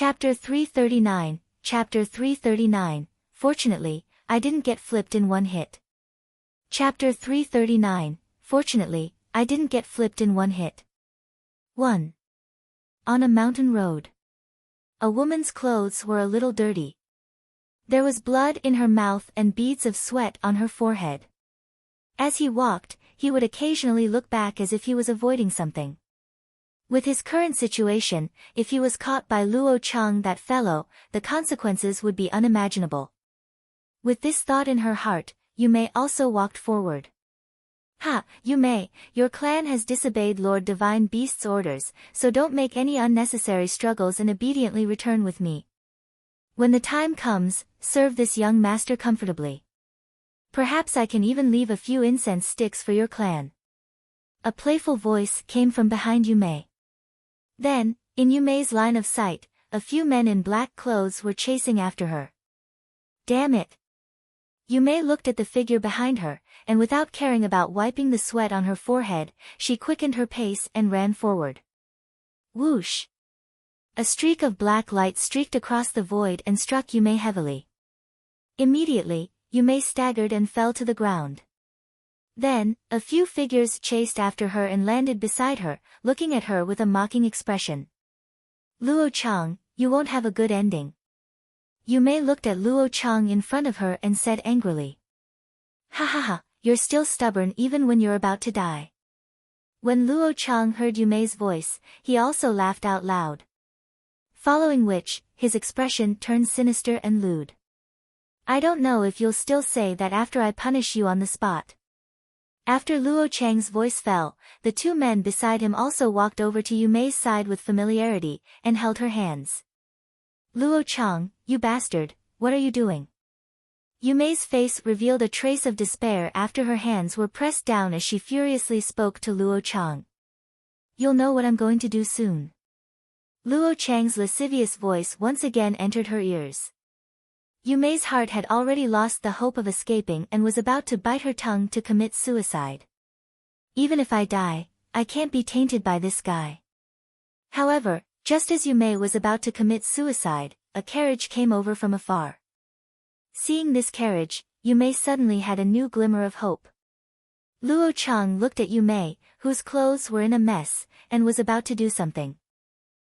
Chapter 339, Chapter 339, Fortunately, I didn't get flipped in one hit. Chapter 339, Fortunately, I didn't get flipped in one hit. 1. On a mountain road. A woman's clothes were a little dirty. There was blood in her mouth and beads of sweat on her forehead. As he walked, he would occasionally look back as if he was avoiding something. With his current situation, if he was caught by Luo Cheng, that fellow, the consequences would be unimaginable. With this thought in her heart, Yume also walked forward. Ha, Yume, your clan has disobeyed Lord Divine Beast's orders, so don't make any unnecessary struggles and obediently return with me. When the time comes, serve this young master comfortably. Perhaps I can even leave a few incense sticks for your clan. A playful voice came from behind Yume. Then, in Yume's line of sight, a few men in black clothes were chasing after her. Damn it! Yume looked at the figure behind her, and without caring about wiping the sweat on her forehead, she quickened her pace and ran forward. Whoosh! A streak of black light streaked across the void and struck Yume heavily. Immediately, Yume staggered and fell to the ground. Then, a few figures chased after her and landed beside her, looking at her with a mocking expression. Luo Cheng, you won't have a good ending. Yume looked at Luo Cheng in front of her and said angrily. Ha ha ha, you're still stubborn even when you're about to die. When Luo Cheng heard Yume's voice, he also laughed out loud. Following which, his expression turned sinister and lewd. I don't know if you'll still say that after I punish you on the spot. After Luo Cheng's voice fell, the two men beside him also walked over to Yume's side with familiarity, and held her hands. Luo Cheng, you bastard, what are you doing? Yume's face revealed a trace of despair after her hands were pressed down as she furiously spoke to Luo Cheng. You'll know what I'm going to do soon. Luo Cheng's lascivious voice once again entered her ears. Yume's heart had already lost the hope of escaping and was about to bite her tongue to commit suicide. Even if I die, I can't be tainted by this guy. However, just as Yume was about to commit suicide, a carriage came over from afar. Seeing this carriage, Yume suddenly had a new glimmer of hope. Luo Cheng looked at Yume, whose clothes were in a mess, and was about to do something.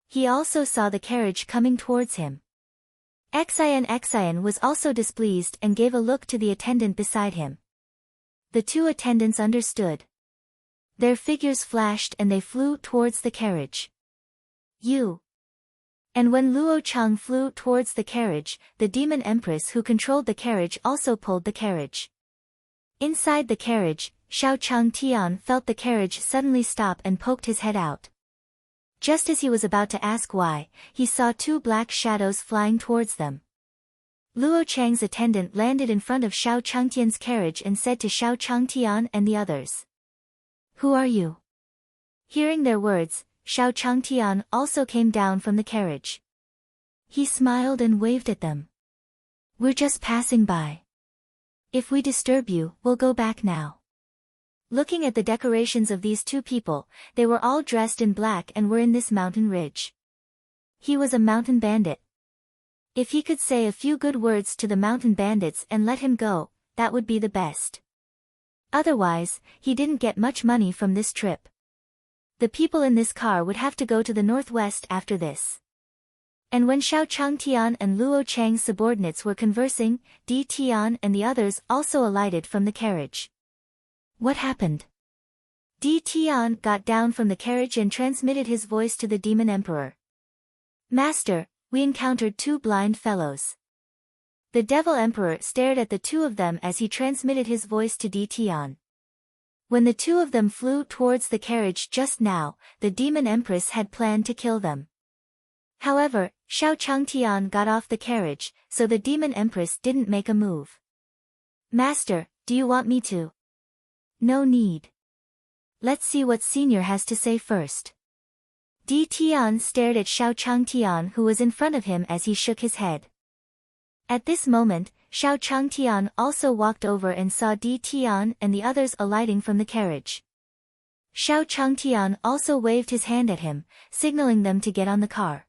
He also saw the carriage coming towards him. Xian was also displeased and gave a look to the attendant beside him. The two attendants understood. Their figures flashed and they flew towards the carriage. You. And when Luo Cheng flew towards the carriage, the demon Empress who controlled the carriage also pulled the carriage. Inside the carriage, Xiao Cheng Tian felt the carriage suddenly stop and poked his head out. Just as he was about to ask why, he saw two black shadows flying towards them. Luo Cheng's attendant landed in front of Xiao Chengtian's carriage and said to Xiao Chengtian and the others. Who are you? Hearing their words, Xiao Chengtian also came down from the carriage. He smiled and waved at them. We're just passing by. If we disturb you, we'll go back now. Looking at the decorations of these two people, they were all dressed in black and were in this mountain ridge. He was a mountain bandit. If he could say a few good words to the mountain bandits and let him go, that would be the best. Otherwise, he didn't get much money from this trip. The people in this car would have to go to the northwest after this. And when Xiao Chengtian and Luo Cheng's subordinates were conversing, Di Tian and the others also alighted from the carriage. What happened? Di Tian got down from the carriage and transmitted his voice to the demon emperor. Master, we encountered two blind fellows. The devil emperor stared at the two of them as he transmitted his voice to Di Tian. When the two of them flew towards the carriage just now, the demon empress had planned to kill them. However, Xiao Chengtian got off the carriage, so the demon empress didn't make a move. Master, do you want me to? No need. Let's see what Senior has to say first. Di Tian stared at Xiao Chengtian who was in front of him as he shook his head. At this moment, Xiao Chengtian also walked over and saw Di Tian and the others alighting from the carriage. Xiao Chengtian also waved his hand at him, signaling them to get on the car.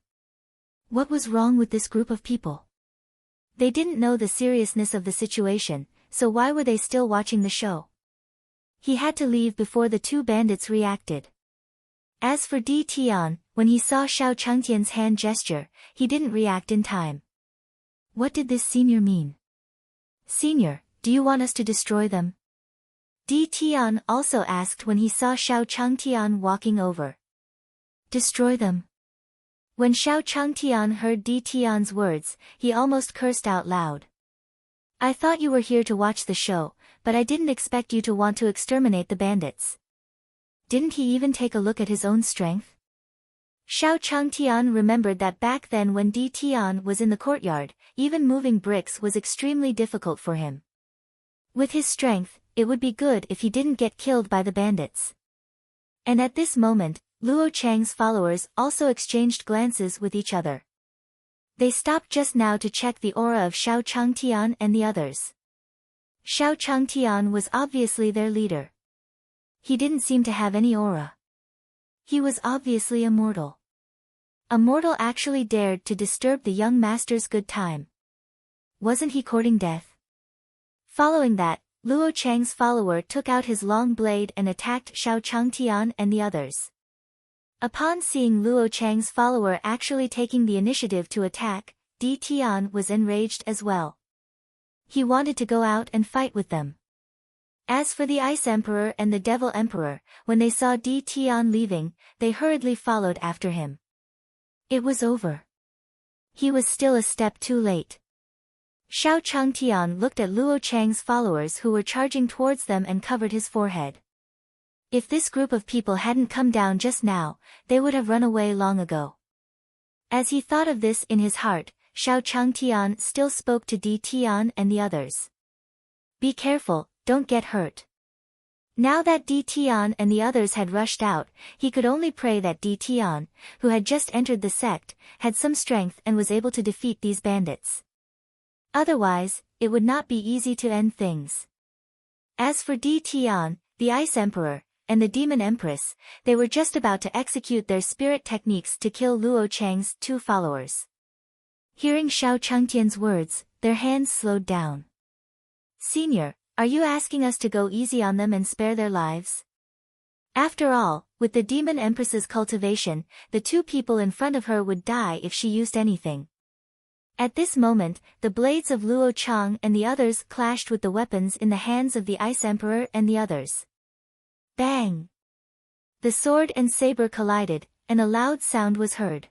What was wrong with this group of people? They didn't know the seriousness of the situation, so why were they still watching the show? He had to leave before the two bandits reacted. As for Di Tian, when he saw Xiao Chengtian's hand gesture, he didn't react in time. What did this senior mean? Senior, do you want us to destroy them? Di Tian also asked when he saw Xiao Chengtian walking over. Destroy them. When Xiao Chengtian heard Di Tian's words, he almost cursed out loud. I thought you were here to watch the show, but I didn't expect you to want to exterminate the bandits. Didn't he even take a look at his own strength? Xiao Chengtian remembered that back then when Di Tian was in the courtyard, even moving bricks was extremely difficult for him. With his strength, it would be good if he didn't get killed by the bandits. And at this moment, Luo Chang's followers also exchanged glances with each other. They stopped just now to check the aura of Xiao Chengtian and the others. Xiao Chengtian was obviously their leader. He didn't seem to have any aura. He was obviously a mortal. A mortal actually dared to disturb the young master's good time. Wasn't he courting death? Following that, Luo Chang's follower took out his long blade and attacked Xiao Chengtian and the others. Upon seeing Luo Chang's follower actually taking the initiative to attack, Di Tian was enraged as well. He wanted to go out and fight with them. As for the Ice Emperor and the Devil Emperor, when they saw Di Tian leaving, they hurriedly followed after him. It was over. He was still a step too late. Xiao Chengtian looked at Luo Chang's followers who were charging towards them and covered his forehead. If this group of people hadn't come down just now, they would have run away long ago. As he thought of this in his heart, Xiao Chengtian still spoke to Di Tian and the others. Be careful, don't get hurt. Now that Di Tian and the others had rushed out, he could only pray that Di Tian, who had just entered the sect, had some strength and was able to defeat these bandits. Otherwise, it would not be easy to end things. As for Di Tian, the Ice Emperor, and the Demon Empress, they were just about to execute their spirit techniques to kill Luo Chang's two followers. Hearing Xiao Chengtian's words, their hands slowed down. Senior, are you asking us to go easy on them and spare their lives? After all, with the Demon Empress's cultivation, the two people in front of her would die if she used anything. At this moment, the blades of Luo Chang and the others clashed with the weapons in the hands of the Ice Emperor and the others. Bang! The sword and saber collided, and a loud sound was heard.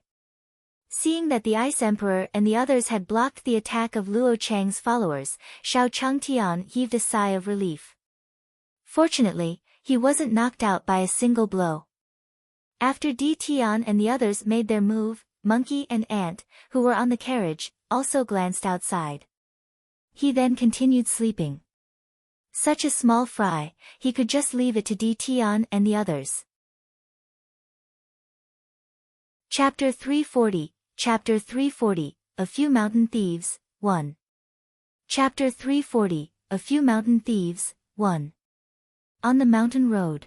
Seeing that the Ice Emperor and the others had blocked the attack of Luo Chang's followers, Xiao Chengtian heaved a sigh of relief. Fortunately, he wasn't knocked out by a single blow. After Di Tian and the others made their move, Monkey and Ant, who were on the carriage, also glanced outside. He then continued sleeping. Such a small fry, he could just leave it to Di Tian and the others. Chapter 340, Chapter 340, A Few Mountain Thieves, 1. Chapter 340, A Few Mountain Thieves, 1. On the mountain road.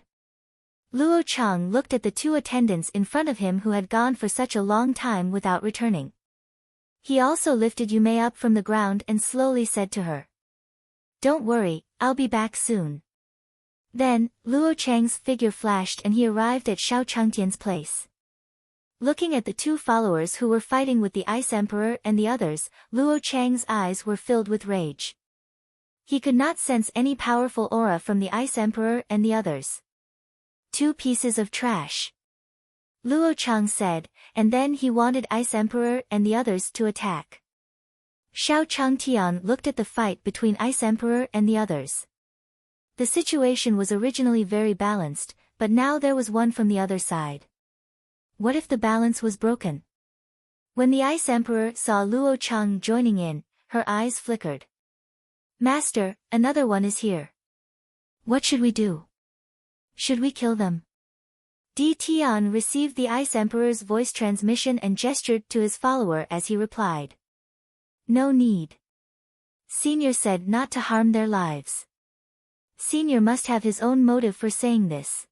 Luo Chang looked at the two attendants in front of him who had gone for such a long time without returning. He also lifted Yume up from the ground and slowly said to her, "Don't worry, I'll be back soon." Then, Luo Chang's figure flashed and he arrived at Xiao Chengtian's place. Looking at the two followers who were fighting with the Ice Emperor and the others, Luo Chang's eyes were filled with rage. He could not sense any powerful aura from the Ice Emperor and the others. Two pieces of trash. Luo Chang said, and then he wanted Ice Emperor and the others to attack. Xiao Chengtian looked at the fight between Ice Emperor and the others. The situation was originally very balanced, but now there was one from the other side. What if the balance was broken? When the Ice Emperor saw Luo Chang joining in, her eyes flickered. "Master, another one is here. What should we do? Should we kill them?" Di Tian received the Ice Emperor's voice transmission and gestured to his follower as he replied. "No need. Senior said not to harm their lives. Senior must have his own motive for saying this."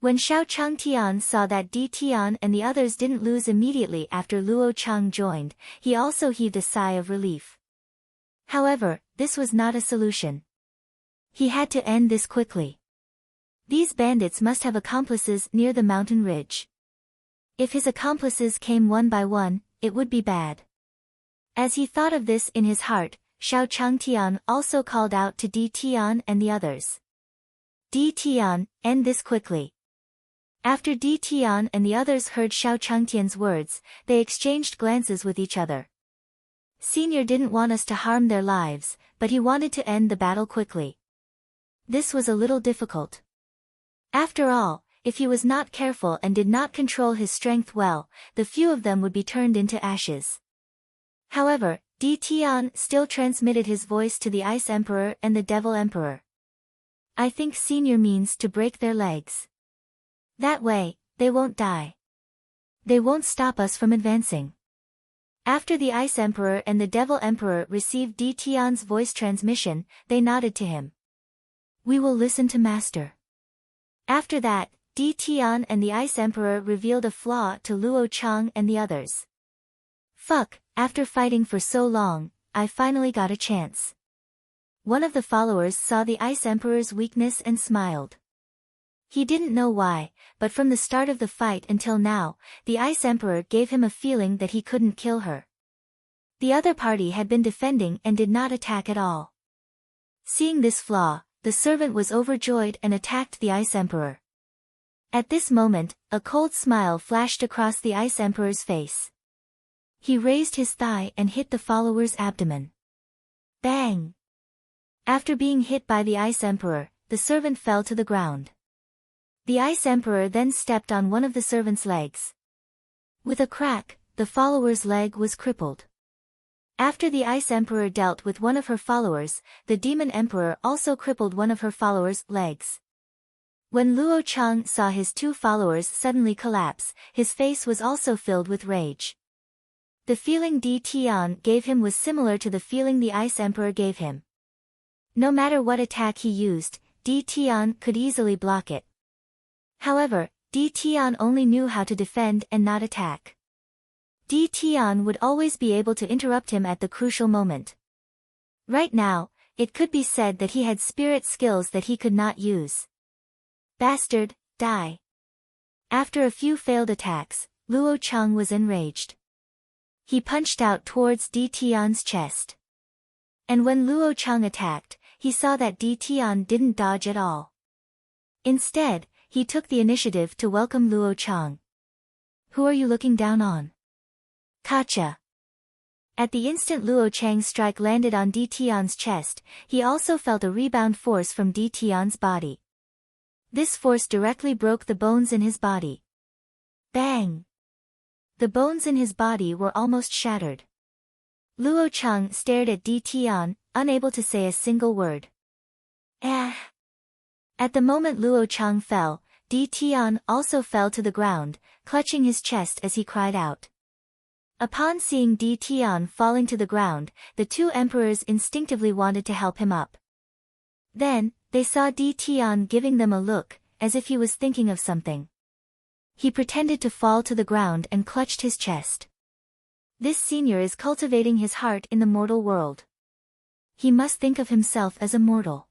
When Xiao Changtian saw that Di Tian and the others didn't lose immediately after Luo Chang joined, he also heaved a sigh of relief. However, this was not a solution. He had to end this quickly. These bandits must have accomplices near the mountain ridge. If his accomplices came one by one, it would be bad. As he thought of this in his heart, Xiao Changtian also called out to Di Tian and the others. Di Tian, end this quickly. After Di Tian and the others heard Xiao Changtian's words, they exchanged glances with each other. Senior didn't want us to harm their lives, but he wanted to end the battle quickly. This was a little difficult. After all, if he was not careful and did not control his strength well, the few of them would be turned into ashes. However, Di Tian still transmitted his voice to the Ice Emperor and the Devil Emperor. I think Senior means to break their legs. That way, they won't die. They won't stop us from advancing. After the Ice Emperor and the Devil Emperor received Di Tian's voice transmission, they nodded to him. We will listen to Master. After that, Di Tian and the Ice Emperor revealed a flaw to Luo Chang and the others. Fuck, after fighting for so long, I finally got a chance. One of the followers saw the Ice Emperor's weakness and smiled. He didn't know why, but from the start of the fight until now, the Ice Emperor gave him a feeling that he couldn't kill her. The other party had been defending and did not attack at all. Seeing this flaw, the servant was overjoyed and attacked the Ice Emperor. At this moment, a cold smile flashed across the Ice Emperor's face. He raised his thigh and hit the follower's abdomen. Bang! After being hit by the Ice Emperor, the servant fell to the ground. The Ice Emperor then stepped on one of the servant's legs. With a crack, the follower's leg was crippled. After the Ice Emperor dealt with one of her followers, the Demon Emperor also crippled one of her followers' legs. When Luo Chang saw his two followers suddenly collapse, his face was also filled with rage. The feeling Di Tian gave him was similar to the feeling the Ice Emperor gave him. No matter what attack he used, Di Tian could easily block it. However, Di Tian only knew how to defend and not attack. Di Tian would always be able to interrupt him at the crucial moment. Right now, it could be said that he had spirit skills that he could not use. Bastard, die. After a few failed attacks, Luo Chang was enraged. He punched out towards Di Tian's chest. And when Luo Chang attacked, he saw that Di Tian didn't dodge at all. Instead, he took the initiative to welcome Luo Chang. Who are you looking down on? Gotcha. At the instant Luo Chang's strike landed on Di Tian's chest, he also felt a rebound force from Di Tian's body. This force directly broke the bones in his body. Bang! The bones in his body were almost shattered. Luo Chang stared at Di Tian, unable to say a single word. Ah! At the moment Luo Chang fell, Di Tian also fell to the ground, clutching his chest as he cried out. Upon seeing Di Tian falling to the ground, the two emperors instinctively wanted to help him up. Then, they saw Di Tian giving them a look, as if he was thinking of something. He pretended to fall to the ground and clutched his chest. This senior is cultivating his heart in the mortal world. He must think of himself as a mortal.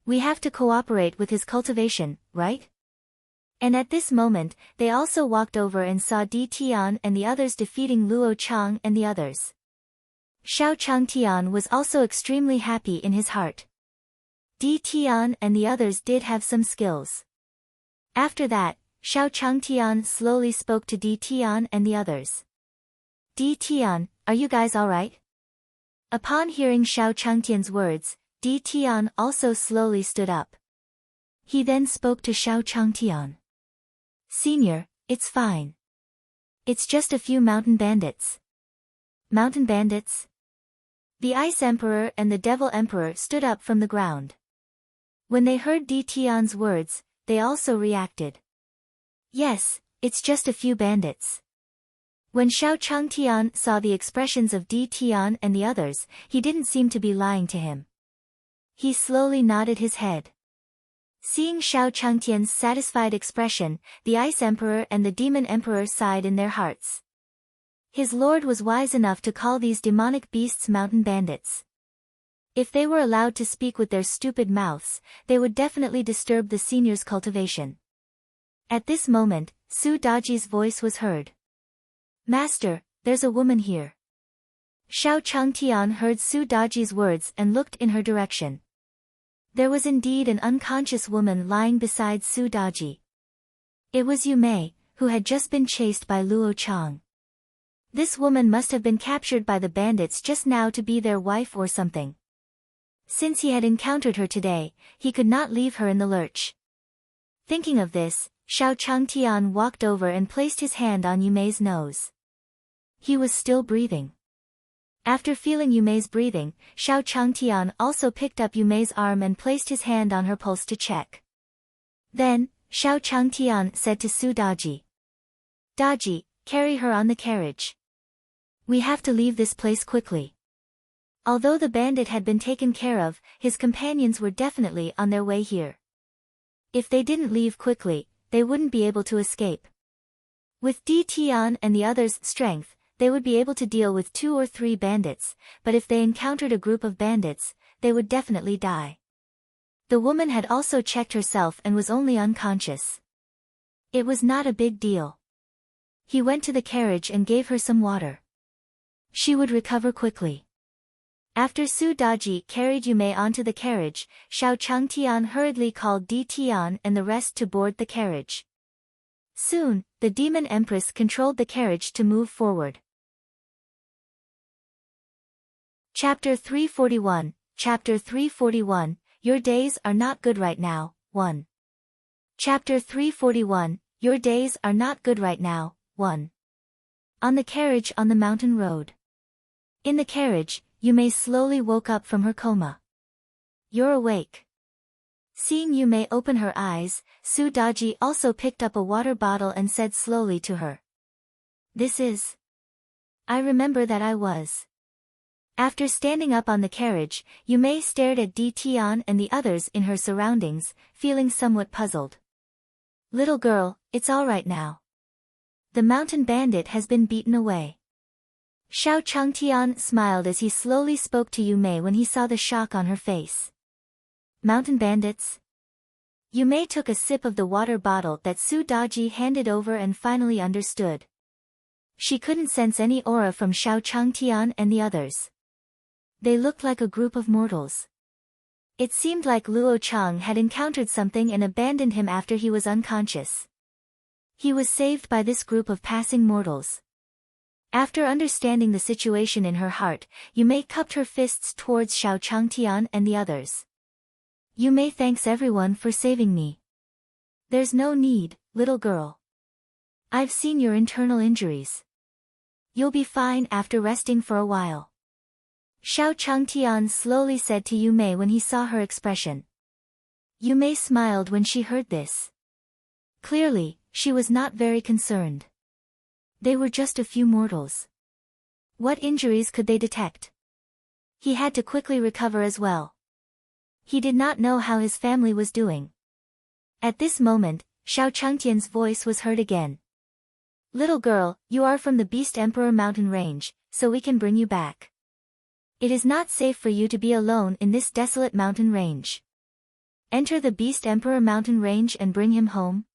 We have to cooperate with his cultivation, right? And at this moment, they also walked over and saw Di Tian and the others defeating Luo Chang and the others. Xiao Changtian was also extremely happy in his heart. Di Tian and the others did have some skills. After that, Xiao Changtian slowly spoke to Di Tian and the others. Di Tian, are you guys alright? Upon hearing Xiao Changtian's words, Di Tian also slowly stood up. He then spoke to Xiao Changtian. Senior, it's fine. It's just a few mountain bandits. Mountain bandits? The Ice Emperor and the Devil Emperor stood up from the ground. When they heard Di Tian's words, they also reacted. Yes, it's just a few bandits. When Xiao Changtian saw the expressions of Di Tian and the others, he didn't seem to be lying to him. He slowly nodded his head. Seeing Xiao Changtian's satisfied expression, the Ice Emperor and the Demon Emperor sighed in their hearts. His lord was wise enough to call these demonic beasts mountain bandits. If they were allowed to speak with their stupid mouths, they would definitely disturb the senior's cultivation. At this moment, Su Daji's voice was heard. "Master, there's a woman here." Xiao Changtian heard Su Daji's words and looked in her direction. There was indeed an unconscious woman lying beside Su Daji. It was Yumei, who had just been chased by Luo Chang. This woman must have been captured by the bandits just now to be their wife or something. Since he had encountered her today, he could not leave her in the lurch. Thinking of this, Xiao Changtian walked over and placed his hand on Yumei's nose. He was still breathing. After feeling Yumei's breathing, Xiao Changtian also picked up Yumei's arm and placed his hand on her pulse to check. Then, Xiao Changtian said to Su Daji, "Daji, carry her on the carriage. We have to leave this place quickly." Although the bandit had been taken care of, his companions were definitely on their way here. If they didn't leave quickly, they wouldn't be able to escape. With Di Tian and the others' strength, they would be able to deal with 2 or 3 bandits, but if they encountered a group of bandits, they would definitely die. The woman had also checked herself and was only unconscious. It was not a big deal. He went to the carriage and gave her some water. She would recover quickly. After Su Daji carried Yumei onto the carriage, Xiao Changtian hurriedly called Di Tian and the rest to board the carriage. Soon, the Demon Empress controlled the carriage to move forward. Chapter 341, Chapter 341, Your days are not good right now, 1. Chapter 341, Your days are not good right now, 1. On the carriage on the mountain road. In the carriage, Yumei slowly woke up from her coma. "You're awake." Seeing Yumei open her eyes, Su Daji also picked up a water bottle and said slowly to her, "This is." "I remember that I was." After standing up on the carriage, Yumei stared at Di Tian and the others in her surroundings, feeling somewhat puzzled. "Little girl, it's all right now. The mountain bandit has been beaten away." Xiao Changtian smiled as he slowly spoke to Yumei when he saw the shock on her face. "Mountain bandits?" Yumei took a sip of the water bottle that Su Daji handed over and finally understood. She couldn't sense any aura from Xiao Changtian and the others. They looked like a group of mortals. It seemed like Luo Chang had encountered something and abandoned him after he was unconscious. He was saved by this group of passing mortals. After understanding the situation in her heart, Yumei cupped her fists towards Xiao Changtian and the others. "Yumei thanks everyone for saving me." "There's no need, little girl. I've seen your internal injuries. You'll be fine after resting for a while." Xiao Changtian slowly said to Yumei when he saw her expression. Yumei smiled when she heard this. Clearly, she was not very concerned. They were just a few mortals. What injuries could they detect? He had to quickly recover as well. He did not know how his family was doing. At this moment, Xiao Changtian's voice was heard again. "Little girl, you are from the Beast Emperor mountain range, so we can bring you back. It is not safe for you to be alone in this desolate mountain range. Enter the Beast Emperor mountain range and bring him home."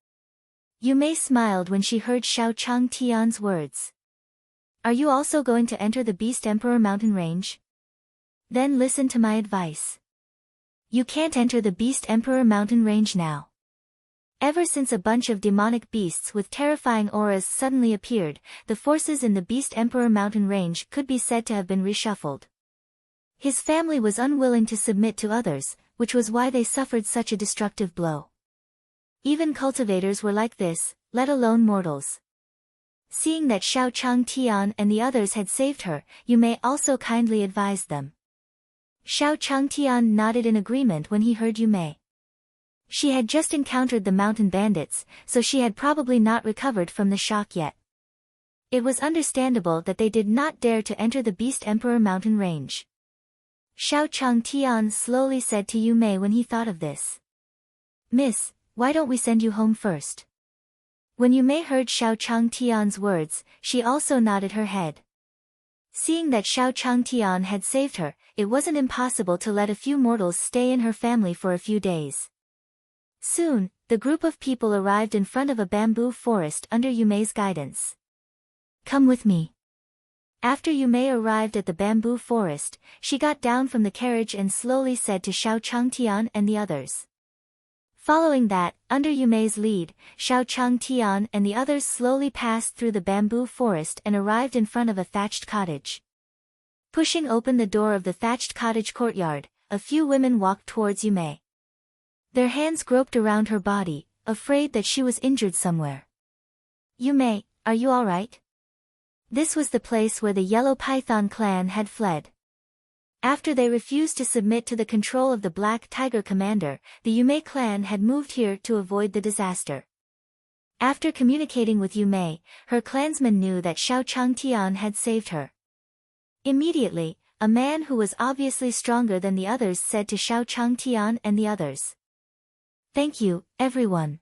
Yumei smiled when she heard Xiao Changtian's words. "Are you also going to enter the Beast Emperor mountain range? Then listen to my advice. You can't enter the Beast Emperor mountain range now. Ever since a bunch of demonic beasts with terrifying auras suddenly appeared, the forces in the Beast Emperor mountain range could be said to have been reshuffled. His family was unwilling to submit to others, which was why they suffered such a destructive blow. Even cultivators were like this, let alone mortals." Seeing that Xiao Changtian and the others had saved her, Yumei also kindly advised them. Xiao Changtian nodded in agreement when he heard Yumei. She had just encountered the mountain bandits, so she had probably not recovered from the shock yet. It was understandable that they did not dare to enter the Beast Emperor mountain range. Xiao Changtian slowly said to Yumei when he thought of this. Miss, why don't we send you home first? When Yumei heard Xiao Changtian's words, she also nodded her head. Seeing that Xiao Changtian had saved her, it wasn't impossible to let a few mortals stay in her family for a few days. Soon, the group of people arrived in front of a bamboo forest under Yumei's guidance. Come with me. After Yumei arrived at the bamboo forest, she got down from the carriage and slowly said to Xiao Changtian and the others. Following that, under Yumei's lead, Xiao Changtian and the others slowly passed through the bamboo forest and arrived in front of a thatched cottage. Pushing open the door of the thatched cottage courtyard, a few women walked towards Yumei. Their hands groped around her body, afraid that she was injured somewhere. Yumei, are you all right? This was the place where the Yellow Python clan had fled. After they refused to submit to the control of the Black Tiger commander, the Yumei clan had moved here to avoid the disaster. After communicating with Yumei, her clansmen knew that Xiao Changtian had saved her. Immediately, a man who was obviously stronger than the others said to Xiao Changtian and the others. Thank you, everyone.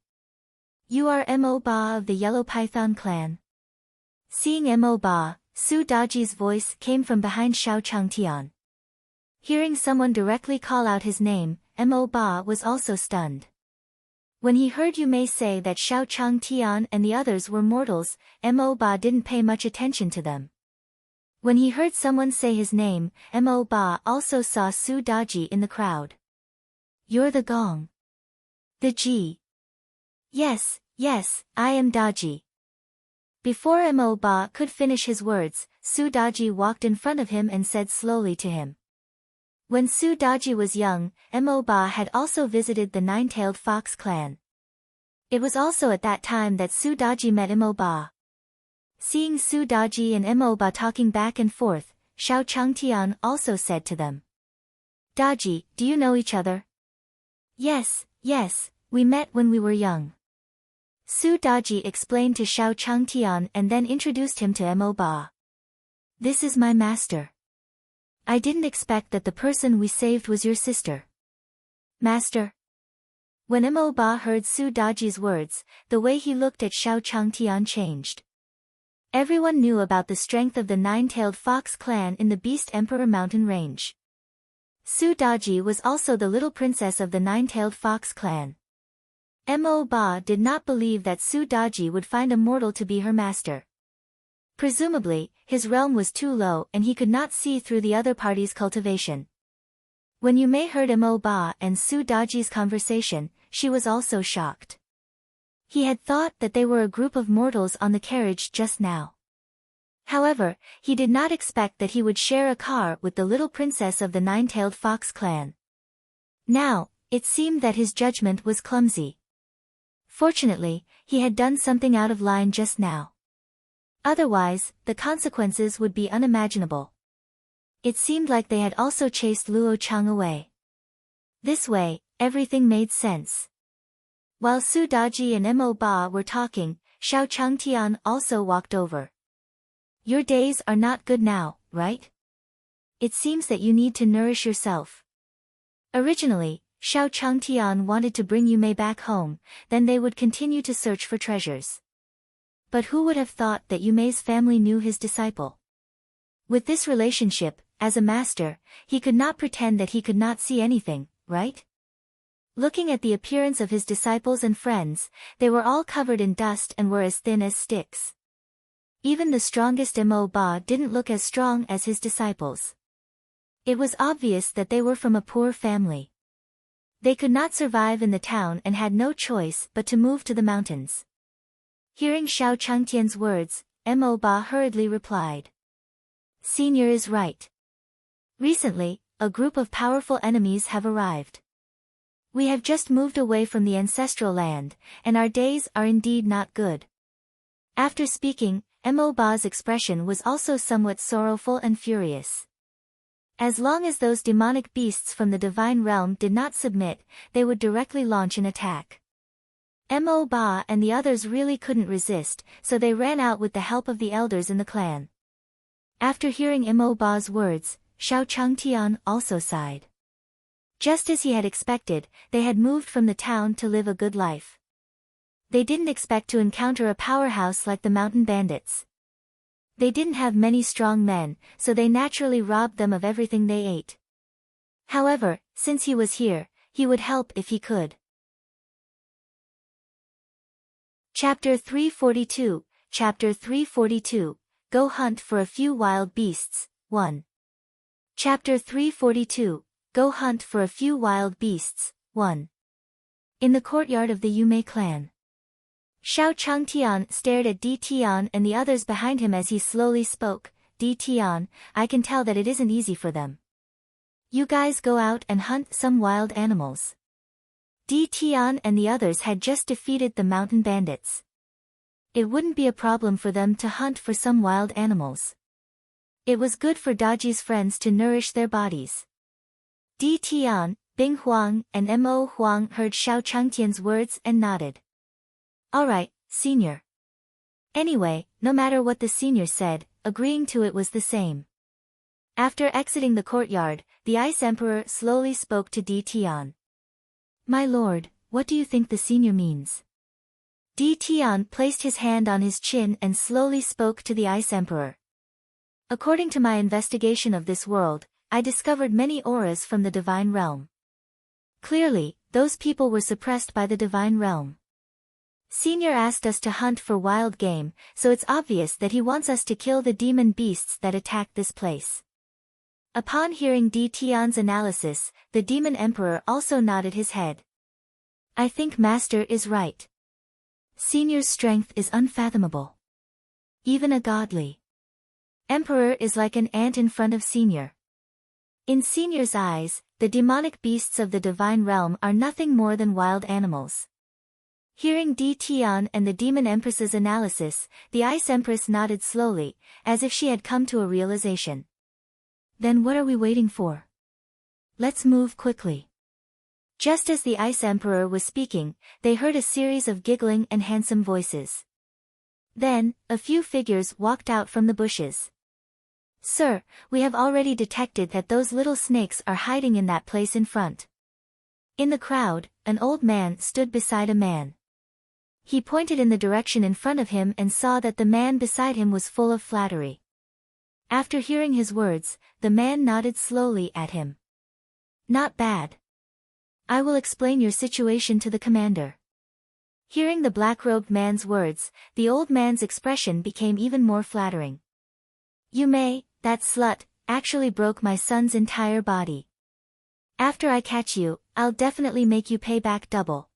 You are Mo Ba of the Yellow Python clan. Seeing Mo Ba, Su Daji's voice came from behind Xiao Changtian. Hearing someone directly call out his name, Mo Ba was also stunned. When he heard Yumei say that Xiao Changtian and the others were mortals, Mo Ba didn't pay much attention to them. When he heard someone say his name, Mo Ba also saw Su Daji in the crowd. You're the Gong. The Ji. Yes, I am Daji. Before Mo Ba could finish his words, Su Daji walked in front of him and said slowly to him. When Su Daji was young, Mo Ba had also visited the Nine-Tailed Fox clan. It was also at that time that Su Daji met Mo Ba. Seeing Su Daji and Mo Ba talking back and forth, Xiao Changtian also said to them. Daji, do you know each other? Yes, we met when we were young. Su Daji explained to Xiao Changtian and then introduced him to Mo Ba. This is my master. I didn't expect that the person we saved was your sister. Master? When Mo Ba heard Su Daji's words, the way he looked at Xiao Changtian changed. Everyone knew about the strength of the Nine-Tailed Fox clan in the Beast Emperor mountain range. Su Daji was also the little princess of the Nine-Tailed Fox clan. Mo Ba did not believe that Su Daji would find a mortal to be her master. Presumably, his realm was too low and he could not see through the other party's cultivation. When Yumei heard Mo Ba and Su Daji's conversation, she was also shocked. He had thought that they were a group of mortals on the carriage just now. However, he did not expect that he would share a car with the little princess of the Nine-Tailed Fox clan. Now, it seemed that his judgment was clumsy. Fortunately, he had done something out of line just now. Otherwise, the consequences would be unimaginable. It seemed like they had also chased Luo Chang away. This way, everything made sense. While Su Daji and Mo Ba were talking, Xiao Changtian also walked over. Your days are not good now, right? It seems that you need to nourish yourself. Originally, Xiao Changtian wanted to bring Yumei back home, then they would continue to search for treasures. But who would have thought that Yumei's family knew his disciple? With this relationship, as a master, he could not pretend that he could not see anything, right? Looking at the appearance of his disciples and friends, they were all covered in dust and were as thin as sticks. Even the strongest Mo Ba didn't look as strong as his disciples. It was obvious that they were from a poor family. They could not survive in the town and had no choice but to move to the mountains. Hearing Xiao Changtian's words, Mo Ba hurriedly replied. Senior is right. Recently, a group of powerful enemies have arrived. We have just moved away from the ancestral land, and our days are indeed not good. After speaking, Mo Ba's expression was also somewhat sorrowful and furious. As long as those demonic beasts from the divine realm did not submit, they would directly launch an attack. Mo Ba and the others really couldn't resist, so they ran out with the help of the elders in the clan. After hearing Mo Ba's words, Xiao Changtian also sighed. Just as he had expected, they had moved from the town to live a good life. They didn't expect to encounter a powerhouse like the mountain bandits. They didn't have many strong men, so they naturally robbed them of everything they ate. However, since he was here, he would help if he could. Chapter 342, Chapter 342, Go Hunt for a Few Wild Beasts, 1. Chapter 342, Go Hunt for a Few Wild Beasts, 1. In the courtyard of the Yume clan. Xiao Changtian stared at Di Tian and the others behind him as he slowly spoke. Di Tian, I can tell that it isn't easy for them. You guys go out and hunt some wild animals. Di Tian and the others had just defeated the mountain bandits. It wouldn't be a problem for them to hunt for some wild animals. It was good for Daji's friends to nourish their bodies. Di Tian, Bing Huang, and Mo Huang heard Xiao Changtian's words and nodded. Alright, senior. Anyway, no matter what the senior said, agreeing to it was the same. After exiting the courtyard, the Ice Emperor slowly spoke to Di Tian. My lord, what do you think the senior means? Di Tian placed his hand on his chin and slowly spoke to the Ice Emperor. According to my investigation of this world, I discovered many auras from the divine realm. Clearly, those people were suppressed by the divine realm. Senior asked us to hunt for wild game, so it's obvious that he wants us to kill the demon beasts that attacked this place. Upon hearing Di Tian's analysis, the demon emperor also nodded his head. I think Master is right. Senior's strength is unfathomable. Even a godly emperor is like an ant in front of Senior. In Senior's eyes, the demonic beasts of the divine realm are nothing more than wild animals. Hearing Di Tian and the demon empress's analysis, the Ice Empress nodded slowly, as if she had come to a realization. Then what are we waiting for? Let's move quickly. Just as the Ice Emperor was speaking, they heard a series of giggling and handsome voices. Then, a few figures walked out from the bushes. Sir, we have already detected that those little snakes are hiding in that place in front. In the crowd, an old man stood beside a man. He pointed in the direction in front of him and saw that the man beside him was full of flattery. After hearing his words, the man nodded slowly at him. Not bad. I will explain your situation to the commander. Hearing the black-robed man's words, the old man's expression became even more flattering. You may, that slut, actually broke my son's entire body. After I catch you, I'll definitely make you pay back double.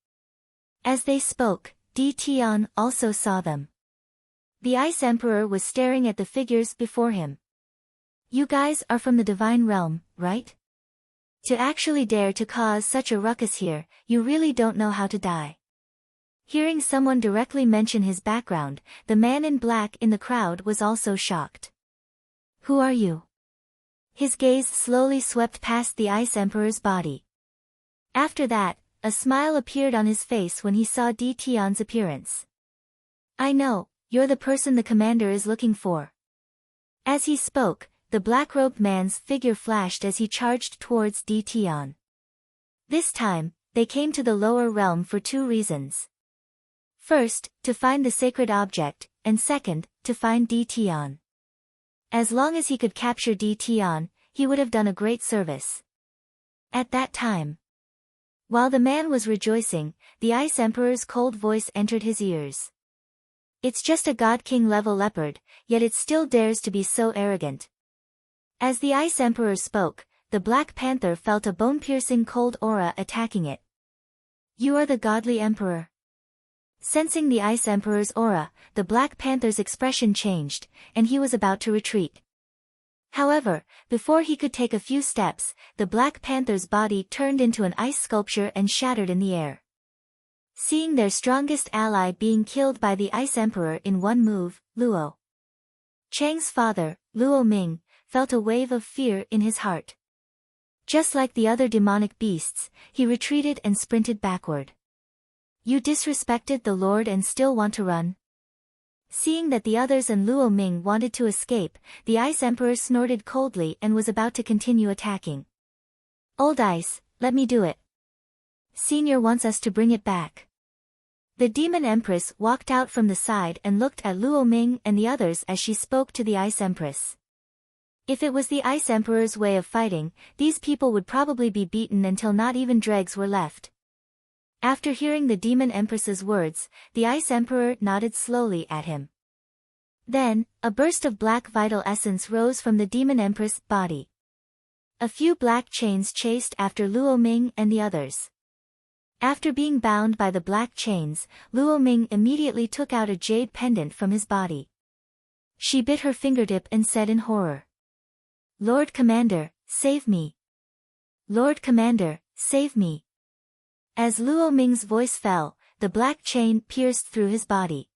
As they spoke, Di Tian also saw them. The Ice Emperor was staring at the figures before him. You guys are from the divine realm, right? To actually dare to cause such a ruckus here, you really don't know how to die. Hearing someone directly mention his background, the man in black in the crowd was also shocked. Who are you? His gaze slowly swept past the Ice Emperor's body. After that, a smile appeared on his face when he saw Di Tian's appearance. I know, you're the person the commander is looking for. As he spoke, the black-robed man's figure flashed as he charged towards Di Tian. This time, they came to the lower realm for two reasons. First, to find the sacred object, and second, to find Di Tian. As long as he could capture Di Tian, he would have done a great service. At that time, while the man was rejoicing, the Ice Emperor's cold voice entered his ears. It's just a God King level leopard, yet it still dares to be so arrogant. As the Ice Emperor spoke, the Black Panther felt a bone-piercing cold aura attacking it. You are the godly emperor. Sensing the Ice Emperor's aura, the Black Panther's expression changed, and he was about to retreat. However, before he could take a few steps, the Black Panther's body turned into an ice sculpture and shattered in the air. Seeing their strongest ally being killed by the Ice Emperor in one move, Luo Chang's father, Luo Ming, felt a wave of fear in his heart. Just like the other demonic beasts, he retreated and sprinted backward. You disrespected the Lord and still want to run? Seeing that the others and Luo Ming wanted to escape, the Ice Emperor snorted coldly and was about to continue attacking. Old Ice, let me do it. Senior wants us to bring it back. The Demon Empress walked out from the side and looked at Luo Ming and the others as she spoke to the Ice Empress. If it was the Ice Emperor's way of fighting, these people would probably be beaten until not even dregs were left. After hearing the Demon Empress's words, the Ice Emperor nodded slowly at him. Then, a burst of black vital essence rose from the Demon Empress' body. A few black chains chased after Luo Ming and the others. After being bound by the black chains, Luo Ming immediately took out a jade pendant from his body. She bit her fingertip and said in horror, "Lord Commander, save me. Lord Commander, save me." As Luo Ming's voice fell, the black chain pierced through his body.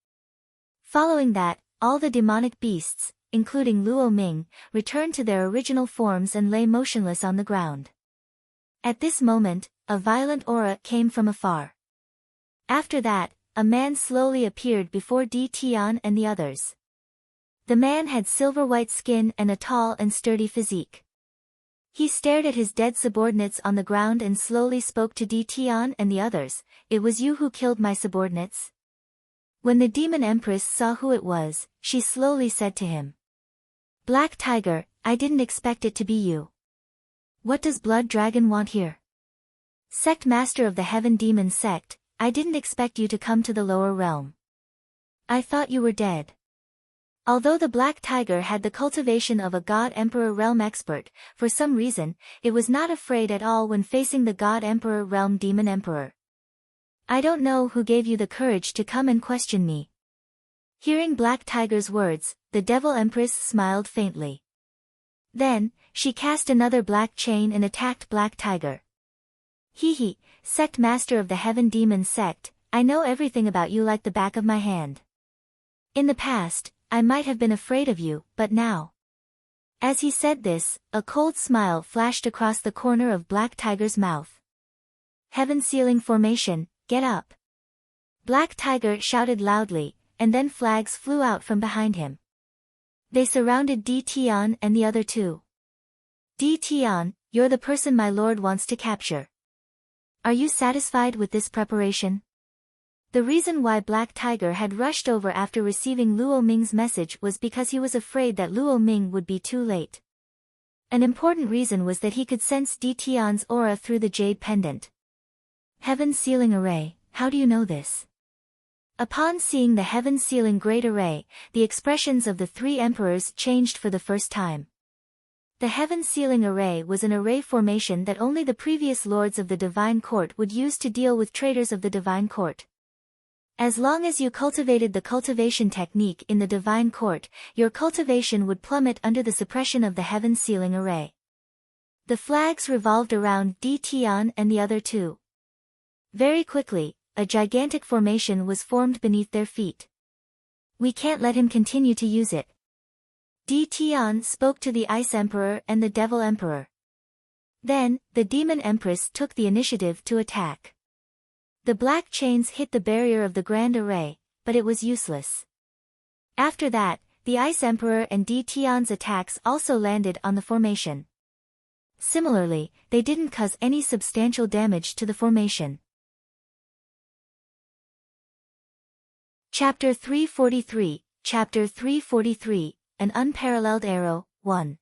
Following that, all the demonic beasts, including Luo Ming, returned to their original forms and lay motionless on the ground. At this moment, a violent aura came from afar. After that, a man slowly appeared before Di Tian and the others. The man had silver-white skin and a tall and sturdy physique. He stared at his dead subordinates on the ground and slowly spoke to Di Tian and the others. "It was you who killed my subordinates?" When the Demon Empress saw who it was, she slowly said to him, "Black Tiger, I didn't expect it to be you. What does Blood Dragon want here?" "Sect Master of the Heaven Demon Sect, I didn't expect you to come to the lower realm. I thought you were dead." Although the Black Tiger had the cultivation of a God Emperor realm expert, for some reason, it was not afraid at all when facing the God Emperor realm Demon Emperor. "I don't know who gave you the courage to come and question me." Hearing Black Tiger's words, the Devil Empress smiled faintly. Then, she cast another black chain and attacked Black Tiger. "Hee, Sect Master of the Heaven Demon Sect, I know everything about you like the back of my hand. In the past, I might have been afraid of you, but now." As he said this, a cold smile flashed across the corner of Black Tiger's mouth. "Heaven Sealing Formation, get up!" Black Tiger shouted loudly, and then flags flew out from behind him. They surrounded Di Tian and the other two. "Di Tian, you're the person my lord wants to capture. Are you satisfied with this preparation?" The reason why Black Tiger had rushed over after receiving Luo Ming's message was because he was afraid that Luo Ming would be too late. An important reason was that he could sense Di Tian's aura through the jade pendant. "Heaven Sealing Array, how do you know this?" Upon seeing the Heaven Sealing Great Array, the expressions of the three emperors changed for the first time. The Heaven Sealing Array was an array formation that only the previous lords of the Divine Court would use to deal with traitors of the Divine Court. As long as you cultivated the cultivation technique in the Divine Court, your cultivation would plummet under the suppression of the Heaven Sealing Array. The flags revolved around Di Tian and the other two. Very quickly, a gigantic formation was formed beneath their feet. "We can't let him continue to use it." Di Tian spoke to the Ice Emperor and the Devil Emperor. Then, the Demon Empress took the initiative to attack. The black chains hit the barrier of the Grand Array, but it was useless. After that, the Ice Emperor and Di Tian's attacks also landed on the formation. Similarly, they didn't cause any substantial damage to the formation. Chapter 343, Chapter 343, An Unparalleled Arrow, 1.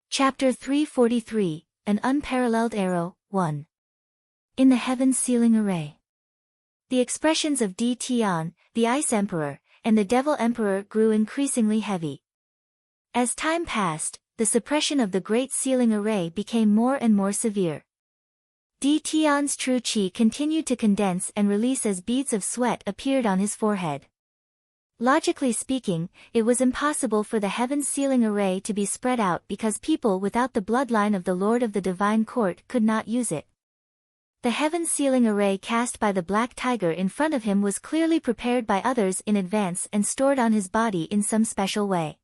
Chapter 343, An Unparalleled Arrow, 1. In the Heaven Sealing Array. The expressions of Di Tian, the Ice Emperor, and the Devil Emperor grew increasingly heavy. As time passed, the suppression of the Great Sealing Array became more and more severe. Di Tian's true qi continued to condense and release as beads of sweat appeared on his forehead. Logically speaking, it was impossible for the Heaven Sealing Array to be spread out because people without the bloodline of the Lord of the Divine Court could not use it. The Heaven Sealing Array cast by the Black Tiger in front of him was clearly prepared by others in advance and stored on his body in some special way.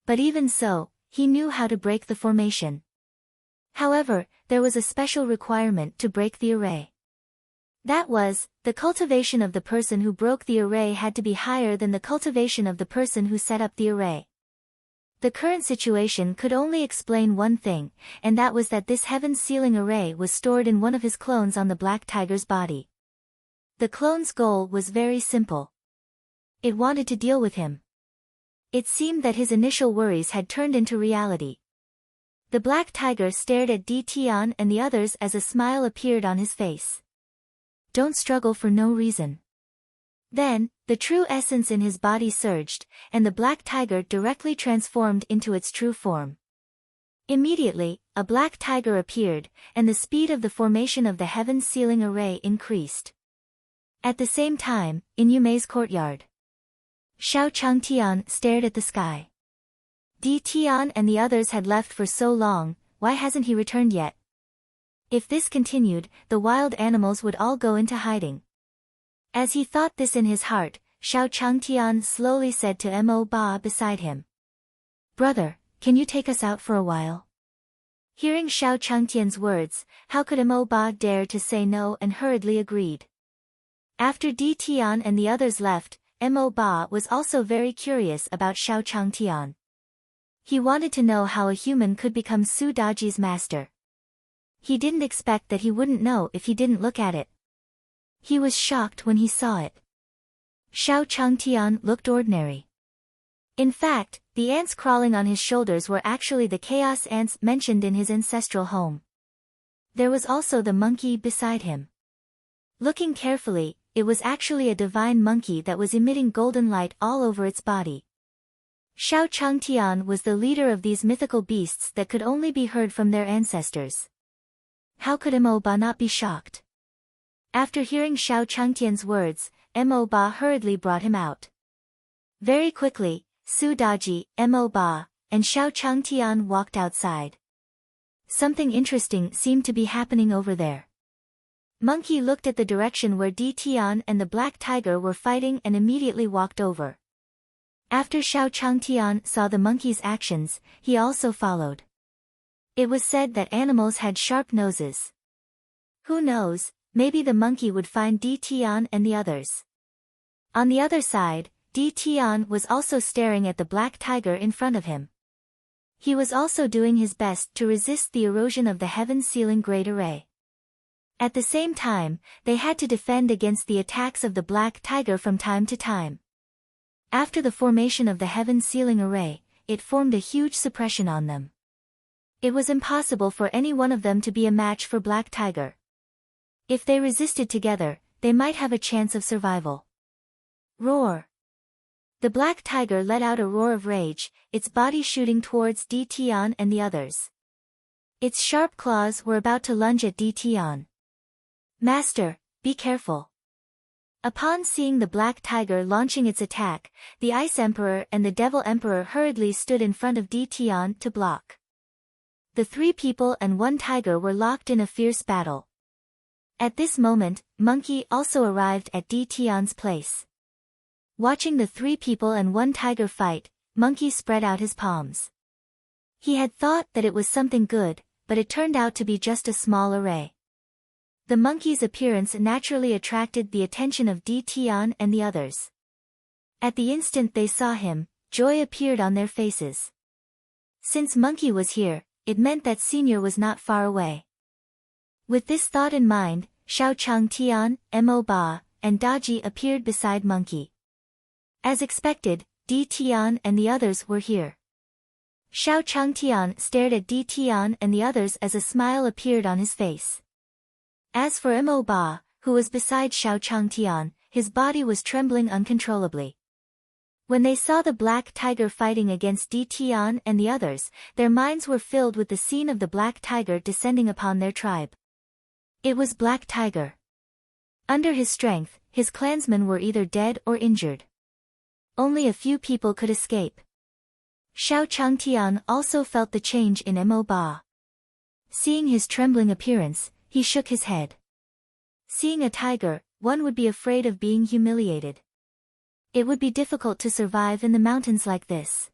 But even so, he knew how to break the formation. However, there was a special requirement to break the array. That was, the cultivation of the person who broke the array had to be higher than the cultivation of the person who set up the array. The current situation could only explain one thing, and that was that this heaven's sealing array was stored in one of his clones on the black tiger's body. The clone's goal was very simple. It wanted to deal with him. It seemed that his initial worries had turned into reality. The black tiger stared at Tian and the others as a smile appeared on his face. Don't struggle for no reason. Then, the true essence in his body surged, and the black tiger directly transformed into its true form. Immediately, a black tiger appeared, and the speed of the formation of the heaven's sealing array increased. At the same time, in Yumei's courtyard, Xiao Changtian stared at the sky. Tian and the others had left for so long, why hasn't he returned yet? If this continued, the wild animals would all go into hiding. As he thought this in his heart, Xiao Changtian slowly said to Mo Ba beside him. Brother, can you take us out for a while? Hearing Xiao Changtian's words, how could Mo Ba dare to say no, and hurriedly agreed. After Tian and the others left, Mo Ba was also very curious about Xiao Changtian. He wanted to know how a human could become Su Daji's master. He didn't expect that he wouldn't know if he didn't look at it. He was shocked when he saw it. Xiao Changtian looked ordinary. In fact, the ants crawling on his shoulders were actually the chaos ants mentioned in his ancestral home. There was also the monkey beside him. Looking carefully, it was actually a divine monkey that was emitting golden light all over its body. Xiao Changtian was the leader of these mythical beasts that could only be heard from their ancestors. How could Mo Ba not be shocked? After hearing Xiao Changtian's words, Mo Ba hurriedly brought him out. Very quickly, Su Daji, Mo Ba, and Xiao Changtian walked outside. Something interesting seemed to be happening over there. Monkey looked at the direction where Tian and the black tiger were fighting and immediately walked over. After Xiao Changtian saw the monkey's actions, he also followed. It was said that animals had sharp noses. Who knows, maybe the monkey would find Tian and the others. On the other side, Tian was also staring at the black tiger in front of him. He was also doing his best to resist the erosion of the heaven sealing great array. At the same time, they had to defend against the attacks of the black tiger from time to time. After the formation of the heaven sealing array, it formed a huge suppression on them. It was impossible for any one of them to be a match for black tiger. If they resisted together, they might have a chance of survival. Roar! The black tiger let out a roar of rage, its body shooting towards Tian and the others. Its sharp claws were about to lunge at Tian. Master, be careful. Upon seeing the black tiger launching its attack, the Ice Emperor and the Devil Emperor hurriedly stood in front of Tian to block. The 3 people and 1 tiger were locked in a fierce battle. At this moment, Monkey also arrived at Tian's place. Watching the 3 people and 1 tiger fight, Monkey spread out his palms. He had thought that it was something good, but it turned out to be just a small array. The monkey's appearance naturally attracted the attention of Tian and the others. At the instant they saw him, joy appeared on their faces. Since Monkey was here, it meant that Senior was not far away. With this thought in mind, Xiao Changtian, Mo Ba, and Daji appeared beside Monkey. As expected, Tian and the others were here. Xiao Changtian stared at Tian and the others as a smile appeared on his face. As for Mo Ba, who was beside Xiao Changtian, his body was trembling uncontrollably. When they saw the black tiger fighting against Tian and the others, their minds were filled with the scene of the black tiger descending upon their tribe. It was Black Tiger. Under his strength, his clansmen were either dead or injured. Only a few people could escape. Xiao Changtian also felt the change in Mo Ba. Seeing his trembling appearance, he shook his head. Seeing a tiger, one would be afraid of being humiliated. It would be difficult to survive in the mountains like this.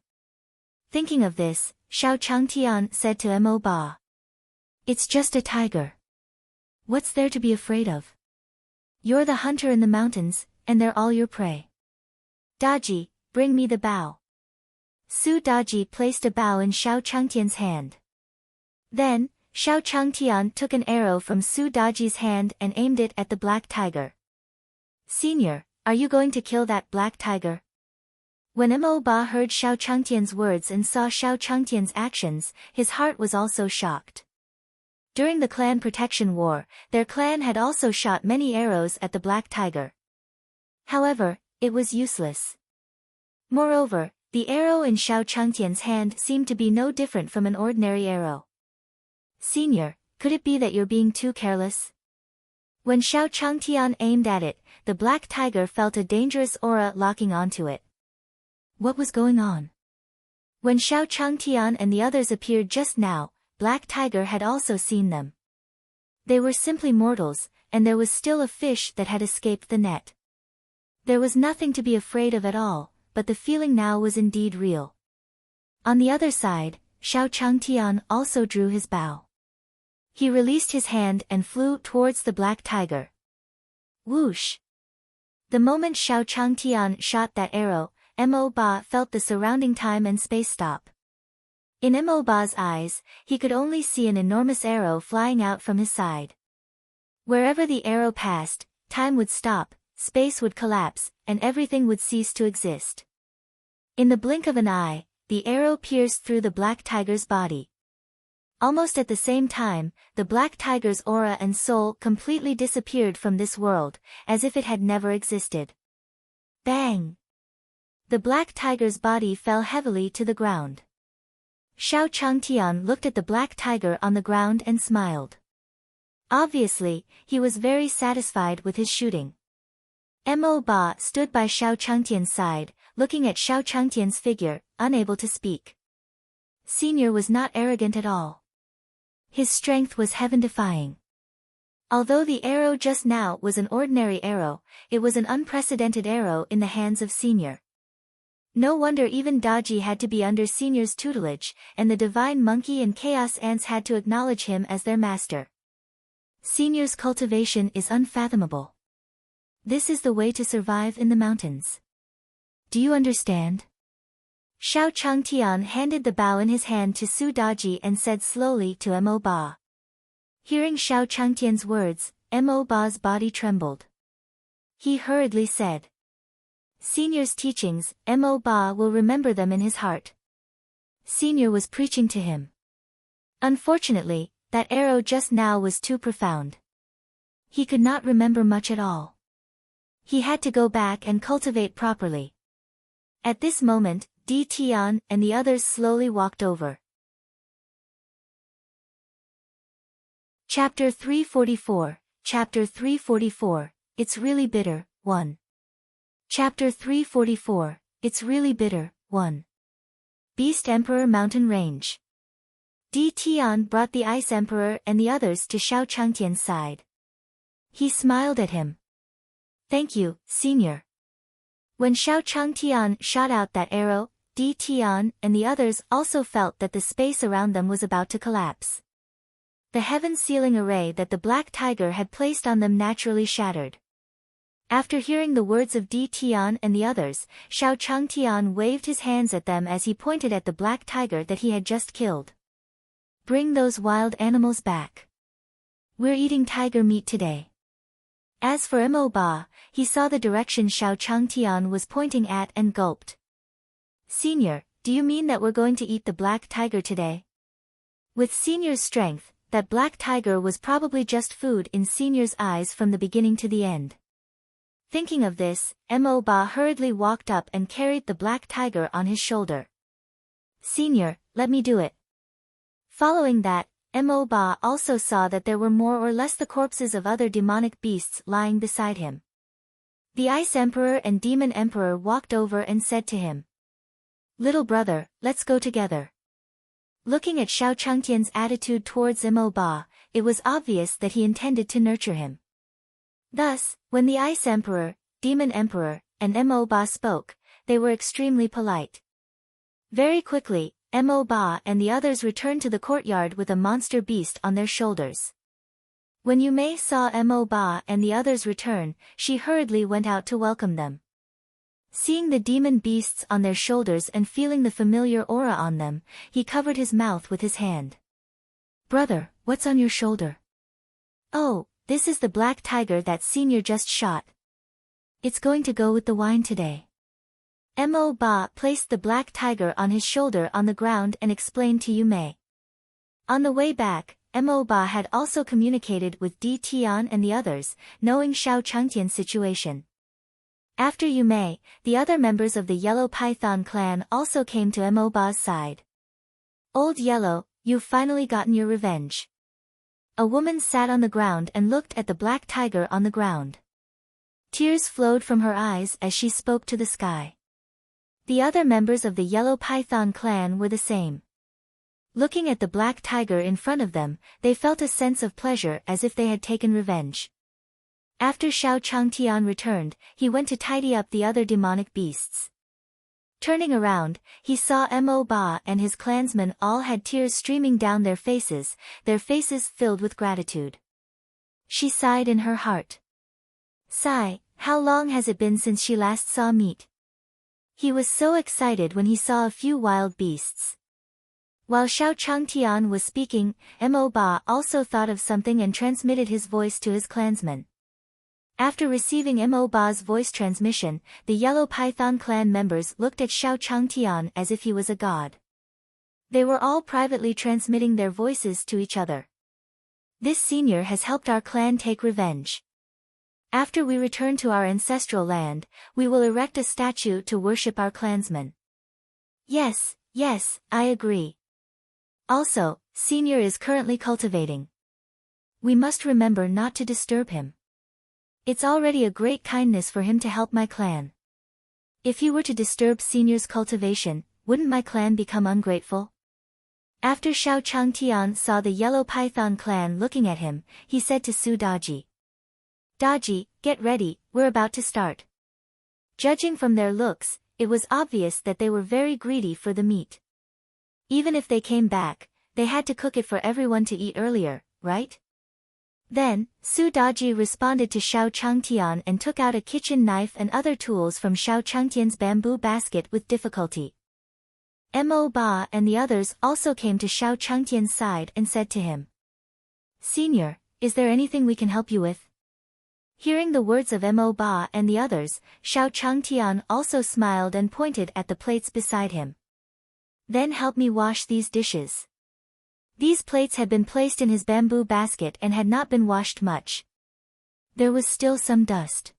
Thinking of this, Xiao Changtian said to Mo Ba. It's just a tiger. What's there to be afraid of? You're the hunter in the mountains, and they're all your prey. Daji, bring me the bow. Su Daji placed a bow in Xiao Changtian's hand. Then, Xiao Changtian took an arrow from Su Daji's hand and aimed it at the black tiger. Senior, are you going to kill that black tiger? When Mo Ba heard Xiao Changtian's words and saw Xiao Changtian's actions, his heart was also shocked. During the clan protection war, their clan had also shot many arrows at the black tiger. However, it was useless. Moreover, the arrow in Xiao Changtian's hand seemed to be no different from an ordinary arrow. Senior, could it be that you're being too careless? When Xiao Changtian aimed at it, the black tiger felt a dangerous aura locking onto it. What was going on? When Xiao Changtian and the others appeared just now, Black Tiger had also seen them. They were simply mortals, and there was still a fish that had escaped the net. There was nothing to be afraid of at all, but the feeling now was indeed real. On the other side, Xiao Changtian also drew his bow. He released his hand and flew towards the black tiger. Whoosh! The moment Xiao Changtian shot that arrow, Mo Ba felt the surrounding time and space stop. In Mo Ba's eyes, he could only see an enormous arrow flying out from his side. Wherever the arrow passed, time would stop, space would collapse, and everything would cease to exist. In the blink of an eye, the arrow pierced through the black tiger's body. Almost at the same time, the black tiger's aura and soul completely disappeared from this world, as if it had never existed. Bang! The black tiger's body fell heavily to the ground. Xiao Changtian looked at the black tiger on the ground and smiled. Obviously, he was very satisfied with his shooting. Mo Ba stood by Xiao Changtian's side, looking at Xiao Changtian's figure, unable to speak. Senior was not arrogant at all. His strength was heaven-defying. Although the arrow just now was an ordinary arrow, it was an unprecedented arrow in the hands of Senior. No wonder even Daji had to be under Senior's tutelage, and the divine monkey and chaos ants had to acknowledge him as their master. Senior's cultivation is unfathomable. This is the way to survive in the mountains. Do you understand? Xiao Changtian handed the bow in his hand to Su Daji and said slowly to Mo Ba. Hearing Xiao Changtian's words, Mo Ba's body trembled. He hurriedly said, Senior's teachings, Mo Ba will remember them in his heart. Senior was preaching to him. Unfortunately, that arrow just now was too profound. He could not remember much at all. He had to go back and cultivate properly. At this moment, Di Tian and the others slowly walked over. Chapter 344, Chapter 344, It's Really Bitter, 1. Chapter 344, It's Really Bitter, 1. Beast Emperor Mountain Range. Di Tian brought the Ice Emperor and the others to Xiao Changtian's side. He smiled at him. Thank you, Senior. When Xiao Changtian shot out that arrow, Di Tian and the others also felt that the space around them was about to collapse. The heaven sealing array that the black tiger had placed on them naturally shattered. After hearing the words of Di Tian and the others, Xiao Changtian waved his hands at them as he pointed at the black tiger that he had just killed. Bring those wild animals back. We're eating tiger meat today. As for Mo Ba, he saw the direction Xiao Changtian was pointing at and gulped. Senior, do you mean that we're going to eat the black tiger today? With Senior's strength, that black tiger was probably just food in Senior's eyes from the beginning to the end. Thinking of this, Mo Ba hurriedly walked up and carried the black tiger on his shoulder. Senior, let me do it. Following that, Mo Ba also saw that there were more or less the corpses of other demonic beasts lying beside him. The Ice Emperor and Demon Emperor walked over and said to him, Little brother, let's go together. Looking at Xiao Changtian's attitude towards Mo Ba, it was obvious that he intended to nurture him. Thus, when the Ice Emperor, Demon Emperor, and Mo Ba spoke, they were extremely polite. Very quickly, Mo Ba and the others returned to the courtyard with a monster beast on their shoulders. When Yumei saw Mo Ba and the others return, she hurriedly went out to welcome them. Seeing the demon beasts on their shoulders and feeling the familiar aura on them, he covered his mouth with his hand. "Brother, what's on your shoulder?" "Oh, this is the black tiger that Senior just shot. It's going to go with the wine today." Mo Ba placed the black tiger on his shoulder on the ground and explained to Yume. On the way back, Mo Ba had also communicated with Di Tian and the others, knowing Xiao Changtian's situation. After Yume, the other members of the Yellow Python clan also came to Mo Ba's side. "Old Yellow, you've finally gotten your revenge." A woman sat on the ground and looked at the black tiger on the ground. Tears flowed from her eyes as she spoke to the sky. The other members of the Yellow Python clan were the same. Looking at the black tiger in front of them, they felt a sense of pleasure as if they had taken revenge. After Xiao Changtian returned, he went to tidy up the other demonic beasts. Turning around, he saw Mo Ba and his clansmen all had tears streaming down their faces filled with gratitude. She sighed in her heart. "Sigh, how long has it been since she last saw meat?" He was so excited when he saw a few wild beasts. While Xiao Changtian was speaking, Mo Ba also thought of something and transmitted his voice to his clansmen. After receiving Mo Ba's voice transmission, the Yellow Python clan members looked at Xiao Changtian as if he was a god. They were all privately transmitting their voices to each other. "This senior has helped our clan take revenge. After we return to our ancestral land, we will erect a statue to worship our clansmen." Yes, I agree. Also, Senior is currently cultivating. We must remember not to disturb him. It's already a great kindness for him to help my clan. If you were to disturb Senior's cultivation, wouldn't my clan become ungrateful? After Xiao Changtian saw the Yellow Python clan looking at him, he said to Su Daji. "Daji, get ready, we're about to start." Judging from their looks, it was obvious that they were very greedy for the meat. Even if they came back, they had to cook it for everyone to eat earlier, right? Then, Su Daji responded to Xiao Changtian and took out a kitchen knife and other tools from Xiao Changtian's bamboo basket with difficulty. Mo Ba and the others also came to Xiao Changtian's side and said to him, "Senior, is there anything we can help you with?" Hearing the words of Mo Ba and the others, Xiao Changtian also smiled and pointed at the plates beside him. "Then help me wash these dishes." These plates had been placed in his bamboo basket and had not been washed much. There was still some dust.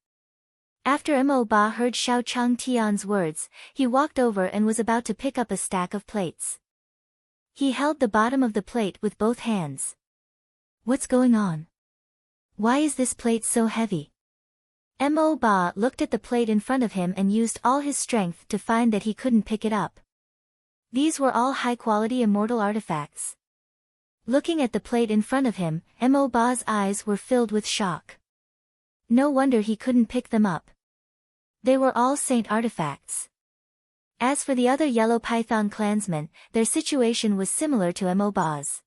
After Mo Ba heard Xiao Changtian's words, he walked over and was about to pick up a stack of plates. He held the bottom of the plate with both hands. "What's going on? Why is this plate so heavy?" Mo Ba looked at the plate in front of him and used all his strength to find that he couldn't pick it up. These were all high-quality immortal artifacts. Looking at the plate in front of him, Mo Ba's eyes were filled with shock. No wonder he couldn't pick them up. They were all saint artifacts. As for the other Yellow Python clansmen, their situation was similar to Mo Ba's.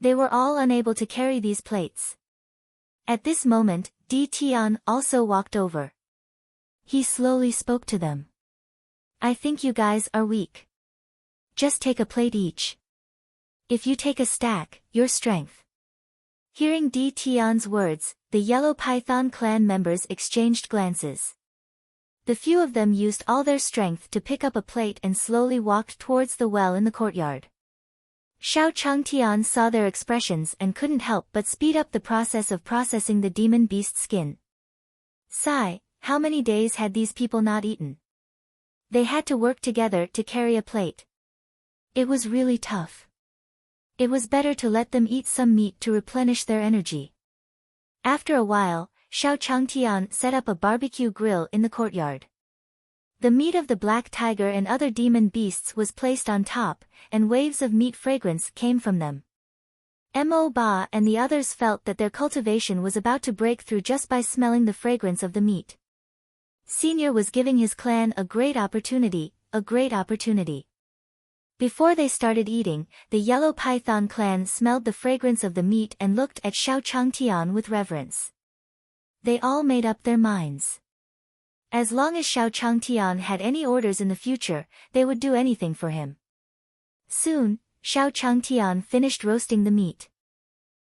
They were all unable to carry these plates. At this moment, Di Tian also walked over. He slowly spoke to them. "I think you guys are weak. Just take a plate each. If you take a stack, your strength." Hearing Di Tian's words, the Yellow Python clan members exchanged glances. The few of them used all their strength to pick up a plate and slowly walked towards the well in the courtyard. Xiao Changtian saw their expressions and couldn't help but speed up the process of processing the demon beast skin. Sigh, how many days had these people not eaten? They had to work together to carry a plate. It was really tough. It was better to let them eat some meat to replenish their energy. After a while, Xiao Changtian set up a barbecue grill in the courtyard. The meat of the black tiger and other demon beasts was placed on top, and waves of meat fragrance came from them. Mo Ba and the others felt that their cultivation was about to break through just by smelling the fragrance of the meat. Senior was giving his clan a great opportunity. Before they started eating, the Yellow Python clan smelled the fragrance of the meat and looked at Xiao Changtian with reverence. They all made up their minds. As long as Xiao Changtian had any orders in the future, they would do anything for him. Soon, Xiao Changtian finished roasting the meat.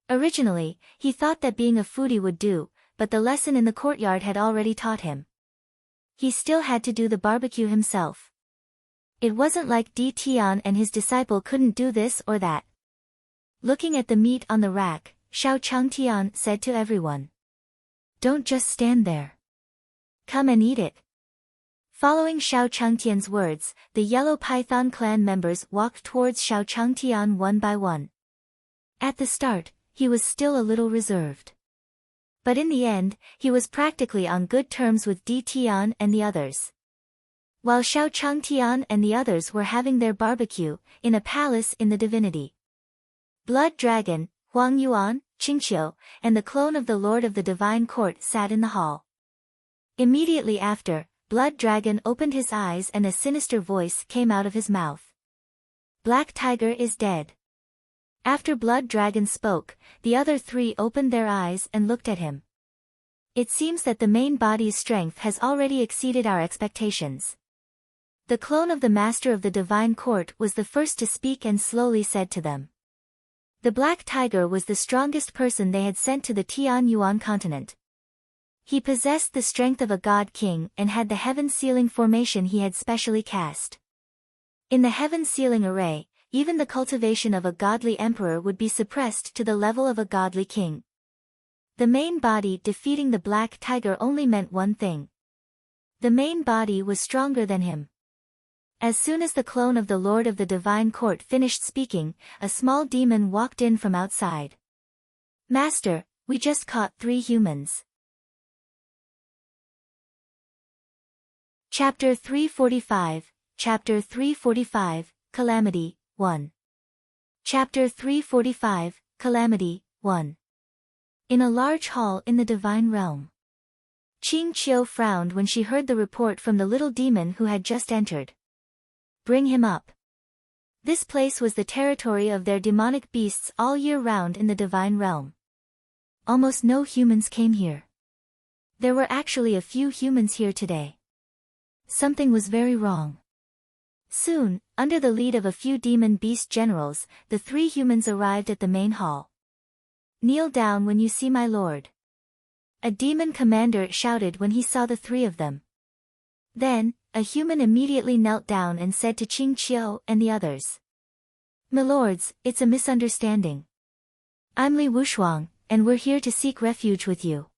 Originally, he thought that being a foodie would do, but the lesson in the courtyard had already taught him. He still had to do the barbecue himself. It wasn't like Di Tian and his disciple couldn't do this or that. Looking at the meat on the rack, Xiao Changtian said to everyone, "Don't just stand there. Come and eat it." Following Xiao Changtian's words, the Yellow Python clan members walked towards Xiao Changtian one by one. At the start, he was still a little reserved. But in the end, he was practically on good terms with Di Tian and the others. While Xiao Changtian and the others were having their barbecue, in a palace in the divinity Blood Dragon, Huang Yuan, Qingqiu, and the clone of the Lord of the Divine Court sat in the hall. Immediately after, Blood Dragon opened his eyes and a sinister voice came out of his mouth. "Black Tiger is dead." After Blood Dragon spoke, the other three opened their eyes and looked at him. "It seems that the main body's strength has already exceeded our expectations." The clone of the Master of the Divine Court was the first to speak and slowly said to them. The Black Tiger was the strongest person they had sent to the Tian Yuan continent. He possessed the strength of a god king and had the heaven sealing formation he had specially cast. In the heaven sealing array, even the cultivation of a godly emperor would be suppressed to the level of a godly king. The main body defeating the Black Tiger only meant one thing. The main body was stronger than him. As soon as the clone of the Lord of the Divine Court finished speaking, a small demon walked in from outside. "Master, we just caught 3 humans." Chapter 345, Chapter 345, Calamity, 1. Chapter 345, Calamity, 1. In a large hall in the Divine Realm. Qingqiu frowned when she heard the report from the little demon who had just entered. "Bring him up." This place was the territory of their demonic beasts all year round in the Divine Realm. Almost no humans came here. There were actually a few humans here today. Something was very wrong. Soon, under the lead of a few demon beast generals, the 3 humans arrived at the main hall. "Kneel down when you see my lord." A demon commander shouted when he saw the 3 of them. Then, a human immediately knelt down and said to Qingqiu and the others, "Milords, it's a misunderstanding. I'm Li Wushuang, and we're here to seek refuge with you."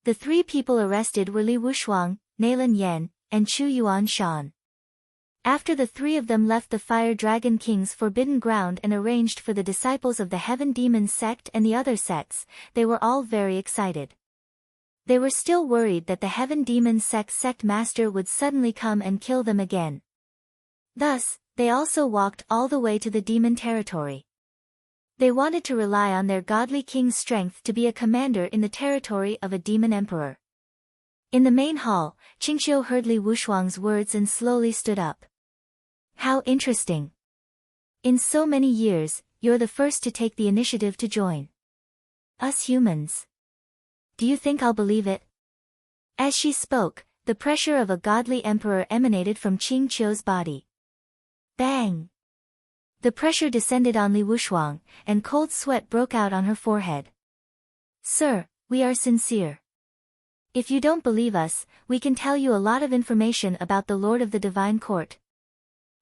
The 3 people arrested were Li Wushuang, Nailan Yan, and Chu Yuan Shan. After the 3 of them left the Fire Dragon King's forbidden ground and arranged for the disciples of the Heaven Demon sect and the other sects, they were all very excited. They were still worried that the Heaven Demon sect master would suddenly come and kill them again. Thus, they also walked all the way to the demon territory. They wanted to rely on their godly king's strength to be a commander in the territory of a demon emperor. In the main hall, Qingqiu heard Li Wushuang's words and slowly stood up. "How interesting. In so many years, you're the first to take the initiative to join us humans. Do you think I'll believe it?" As she spoke, the pressure of a godly emperor emanated from Qingqiu's body. Bang! The pressure descended on Li Wushuang, and cold sweat broke out on her forehead. "Sir, we are sincere. If you don't believe us, we can tell you a lot of information about the Lord of the Divine Court."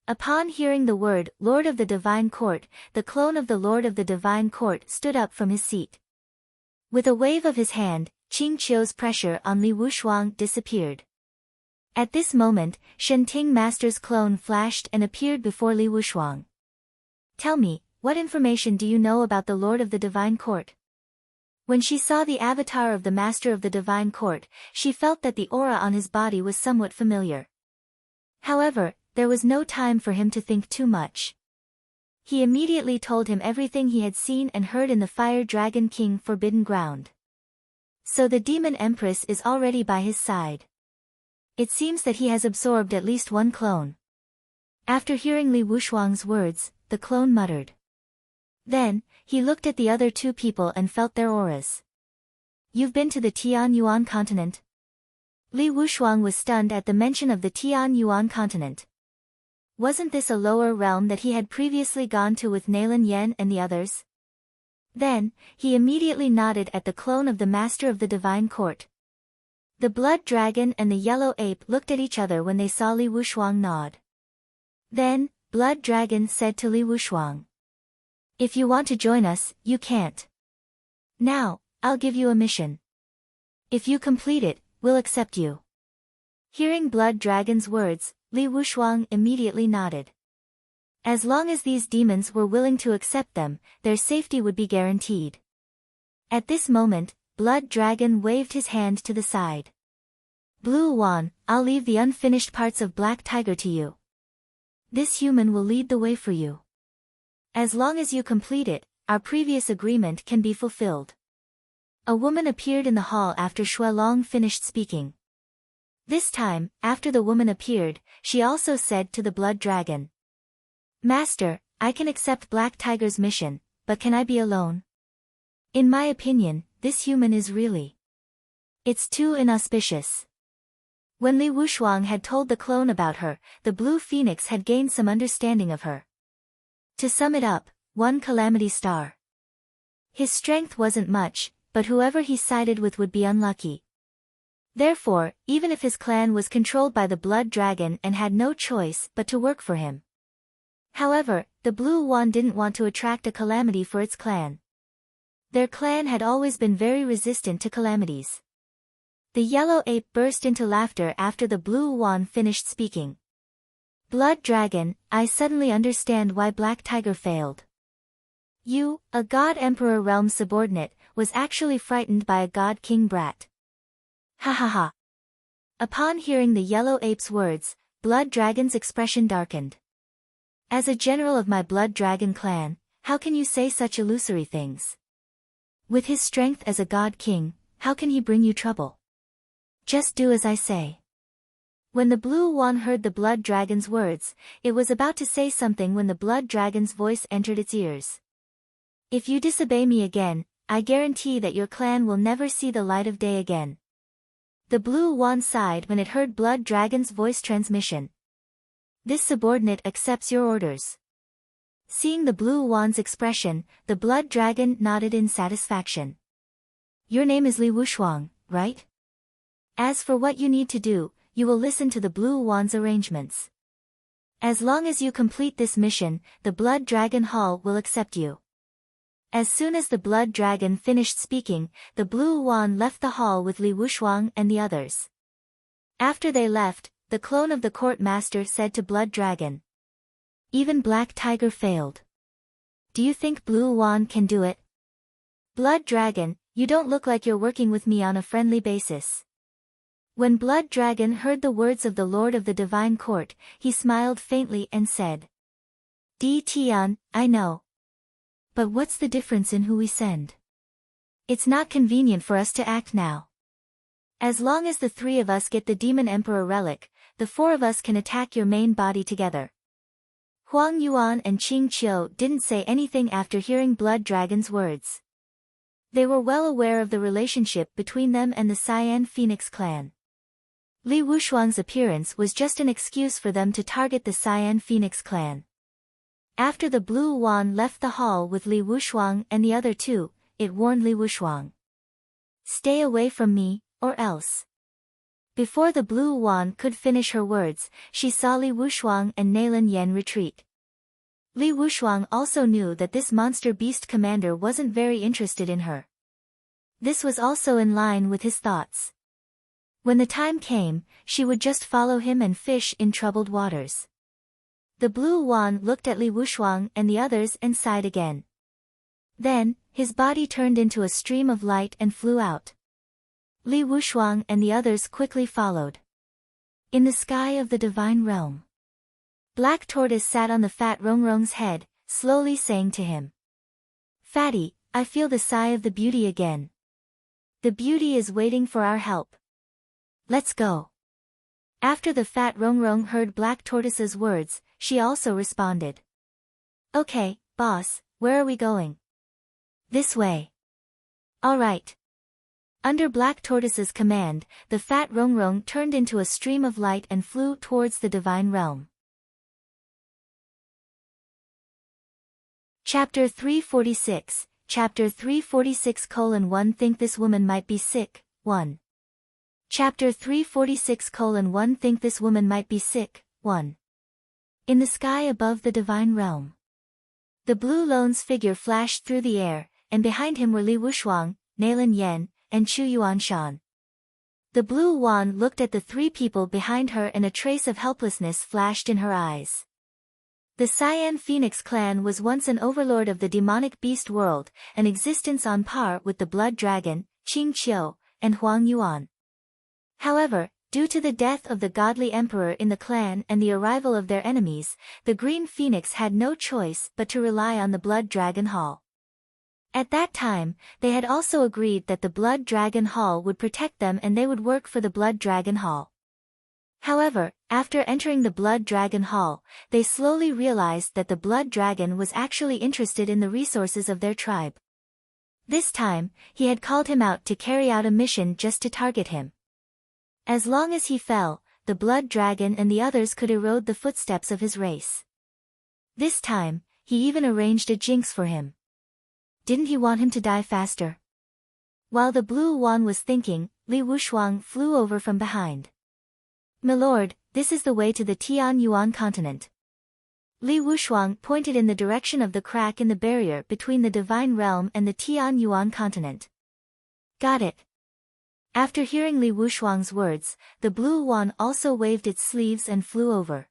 Upon hearing the word Lord of the Divine Court, the clone of the Lord of the Divine Court stood up from his seat. With a wave of his hand, Qingqiu's pressure on Li Wushuang disappeared. At this moment, Shenting Master's clone flashed and appeared before Li Wushuang. "Tell me, what information do you know about the Lord of the Divine Court?" When she saw the avatar of the Master of the Divine Court, she felt that the aura on his body was somewhat familiar. However, there was no time for him to think too much. He immediately told him everything he had seen and heard in the Fire Dragon King forbidden ground. So the demon Empress is already by his side. It seems that he has absorbed at least 1 clone. After hearing Li Wushuang's words, the clone muttered. Then, he looked at the other 2 people and felt their auras. "You've been to the Tian Yuan continent?" Li Wushuang was stunned at the mention of the Tian Yuan continent. Wasn't this a lower realm that he had previously gone to with Nailan Yen and the others? Then, he immediately nodded at the clone of the Master of the Divine Court. The Blood Dragon and the Yellow Ape looked at each other when they saw Li Wushuang nod. Then, Blood Dragon said to Li Wushuang, "If you want to join us, you can't. Now, I'll give you a mission. If you complete it, we'll accept you." Hearing Blood Dragon's words, Li Wushuang immediately nodded. As long as these demons were willing to accept them, their safety would be guaranteed. At this moment, Blood Dragon waved his hand to the side. "Blue Luan, I'll leave the unfinished parts of Black Tiger to you. This human will lead the way for you. As long as you complete it, our previous agreement can be fulfilled." A woman appeared in the hall after Shuelong finished speaking. This time, after the woman appeared, she also said to the Blood Dragon, "Master, I can accept Black Tiger's mission, but can I be alone? In my opinion, this human is really... It's too inauspicious." When Li Wushuang had told the clone about her, the Blue Phoenix had gained some understanding of her. To sum it up, 1 Calamity star. His strength wasn't much, but whoever he sided with would be unlucky. Therefore, even if his clan was controlled by the Blood Dragon and had no choice but to work for him. However, the Blue Luan didn't want to attract a calamity for its clan. Their clan had always been very resistant to calamities. The Yellow Ape burst into laughter after the Blue Luan finished speaking. "Blood Dragon, I suddenly understand why Black Tiger failed. You, a God Emperor realm subordinate, was actually frightened by a God King brat. Ha ha ha." Upon hearing the Yellow Ape's words, Blood Dragon's expression darkened. "As a general of my Blood Dragon clan, how can you say such illusory things? With his strength as a God King, how can he bring you trouble? Just do as I say." When the Blue Luan heard the Blood Dragon's words, it was about to say something when the Blood Dragon's voice entered its ears. "If you disobey me again, I guarantee that your clan will never see the light of day again." The Blue Luan sighed when it heard Blood Dragon's voice transmission. "This subordinate accepts your orders." Seeing the Blue Luan's expression, the Blood Dragon nodded in satisfaction. "Your name is Li Wushuang, right? As for what you need to do, you will listen to the Blue Luan's arrangements. As long as you complete this mission, the Blood Dragon Hall will accept you." As soon as the Blood Dragon finished speaking, the Blue Luan left the hall with Li Wushuang and the others. After they left, the clone of the court master said to Blood Dragon, "Even Black Tiger failed. Do you think Blue Luan can do it?" "Blood Dragon, you don't look like you're working with me on a friendly basis." When Blood Dragon heard the words of the Lord of the Divine Court, he smiled faintly and said, "Di Tian, I know. But what's the difference in who we send? It's not convenient for us to act now. As long as the 3 of us get the Demon Emperor relic, the 4 of us can attack your main body together." Huang Yuan and Qing Qiu didn't say anything after hearing Blood Dragon's words. They were well aware of the relationship between them and the Cyan Phoenix clan. Li Wushuang's appearance was just an excuse for them to target the Cyan Phoenix clan. After the Blue Luan left the hall with Li Wushuang and the other 2, it warned Li Wushuang, "Stay away from me, or else." Before the Blue Luan could finish her words, she saw Li Wushuang and Nailan Yen retreat. Li Wushuang also knew that this monster beast commander wasn't very interested in her. This was also in line with his thoughts. When the time came, she would just follow him and fish in troubled waters. The Blue Luan looked at Li Wushuang and the others and sighed again. Then, his body turned into a stream of light and flew out. Li Wushuang and the others quickly followed. In the sky of the divine realm, Black Tortoise sat on the fat Rongrong's head, slowly saying to him, "Fatty, I feel the sigh of the beauty again. The beauty is waiting for our help. Let's go." After the fat Rongrong heard Black Tortoise's words, she also responded, "Okay, boss, where are we going?" "This way." "All right." Under Black Tortoise's command, the fat Rongrong turned into a stream of light and flew towards the divine realm. Chapter 346, Chapter 346:1 Think this woman might be sick, 1. Chapter 346:1 Think this woman might be sick, 1. In the sky above the divine realm. The blue lone's figure flashed through the air, and behind him were Li Wushuang, Nailan Yen, and Chu Yuanshan. The blue Wan looked at the three people behind her and a trace of helplessness flashed in her eyes. The Cyan Phoenix clan was once an overlord of the demonic beast world, an existence on par with the Blood Dragon, Qing Qiu, and Huang Yuan. However, due to the death of the godly emperor in the clan and the arrival of their enemies, the Green Phoenix had no choice but to rely on the Blood Dragon Hall. At that time, they had also agreed that the Blood Dragon Hall would protect them and they would work for the Blood Dragon Hall. However, after entering the Blood Dragon Hall, they slowly realized that the Blood Dragon was actually interested in the resources of their tribe. This time, he had called him out to carry out a mission just to target him. As long as he fell, the Blood Dragon and the others could erode the footsteps of his race. This time, he even arranged a jinx for him. Didn't he want him to die faster? While the blue Wan was thinking, Li Wushuang flew over from behind. "Milord, this is the way to the Tian Yuan continent." Li Wushuang pointed in the direction of the crack in the barrier between the divine realm and the Tian Yuan continent. "Got it." After hearing Li Wushuang's words, the blue Wan also waved its sleeves and flew over.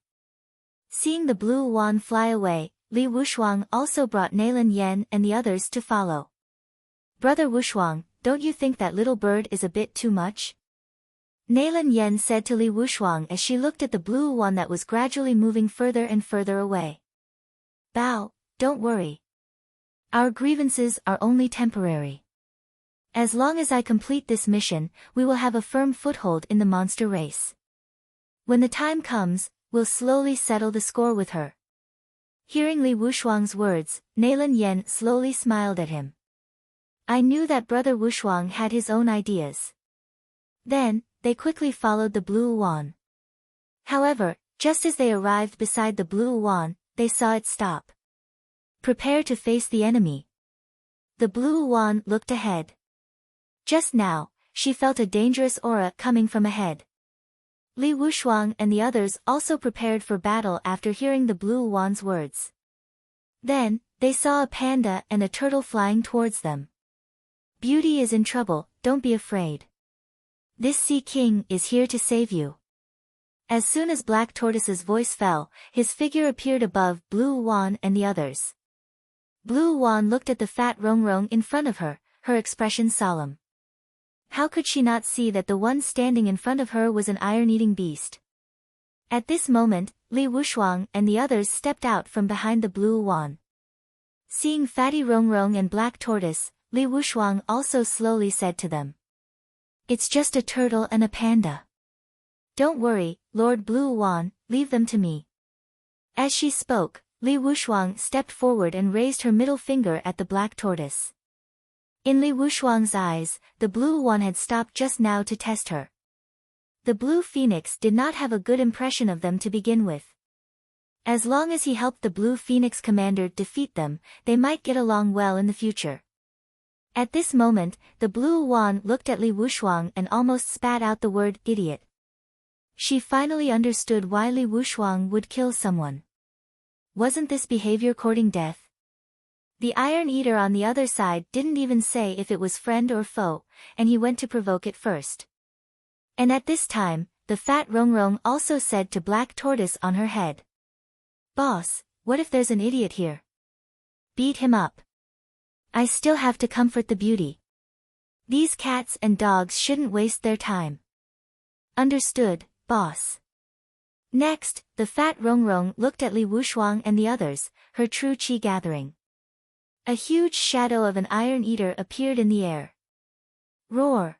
Seeing the blue Wan fly away, Li Wushuang also brought Nailan Yen and the others to follow. "Brother Wushuang, don't you think that little bird is a bit too much?" Nailan Yen said to Li Wushuang as she looked at the blue Wan that was gradually moving further and further away. "Bao, don't worry. Our grievances are only temporary. As long as I complete this mission, we will have a firm foothold in the monster race. When the time comes, we'll slowly settle the score with her." Hearing Li Wushuang's words, Nailan Yen slowly smiled at him. "I knew that Brother Wushuang had his own ideas." Then, they quickly followed the blue Wan. However, just as they arrived beside the blue Wan, they saw it stop. "Prepare to face the enemy." The blue Wan looked ahead. Just now, she felt a dangerous aura coming from ahead. Li Wushuang and the others also prepared for battle after hearing the blue Wan's words. Then, they saw a panda and a turtle flying towards them. "Beauty is in trouble, don't be afraid. This Sea King is here to save you." As soon as Black Tortoise's voice fell, his figure appeared above Blue Wan and the others. Blue Wan looked at the fat Rongrong in front of her, her expression solemn. How could she not see that the one standing in front of her was an iron-eating beast? At this moment, Li Wushuang and the others stepped out from behind the blue Wan. Seeing Fatty Rongrong and Black Tortoise, Li Wushuang also slowly said to them, "It's just a turtle and a panda. Don't worry, Lord Blue Wan, leave them to me." As she spoke, Li Wushuang stepped forward and raised her middle finger at the Black Tortoise. In Li Wushuang's eyes, the blue Wan had stopped just now to test her. The blue phoenix did not have a good impression of them to begin with. As long as he helped the blue phoenix commander defeat them, they might get along well in the future. At this moment, the blue Wan looked at Li Wushuang and almost spat out the word idiot. She finally understood why Li Wushuang would kill someone. Wasn't this behavior courting death? The Iron Eater on the other side didn't even say if it was friend or foe, and he went to provoke it first. And at this time, the fat Rongrong also said to Black Tortoise on her head, "Boss, what if there's an idiot here? Beat him up. I still have to comfort the beauty. These cats and dogs shouldn't waste their time." "Understood, boss." Next, the fat Rongrong looked at Li Wushuang and the others, her true chi gathering. A huge shadow of an Iron Eater appeared in the air. Roar!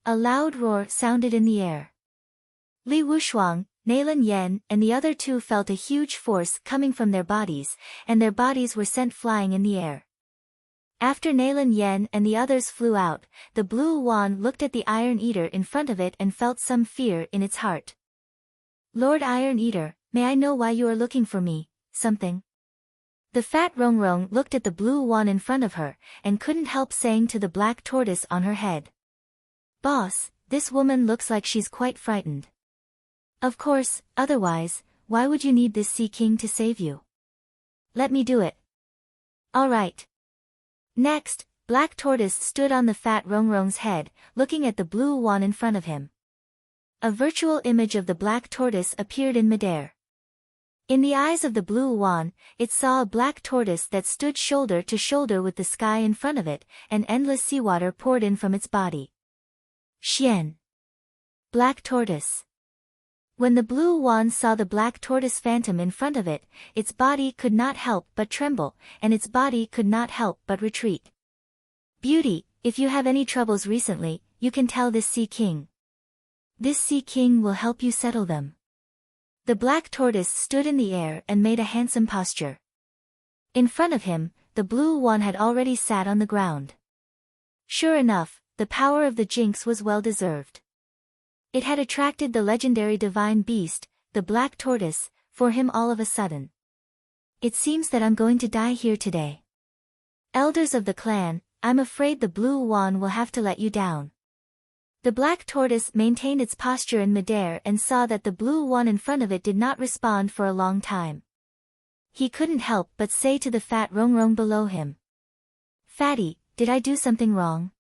A loud roar sounded in the air. Li Wushuang, Nailan Yen and the other two felt a huge force coming from their bodies, and their bodies were sent flying in the air. After Nalan Yen and the others flew out, the Blue Wand looked at the Iron Eater in front of it and felt some fear in its heart. Lord Iron Eater, may I know why you are looking for me, something? The fat Rongrong looked at the Blue Wand in front of her, and couldn't help saying to the black tortoise on her head. Boss, this woman looks like she's quite frightened. Of course, otherwise, why would you need this Sea King to save you? Let me do it. All right. Next, Black Tortoise stood on the fat Rongrong's head, looking at the Blue Wand in front of him. A virtual image of the Black Tortoise appeared in midair. In the eyes of the Blue Wand, it saw a black tortoise that stood shoulder to shoulder with the sky in front of it, and endless seawater poured in from its body. Xian. Black Tortoise. When the Blue Wand saw the black tortoise phantom in front of it, its body could not help but tremble, and its body could not help but retreat. Beauty, if you have any troubles recently, you can tell this Sea King. This Sea King will help you settle them. The black tortoise stood in the air and made a handsome posture. In front of him, the Blue Wand had already sat on the ground. Sure enough, the power of the jinx was well deserved. It had attracted the legendary divine beast, the black tortoise, for him all of a sudden. It seems that I'm going to die here today. Elders of the clan, I'm afraid the Blue Wand will have to let you down. The black tortoise maintained its posture in midair and saw that the Blue Wand in front of it did not respond for a long time. He couldn't help but say to the fat Rongrong below him. Fatty, did I do something wrong?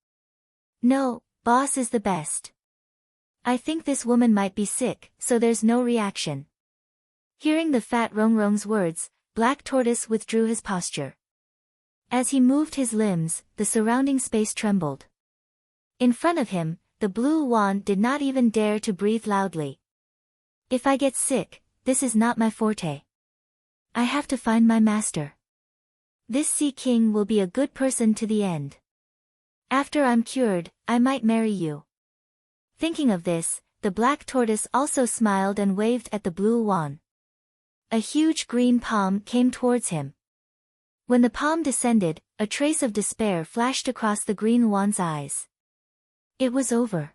No, boss is the best. I think this woman might be sick, so there's no reaction. Hearing the fat Rongrong's words, Black Tortoise withdrew his posture. As he moved his limbs, the surrounding space trembled. In front of him, the Blue Wand did not even dare to breathe loudly. If I get sick, this is not my forte. I have to find my master. This Sea King will be a good person to the end. After I'm cured, I might marry you. Thinking of this, the black tortoise also smiled and waved at the Blue Wand. A huge green palm came towards him. When the palm descended, a trace of despair flashed across the green wand's eyes. It was over.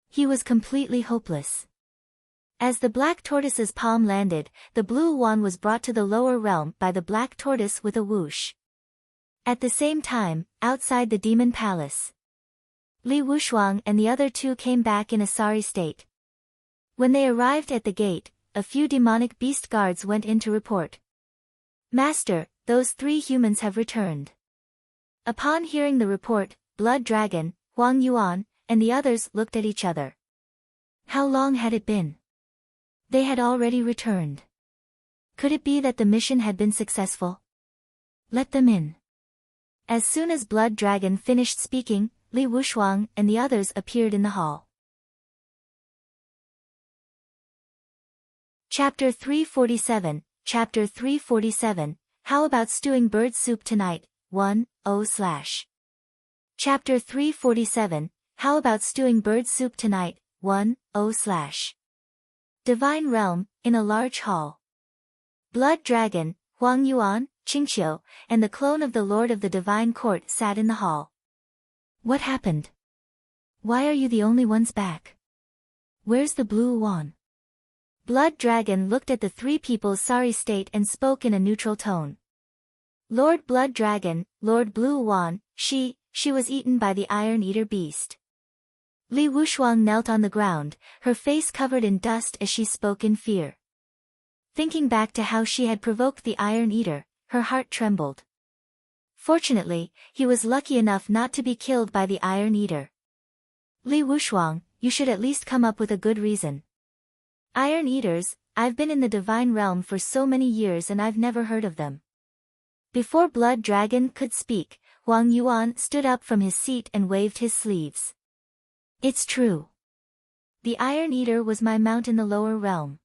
He was completely hopeless. As the black tortoise's palm landed, the Blue Wand was brought to the lower realm by the black tortoise with a whoosh. At the same time, outside the demon palace, Li Wushuang and the other two came back in a sorry state. When they arrived at the gate, a few demonic beast guards went in to report. Master, those 3 humans have returned. Upon hearing the report, Blood Dragon, Huang Yuan, and the others looked at each other. How long had it been? They had already returned. Could it be that the mission had been successful? Let them in. As soon as Blood Dragon finished speaking, Li Wushuang and the others appeared in the hall. Chapter 347, Chapter 347, How about stewing bird soup tonight, 1:0/. Chapter 347, How about stewing bird soup tonight, 1:0/. Divine Realm, in a large hall. Blood Dragon, Huang Yuan, Qingqiu, and the clone of the Lord of the Divine Court sat in the hall. What happened? Why are you the only ones back? Where's the Blue Wand? Blood Dragon looked at the 3 people's sorry state and spoke in a neutral tone. Lord Blood Dragon, Lord Blue Wand, she was eaten by the Iron Eater beast. Li Wushuang knelt on the ground, her face covered in dust as she spoke in fear. Thinking back to how she had provoked the Iron Eater, her heart trembled. Fortunately, he was lucky enough not to be killed by the Iron Eater. Li Wushuang, you should at least come up with a good reason. Iron Eaters, I've been in the Divine Realm for so many years and I've never heard of them. Before Blood Dragon could speak, Huang Yuan stood up from his seat and waved his sleeves. It's true. The Iron Eater was my mount in the lower realm.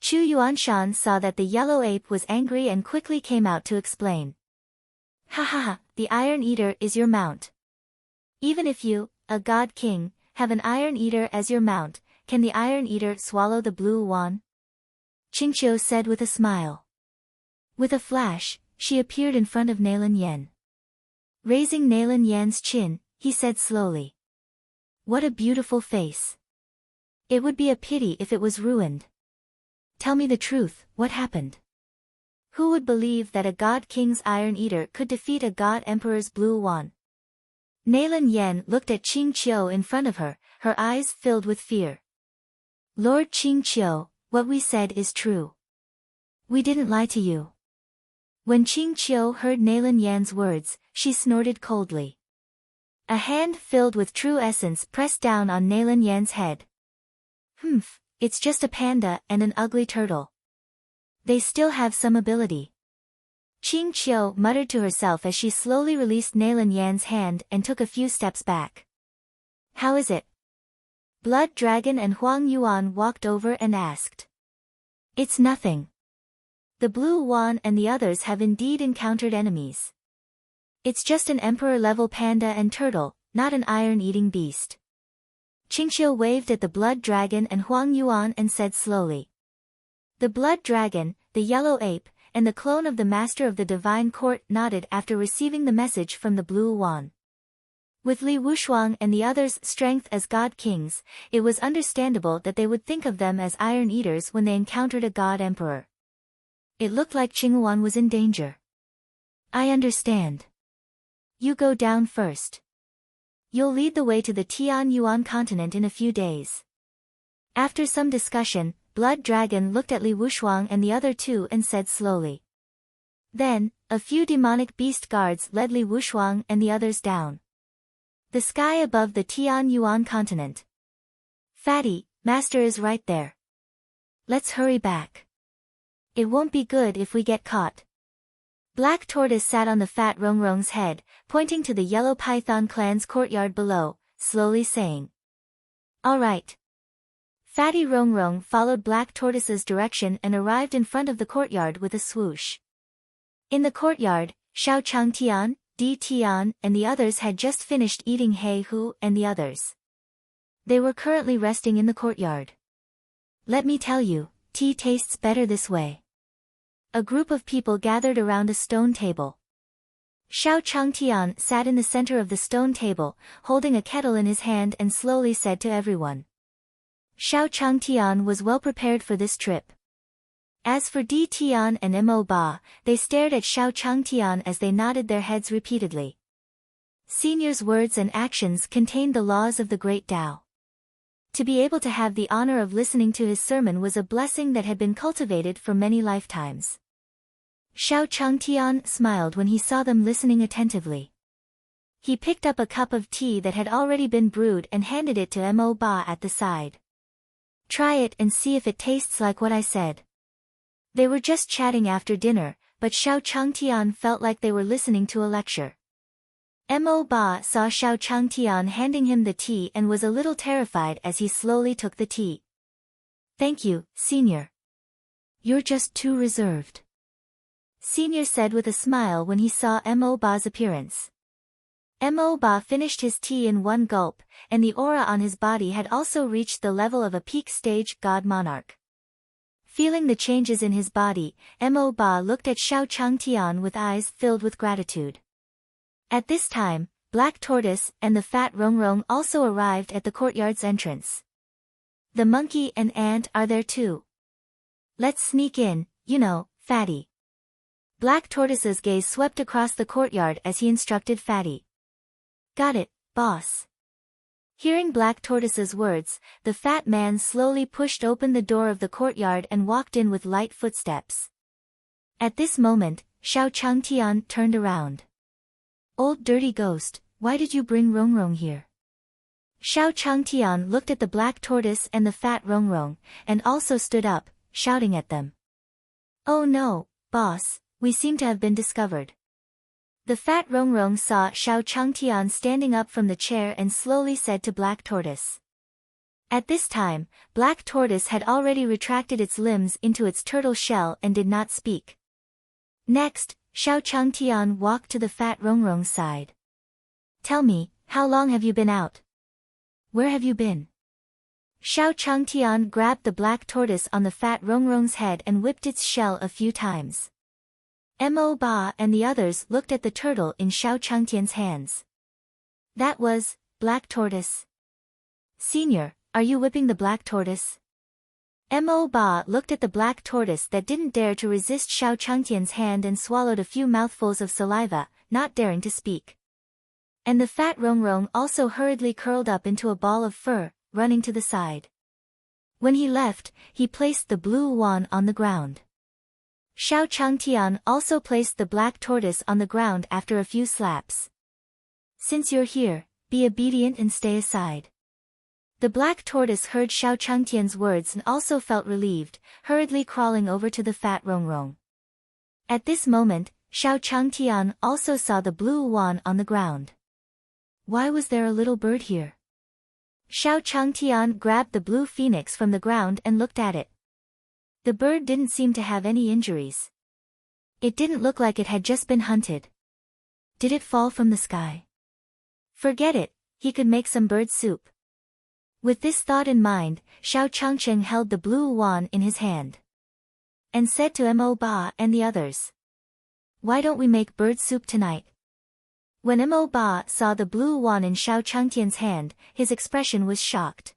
Chu Yuanshan saw that the yellow ape was angry and quickly came out to explain. Ha ha ha, the Iron Eater is your mount. Even if you, a God King, have an Iron Eater as your mount, can the Iron Eater swallow the Blue Wand? Qingqiu said with a smile. With a flash, she appeared in front of Nalan Yen. Raising Nalan Yan's chin, he said slowly. What a beautiful face. It would be a pity if it was ruined. Tell me the truth, what happened? Who would believe that a God King's Iron Eater could defeat a God Emperor's Blue Luan? Nalan Yan looked at Qing Qiu in front of her, her eyes filled with fear. Lord Qing Qiu, what we said is true. We didn't lie to you. When Qing Qiu heard Nalan Yan's words, she snorted coldly. A hand filled with true essence pressed down on Nalan Yan's head. Humph, it's just a panda and an ugly turtle. They still have some ability. Qing Qiu muttered to herself as she slowly released Nalan Yan's hand and took a few steps back. How is it? Blood Dragon and Huang Yuan walked over and asked. It's nothing. The Blue Luan and the others have indeed encountered enemies. It's just an emperor-level panda and turtle, not an iron-eating beast. Qingqiu waved at the Blood Dragon and Huang Yuan and said slowly. The Blood Dragon, the Yellow Ape, and the clone of the Master of the Divine Court nodded after receiving the message from the Blue Luan. With Li Wushuang and the others' strength as God Kings, it was understandable that they would think of them as Iron Eaters when they encountered a God Emperor. It looked like Qinghuan was in danger. I understand. You go down first. You'll lead the way to the Tian Yuan continent in a few days. After some discussion, Blood Dragon looked at Li Wushuang and the other two and said slowly. Then, a few demonic beast guards led Li Wushuang and the others down the sky above the Tian Yuan continent. Fatty, Master is right there. Let's hurry back. It won't be good if we get caught. Black Tortoise sat on the fat Rongrong's head, pointing to the Yellow Python clan's courtyard below, slowly saying. All right. Fatty Rongrong followed Black Tortoise's direction and arrived in front of the courtyard with a swoosh. In the courtyard, Xiao Changtian, Di Tian, and the others had just finished eating He Hu and the others. They were currently resting in the courtyard. Let me tell you, tea tastes better this way. A group of people gathered around a stone table. Xiao Changtian sat in the center of the stone table, holding a kettle in his hand and slowly said to everyone. Xiao Changtian was well prepared for this trip. As for Di Tian and Mo Ba, they stared at Xiao Changtian as they nodded their heads repeatedly. Senior's words and actions contained the laws of the Great Tao. To be able to have the honor of listening to his sermon was a blessing that had been cultivated for many lifetimes. Xiao Changtian smiled when he saw them listening attentively. He picked up a cup of tea that had already been brewed and handed it to Mo Ba at the side. Try it and see if it tastes like what I said. They were just chatting after dinner, but Xiao Changtian felt like they were listening to a lecture. Mo Ba saw Xiao Changtian handing him the tea and was a little terrified as he slowly took the tea. Thank you, Senior. You're just too reserved. Senior said with a smile when he saw Mo Ba's appearance. Mo Ba finished his tea in one gulp, and the aura on his body had also reached the level of a peak stage God Monarch. Feeling the changes in his body, Mo Ba looked at Xiao Changtian with eyes filled with gratitude. At this time, Black Tortoise and the fat Rongrong also arrived at the courtyard's entrance. The monkey and ant are there too. Let's sneak in, Fatty. Black Tortoise's gaze swept across the courtyard as he instructed Fatty. Got it, boss. Hearing Black Tortoise's words, the fat man slowly pushed open the door of the courtyard and walked in with light footsteps. At this moment, Xiao Changtian turned around. Old dirty ghost, why did you bring Rongrong here? Xiao Changtian looked at the Black Tortoise and the fat Rongrong, and also stood up, shouting at them. Oh no, boss, we seem to have been discovered. The fat Rongrong saw Xiao Changtian standing up from the chair and slowly said to Black Tortoise. At this time, Black Tortoise had already retracted its limbs into its turtle shell and did not speak. Next, Xiao Changtian walked to the fat Rongrong's side. Tell me, how long have you been out? Where have you been? Xiao Changtian grabbed the Black Tortoise on the fat Rongrong's head and whipped its shell a few times. Mo Ba and the others looked at the turtle in Xiao Changtian's hands. That was, Black Tortoise. Senior, are you whipping the Black Tortoise? Mo Ba looked at the Black Tortoise that didn't dare to resist Xiao Changtian's hand and swallowed a few mouthfuls of saliva, not daring to speak. And the fat Rongrong also hurriedly curled up into a ball of fur, running to the side. When he left, he placed the blue Luan on the ground. Xiao Changtian also placed the Black Tortoise on the ground after a few slaps. Since you're here, be obedient and stay aside. The Black Tortoise heard Xiao Changtian's words and also felt relieved, hurriedly crawling over to the fat Rongrong. At this moment, Xiao Changtian also saw the blue Luan on the ground. Why was there a little bird here? Xiao Changtian grabbed the blue phoenix from the ground and looked at it. The bird didn't seem to have any injuries. It didn't look like it had just been hunted. Did it fall from the sky? Forget it, he could make some bird soup. With this thought in mind, Xiao Changcheng held the blue Luan in his hand. And said to Mo Ba and the others. Why don't we make bird soup tonight? When Mo Ba saw the blue Luan in Xiao Changtian's hand, his expression was shocked.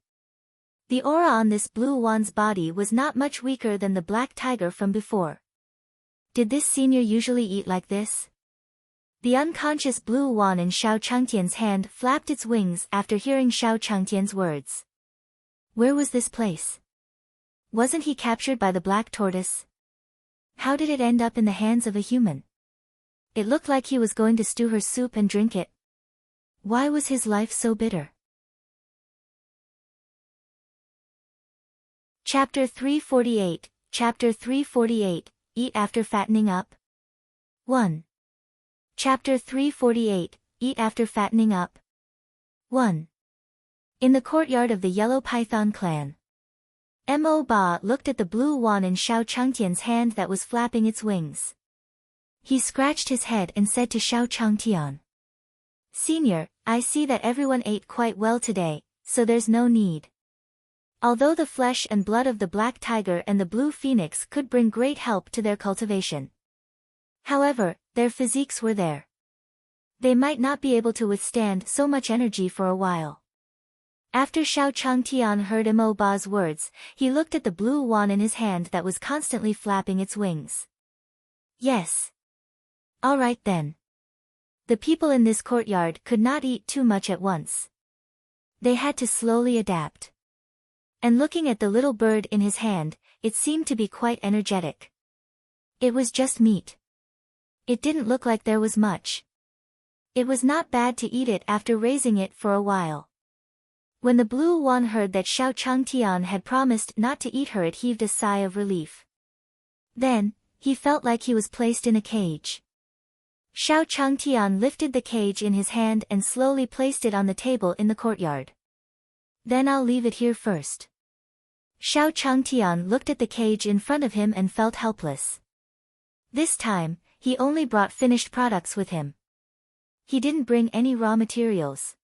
The aura on this blue Luan's body was not much weaker than the black tiger from before. Did this senior usually eat like this? The unconscious blue Luan in Xiao Changtian's hand flapped its wings after hearing Xiao Changtian's words. Where was this place? Wasn't he captured by the Black Tortoise? How did it end up in the hands of a human? It looked like he was going to stew her soup and drink it. Why was his life so bitter? Chapter 348, Chapter 348, Eat After Fattening Up. 1. Chapter 348, Eat After Fattening Up. 1. In the courtyard of the Yellow Python clan. Mo Ba looked at the blue Luan in Xiao Changtian's hand that was flapping its wings. He scratched his head and said to Xiao Changtian. Senior, I see that everyone ate quite well today, so there's no need. Although the flesh and blood of the black tiger and the blue phoenix could bring great help to their cultivation. However, their physiques were there. They might not be able to withstand so much energy for a while. After Xiao Changtian heard Mo Ba's words, he looked at the blue Luan in his hand that was constantly flapping its wings. Yes. All right then. The people in this courtyard could not eat too much at once. They had to slowly adapt. And looking at the little bird in his hand, it seemed to be quite energetic. It was just meat. It didn't look like there was much. It was not bad to eat it after raising it for a while. When the blue Luan heard that Xiao Changtian had promised not to eat her, it heaved a sigh of relief. Then, he felt like he was placed in a cage. Xiao Changtian lifted the cage in his hand and slowly placed it on the table in the courtyard. Then I'll leave it here first. Xiao Changtian looked at the cage in front of him and felt helpless. This time, he only brought finished products with him. He didn't bring any raw materials.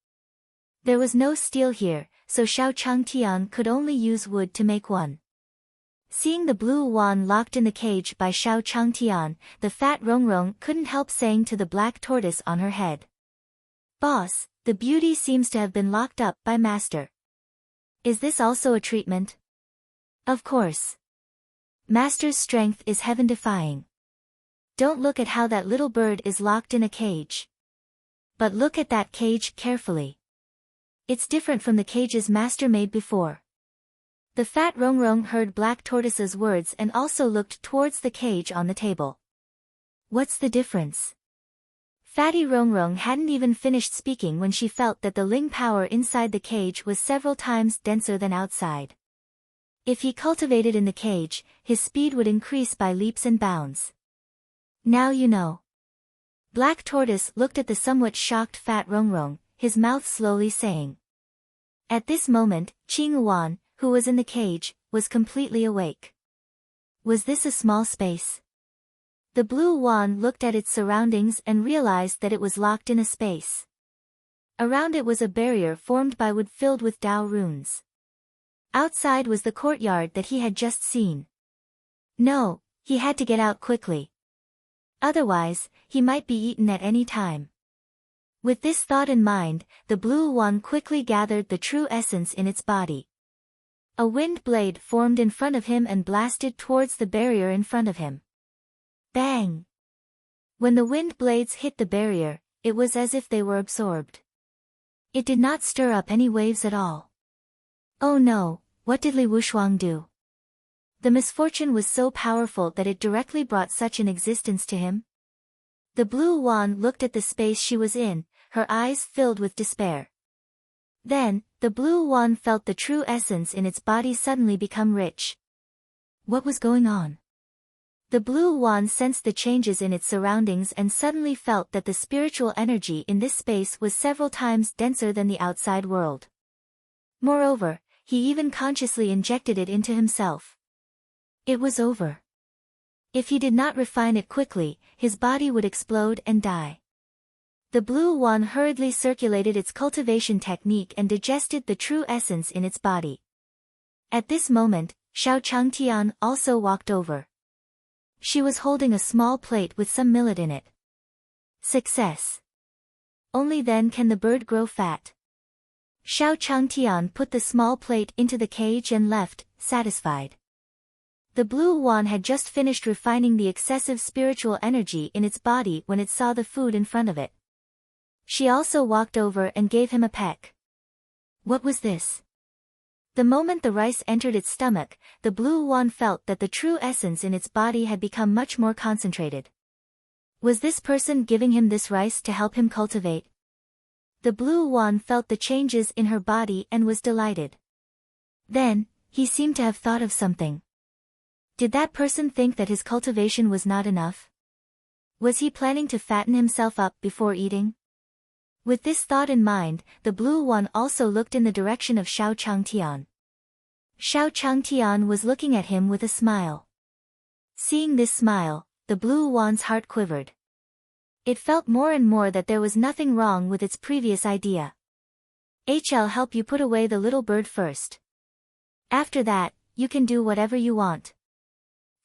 There was no steel here, so Xiao Changtian could only use wood to make one. Seeing the blue Luan locked in the cage by Xiao Changtian, the fat Rongrong couldn't help saying to the black tortoise on her head. Boss, the beauty seems to have been locked up by Master. Is this also a treatment? Of course. Master's strength is heaven-defying. Don't look at how that little bird is locked in a cage. But look at that cage carefully. It's different from the cages Master made before. The fat Rongrong heard Black Tortoise's words and also looked towards the cage on the table. What's the difference? Fatty Rongrong hadn't even finished speaking when she felt that the Ling power inside the cage was several times denser than outside. If he cultivated in the cage, his speed would increase by leaps and bounds. Now you know. Black Tortoise looked at the somewhat shocked fat Rongrong, his mouth slowly saying. At this moment, Qing Luan, who was in the cage, was completely awake. Was this a small space? The blue Luan looked at its surroundings and realized that it was locked in a space. Around it was a barrier formed by wood filled with Dao runes. Outside was the courtyard that he had just seen. No, he had to get out quickly. Otherwise, he might be eaten at any time. With this thought in mind, the blue one quickly gathered the true essence in its body. A wind blade formed in front of him and blasted towards the barrier in front of him. Bang! When the wind blades hit the barrier, it was as if they were absorbed. It did not stir up any waves at all. Oh no, what did Li Wushuang do? The misfortune was so powerful that it directly brought such an existence to him. The blue wand looked at the space she was in, her eyes filled with despair. Then, the blue wand felt the true essence in its body suddenly become rich. What was going on? The blue wand sensed the changes in its surroundings and suddenly felt that the spiritual energy in this space was several times denser than the outside world. Moreover, he even consciously injected it into himself. It was over. If he did not refine it quickly, his body would explode and die. The blue wand hurriedly circulated its cultivation technique and digested the true essence in its body. At this moment, Xiao Changtian also walked over. She was holding a small plate with some millet in it. Success. Only then can the bird grow fat. Xiao Changtian put the small plate into the cage and left, satisfied. The blue wand had just finished refining the excessive spiritual energy in its body when it saw the food in front of it. She also walked over and gave him a peck. What was this? The moment the rice entered its stomach, the blue wand felt that the true essence in its body had become much more concentrated. Was this person giving him this rice to help him cultivate? The blue wand felt the changes in her body and was delighted. Then, he seemed to have thought of something. Did that person think that his cultivation was not enough? Was he planning to fatten himself up before eating? With this thought in mind, the blue one also looked in the direction of Xiao Changtian. Xiao Changtian was looking at him with a smile. Seeing this smile, the blue one's heart quivered. It felt more and more that there was nothing wrong with its previous idea. I'll help you put away the little bird first. After that, you can do whatever you want.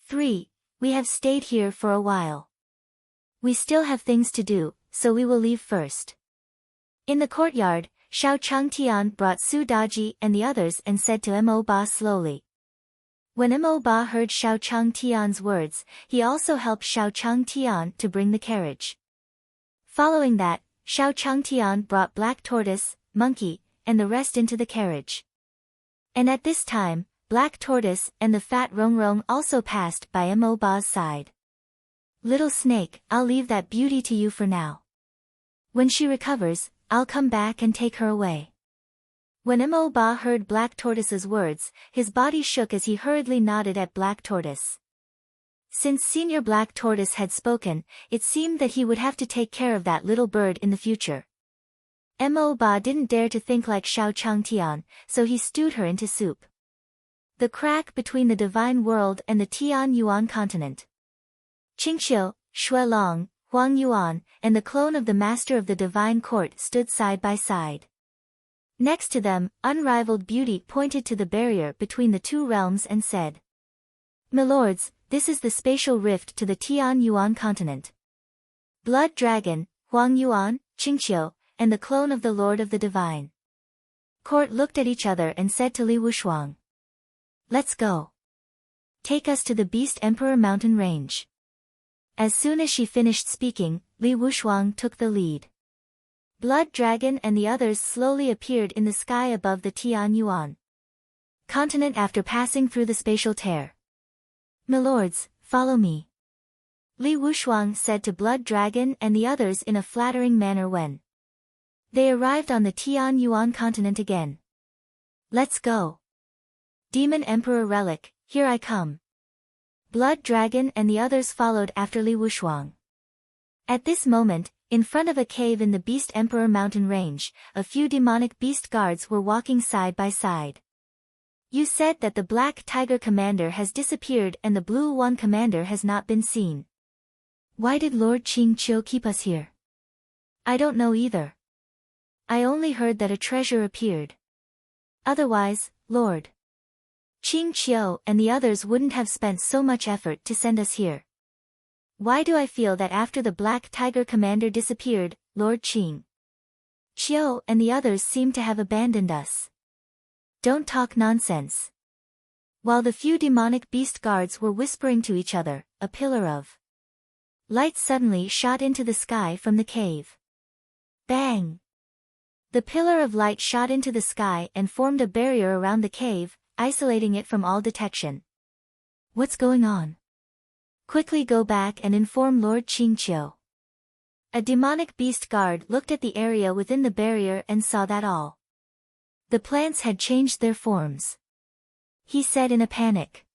3. We have stayed here for a while. We still have things to do, so we will leave first. In the courtyard, Xiao Changtian brought Su Daji and the others and said to Mo Ba slowly. When Mo Ba heard Xiao Changtian's words, he also helped Xiao Changtian to bring the carriage. Following that, Xiao Changtian brought Black Tortoise, Monkey, and the rest into the carriage. And at this time, Black Tortoise and the fat Rongrong also passed by Mo Ba's side. Little snake, I'll leave that beauty to you for now. When she recovers, I'll come back and take her away. When Mo Ba heard Black Tortoise's words, his body shook as he hurriedly nodded at Black Tortoise. Since Senior Black Tortoise had spoken, it seemed that he would have to take care of that little bird in the future. Mo Ba didn't dare to think like Xiao Changtian, so he stewed her into soup. The crack between the divine world and the Tian Yuan continent. Qingqiu, Shui Long, Huang Yuan, and the clone of the master of the divine court stood side by side. Next to them, unrivaled beauty pointed to the barrier between the two realms and said, "Milords, this is the spatial rift to the Tian Yuan continent. Blood Dragon, Huang Yuan, Qingqiu, and the clone of the Lord of the Divine Court looked at each other and said to Li Wushuang, "Let's go. Take us to the Beast Emperor mountain range." As soon as she finished speaking, Li Wushuang took the lead. Blood Dragon and the others slowly appeared in the sky above the Tian Yuan continent after passing through the spatial tear. "Milords, follow me," Li Wushuang said to Blood Dragon and the others in a flattering manner when they arrived on the Tian Yuan continent again. "Let's go. Demon Emperor Relic, here I come." Blood Dragon and the others followed after Li Wushuang. At this moment, in front of a cave in the Beast Emperor mountain range, a few demonic beast guards were walking side by side. "You said that the Black Tiger commander has disappeared and the Blue One commander has not been seen. Why did Lord Qingqiu keep us here?" "I don't know either. I only heard that a treasure appeared. Otherwise, Lord Qingqiu and the others wouldn't have spent so much effort to send us here." Why do I feel that after the Black Tiger commander disappeared, Lord Qing Qiu and the others seem to have abandoned us? Don't talk nonsense. While the few demonic beast guards were whispering to each other, a pillar of light suddenly shot into the sky from the cave. Bang! The pillar of light shot into the sky and formed a barrier around the cave, isolating it from all detection. What's going on? Quickly go back and inform Lord Qingqiu. A demonic beast guard looked at the area within the barrier and saw that all the plants had changed their forms. He said in a panic.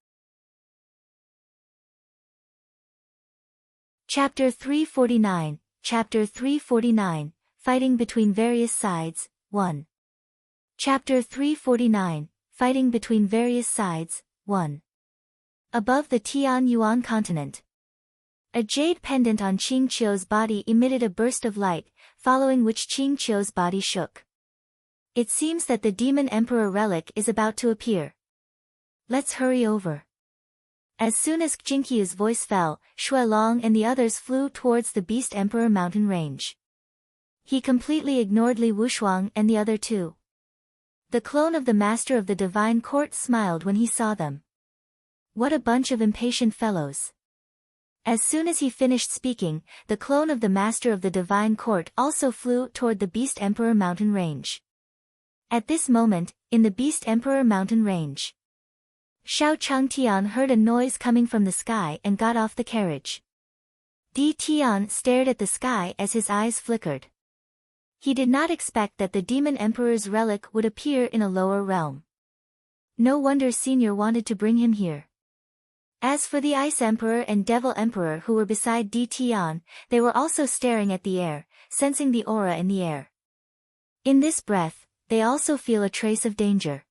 Chapter 349, Chapter 349, Fighting Between Various Sides, 1. Chapter 349, Fighting Between Various Sides, 1. Above the Tianyuan continent. A jade pendant on Qingqiu's body emitted a burst of light, following which Qingqiu's body shook. It seems that the Demon Emperor relic is about to appear. Let's hurry over. As soon as Qingqiu's voice fell, Shuilong and the others flew towards the Beast Emperor mountain range. He completely ignored Li Wushuang and the other two. The clone of the Master of the Divine Court smiled when he saw them. What a bunch of impatient fellows. As soon as he finished speaking, the clone of the Master of the Divine Court also flew toward the Beast Emperor mountain range. At this moment, in the Beast Emperor mountain range, Xiao Changtian heard a noise coming from the sky and got off the carriage. Di Tian stared at the sky as his eyes flickered. He did not expect that the Demon Emperor's relic would appear in a lower realm. No wonder Senior wanted to bring him here. As for the Ice Emperor and Devil Emperor who were beside Di Tian, they were also staring at the air, sensing the aura in the air. In this breath, they also feel a trace of danger.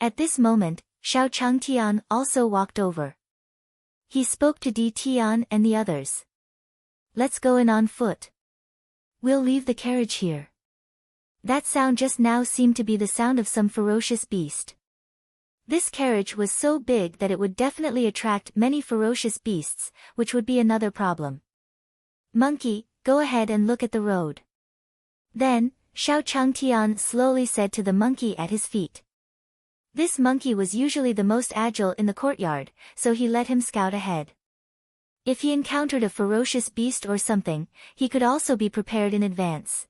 At this moment, Xiao Changtian also walked over. He spoke to Di Tian and the others. Let's go in on foot. We'll leave the carriage here. That sound just now seemed to be the sound of some ferocious beast. This carriage was so big that it would definitely attract many ferocious beasts, which would be another problem. Monkey, go ahead and look at the road. Then, Xiao Changtian slowly said to the monkey at his feet. This monkey was usually the most agile in the courtyard, so he let him scout ahead. If he encountered a ferocious beast or something, he could also be prepared in advance.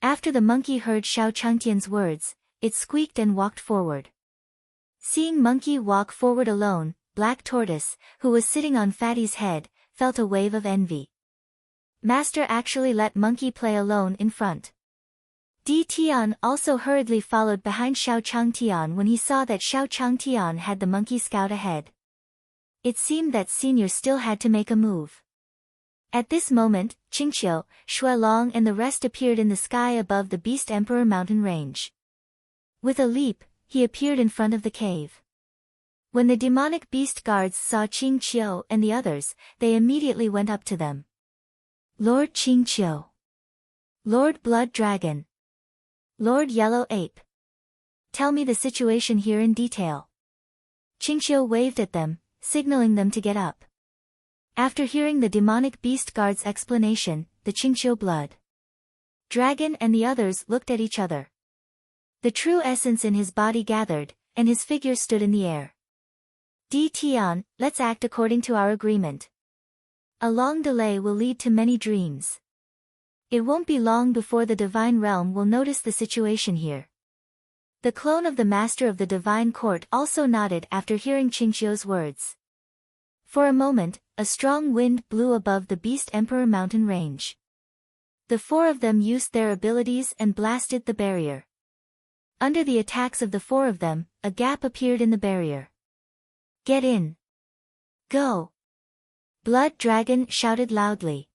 After the monkey heard Xiao Changtian's words, it squeaked and walked forward. Seeing Monkey walk forward alone, Black Tortoise, who was sitting on Fatty's head, felt a wave of envy. Master actually let Monkey play alone in front. Di Tian also hurriedly followed behind Xiao Changtian when he saw that Xiao Changtian had the monkey scout ahead. It seemed that Senior still had to make a move. At this moment, Qingqiu, Shuilong and the rest appeared in the sky above the Beast Emperor mountain range. With a leap, he appeared in front of the cave. When the demonic beast guards saw Qingqiu and the others, they immediately went up to them. Lord Qingqiu. Lord Blood Dragon. Lord Yellow Ape. Tell me the situation here in detail. Qingqiu waved at them, signaling them to get up. After hearing the demonic beast guard's explanation, the Qingqiu Blood Dragon and the others looked at each other. The true essence in his body gathered, and his figure stood in the air. Di Tian, let's act according to our agreement. A long delay will lead to many dreams. It won't be long before the Divine Realm will notice the situation here. The clone of the Master of the Divine Court also nodded after hearing Qingqiu's words. For a moment, a strong wind blew above the Beast Emperor mountain range. The four of them used their abilities and blasted the barrier. Under the attacks of the four of them, a gap appeared in the barrier. Get in. Go. Blood Dragon shouted loudly.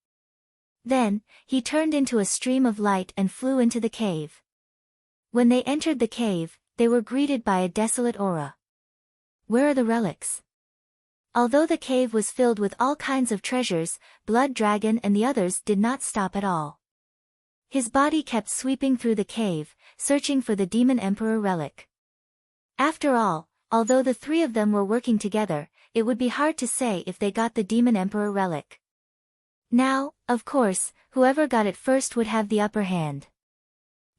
Then, he turned into a stream of light and flew into the cave. When they entered the cave, they were greeted by a desolate aura. Where are the relics? Although the cave was filled with all kinds of treasures, Blood Dragon and the others did not stop at all. His body kept sweeping through the cave, searching for the Demon Emperor relic. After all, although the three of them were working together, it would be hard to say if they got the Demon Emperor relic. Now, of course, whoever got it first would have the upper hand.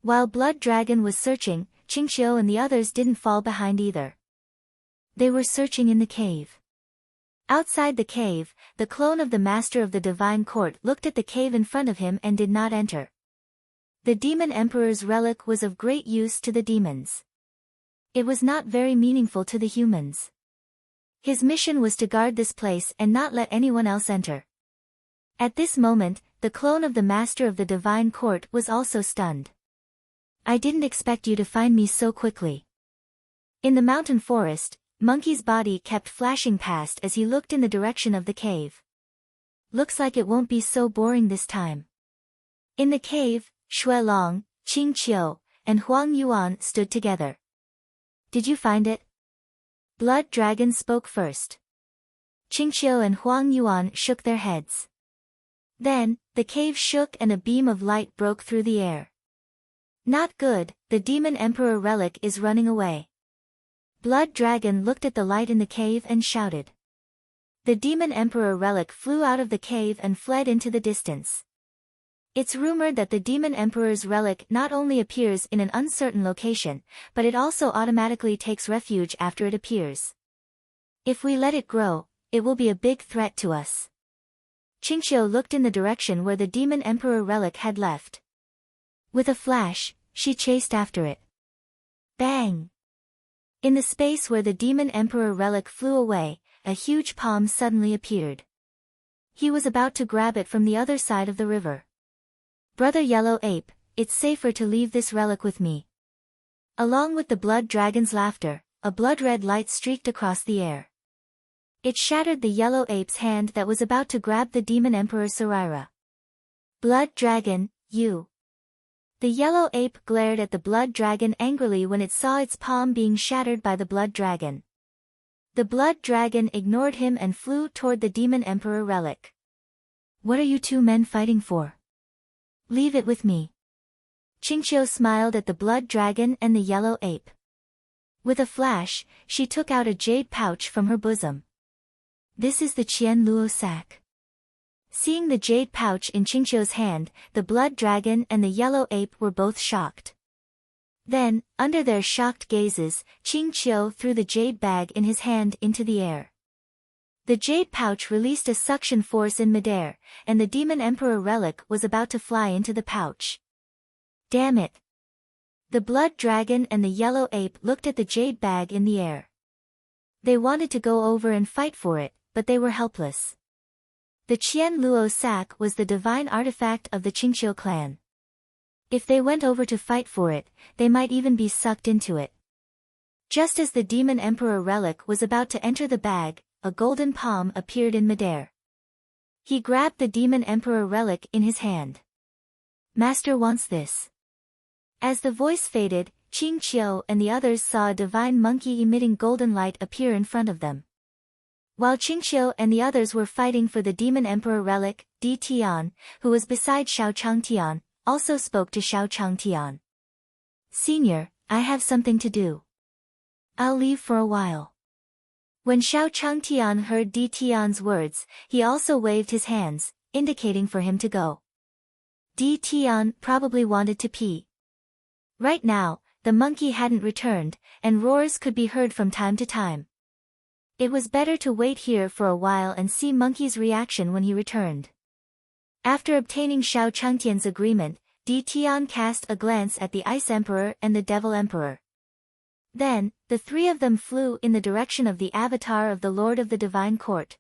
While Blood Dragon was searching, Qingqiu and the others didn't fall behind either. They were searching in the cave. Outside the cave, the clone of the Master of the Divine Court looked at the cave in front of him and did not enter. The Demon Emperor's relic was of great use to the demons. It was not very meaningful to the humans. His mission was to guard this place and not let anyone else enter. At this moment, the clone of the Master of the Divine Court was also stunned. I didn't expect you to find me so quickly. In the mountain forest, Monkey's body kept flashing past as he looked in the direction of the cave. Looks like it won't be so boring this time. In the cave, Shui Long, Qingqiu, and Huang Yuan stood together. Did you find it? Blood Dragon spoke first. Qingqiu and Huang Yuan shook their heads. Then, the cave shook and a beam of light broke through the air. Not good, the Demon Emperor relic is running away. Blood Dragon looked at the light in the cave and shouted. The Demon Emperor relic flew out of the cave and fled into the distance. It's rumored that the Demon Emperor's relic not only appears in an uncertain location, but it also automatically takes refuge after it appears. If we let it grow, it will be a big threat to us. Qingqiu looked in the direction where the Demon Emperor relic had left. With a flash, she chased after it. Bang! In the space where the Demon Emperor relic flew away, a huge palm suddenly appeared. He was about to grab it from the other side of the river. Brother Yellow Ape, it's safer to leave this relic with me. Along with the Blood Dragon's laughter, a blood-red light streaked across the air. It shattered the Yellow Ape's hand that was about to grab the Demon Emperor Saraira. Blood Dragon, you. The Yellow Ape glared at the Blood Dragon angrily when it saw its palm being shattered by the Blood Dragon. The Blood Dragon ignored him and flew toward the Demon Emperor relic. What are you two men fighting for? Leave it with me. Qingqiu smiled at the Blood Dragon and the Yellow Ape. With a flash, she took out a jade pouch from her bosom. This is the Qian Luo sack. Seeing the jade pouch in Qingqiu's hand, the Blood Dragon and the Yellow Ape were both shocked. Then, under their shocked gazes, Qingqiu threw the jade bag in his hand into the air. The jade pouch released a suction force in midair, and the Demon Emperor relic was about to fly into the pouch. Damn it! The Blood Dragon and the Yellow Ape looked at the jade bag in the air. They wanted to go over and fight for it, but they were helpless. The Qian Luo sack was the divine artifact of the Qingqiu clan. If they went over to fight for it, they might even be sucked into it. Just as the Demon Emperor relic was about to enter the bag, a golden palm appeared in midair. He grabbed the Demon Emperor relic in his hand. Master wants this. As the voice faded, Qingqiu and the others saw a divine monkey emitting golden light appear in front of them. While Qingqiu and the others were fighting for the Demon Emperor relic, Di Tian, who was beside Xiao Changtian, also spoke to Xiao Changtian. Senior, I have something to do. I'll leave for a while. When Xiao Changtian heard Di Tian's words, he also waved his hands, indicating for him to go. Di Tian probably wanted to pee. Right now, the monkey hadn't returned, and roars could be heard from time to time. It was better to wait here for a while and see Monkey's reaction when he returned. After obtaining Xiao Changtian's agreement, Di Tian cast a glance at the Ice Emperor and the Devil Emperor. Then, the three of them flew in the direction of the avatar of the Lord of the Divine Court.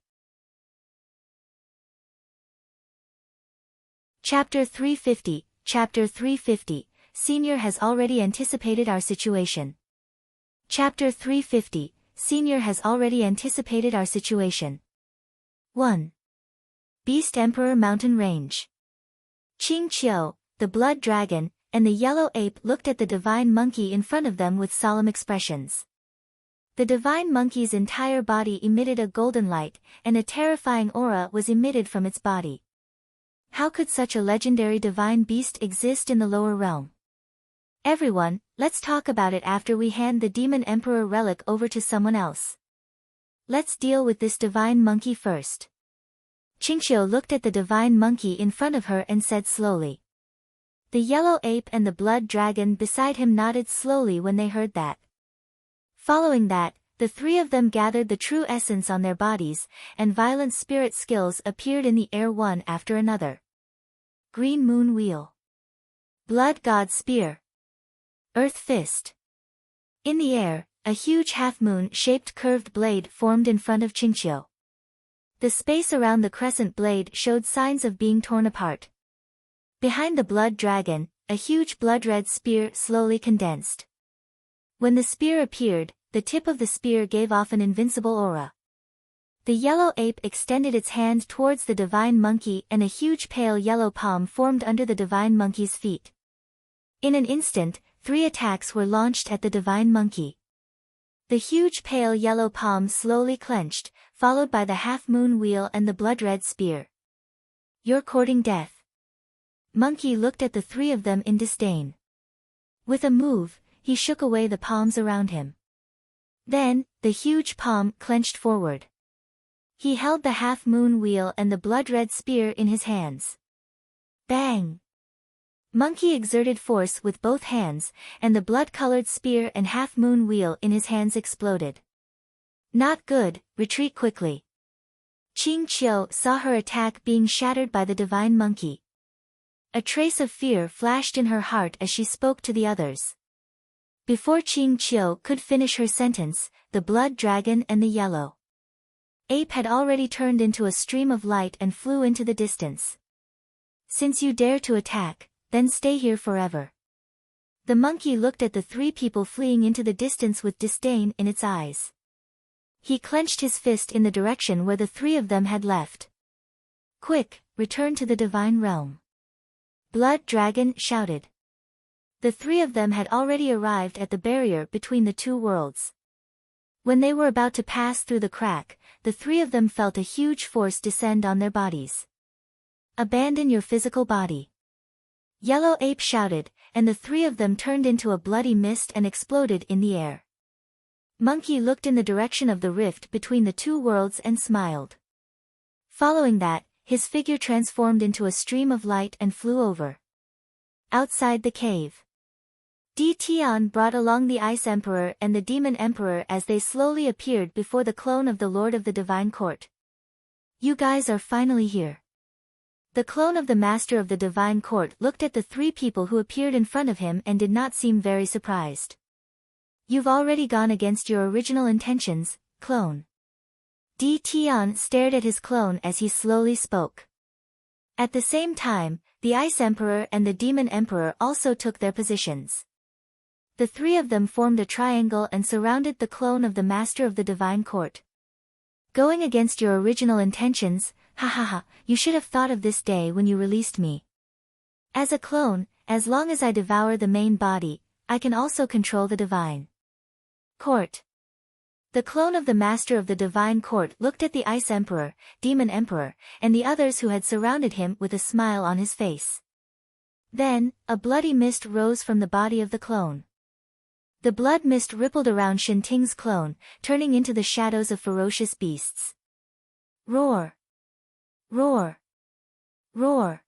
Chapter 350, Chapter 350, Senior has already anticipated our situation. Chapter 350, Senior has already anticipated our situation. 1. Beast Emperor Mountain Range. Qingqiu, the Blood Dragon, and the Yellow Ape looked at the divine monkey in front of them with solemn expressions. The divine monkey's entire body emitted a golden light, and a terrifying aura was emitted from its body. How could such a legendary divine beast exist in the lower realm? Everyone, let's talk about it after we hand the Demon Emperor relic over to someone else. Let's deal with this divine monkey first. Qingqiu looked at the divine monkey in front of her and said slowly. The yellow ape and the blood dragon beside him nodded slowly when they heard that. Following that, the three of them gathered the true essence on their bodies, and violent spirit skills appeared in the air one after another. Green Moon Wheel. Blood God Spear. Earth Fist. In the air, a huge half-moon-shaped curved blade formed in front of Qingqiu. The space around the crescent blade showed signs of being torn apart. Behind the blood dragon, a huge blood-red spear slowly condensed. When the spear appeared, the tip of the spear gave off an invincible aura. The yellow ape extended its hand towards the divine monkey and a huge pale yellow palm formed under the divine monkey's feet. In an instant, 3 attacks were launched at the divine monkey. The huge pale yellow palm slowly clenched, followed by the half-moon wheel and the blood-red spear. You're courting death. Monkey looked at the 3 of them in disdain. With a move, he shook away the palms around him. Then, the huge palm clenched forward. He held the half-moon wheel and the blood-red spear in his hands. Bang! Monkey exerted force with both hands, and the blood-colored spear and half-moon wheel in his hands exploded. Not good, retreat quickly. Qingqiu saw her attack being shattered by the divine monkey. A trace of fear flashed in her heart as she spoke to the others. Before Qingqiu could finish her sentence, the blood dragon and the yellow ape had already turned into a stream of light and flew into the distance. Since you dare to attack, then stay here forever. The monkey looked at the 3 people fleeing into the distance with disdain in its eyes. He clenched his fist in the direction where the 3 of them had left. Quick, return to the divine realm. Blood Dragon shouted. The 3 of them had already arrived at the barrier between the 2 worlds. When they were about to pass through the crack, the 3 of them felt a huge force descend on their bodies. Abandon your physical body. Yellow Ape shouted, and the 3 of them turned into a bloody mist and exploded in the air. Monkey looked in the direction of the rift between the 2 worlds and smiled. Following that, his figure transformed into a stream of light and flew over. Outside the cave, Di Tian brought along the Ice Emperor and the Demon Emperor as they slowly appeared before the clone of the Lord of the Divine Court. You guys are finally here. The clone of the Master of the Divine Court looked at the 3 people who appeared in front of him and did not seem very surprised. You've already gone against your original intentions, clone. Di Tian stared at his clone as he slowly spoke. At the same time, the Ice Emperor and the Demon Emperor also took their positions. The 3 of them formed a triangle and surrounded the clone of the Master of the Divine Court. Going against your original intentions, you should have thought of this day when you released me. As a clone, as long as I devour the main body, I can also control the Divine Court. The clone of the Master of the Divine Court looked at the Ice Emperor, Demon Emperor, and the others who had surrounded him with a smile on his face. Then, a bloody mist rose from the body of the clone. The blood mist rippled around Shinting's clone, turning into the shadows of ferocious beasts. Roar! Roar! Roar!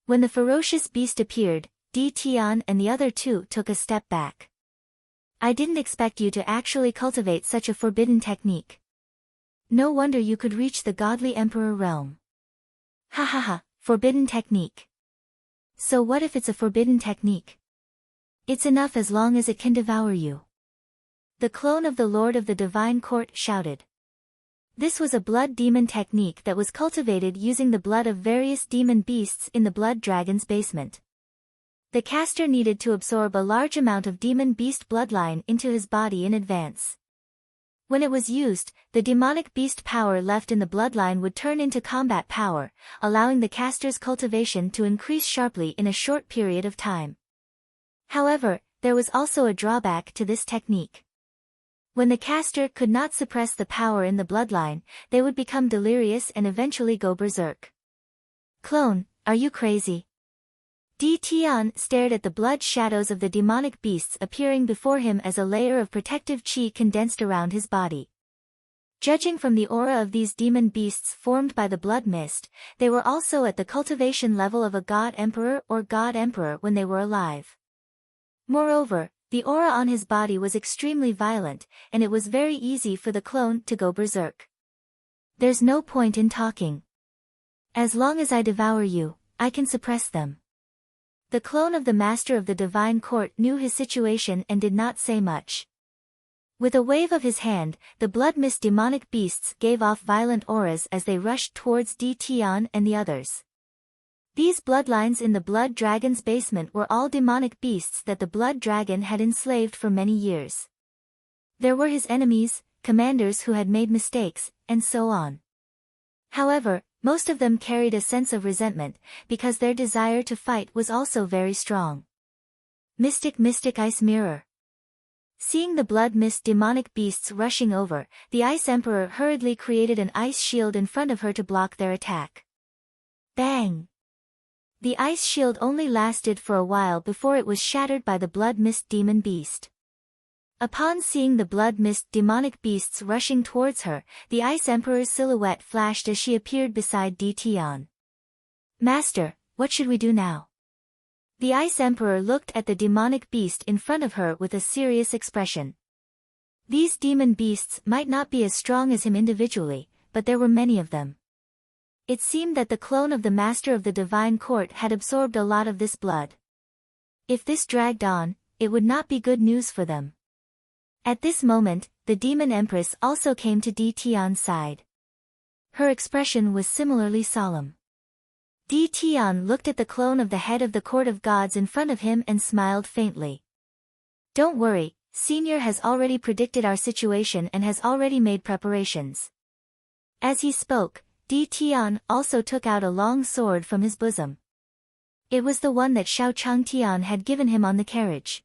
When the ferocious beast appeared, Di Tian and the other 2 took a step back. I didn't expect you to actually cultivate such a forbidden technique. No wonder you could reach the godly emperor realm. Forbidden technique. So what if it's a forbidden technique? It's enough as long as it can devour you. The clone of the Lord of the Divine Court shouted. This was a blood demon technique that was cultivated using the blood of various demon beasts in the blood dragon's basement. The caster needed to absorb a large amount of demon beast bloodline into his body in advance. When it was used, the demonic beast power left in the bloodline would turn into combat power, allowing the caster's cultivation to increase sharply in a short period of time. However, there was also a drawback to this technique. When the caster could not suppress the power in the bloodline, they would become delirious and eventually go berserk. Clone, are you crazy? Di Tian stared at the blood shadows of the demonic beasts appearing before him as a layer of protective qi condensed around his body. Judging from the aura of these demon beasts formed by the blood mist, they were also at the cultivation level of a god emperor or god emperor when they were alive. Moreover, the aura on his body was extremely violent, and it was very easy for the clone to go berserk. There's no point in talking. As long as I devour you, I can suppress them. The clone of the Master of the Divine Court knew his situation and did not say much. With a wave of his hand, the blood mist demonic beasts gave off violent auras as they rushed towards Tian and the others. These bloodlines in the blood dragon's basement were all demonic beasts that the blood dragon had enslaved for many years. There were his enemies, commanders who had made mistakes, and so on. However, most of them carried a sense of resentment, because their desire to fight was also very strong. Mystic Ice Mirror. Seeing the blood mist demonic beasts rushing over, the Ice Emperor hurriedly created an ice shield in front of her to block their attack. Bang! The ice shield only lasted for a while before it was shattered by the blood mist demon beast. Upon seeing the blood mist demonic beasts rushing towards her, the Ice Emperor's silhouette flashed as she appeared beside Tian. Master, what should we do now? The Ice Emperor looked at the demonic beast in front of her with a serious expression. These demon beasts might not be as strong as him individually, but there were many of them. It seemed that the clone of the Master of the Divine Court had absorbed a lot of this blood. If this dragged on, it would not be good news for them. At this moment, the demon Empress also came to Tian's side. Her expression was similarly solemn. Tian looked at the clone of the head of the Court of Gods in front of him and smiled faintly. Don't worry, Senior has already predicted our situation and has already made preparations. As he spoke, Tian also took out a long sword from his bosom. It was the one that Xiao Changtian had given him on the carriage.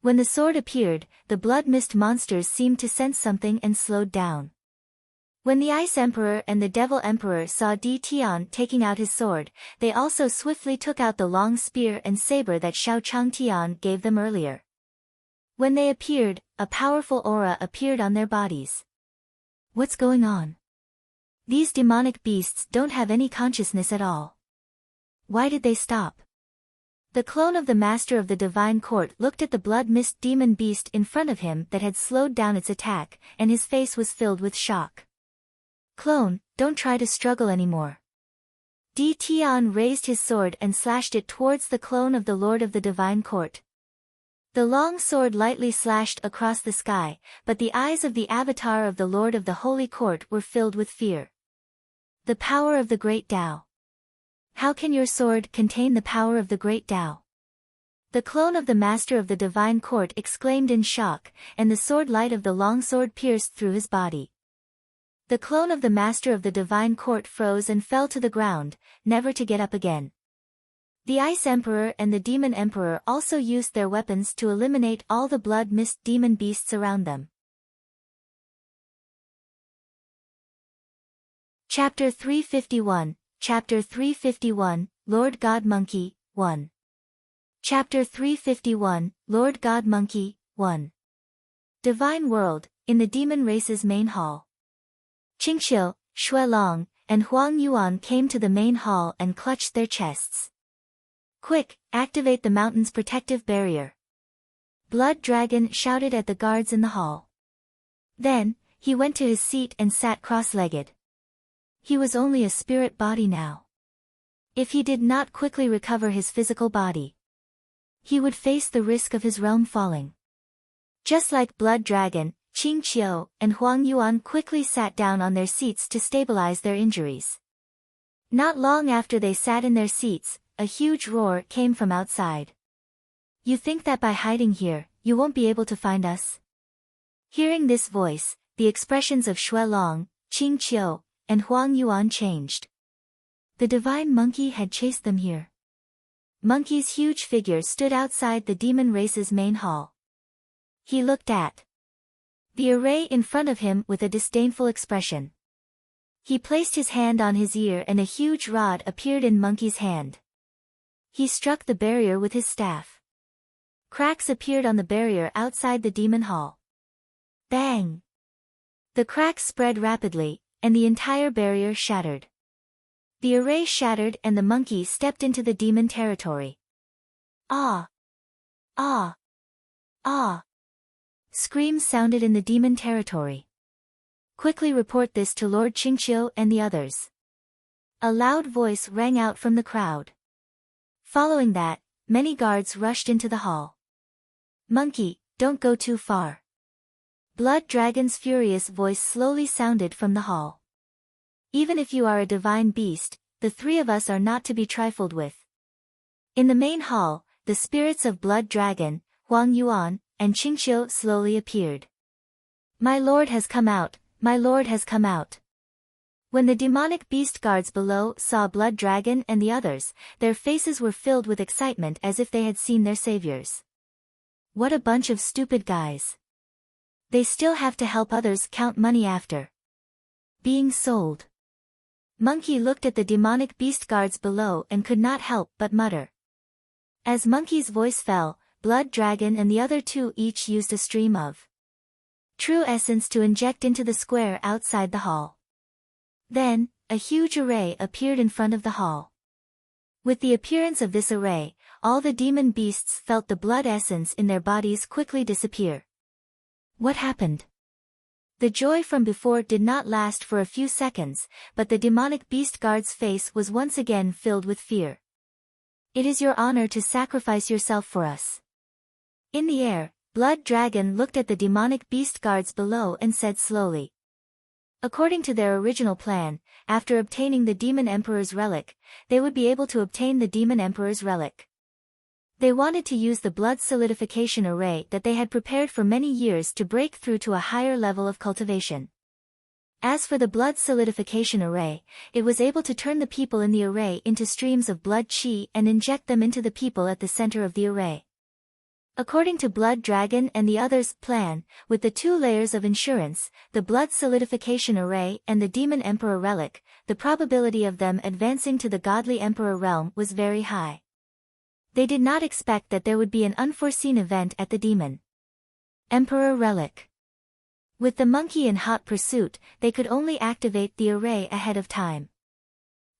When the sword appeared, the blood mist monsters seemed to sense something and slowed down. When the Ice Emperor and the Devil Emperor saw Tian taking out his sword, they also swiftly took out the long spear and saber that Xiao Changtian gave them earlier. When they appeared, a powerful aura appeared on their bodies. What's going on? These demonic beasts don't have any consciousness at all. Why did they stop? The clone of the Master of the Divine Court looked at the blood mist demon beast in front of him that had slowed down its attack, and his face was filled with shock. Clone, don't try to struggle anymore. Tian raised his sword and slashed it towards the clone of the Lord of the Divine Court. The long sword lightly slashed across the sky, but the eyes of the avatar of the Lord of the Holy Court were filled with fear. The power of the Great Tao. How can your sword contain the power of the Great Tao? The clone of the Master of the Divine Court exclaimed in shock, and the sword light of the long sword pierced through his body. The clone of the Master of the Divine Court froze and fell to the ground, never to get up again. The Ice Emperor and the Demon Emperor also used their weapons to eliminate all the blood mist demon beasts around them. Chapter 351, Chapter 351, Lord God Monkey, 1. Chapter 351, Lord God Monkey, 1. Divine World, in the Demon Race's main hall. Qingqiu, Xuelong, and Huang Yuan came to the main hall and clutched their chests. Quick, activate the mountain's protective barrier. Blood Dragon shouted at the guards in the hall. Then, he went to his seat and sat cross-legged. He was only a spirit body now. If he did not quickly recover his physical body, he would face the risk of his realm falling. Just like Blood Dragon, Qingqiu and Huang Yuan quickly sat down on their seats to stabilize their injuries. Not long after they sat in their seats, a huge roar came from outside. You think that by hiding here, you won't be able to find us? Hearing this voice, the expressions of Xuelong, Qingqiu, and Huang Yuan changed. The divine monkey had chased them here. Monkey's huge figure stood outside the demon race's main hall. He looked at the array in front of him with a disdainful expression. He placed his hand on his ear and a huge rod appeared in Monkey's hand. He struck the barrier with his staff. Cracks appeared on the barrier outside the demon hall. Bang! The cracks spread rapidly, and the entire barrier shattered. The array shattered and the monkey stepped into the demon territory. Ah! Ah! Ah! Screams sounded in the demon territory. Quickly report this to Lord Qingqiu and the others. A loud voice rang out from the crowd. Following that, many guards rushed into the hall. Monkey, don't go too far. Blood Dragon's furious voice slowly sounded from the hall. Even if you are a divine beast, the three of us are not to be trifled with. In the main hall, the spirits of Blood Dragon, Huang Yuan, and Qingqiu slowly appeared. My lord has come out, my lord has come out. When the demonic beast guards below saw Blood Dragon and the others, their faces were filled with excitement as if they had seen their saviors. What a bunch of stupid guys. They still have to help others count money after being sold. Monkey looked at the demonic beast guards below and could not help but mutter. As Monkey's voice fell, Blood Dragon and the other two each used a stream of true essence to inject into the square outside the hall. Then, a huge array appeared in front of the hall. With the appearance of this array, all the demon beasts felt the blood essence in their bodies quickly disappear. What happened? The joy from before did not last for a few seconds, but the demonic beast guard's face was once again filled with fear. It is your honor to sacrifice yourself for us. In the air, Blood Dragon looked at the demonic beast guards below and said slowly. According to their original plan, after obtaining the Demon Emperor's relic, they would be able to obtain the Demon Emperor's relic. They wanted to use the blood solidification array that they had prepared for many years to break through to a higher level of cultivation. As for the blood solidification array, it was able to turn the people in the array into streams of blood chi and inject them into the people at the center of the array. According to Blood Dragon and the others' plan, with the 2 layers of insurance, the blood solidification array and the Demon Emperor relic, the probability of them advancing to the Godly Emperor realm was very high. They did not expect that there would be an unforeseen event at the Demon Emperor relic. With the monkey in hot pursuit, they could only activate the array ahead of time.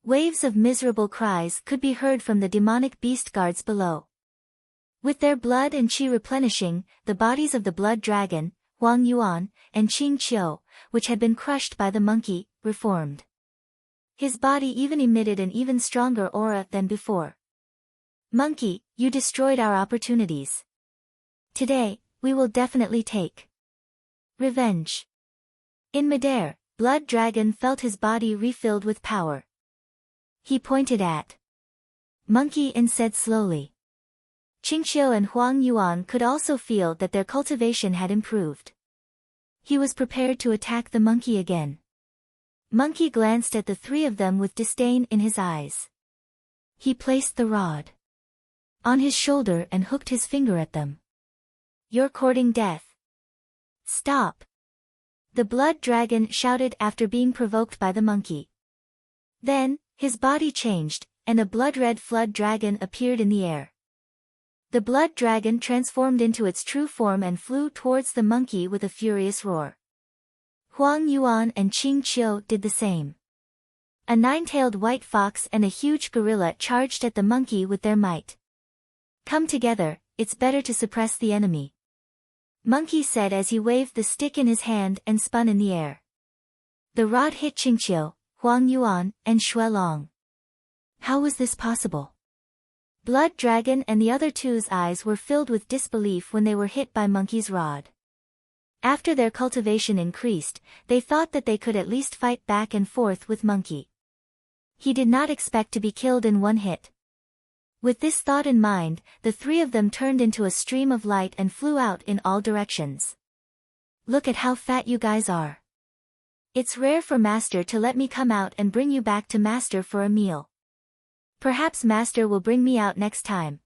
Waves of miserable cries could be heard from the demonic beast guards below. With their blood and chi replenishing, the bodies of the Blood Dragon, Huang Yuan, and Qingqiu, which had been crushed by the monkey, reformed. His body even emitted an even stronger aura than before. Monkey, you destroyed our opportunities. Today, we will definitely take revenge. In midair, Blood Dragon felt his body refilled with power. He pointed at Monkey and said slowly. Qingqiu and Huang Yuan could also feel that their cultivation had improved. He was prepared to attack the monkey again. Monkey glanced at the 3 of them with disdain in his eyes. He placed the rod on his shoulder and hooked his finger at them. You're courting death. Stop! The Blood Dragon shouted after being provoked by the monkey. Then, his body changed, and a blood-red flood dragon appeared in the air. The Blood Dragon transformed into its true form and flew towards the monkey with a furious roar. Huang Yuan and Qingqiu did the same. A 9-tailed white fox and a huge gorilla charged at the monkey with their might. Come together, it's better to suppress the enemy. Monkey said as he waved the stick in his hand and spun in the air. The rod hit Qingqiu, Huang Yuan, and Shuelong. How was this possible? Blood Dragon and the other 2's eyes were filled with disbelief when they were hit by Monkey's rod. After their cultivation increased, they thought that they could at least fight back and forth with Monkey. He did not expect to be killed in one hit. With this thought in mind, the 3 of them turned into a stream of light and flew out in all directions. Look at how fat you guys are. It's rare for Master to let me come out and bring you back to Master for a meal. Perhaps Master will bring me out next time.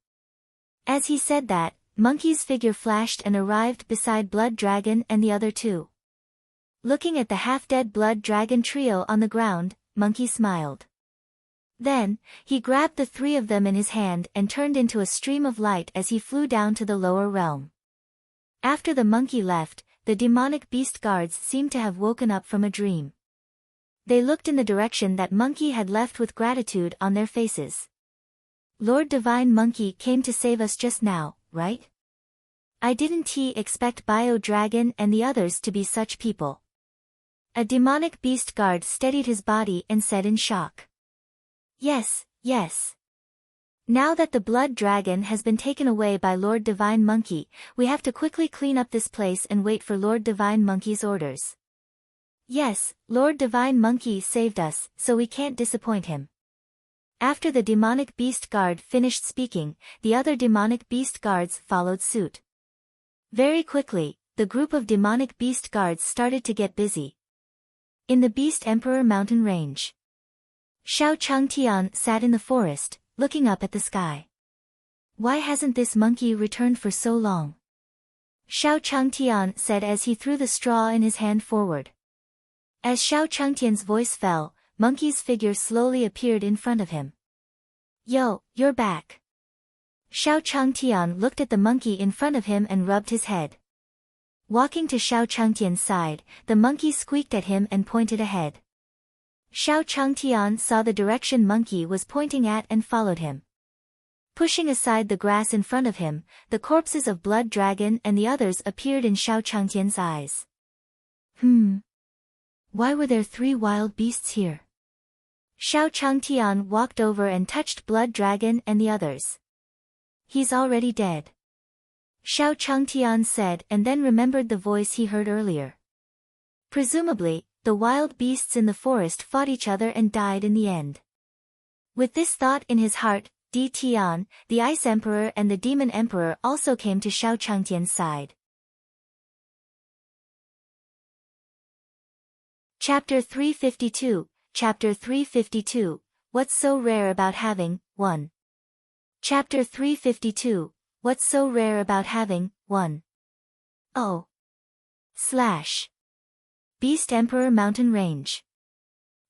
As he said that, Monkey's figure flashed and arrived beside Blood Dragon and the other 2. Looking at the half-dead Blood Dragon trio on the ground, Monkey smiled. Then, he grabbed the 3 of them in his hand and turned into a stream of light as he flew down to the lower realm. After the monkey left, the demonic beast guards seemed to have woken up from a dream. They looked in the direction that Monkey had left with gratitude on their faces. Lord Divine Monkey came to save us just now, right? I didn't expect Bio Dragon and the others to be such people. A demonic beast guard steadied his body and said in shock. Yes, yes. Now that the blood dragon has been taken away by Lord Divine Monkey, we have to quickly clean up this place and wait for Lord Divine Monkey's orders. Yes, Lord Divine Monkey saved us, so we can't disappoint him. After the demonic beast guard finished speaking, the other demonic beast guards followed suit. Very quickly, the group of demonic beast guards started to get busy. In the Beast Emperor mountain range, Xiao Changtian sat in the forest, looking up at the sky. Why hasn't this monkey returned for so long? Xiao Changtian said as he threw the straw in his hand forward. As Xiao Changtian's voice fell, Monkey's figure slowly appeared in front of him. Yo, you're back. Xiao Changtian looked at the monkey in front of him and rubbed his head. Walking to Xiao Changtian's side, the monkey squeaked at him and pointed ahead. Xiao Changtian saw the direction Monkey was pointing at and followed him. Pushing aside the grass in front of him, the corpses of Blood Dragon and the others appeared in Xiao Changtian's eyes. Why were there 3 wild beasts here? Xiao Changtian walked over and touched Blood Dragon and the others. He's already dead. Xiao Changtian said and then remembered the voice he heard earlier. Presumably, the wild beasts in the forest fought each other and died in the end. With this thought in his heart, Di Tian, the Ice Emperor and the Demon Emperor also came to Xiao Changtian's side. Chapter 352, Chapter 352, What's so rare about having, 1. Chapter 352, What's so rare about having, 1. Oh. Beast Emperor Mountain Range.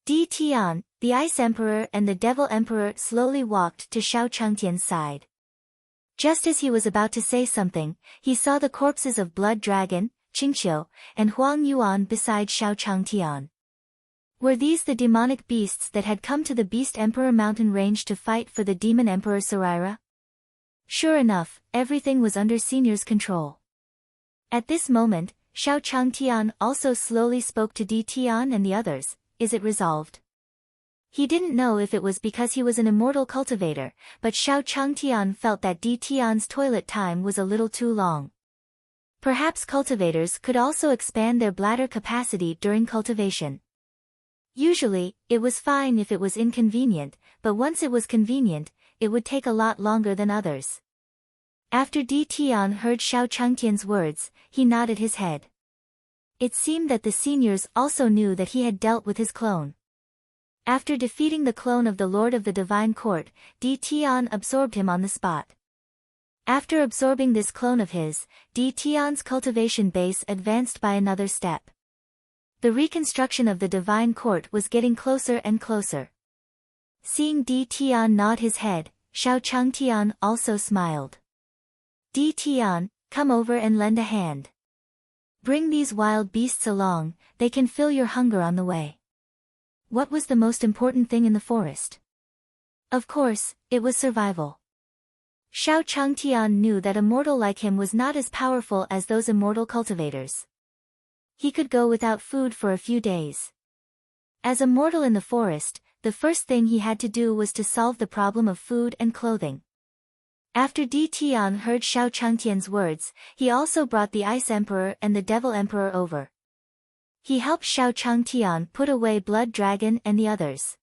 Di Tian, the Ice Emperor and the Devil Emperor slowly walked to Xiao Changtian's side. Just as he was about to say something, he saw the corpses of Blood Dragon, Qingqiu, and Huang Yuan beside Xiao Changtian. Were these the demonic beasts that had come to the Beast Emperor Mountain Range to fight for the Demon Emperor Saraira? Sure enough, everything was under Senior's control. At this moment, Xiao Changtian also slowly spoke to Di Tian and the others. Is it resolved? He didn't know if it was because he was an immortal cultivator, but Xiao Changtian felt that Di Tian's toilet time was a little too long. Perhaps cultivators could also expand their bladder capacity during cultivation. Usually, it was fine if it was inconvenient, but once it was convenient, it would take a lot longer than others. After Di Tian heard Xiao Changtian's words, he nodded his head. It seemed that the seniors also knew that he had dealt with his clone. After defeating the clone of the Lord of the Divine Court, Di Tian absorbed him on the spot. After absorbing this clone of his, Di Tian's cultivation base advanced by another step. The reconstruction of the Divine Court was getting closer and closer. Seeing Di Tian nod his head, Xiao Changtian also smiled. Di Tian, come over and lend a hand. Bring these wild beasts along, they can fill your hunger on the way. What was the most important thing in the forest? Of course, it was survival. Xiao Changtian knew that a mortal like him was not as powerful as those immortal cultivators. He could go without food for a few days. As a mortal in the forest, the first thing he had to do was to solve the problem of food and clothing. After Di Tian heard Xiao Changtian's words, he also brought the Ice Emperor and the Devil Emperor over. He helped Xiao Changtian put away Blood Dragon and the others.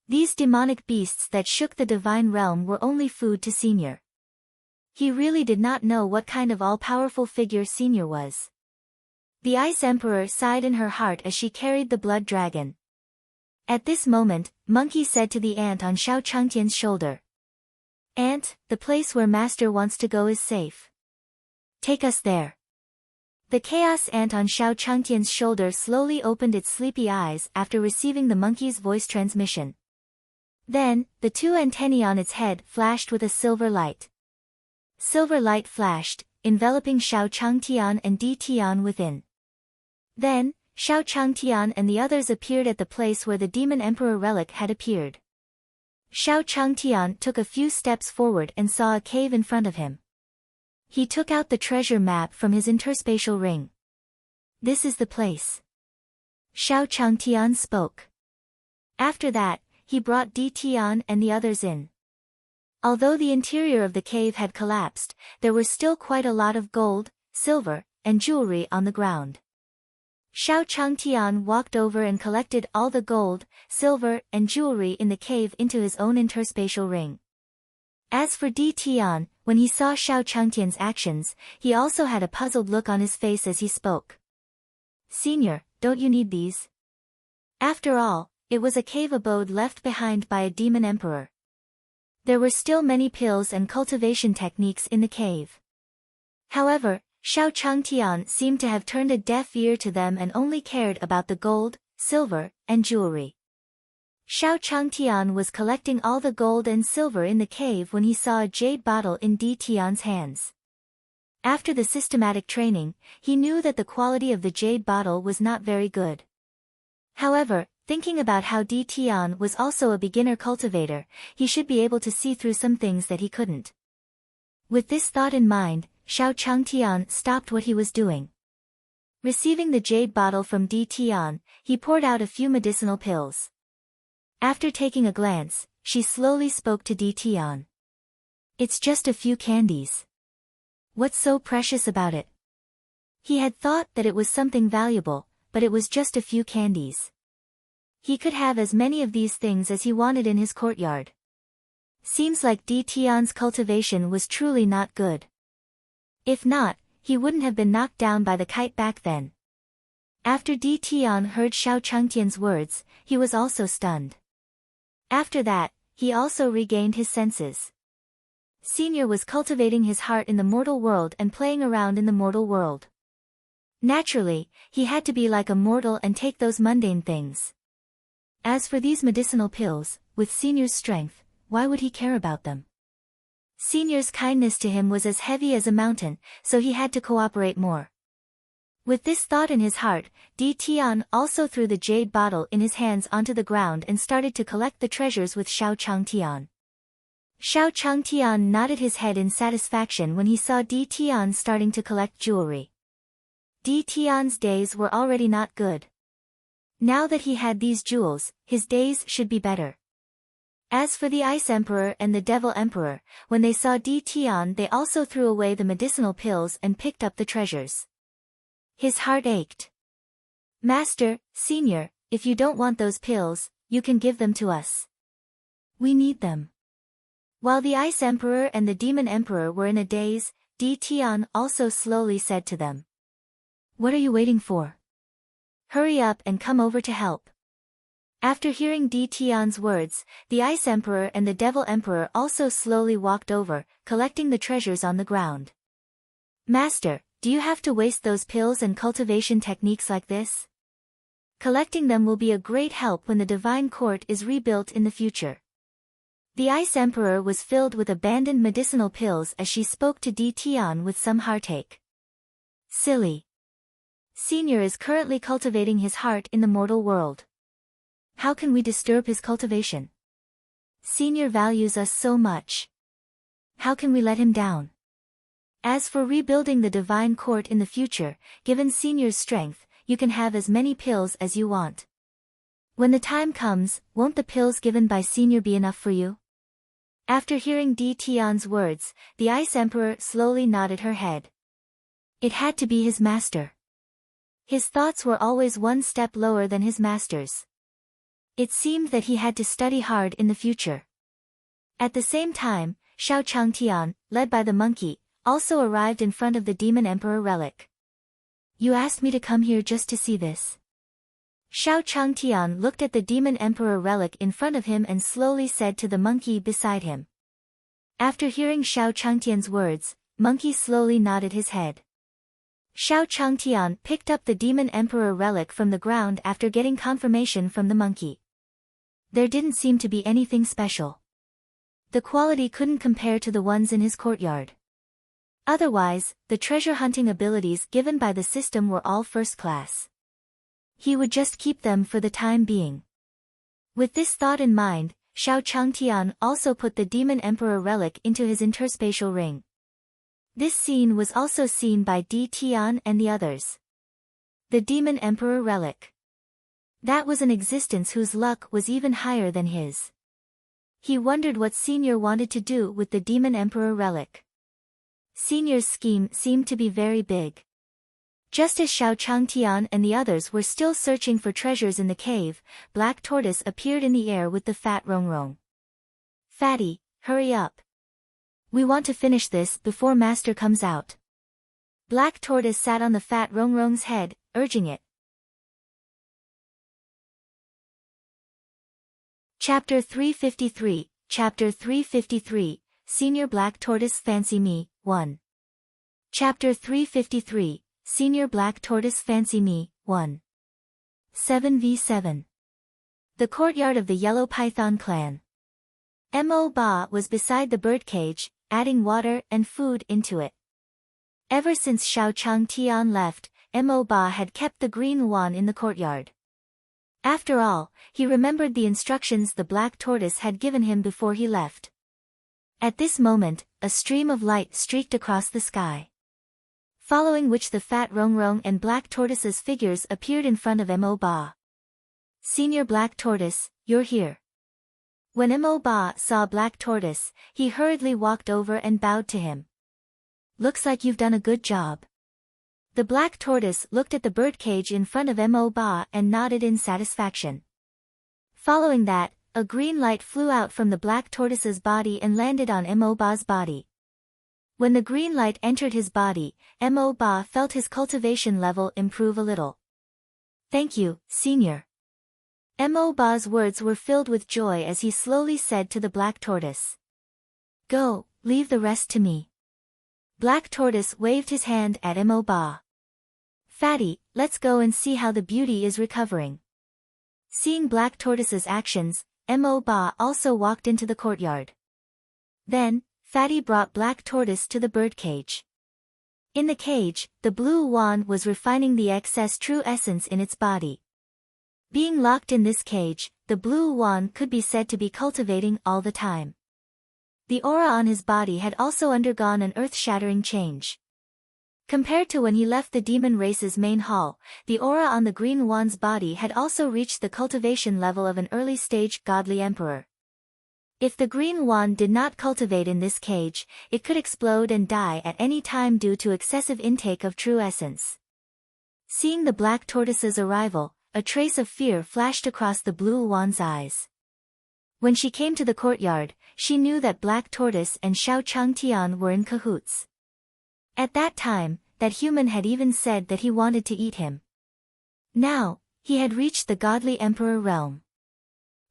These demonic beasts that shook the divine realm were only food to Senior. He really did not know what kind of all-powerful figure Senior was. The Ice Emperor sighed in her heart as she carried the Blood Dragon. At this moment, Monkey said to the ant on Xiao Changtian's shoulder. Ant, the place where Master wants to go is safe. Take us there. The Chaos Ant on Xiao Changtian's shoulder slowly opened its sleepy eyes after receiving the monkey's voice transmission. Then, the 2 antennae on its head flashed with a silver light. Silver light flashed, enveloping Xiao Changtian and Di Tian within. Then, Xiao Changtian and the others appeared at the place where the Demon Emperor relic had appeared. Xiao Changtian took a few steps forward and saw a cave in front of him. He took out the treasure map from his interspatial ring. "This is the place." Xiao Changtian spoke. After that, he brought Di Tian and the others in. Although the interior of the cave had collapsed, there was still quite a lot of gold, silver, and jewelry on the ground. Xiao Changtian walked over and collected all the gold, silver, and jewelry in the cave into his own interspatial ring. As for Di Tian, when he saw Xiao Changtian's actions, he also had a puzzled look on his face as he spoke. "Senior, don't you need these?" After all, it was a cave abode left behind by a demon emperor. There were still many pills and cultivation techniques in the cave. However, Xiao Changtian seemed to have turned a deaf ear to them and only cared about the gold, silver, and jewelry. Xiao Changtian was collecting all the gold and silver in the cave when he saw a jade bottle in Di Tian's hands. After the systematic training, he knew that the quality of the jade bottle was not very good. However, thinking about how Di Tian was also a beginner cultivator, he should be able to see through some things that he couldn't. With this thought in mind, Xiao Changtian stopped what he was doing. Receiving the jade bottle from Di Tian, he poured out a few medicinal pills. After taking a glance, she slowly spoke to Di Tian. "It's just a few candies. What's so precious about it?" He had thought that it was something valuable, but it was just a few candies. He could have as many of these things as he wanted in his courtyard. Seems like Di Tian's cultivation was truly not good. If not, he wouldn't have been knocked down by the kite back then. After Di Tian heard Xiao Changtian's words, he was also stunned. After that, he also regained his senses. Senior was cultivating his heart in the mortal world and playing around in the mortal world. Naturally, he had to be like a mortal and take those mundane things. As for these medicinal pills, with Senior's strength, why would he care about them? Senior's kindness to him was as heavy as a mountain, so he had to cooperate more. With this thought in his heart, Di Tian also threw the jade bottle in his hands onto the ground and started to collect the treasures with Xiao Changtian. Xiao Changtian nodded his head in satisfaction when he saw Di Tian starting to collect jewelry. Di Tian's days were already not good. Now that he had these jewels, his days should be better. As for the Ice Emperor and the Devil Emperor, when they saw Di Tian they also threw away the medicinal pills and picked up the treasures. His heart ached. "Master, Senior, if you don't want those pills, you can give them to us. We need them." While the Ice Emperor and the Demon Emperor were in a daze, Di Tian also slowly said to them. "What are you waiting for? Hurry up and come over to help." After hearing Di Tian's words, the Ice Emperor and the Devil Emperor also slowly walked over, collecting the treasures on the ground. "Master, do you have to waste those pills and cultivation techniques like this? Collecting them will be a great help when the Divine Court is rebuilt in the future." The Ice Emperor was filled with abandoned medicinal pills as she spoke to Di Tian with some heartache. "Silly. Senior is currently cultivating his heart in the mortal world. How can we disturb his cultivation? Senior values us so much. How can we let him down? As for rebuilding the Divine Court in the future, given Senior's strength, you can have as many pills as you want. When the time comes, won't the pills given by Senior be enough for you?" After hearing Di Tian's words, the Ice Emperor slowly nodded her head. It had to be his master. His thoughts were always one step lower than his master's. It seemed that he had to study hard in the future. At the same time, Xiao Changtian, led by the monkey, also arrived in front of the Demon Emperor relic. "You asked me to come here just to see this?" Xiao Changtian looked at the Demon Emperor relic in front of him and slowly said to the monkey beside him. After hearing Xiao Changtian's words, Monkey slowly nodded his head. Xiao Changtian picked up the Demon Emperor relic from the ground after getting confirmation from the monkey. There didn't seem to be anything special. The quality couldn't compare to the ones in his courtyard. Otherwise, the treasure hunting abilities given by the system were all first class. He would just keep them for the time being. With this thought in mind, Xiao Changtian also put the Demon Emperor relic into his interspatial ring. This scene was also seen by Di Tian and the others. The Demon Emperor relic. That was an existence whose luck was even higher than his. He wondered what Senior wanted to do with the Demon Emperor relic. Senior's scheme seemed to be very big. Just as Xiao Changtian and the others were still searching for treasures in the cave, Black Tortoise appeared in the air with the fat Rongrong. Fatty, hurry up. We want to finish this before Master comes out. Black Tortoise sat on the fat Rongrong's head, urging it. Chapter 353, Chapter 353, Senior Black Tortoise Fancy Me, 1. Chapter 353, Senior Black Tortoise Fancy Me, 1. 7v7. The courtyard of the Yellow Python clan. Mo Ba was beside the birdcage, adding water and food into it. Ever since Xiao Changtian left, Mo Ba had kept the green Luan in the courtyard. After all, he remembered the instructions the Black Tortoise had given him before he left. At this moment, a stream of light streaked across the sky. Following which the fat Rongrong and Black Tortoise's figures appeared in front of Mo Ba. Senior Black Tortoise, you're here. When Mo Ba saw Black Tortoise, he hurriedly walked over and bowed to him. Looks like you've done a good job. The Black Tortoise looked at the birdcage in front of Mo Ba and nodded in satisfaction. Following that, a green light flew out from the Black Tortoise's body and landed on Mo Ba's body. When the green light entered his body, Mo Ba felt his cultivation level improve a little. Thank you, Senior. Mo Ba's words were filled with joy as he slowly said to the Black Tortoise. Go, leave the rest to me. Black Tortoise waved his hand at Mo Ba. Fatty, let's go and see how the beauty is recovering. Seeing Black Tortoise's actions, Mo Ba also walked into the courtyard. Then, Fatty brought Black Tortoise to the birdcage. In the cage, the blue Luan was refining the excess true essence in its body. Being locked in this cage, the blue Luan could be said to be cultivating all the time. The aura on his body had also undergone an earth-shattering change. Compared to when he left the demon race's main hall, the aura on the green Luan's body had also reached the cultivation level of an early-stage godly emperor. If the green Luan did not cultivate in this cage, it could explode and die at any time due to excessive intake of true essence. Seeing the Black Tortoise's arrival, a trace of fear flashed across the blue Luan's eyes. When she came to the courtyard, she knew that Black Tortoise and Xiao Changtian were in cahoots. At that time, that human had even said that he wanted to eat him. Now, he had reached the godly emperor realm.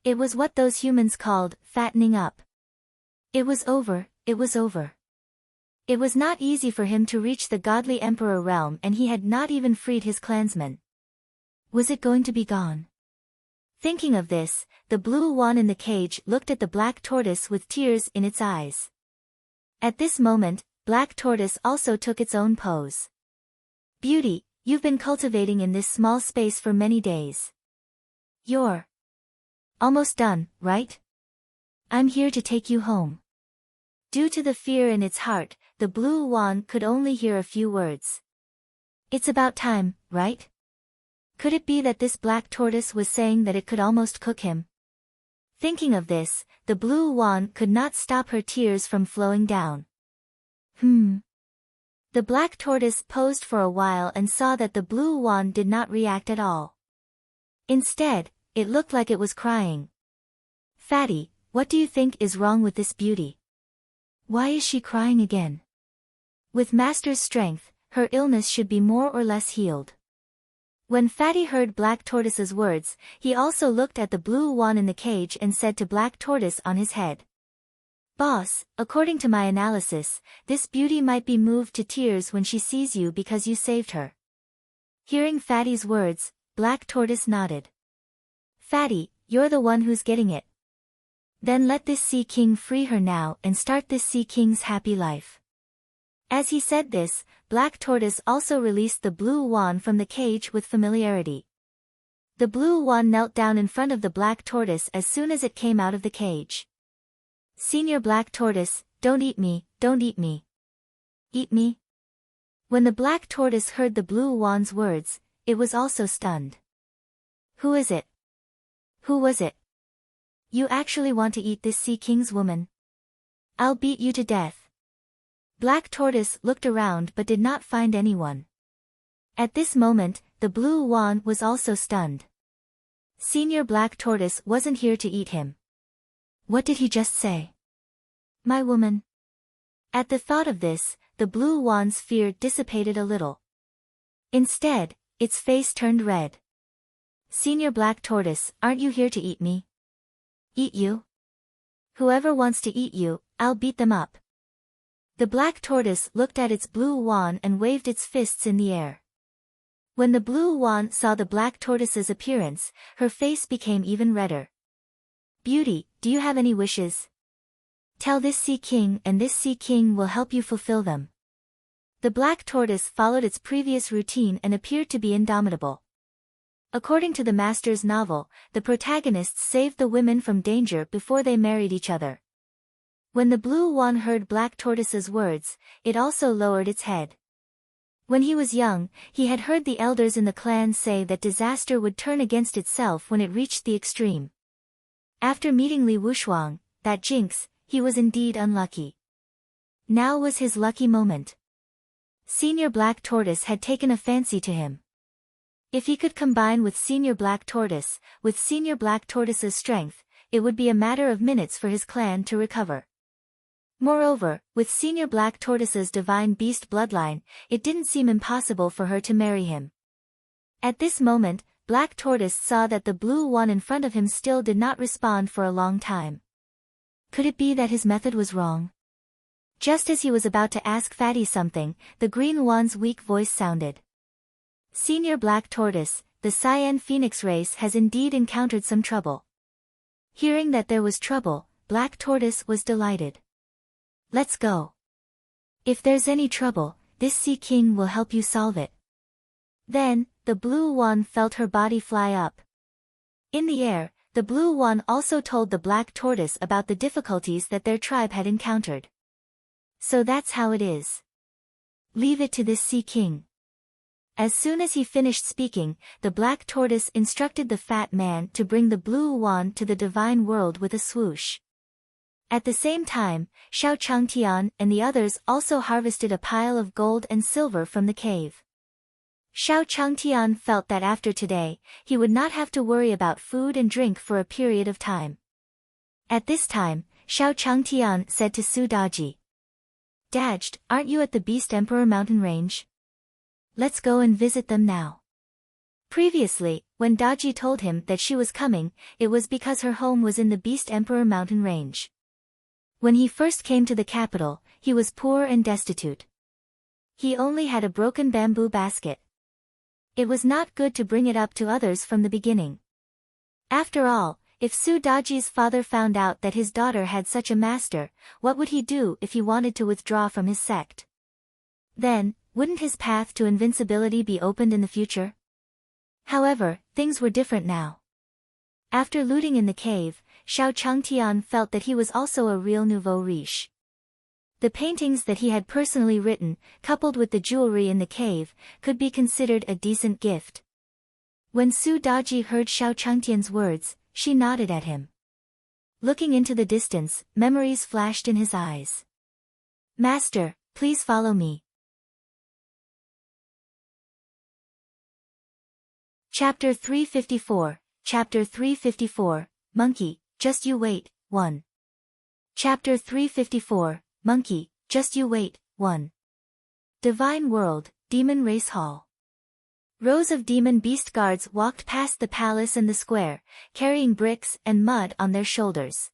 It was what those humans called fattening up. It was over, it was over. It was not easy for him to reach the godly emperor realm and he had not even freed his clansmen. Was it going to be gone? Thinking of this, the blue Luan in the cage looked at the Black Tortoise with tears in its eyes. At this moment, Black Tortoise also took its own pose. Beauty, you've been cultivating in this small space for many days. You're almost done, right? I'm here to take you home. Due to the fear in its heart, the blue Luan could only hear a few words. It's about time, right? Could it be that this Black Tortoise was saying that it could almost cook him? Thinking of this, the blue Luan could not stop her tears from flowing down. The Black Tortoise posed for a while and saw that the blue Luan did not react at all. Instead, it looked like it was crying. Fatty, what do you think is wrong with this beauty? Why is she crying again? With Master's strength, her illness should be more or less healed. When Fatty heard Black Tortoise's words, he also looked at the blue Luan in the cage and said to Black Tortoise on his head. Boss, according to my analysis, this beauty might be moved to tears when she sees you because you saved her. Hearing Fatty's words, Black Tortoise nodded. Fatty, you're the one who's getting it. Then let this Sea King free her now and start this Sea King's happy life. As he said this, Black Tortoise also released the blue Luan from the cage with familiarity. The blue Luan knelt down in front of the Black Tortoise as soon as it came out of the cage. "Senior Black Tortoise, don't eat me, don't eat me." "Eat me?" When the Black Tortoise heard the blue Luan's words, it was also stunned. "Who is it? Who was it? You actually want to eat this Sea King's woman? I'll beat you to death." Black Tortoise looked around but did not find anyone. At this moment, the blue Luan was also stunned. Senior Black Tortoise wasn't here to eat him. What did he just say? "My woman." At the thought of this, the blue Luan's fear dissipated a little. Instead, its face turned red. "Senior Black Tortoise, aren't you here to eat me?" "Eat you? Whoever wants to eat you, I'll beat them up." The Black Tortoise looked at its blue Luan and waved its fists in the air. When the blue Luan saw the Black Tortoise's appearance, her face became even redder. "Beauty, do you have any wishes? Tell this Sea King and this Sea King will help you fulfill them." The Black Tortoise followed its previous routine and appeared to be indomitable. According to the master's novel, the protagonists saved the women from danger before they married each other. When the blue Luan heard Black Tortoise's words, it also lowered its head. When he was young, he had heard the elders in the clan say that disaster would turn against itself when it reached the extreme. After meeting Li Wushuang, that jinx, he was indeed unlucky. Now was his lucky moment. Senior Black Tortoise had taken a fancy to him. If he could combine with Senior Black Tortoise, with Senior Black Tortoise's strength, it would be a matter of minutes for his clan to recover. Moreover, with Senior Black Tortoise's divine beast bloodline, it didn't seem impossible for her to marry him. At this moment, Black Tortoise saw that the blue Luan in front of him still did not respond for a long time. Could it be that his method was wrong? Just as he was about to ask Fatty something, the green Luan's weak voice sounded. "Senior Black Tortoise, the Cyan Phoenix race has indeed encountered some trouble." Hearing that there was trouble, Black Tortoise was delighted. "Let's go. If there's any trouble, this Sea King will help you solve it." Then, the blue Luan felt her body fly up. In the air, the blue Luan also told the Black Tortoise about the difficulties that their tribe had encountered. "So that's how it is. Leave it to this Sea King." As soon as he finished speaking, the Black Tortoise instructed the fat man to bring the blue Luan to the divine world with a swoosh. At the same time, Xiao Changtian and the others also harvested a pile of gold and silver from the cave. Xiao Changtian felt that after today, he would not have to worry about food and drink for a period of time. At this time, Xiao Changtian said to Su Daji, "Dajed, aren't you at the Beast Emperor mountain range? Let's go and visit them now." Previously, when Daji told him that she was coming, it was because her home was in the Beast Emperor mountain range. When he first came to the capital, he was poor and destitute. He only had a broken bamboo basket. It was not good to bring it up to others from the beginning. After all, if Su Daji's father found out that his daughter had such a master, what would he do if he wanted to withdraw from his sect? Then, wouldn't his path to invincibility be opened in the future? However, things were different now. After looting in the cave, Xiao Changtian felt that he was also a real nouveau riche. The paintings that he had personally written, coupled with the jewelry in the cave, could be considered a decent gift. When Su Daji heard Xiao Changtian's words, she nodded at him. Looking into the distance, memories flashed in his eyes. "Master, please follow me." Chapter 354, Chapter 354, Monkey, Just You Wait, 1. Chapter 354, Monkey, Just You Wait, 1. Divine World, Demon Race Hall. Rows of demon beast guards walked past the palace and the square, carrying bricks and mud on their shoulders.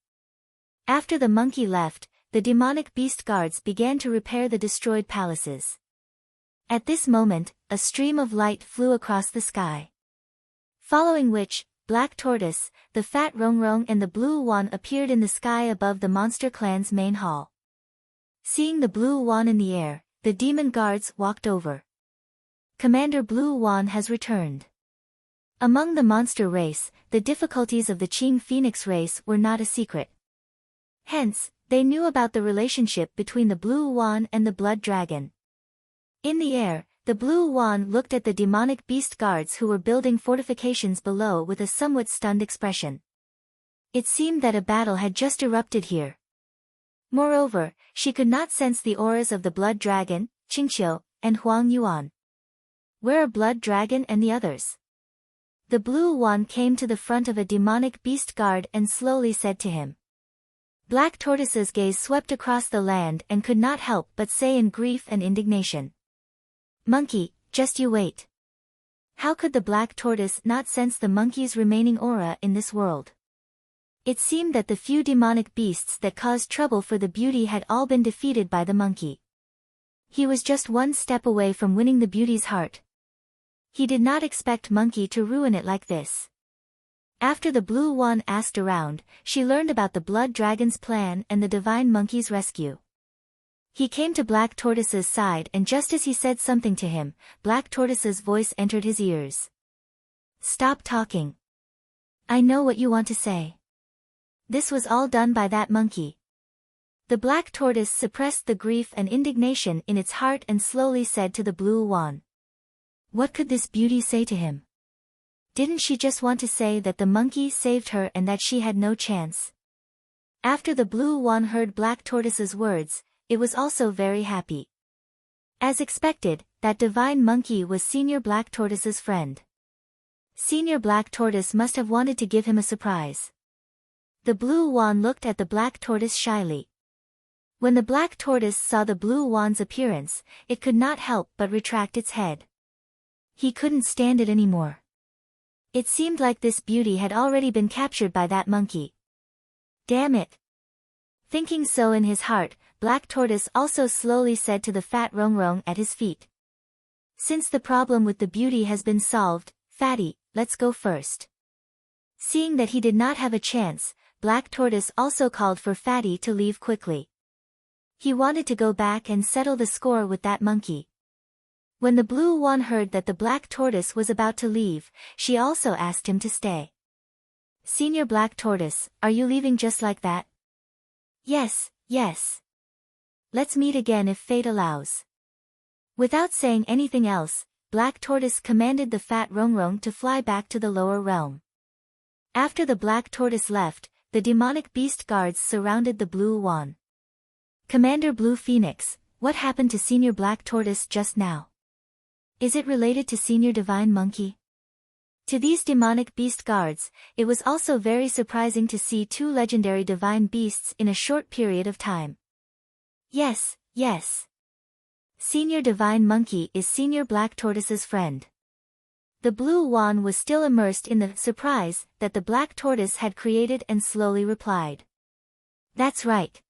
After the monkey left, the demonic beast guards began to repair the destroyed palaces. At this moment, a stream of light flew across the sky. Following which, Black Tortoise, the Fat Rongrong and the Blue Luan appeared in the sky above the monster clan's main hall. Seeing the Blue Luan in the air, the demon guards walked over. Commander Luan has returned. Among the monster race, the difficulties of the Qing Phoenix race were not a secret. Hence, they knew about the relationship between the Blue Wan and the Blood Dragon. In the air, the Blue Wan looked at the demonic beast guards who were building fortifications below with a somewhat stunned expression. It seemed that a battle had just erupted here. Moreover, she could not sense the auras of the Blood Dragon, Qingqiu, and Huang Yuan. Where are Blood Dragon and the others? The Blue Wan came to the front of a demonic beast guard and slowly said to him. Black Tortoise's gaze swept across the land and could not help but say in grief and indignation. Monkey, just you wait. How could the Black Tortoise not sense the monkey's remaining aura in this world? It seemed that the few demonic beasts that caused trouble for the beauty had all been defeated by the monkey. He was just one step away from winning the beauty's heart. He did not expect Monkey to ruin it like this. After the Blue Wan asked around, she learned about the Blood Dragon's plan and the Divine Monkey's rescue. He came to Black Tortoise's side and just as he said something to him, Black Tortoise's voice entered his ears. Stop talking. I know what you want to say. This was all done by that monkey. The Black Tortoise suppressed the grief and indignation in its heart and slowly said to the Blue Wan. What could this beauty say to him? Didn't she just want to say that the monkey saved her and that she had no chance? After the Blue Wan heard Black Tortoise's words, it was also very happy. As expected, that divine monkey was Senior Black Tortoise's friend. Senior Black Tortoise must have wanted to give him a surprise. The Blue Wan looked at the Black Tortoise shyly. When the Black Tortoise saw the Blue Wan's appearance, it could not help but retract its head. He couldn't stand it anymore. It seemed like this beauty had already been captured by that monkey. Damn it! Thinking so in his heart, Black Tortoise also slowly said to the fat Rongrong at his feet. Since the problem with the beauty has been solved, Fatty, let's go first. Seeing that he did not have a chance, Black Tortoise also called for Fatty to leave quickly. He wanted to go back and settle the score with that monkey. When the Blue Wan heard that the Black Tortoise was about to leave, she also asked him to stay. Senior Black Tortoise, are you leaving just like that? Yes, yes. Let's meet again if fate allows. Without saying anything else, Black Tortoise commanded the fat Rongrong to fly back to the lower realm. After the Black Tortoise left, the demonic beast guards surrounded the Blue Wan. Commander Blue Phoenix, what happened to Senior Black Tortoise just now? Is it related to Senior Divine Monkey? To these demonic beast guards, it was also very surprising to see two legendary divine beasts in a short period of time. Yes, yes. Senior Divine Monkey is Senior Black Tortoise's friend. The Blue Wan was still immersed in the surprise that the Black Tortoise had created and slowly replied. That's right.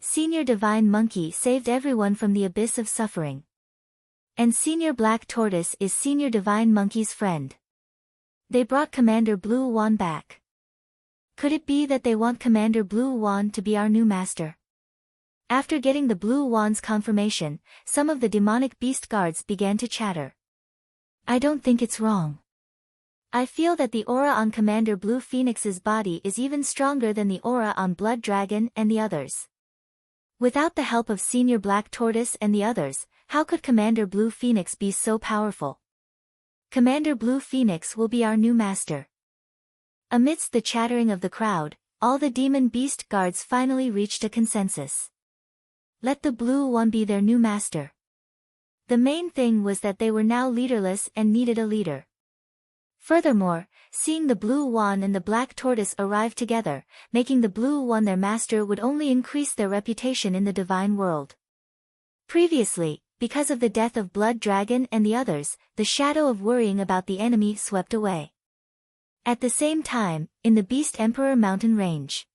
Senior Divine Monkey saved everyone from the abyss of suffering. And Senior Black Tortoise is Senior Divine Monkey's friend. They brought Commander Blue Wan back. Could it be that they want Commander Blue Wan to be our new master? After getting the Blue Wan's confirmation, some of the demonic beast guards began to chatter. I don't think it's wrong. I feel that the aura on Commander Blue Phoenix's body is even stronger than the aura on Blood Dragon and the others. Without the help of Senior Black Tortoise and the others, how could Commander Blue Phoenix be so powerful? Commander Blue Phoenix will be our new master. Amidst the chattering of the crowd, all the demon beast guards finally reached a consensus. Let the Blue One be their new master. The main thing was that they were now leaderless and needed a leader. Furthermore, seeing the Blue Wan and the Black Tortoise arrive together, making the Blue One their master would only increase their reputation in the divine world. Previously, because of the death of Blood Dragon and the others, the shadow of worrying about the enemy swept away. At the same time, in the Beast Emperor mountain range.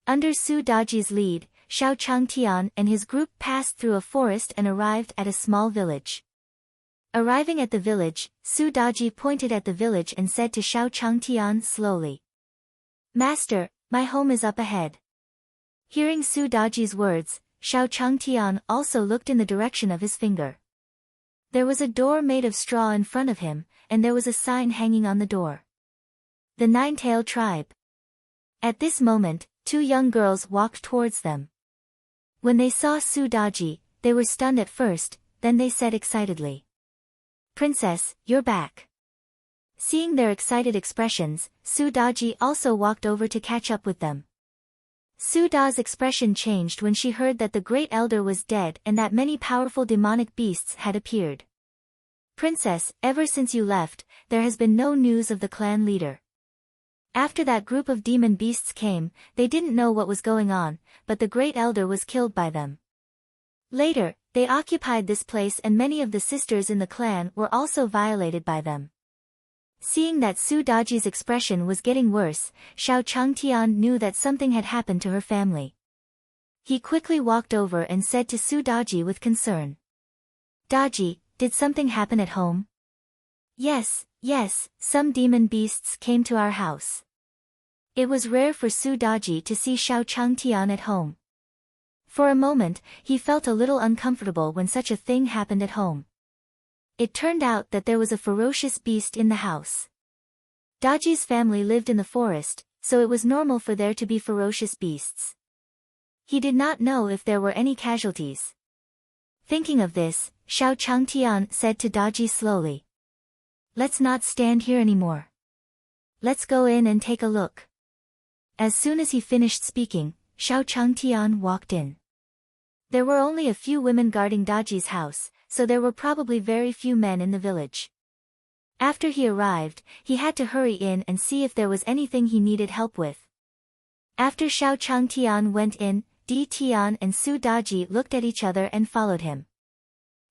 Under Su Daji's lead, Xiao Changtian and his group passed through a forest and arrived at a small village. Arriving at the village, Su Daji pointed at the village and said to Xiao Changtian slowly. Master, my home is up ahead. Hearing Su Daji's words, Xiao Changtian also looked in the direction of his finger. There was a door made of straw in front of him, and there was a sign hanging on the door. The Nine-Tailed Tribe. At this moment, two young girls walked towards them. When they saw Su Daji, they were stunned at first, then they said excitedly, "Princess, you're back." Seeing their excited expressions, Su Daji also walked over to catch up with them. Su Da's expression changed when she heard that the Great Elder was dead and that many powerful demonic beasts had appeared. "Princess, ever since you left, there has been no news of the clan leader. After that group of demon beasts came, they didn't know what was going on, but the Great Elder was killed by them. Later, they occupied this place and many of the sisters in the clan were also violated by them." Seeing that Su Daji's expression was getting worse, Xiao Changtian knew that something had happened to her family. He quickly walked over and said to Su Daji with concern, "Daji, did something happen at home?" Yes, some demon beasts came to our house." It was rare for Su Daji to see Xiao Changtian at home. For a moment, he felt a little uncomfortable when such a thing happened at home. It turned out that there was a ferocious beast in the house. Daji's family lived in the forest, so it was normal for there to be ferocious beasts. He did not know if there were any casualties. Thinking of this, Xiao Changtian said to Daji slowly, "Let's not stand here anymore. Let's go in and take a look." As soon as he finished speaking, Xiao Changtian walked in. There were only a few women guarding Daji's house, so there were probably very few men in the village. After he arrived, he had to hurry in and see if there was anything he needed help with. After Xiao Changtian went in, Di Tian and Su Daji looked at each other and followed him.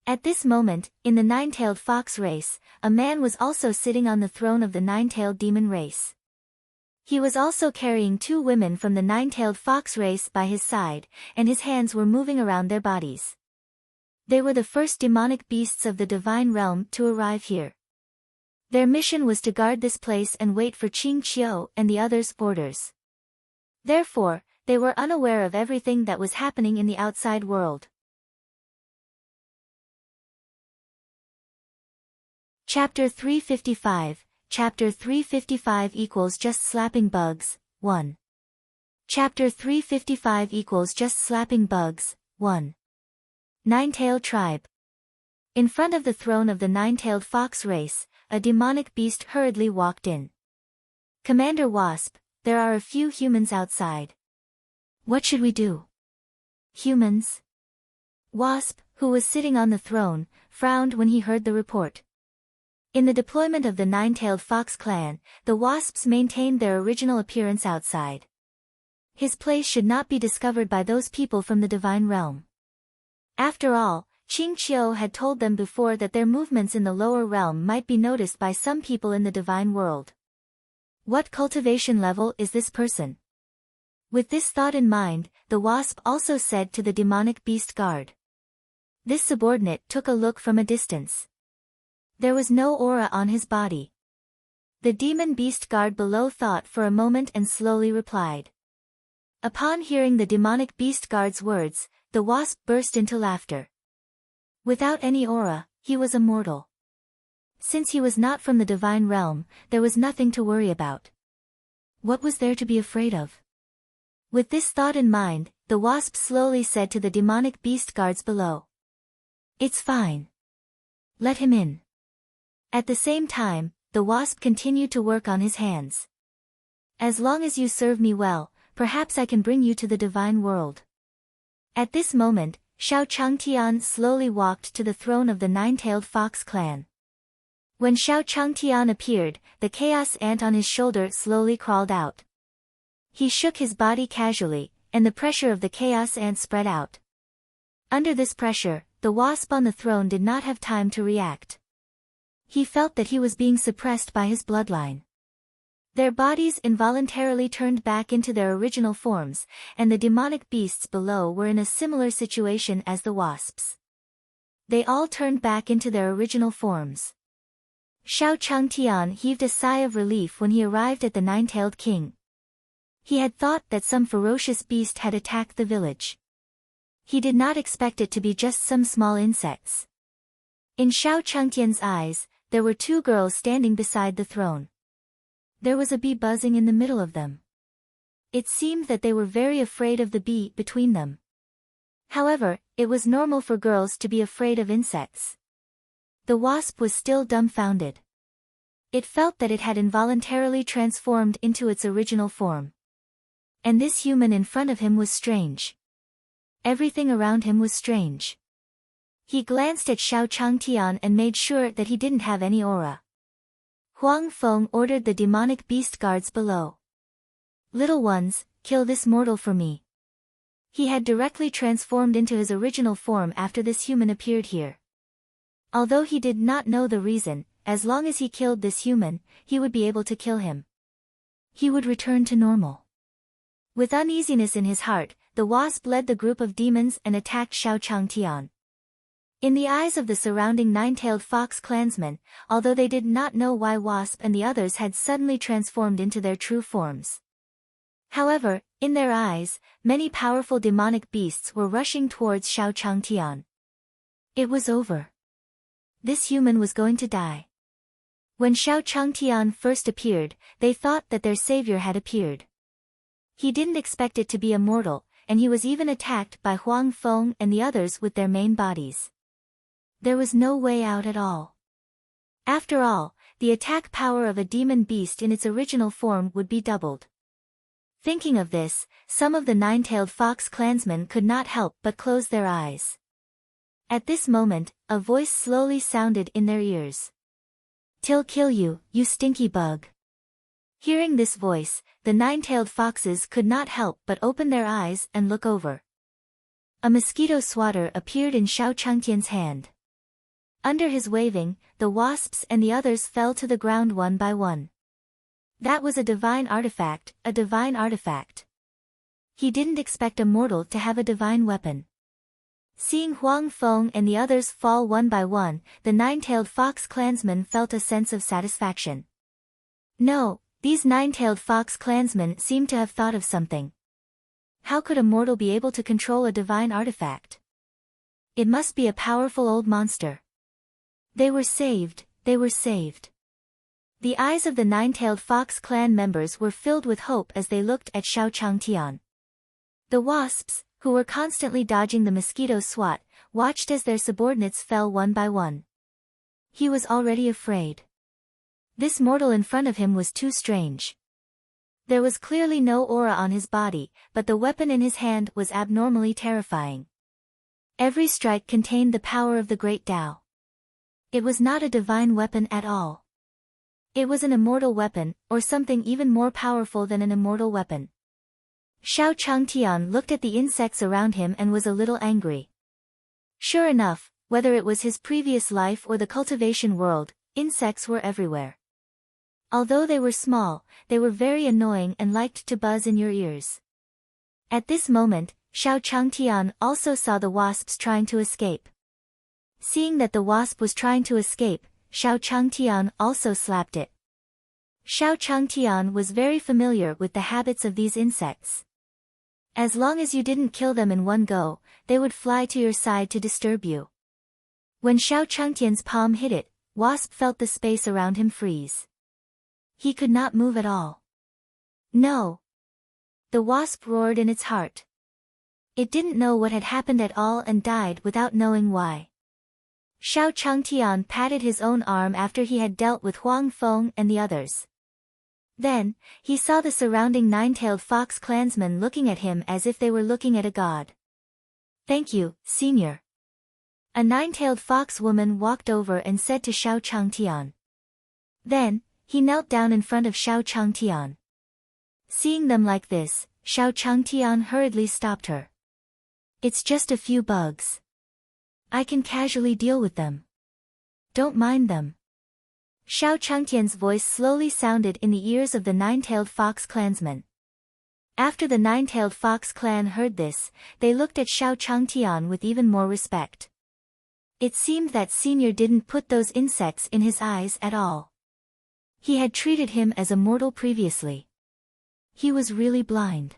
At this moment, in the Nine-Tailed Fox race, a man was also sitting on the throne of the Nine-Tailed Demon race. He was also carrying two women from the Nine-Tailed Fox race by his side, and his hands were moving around their bodies. They were the first demonic beasts of the divine realm to arrive here. Their mission was to guard this place and wait for Qing Qiu and the others' orders. Therefore, they were unaware of everything that was happening in the outside world. Chapter 355, Chapter 355 equals just slapping bugs, 1. Chapter 355 equals just slapping bugs, 1. Nine-Tailed Tribe. In front of the throne of the Nine-Tailed Fox race, a demonic beast hurriedly walked in. "Commander Wasp, there are a few humans outside. What should we do?" "Humans?" Wasp, who was sitting on the throne, frowned when he heard the report. In the deployment of the Nine-Tailed Fox clan, the Wasps maintained their original appearance outside. His place should not be discovered by those people from the divine realm. After all, Qing Qiu had told them before that their movements in the lower realm might be noticed by some people in the divine world. What cultivation level is this person? With this thought in mind, the Wasp also said to the demonic beast guard. This subordinate took a look from a distance. There was no aura on his body. The demon beast guard below thought for a moment and slowly replied. Upon hearing the demonic beast guard's words, the Wasp burst into laughter. Without any aura, he was immortal. Since he was not from the divine realm, there was nothing to worry about. What was there to be afraid of? With this thought in mind, the Wasp slowly said to the demonic beast guards below. It's fine. Let him in. At the same time, the Wasp continued to work on his hands. As long as you serve me well, perhaps I can bring you to the divine world. At this moment, Xiao Changtian slowly walked to the throne of the Nine-Tailed Fox clan. When Xiao Changtian appeared, the chaos ant on his shoulder slowly crawled out. He shook his body casually, and the pressure of the chaos ant spread out. Under this pressure, the Wasp on the throne did not have time to react. He felt that he was being suppressed by his bloodline. Their bodies involuntarily turned back into their original forms, and the demonic beasts below were in a similar situation as the Wasps. They all turned back into their original forms. Xiao Changtian heaved a sigh of relief when he arrived at the Nine-Tailed King. He had thought that some ferocious beast had attacked the village. He did not expect it to be just some small insects. In Xiao Changtian's eyes, there were two girls standing beside the throne. There was a bee buzzing in the middle of them. It seemed that they were very afraid of the bee between them. However, it was normal for girls to be afraid of insects. The wasp was still dumbfounded. It felt that it had involuntarily transformed into its original form. And this human in front of him was strange. Everything around him was strange. He glanced at Xiao Changtian and made sure that he didn't have any aura. Huang Feng ordered the demonic beast guards below. "Little ones, kill this mortal for me." He had directly transformed into his original form after this human appeared here. Although he did not know the reason, as long as he killed this human, he would be able to kill him. He would return to normal. With uneasiness in his heart, the wasp led the group of demons and attacked Xiao Changtian. In the eyes of the surrounding nine-tailed fox clansmen, although they did not know why Wasp and the others had suddenly transformed into their true forms. However, in their eyes, many powerful demonic beasts were rushing towards Xiao Changtian. It was over. This human was going to die. When Xiao Changtian first appeared, they thought that their savior had appeared. He didn't expect it to be a mortal, and he was even attacked by Huang Feng and the others with their main bodies. There was no way out at all. After all, the attack power of a demon beast in its original form would be doubled. Thinking of this, some of the nine-tailed fox clansmen could not help but close their eyes. At this moment, a voice slowly sounded in their ears. "Till kill you, you stinky bug." Hearing this voice, the nine-tailed foxes could not help but open their eyes and look over. A mosquito swatter appeared in Xiao Changtian's hand. Under his waving, the wasps and the others fell to the ground one by one. That was a divine artifact, a divine artifact. He didn't expect a mortal to have a divine weapon. Seeing Huang Feng and the others fall one by one, the nine-tailed fox clansmen felt a sense of satisfaction. No, these nine-tailed fox clansmen seemed to have thought of something. How could a mortal be able to control a divine artifact? It must be a powerful old monster. They were saved, they were saved. The eyes of the nine-tailed fox clan members were filled with hope as they looked at Xiao Changtian. The wasps, who were constantly dodging the mosquito swat, watched as their subordinates fell one by one. He was already afraid. This mortal in front of him was too strange. There was clearly no aura on his body, but the weapon in his hand was abnormally terrifying. Every strike contained the power of the great Tao. It was not a divine weapon at all. It was an immortal weapon, or something even more powerful than an immortal weapon. Xiao Changtian looked at the insects around him and was a little angry. Sure enough, whether it was his previous life or the cultivation world, insects were everywhere. Although they were small, they were very annoying and liked to buzz in your ears. At this moment, Xiao Changtian also saw the wasps trying to escape. Seeing that the wasp was trying to escape, Xiao Changtian also slapped it. Xiao Changtian was very familiar with the habits of these insects. As long as you didn't kill them in one go, they would fly to your side to disturb you. When Xiao Changtian's palm hit it, Wasp felt the space around him freeze. He could not move at all. No! The wasp roared in its heart. It didn't know what had happened at all and died without knowing why. Xiao Changtian patted his own arm after he had dealt with Huang Feng and the others. Then, he saw the surrounding nine-tailed fox clansmen looking at him as if they were looking at a god. "Thank you, senior." A nine-tailed fox woman walked over and said to Xiao Changtian. Then, he knelt down in front of Xiao Changtian. Seeing them like this, Xiao Changtian hurriedly stopped her. "It's just a few bugs. I can casually deal with them. Don't mind them." Xiao Changtian's voice slowly sounded in the ears of the nine-tailed fox clansmen. After the nine-tailed fox clan heard this, they looked at Xiao Changtian with even more respect. It seemed that senior didn't put those insects in his eyes at all. He had treated him as a mortal previously. He was really blind.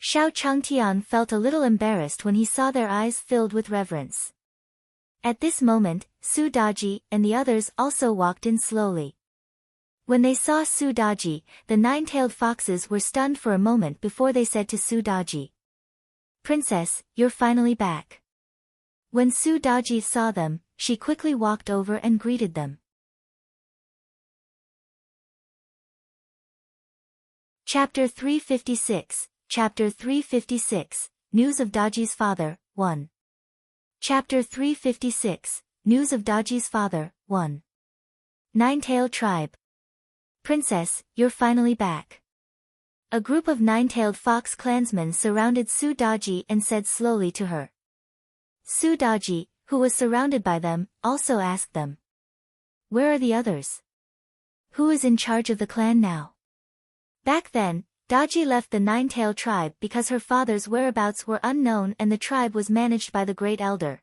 Xiao Changtian felt a little embarrassed when he saw their eyes filled with reverence. At this moment, Su Daji and the others also walked in slowly. When they saw Su Daji, the nine-tailed foxes were stunned for a moment before they said to Su Daji, "Princess, you're finally back." When Su Daji saw them, she quickly walked over and greeted them. Chapter 356, Chapter 356, News of Daji's Father, 1. Chapter 356, News of Daji's Father, 1. Nine-Tailed Tribe. Princess, you're finally back. A group of nine-tailed fox clansmen surrounded Su Daji and said slowly to her. Su Daji, who was surrounded by them, also asked them, "Where are the others? Who is in charge of the clan now?" Back then, Daji left the nine-tailed tribe because her father's whereabouts were unknown and the tribe was managed by the Great Elder.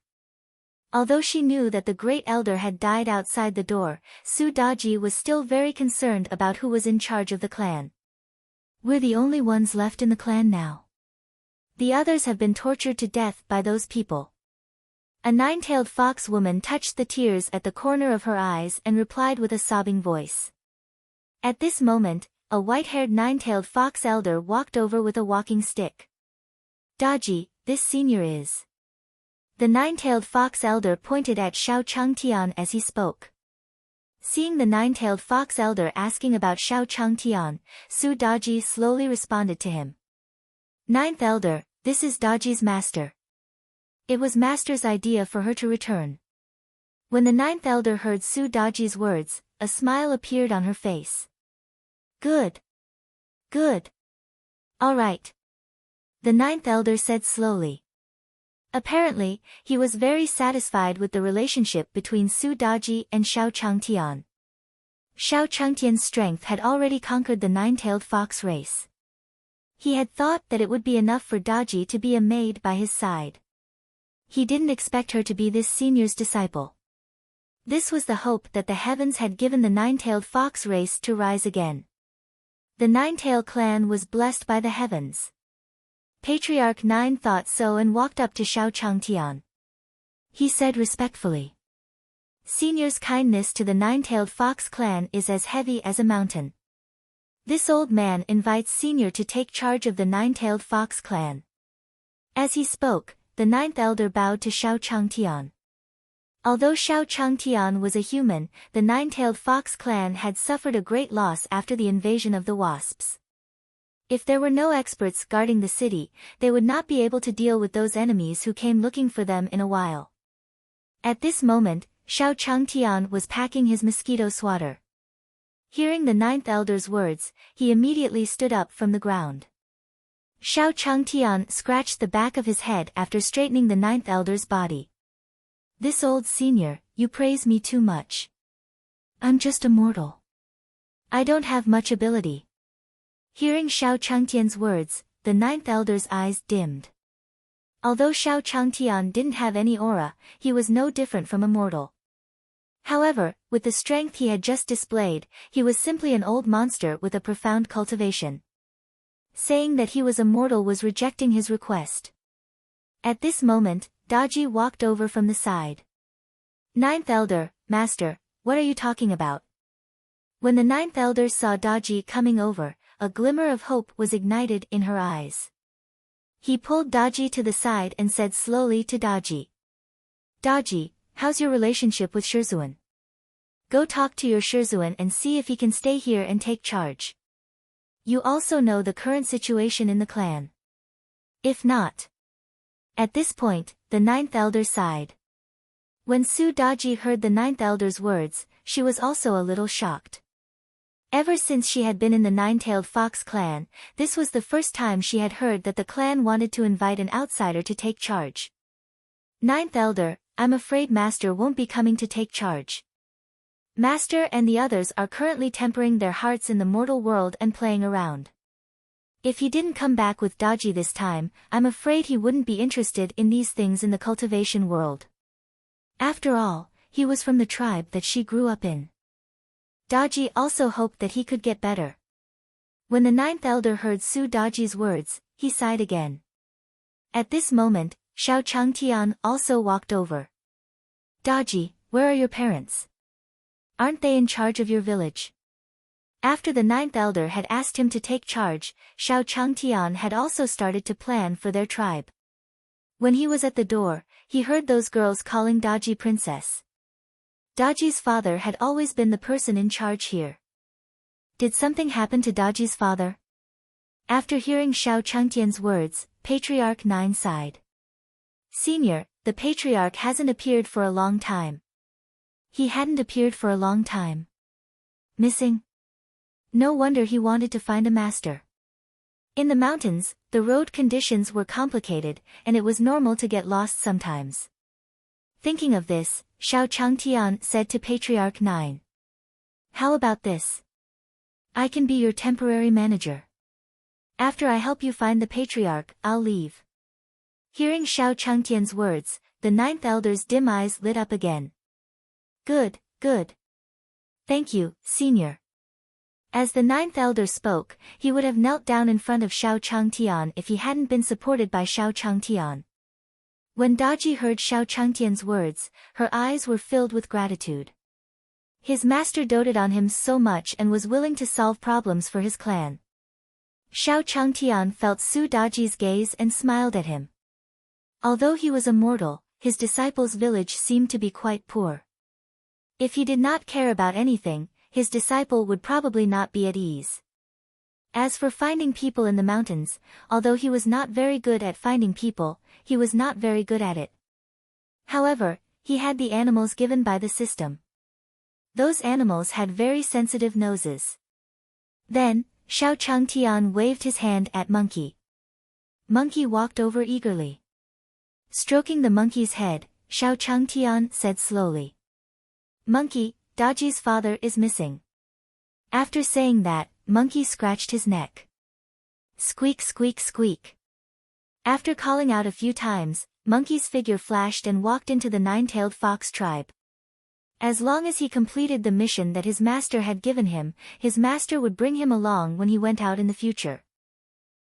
Although she knew that the Great Elder had died outside the door, Su Daji was still very concerned about who was in charge of the clan. "We're the only ones left in the clan now. The others have been tortured to death by those people." A nine-tailed fox woman touched the tears at the corner of her eyes and replied with a sobbing voice. At this moment, a white-haired nine-tailed fox elder walked over with a walking stick. "Daji, this senior is." The nine-tailed fox elder pointed at Xiao Changtian as he spoke. Seeing the nine-tailed fox elder asking about Xiao Changtian, Su Daji slowly responded to him. "Ninth elder, this is Daji's master." It was master's idea for her to return. When the ninth elder heard Su Daji's words, a smile appeared on her face. "Good. Good. All right." The ninth elder said slowly. Apparently, he was very satisfied with the relationship between Su Daji and Xiao Changtian. Xiao Changtian's strength had already conquered the nine-tailed fox race. He had thought that it would be enough for Daji to be a maid by his side. He didn't expect her to be this senior's disciple. This was the hope that the heavens had given the nine-tailed fox race to rise again. The nine-tailed clan was blessed by the heavens. Patriarch 9 thought so and walked up to Xiao Changtian. He said respectfully, "Senior's kindness to the nine-tailed fox clan is as heavy as a mountain. This old man invites Senior to take charge of the nine-tailed fox clan." As he spoke, the ninth elder bowed to Xiao Changtian. Although Xiao Changtian was a human, the nine-tailed fox clan had suffered a great loss after the invasion of the wasps. If there were no experts guarding the city, they would not be able to deal with those enemies who came looking for them in a while. At this moment, Xiao Changtian was packing his mosquito swatter. Hearing the ninth elder's words, he immediately stood up from the ground. Xiao Changtian scratched the back of his head after straightening the ninth elder's body. "This old senior, you praise me too much. I'm just a mortal. I don't have much ability." Hearing Xiao Changtian's words, the ninth elder's eyes dimmed. Although Xiao Changtian didn't have any aura, he was no different from a mortal. However, with the strength he had just displayed, he was simply an old monster with a profound cultivation. Saying that he was a mortal was rejecting his request. At this moment, Daji walked over from the side. "Ninth elder, master, what are you talking about?" When the ninth elder saw Daji coming over, a glimmer of hope was ignited in her eyes. He pulled Daji to the side and said slowly to Daji, "Daji, how's your relationship with Shirzuan? Go talk to your Shirzuan and see if he can stay here and take charge. You also know the current situation in the clan. If not." At this point, the ninth elder sighed. When Su Daji heard the ninth elder's words, she was also a little shocked. Ever since she had been in the nine-tailed fox clan, this was the first time she had heard that the clan wanted to invite an outsider to take charge. "Ninth elder, I'm afraid master won't be coming to take charge. Master and the others are currently tempering their hearts in the mortal world and playing around. If he didn't come back with Daji this time, I'm afraid he wouldn't be interested in these things in the cultivation world. After all, he was from the tribe that she grew up in." Daji also hoped that he could get better. When the ninth elder heard Su Daji's words, he sighed again. At this moment, Xiao Changtian also walked over. Daji, where are your parents? Aren't they in charge of your village? After the ninth elder had asked him to take charge, Xiao Changtian had also started to plan for their tribe. When he was at the door, he heard those girls calling Daji princess. Daji's father had always been the person in charge here. Did something happen to Daji's father? After hearing Xiao Changtian's words, Patriarch 9 sighed. Senior, the patriarch hasn't appeared for a long time. He hadn't appeared for a long time. Missing? No wonder he wanted to find a master. In the mountains, the road conditions were complicated, and it was normal to get lost sometimes. Thinking of this, Xiao Changtian said to Patriarch 9. How about this? I can be your temporary manager. After I help you find the patriarch, I'll leave. Hearing Xiao Changtian's words, the ninth elder's dim eyes lit up again. Good, good. Thank you, senior. As the ninth elder spoke, he would have knelt down in front of Xiao Changtian if he hadn't been supported by Xiao Changtian. When Daji heard Xiao Changtian's words, her eyes were filled with gratitude. His master doted on him so much and was willing to solve problems for his clan. Xiao Changtian felt Su Daji's gaze and smiled at him. Although he was a mortal, his disciple's village seemed to be quite poor. If he did not care about anything, his disciple would probably not be at ease. As for finding people in the mountains, although he was not very good at finding people, he was not very good at it. However, he had the animals given by the system. Those animals had very sensitive noses. Then, Xiao Changtian waved his hand at Monkey. Monkey walked over eagerly. Stroking the monkey's head, Xiao Changtian said slowly. Monkey, Daji's father is missing. After saying that, Monkey scratched his neck. Squeak squeak squeak. After calling out a few times, Monkey's figure flashed and walked into the nine-tailed fox tribe. As long as he completed the mission that his master had given him, his master would bring him along when he went out in the future.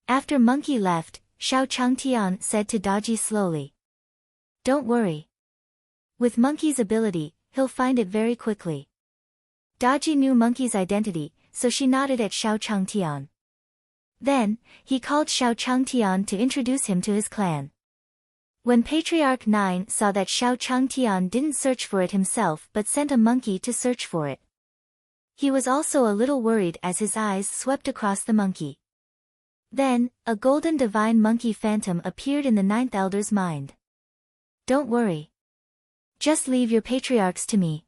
After Monkey left, Xiao Changtian said to Daji slowly. Don't worry. With Monkey's ability, he'll find it very quickly. Daji knew Monkey's identity, so she nodded at Xiao Changtian. Then, he called Xiao Changtian to introduce him to his clan. When Patriarch 9 saw that Xiao Changtian didn't search for it himself but sent a monkey to search for it, he was also a little worried as his eyes swept across the monkey. Then, a golden divine monkey phantom appeared in the ninth elder's mind. Don't worry. Just leave your patriarchs to me.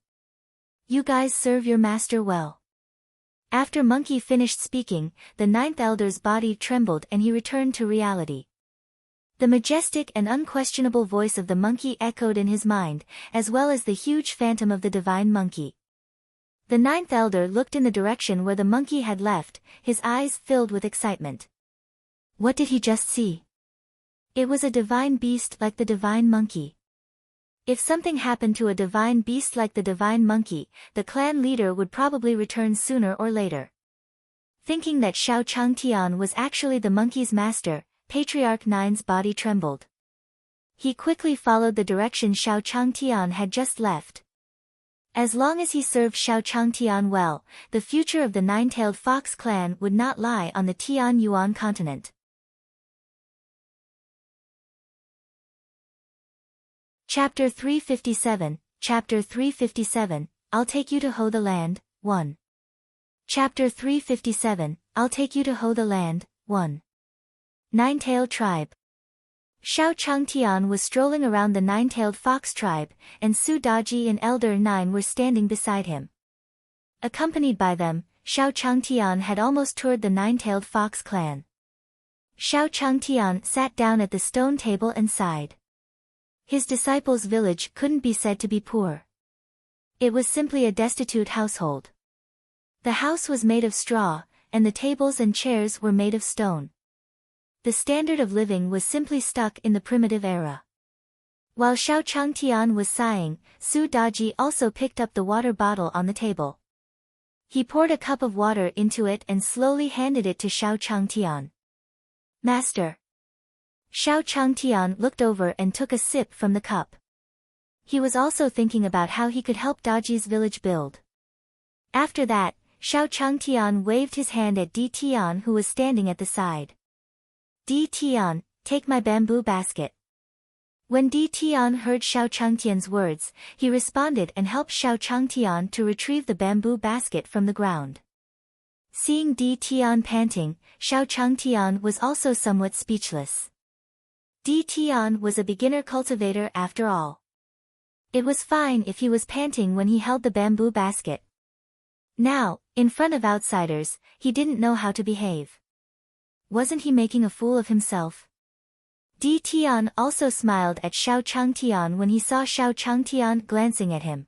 You guys serve your master well. After Monkey finished speaking, the ninth elder's body trembled and he returned to reality. The majestic and unquestionable voice of the monkey echoed in his mind, as well as the huge phantom of the divine monkey. The ninth elder looked in the direction where the monkey had left, his eyes filled with excitement. What did he just see? It was a divine beast like the divine monkey. If something happened to a divine beast like the divine monkey, the clan leader would probably return sooner or later. Thinking that Xiao Changtian was actually the monkey's master, Patriarch 9's body trembled. He quickly followed the direction Xiao Changtian had just left. As long as he served Xiao Changtian well, the future of the nine-tailed fox clan would not lie on the Tian Yuan continent. Chapter 357, Chapter 357, I'll take you to hoe the land, 1. Chapter 357, I'll take you to hoe the land, 1. Nine-tailed tribe. Xiao Changtian was strolling around the nine-tailed fox tribe, and Su Daji and Elder 9 were standing beside him. Accompanied by them, Xiao Changtian had almost toured the nine-tailed fox clan. Xiao Changtian sat down at the stone table and sighed. His disciple's village couldn't be said to be poor. It was simply a destitute household. The house was made of straw, and the tables and chairs were made of stone. The standard of living was simply stuck in the primitive era. While Xiao Changtian was sighing, Su Daji also picked up the water bottle on the table. He poured a cup of water into it and slowly handed it to Xiao Changtian. Master. Xiao Changtian looked over and took a sip from the cup. He was also thinking about how he could help Daji's village build. After that, Xiao Changtian waved his hand at Di Tian, who was standing at the side. Di Tian, take my bamboo basket. When Di Tian heard Xiao Changtian's words, he responded and helped Xiao Changtian to retrieve the bamboo basket from the ground. Seeing Di Tian panting, Xiao Changtian was also somewhat speechless. Di Tian was a beginner cultivator after all. It was fine if he was panting when he held the bamboo basket. Now, in front of outsiders, he didn't know how to behave. Wasn't he making a fool of himself? Di Tian also smiled at Xiao Changtian when he saw Xiao Changtian glancing at him.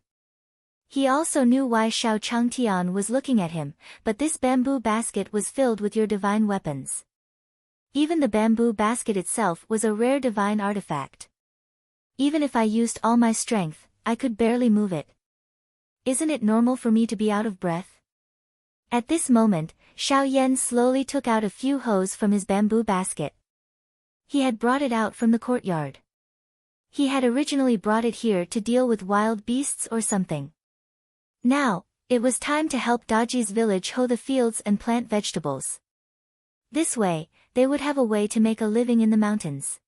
He also knew why Xiao Changtian was looking at him, but this bamboo basket was filled with your divine weapons. Even the bamboo basket itself was a rare divine artifact. Even if I used all my strength, I could barely move it. Isn't it normal for me to be out of breath? At this moment, Xiao Yan slowly took out a few hose from his bamboo basket. He had brought it out from the courtyard. He had originally brought it here to deal with wild beasts or something. Now, it was time to help Daji's village hoe the fields and plant vegetables. This way, they would have a way to make a living in the mountains.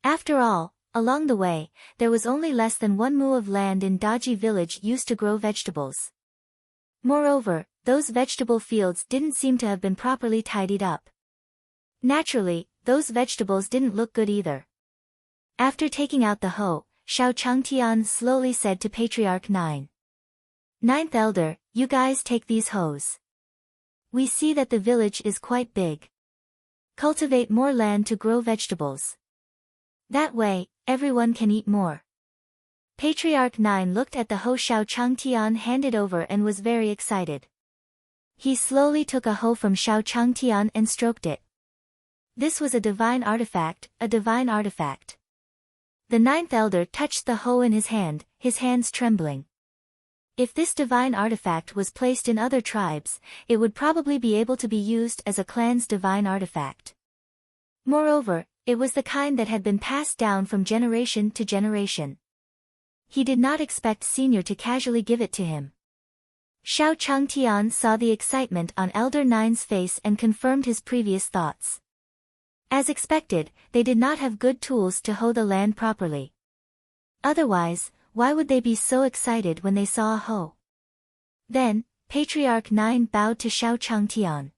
After all, along the way, there was only less than 1 mu of land in Daji village used to grow vegetables. Moreover, those vegetable fields didn't seem to have been properly tidied up. Naturally, those vegetables didn't look good either. After taking out the hoe, Xiao Changtian slowly said to Patriarch 9. Ninth Elder, you guys take these hoes. We see that the village is quite big. Cultivate more land to grow vegetables. That way, everyone can eat more. Patriarch 9 looked at the hoe Xiao Changtian handed over and was very excited. He slowly took a hoe from Xiao Changtian and stroked it. This was a divine artifact, a divine artifact. The ninth elder touched the hoe in his hands trembling. If this divine artifact was placed in other tribes, it would probably be able to be used as a clan's divine artifact. Moreover, it was the kind that had been passed down from generation to generation. He did not expect Senior to casually give it to him. Xiao Changtian saw the excitement on Elder Nine's face and confirmed his previous thoughts. As expected, they did not have good tools to hoe the land properly. Otherwise, why would they be so excited when they saw a hoe? Then, Patriarch 9 bowed to Xiao Changtian.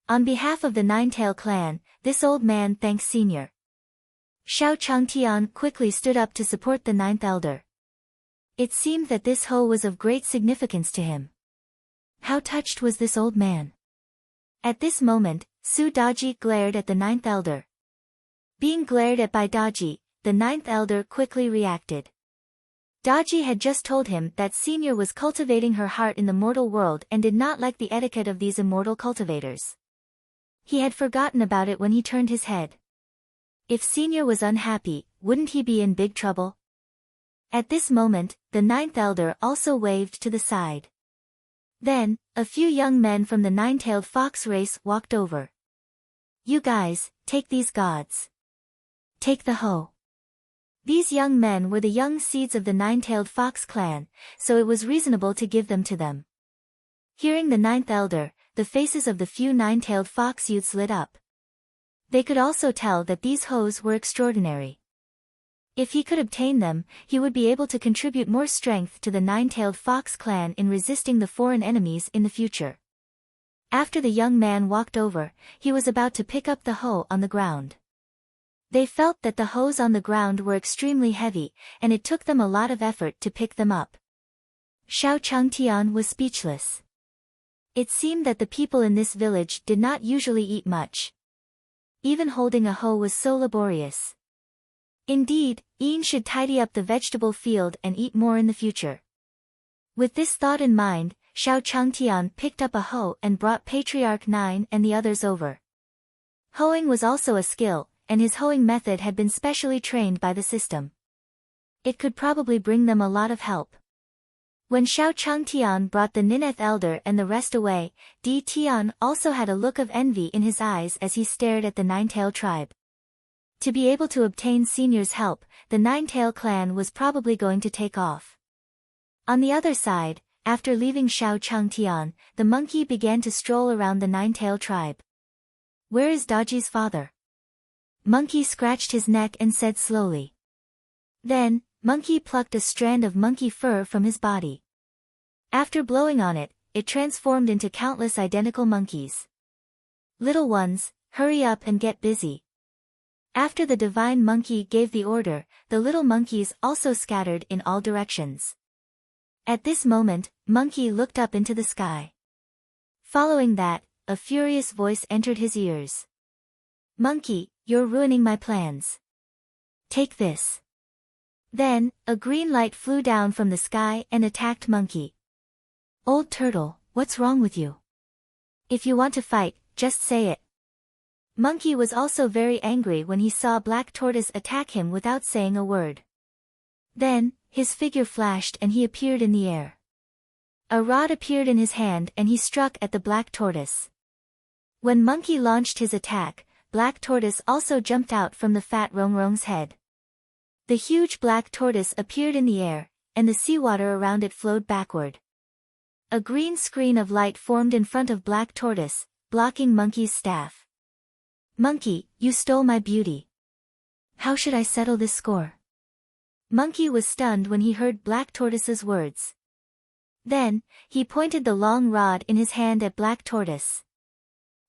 On behalf of the Ninetail clan, this old man thanks Senior. Xiao Changtian quickly stood up to support the ninth elder. It seemed that this hoe was of great significance to him. How touched was this old man? At this moment, Su Daji glared at the ninth elder. Being glared at by Daji, the ninth elder quickly reacted. Daji had just told him that Senior was cultivating her heart in the mortal world and did not like the etiquette of these immortal cultivators. He had forgotten about it when he turned his head. If Senior was unhappy, wouldn't he be in big trouble? At this moment, the ninth elder also waved to the side. Then, a few young men from the nine-tailed fox race walked over. You guys, take these gods. Take the hoe. These young men were the young seeds of the nine-tailed fox clan, so it was reasonable to give them to them. Hearing the ninth elder, the faces of the few nine-tailed fox youths lit up. They could also tell that these hoes were extraordinary. If he could obtain them, he would be able to contribute more strength to the nine-tailed fox clan in resisting the foreign enemies in the future. After the young man walked over, he was about to pick up the hoe on the ground. They felt that the hoes on the ground were extremely heavy, and it took them a lot of effort to pick them up. Xiao Changtian was speechless. It seemed that the people in this village did not usually eat much. Even holding a hoe was so laborious. Indeed, Ian should tidy up the vegetable field and eat more in the future. With this thought in mind, Xiao Changtian picked up a hoe and brought Patriarch 9 and the others over. Hoeing was also a skill, and his hoeing method had been specially trained by the system. It could probably bring them a lot of help. When Xiao Changtian brought the Nineth Elder and the rest away, Di Tian also had a look of envy in his eyes as he stared at the Nine-Tail tribe. To be able to obtain Senior's help, the Nine-Tail clan was probably going to take off. On the other side, after leaving Xiao Changtian, the monkey began to stroll around the Nine-Tail tribe. "Where is Daji's father?" Monkey scratched his neck and said slowly. Then, Monkey plucked a strand of monkey fur from his body. After blowing on it, it transformed into countless identical monkeys. "Little ones, hurry up and get busy." After the divine monkey gave the order, the little monkeys also scattered in all directions. At this moment, Monkey looked up into the sky. Following that, a furious voice entered his ears. "Monkey, you're ruining my plans. Take this." Then, a green light flew down from the sky and attacked Monkey. "Old Turtle, what's wrong with you? If you want to fight, just say it." Monkey was also very angry when he saw Black Tortoise attack him without saying a word. Then, his figure flashed and he appeared in the air. A rod appeared in his hand and he struck at the Black Tortoise. When Monkey launched his attack, Black Tortoise also jumped out from the fat Rongrong's head. The huge Black Tortoise appeared in the air, and the seawater around it flowed backward. A green screen of light formed in front of Black Tortoise, blocking Monkey's staff. "Monkey, you stole my beauty. How should I settle this score?" Monkey was stunned when he heard Black Tortoise's words. Then, he pointed the long rod in his hand at Black Tortoise.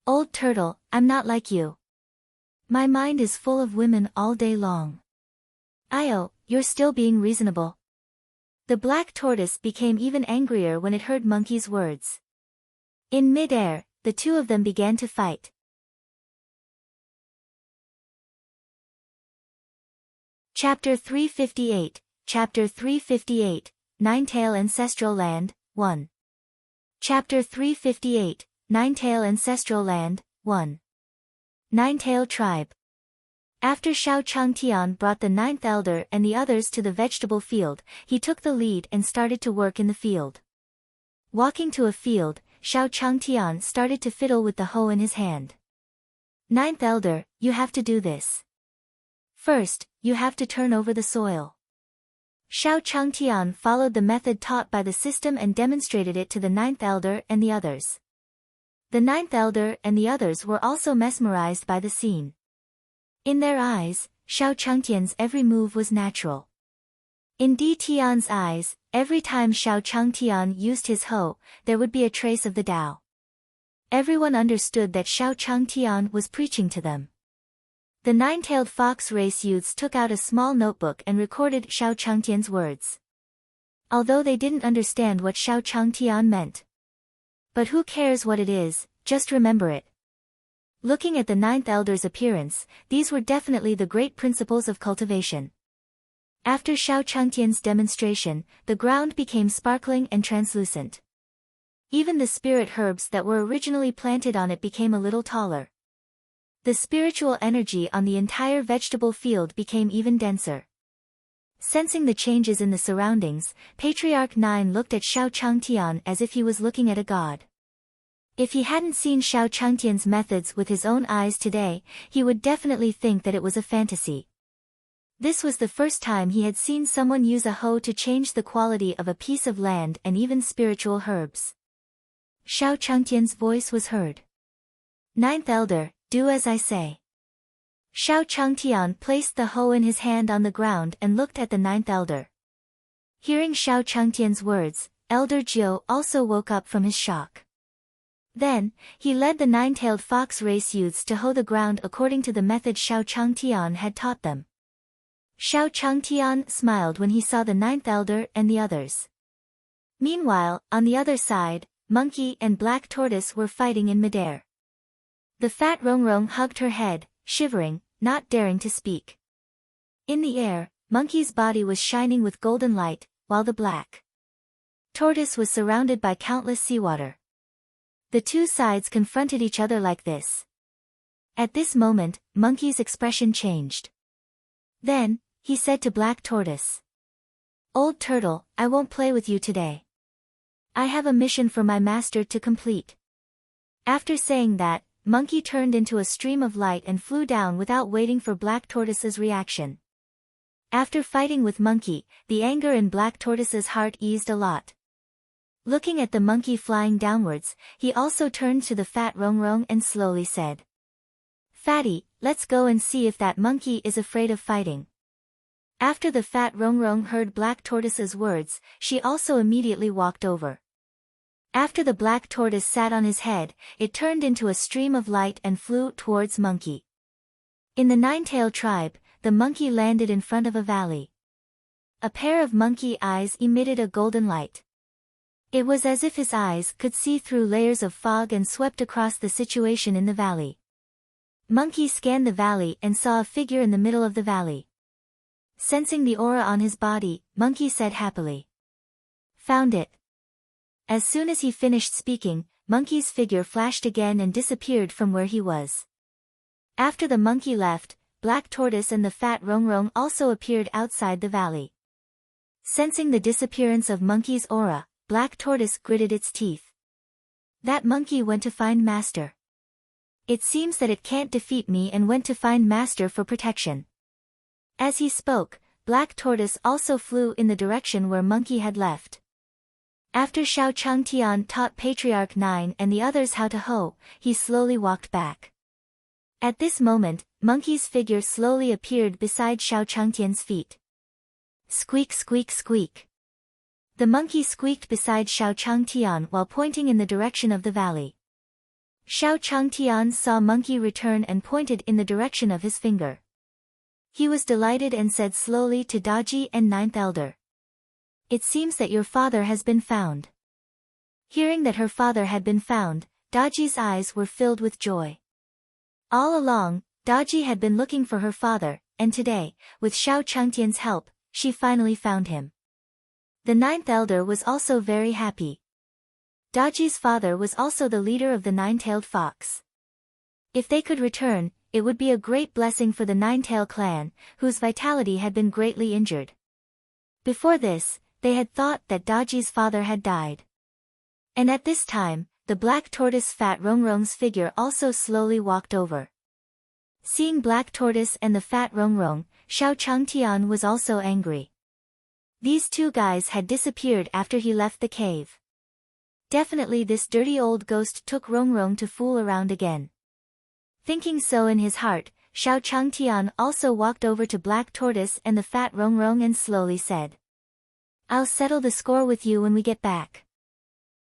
"Old Turtle, I'm not like you. My mind is full of women all day long." "Io, you're still being reasonable." The Black Tortoise became even angrier when it heard Monkey's words. In mid-air, the two of them began to fight. Chapter 358, Chapter 358, Nine-Tail Ancestral Land, 1. Chapter 358, Nine-Tail Ancestral Land, 1. Nine-Tail Tribe. After Xiao Changtian brought the Ninth Elder and the others to the vegetable field, he took the lead and started to work in the field. Walking to a field, Xiao Changtian started to fiddle with the hoe in his hand. "Ninth Elder, you have to do this. First, you have to turn over the soil." Xiao Changtian followed the method taught by the system and demonstrated it to the Ninth Elder and the others. The Ninth Elder and the others were also mesmerized by the scene. In their eyes, Xiao Changtian's every move was natural. In Di Tian's eyes, every time Xiao Changtian used his hoe, there would be a trace of the Tao. Everyone understood that Xiao Changtian was preaching to them. The nine-tailed fox race youths took out a small notebook and recorded Xiao Changtian's words. Although they didn't understand what Xiao Changtian meant. But who cares what it is, just remember it. Looking at the Ninth Elder's appearance, these were definitely the great principles of cultivation. After Xiao Changtian's demonstration, the ground became sparkling and translucent. Even the spirit herbs that were originally planted on it became a little taller. The spiritual energy on the entire vegetable field became even denser. Sensing the changes in the surroundings, Patriarch 9 looked at Xiao Changtian as if he was looking at a god. If he hadn't seen Xiao Changtian's methods with his own eyes today, he would definitely think that it was a fantasy. This was the first time he had seen someone use a hoe to change the quality of a piece of land and even spiritual herbs. Xiao Changtian's voice was heard. "Ninth Elder, do as I say." Xiao Changtian placed the hoe in his hand on the ground and looked at the Ninth Elder. Hearing Xiao Changtian's words, Elder Jiu also woke up from his shock. Then, he led the nine-tailed fox race youths to hoe the ground according to the method Xiao Changtian had taught them. Xiao Changtian smiled when he saw the Ninth Elder and the others. Meanwhile, on the other side, Monkey and Black Tortoise were fighting in midair. The fat Rongrong hugged her head, shivering, not daring to speak. In the air, Monkey's body was shining with golden light, while the Black Tortoise was surrounded by countless seawater. The two sides confronted each other like this. At this moment, Monkey's expression changed. Then, he said to Black Tortoise, "Old Turtle, I won't play with you today." I have a mission for my master to complete. After saying that, Monkey turned into a stream of light and flew down without waiting for Black Tortoise's reaction. After fighting with Monkey, the anger in Black Tortoise's heart eased a lot. Looking at the monkey flying downwards, he also turned to the fat Rongrong and slowly said, "Fatty, let's go and see if that monkey is afraid of fighting." After the fat Rongrong heard Black Tortoise's words, she also immediately walked over. After the Black Tortoise sat on his head, it turned into a stream of light and flew towards Monkey. In the Nine-Tailed tribe, the monkey landed in front of a valley. A pair of monkey eyes emitted a golden light. It was as if his eyes could see through layers of fog and swept across the situation in the valley. Monkey scanned the valley and saw a figure in the middle of the valley. Sensing the aura on his body, Monkey said happily, "Found it." As soon as he finished speaking, Monkey's figure flashed again and disappeared from where he was. After the monkey left, Black Tortoise and the fat Rongrong also appeared outside the valley. Sensing the disappearance of Monkey's aura, Black Tortoise gritted its teeth. That monkey went to find Master. It seems that it can't defeat me and went to find Master for protection. As he spoke, Black Tortoise also flew in the direction where Monkey had left. After Xiao Changtian taught Patriarch 9 and the others how to hoe, he slowly walked back. At this moment, Monkey's figure slowly appeared beside Xiao Changtian's feet. Squeak squeak squeak. The monkey squeaked beside Xiao Changtian while pointing in the direction of the valley. Xiao Changtian saw Monkey return and pointed in the direction of his finger. He was delighted and said slowly to Daji and Ninth Elder, "It seems that your father has been found." Hearing that her father had been found, Daji's eyes were filled with joy. All along, Daji had been looking for her father, and today, with Xiao Changtian's help, she finally found him. The Ninth Elder was also very happy. Daji's father was also the leader of the Nine-Tailed Fox. If they could return, it would be a great blessing for the Nine-Tailed clan, whose vitality had been greatly injured. Before this, they had thought that Daji's father had died. And at this time, the Black Tortoise fat Rongrong's figure also slowly walked over. Seeing Black Tortoise and the fat Rongrong, Xiao Changtian was also angry. These two guys had disappeared after he left the cave. Definitely this dirty old ghost took Rongrong to fool around again. Thinking so in his heart, Xiao Changtian also walked over to Black Tortoise and the fat Rongrong and slowly said, "I'll settle the score with you when we get back."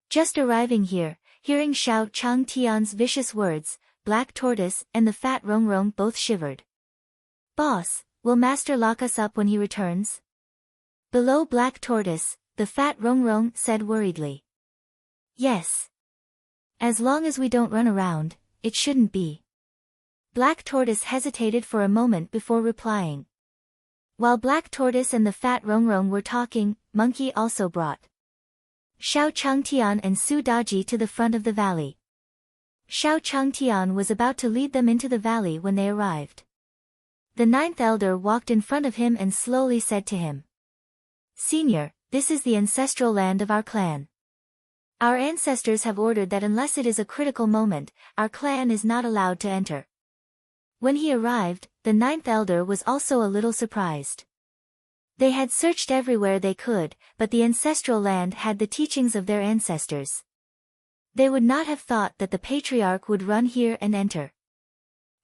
Just arriving here, hearing Xiao Changtian's vicious words, Black Tortoise and the fat Rongrong both shivered. "Boss, will Master lock us up when he returns?" Below Black Tortoise, the fat Rongrong said worriedly. "Yes. As long as we don't run around, it shouldn't be." Black Tortoise hesitated for a moment before replying. While Black Tortoise and the fat Rongrong were talking, Monkey also brought Xiao Changtian and Su Daji to the front of the valley. Xiao Changtian was about to lead them into the valley when they arrived. The Ninth Elder walked in front of him and slowly said to him, "Senior, this is the ancestral land of our clan. Our ancestors have ordered that unless it is a critical moment, our clan is not allowed to enter." When he arrived, the Ninth Elder was also a little surprised. They had searched everywhere they could, but the ancestral land had the teachings of their ancestors. They would not have thought that the Patriarch would run here and enter.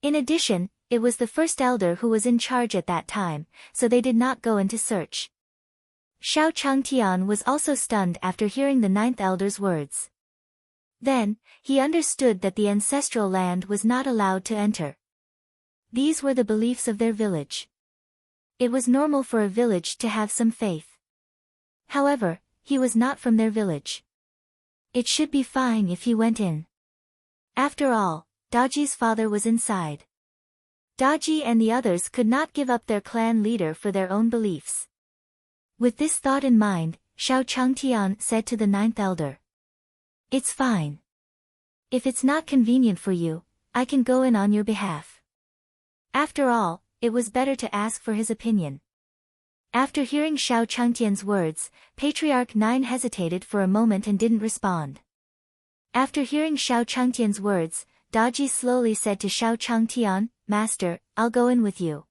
In addition, it was the first elder who was in charge at that time, so they did not go into search. Xiao Changtian was also stunned after hearing the Ninth Elder's words. Then, he understood that the ancestral land was not allowed to enter. These were the beliefs of their village. It was normal for a village to have some faith. However, he was not from their village. It should be fine if he went in. After all, Daji's father was inside. Daji and the others could not give up their clan leader for their own beliefs. With this thought in mind, Xiao Changtian said to the Ninth Elder, "It's fine. If it's not convenient for you, I can go in on your behalf." After all, it was better to ask for his opinion. After hearing Xiao Changtian's words, Patriarch 9 hesitated for a moment and didn't respond. After hearing Xiao Changtian's words, Daji slowly said to Xiao Changtian, "Master, I'll go in with you."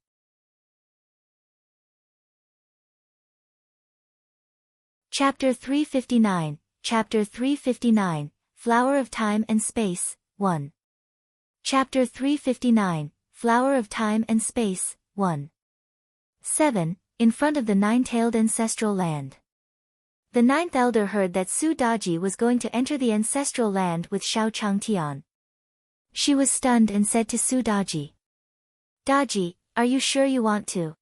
Chapter 359, Chapter 359, Flower of Time and Space, 1. Chapter 359, Flower of Time and Space, 1. 7. In front of the nine-tailed ancestral land. The ninth elder heard that Su Daji was going to enter the ancestral land with Xiao Changtian. She was stunned and said to Su Daji, "Daji, are you sure you want to?"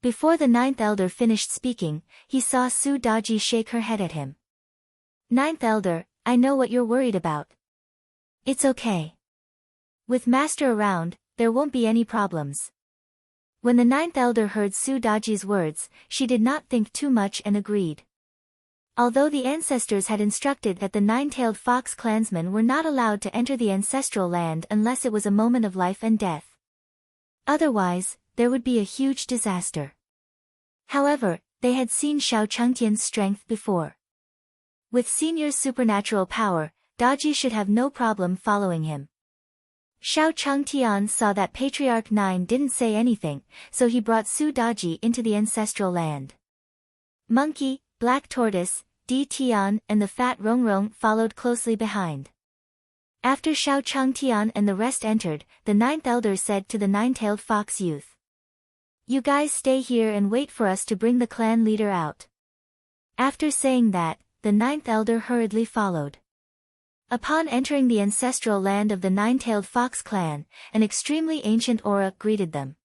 Before the ninth elder finished speaking, he saw Su Daji shake her head at him. "Ninth elder, I know what you're worried about. It's okay. With Master around, there won't be any problems." When the ninth elder heard Su Daji's words, she did not think too much and agreed. Although the ancestors had instructed that the nine-tailed fox clansmen were not allowed to enter the ancestral land unless it was a moment of life and death. Otherwise, there would be a huge disaster. However, they had seen Xiao Changtian's strength before. With senior supernatural power, Daji should have no problem following him. Xiao Changtian saw that Patriarch 9 didn't say anything, so he brought Su Daji into the ancestral land. Monkey, Black Tortoise, Di Tian and the fat Rongrong followed closely behind. After Xiao Changtian and the rest entered, the ninth elder said to the nine-tailed fox youth, "You guys stay here and wait for us to bring the clan leader out." After saying that, the ninth elder hurriedly followed. Upon entering the ancestral land of the nine-tailed fox clan, an extremely ancient aura greeted them.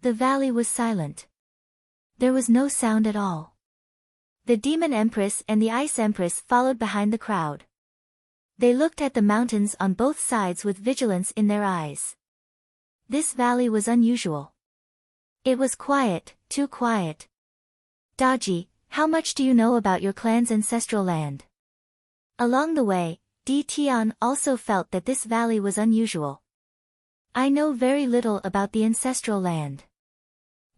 The valley was silent. There was no sound at all. The Demon Empress and the Ice Empress followed behind the crowd. They looked at the mountains on both sides with vigilance in their eyes. This valley was unusual. It was quiet, too quiet. "Daji, how much do you know about your clan's ancestral land?" Along the way, Di Tian also felt that this valley was unusual. "I know very little about the ancestral land.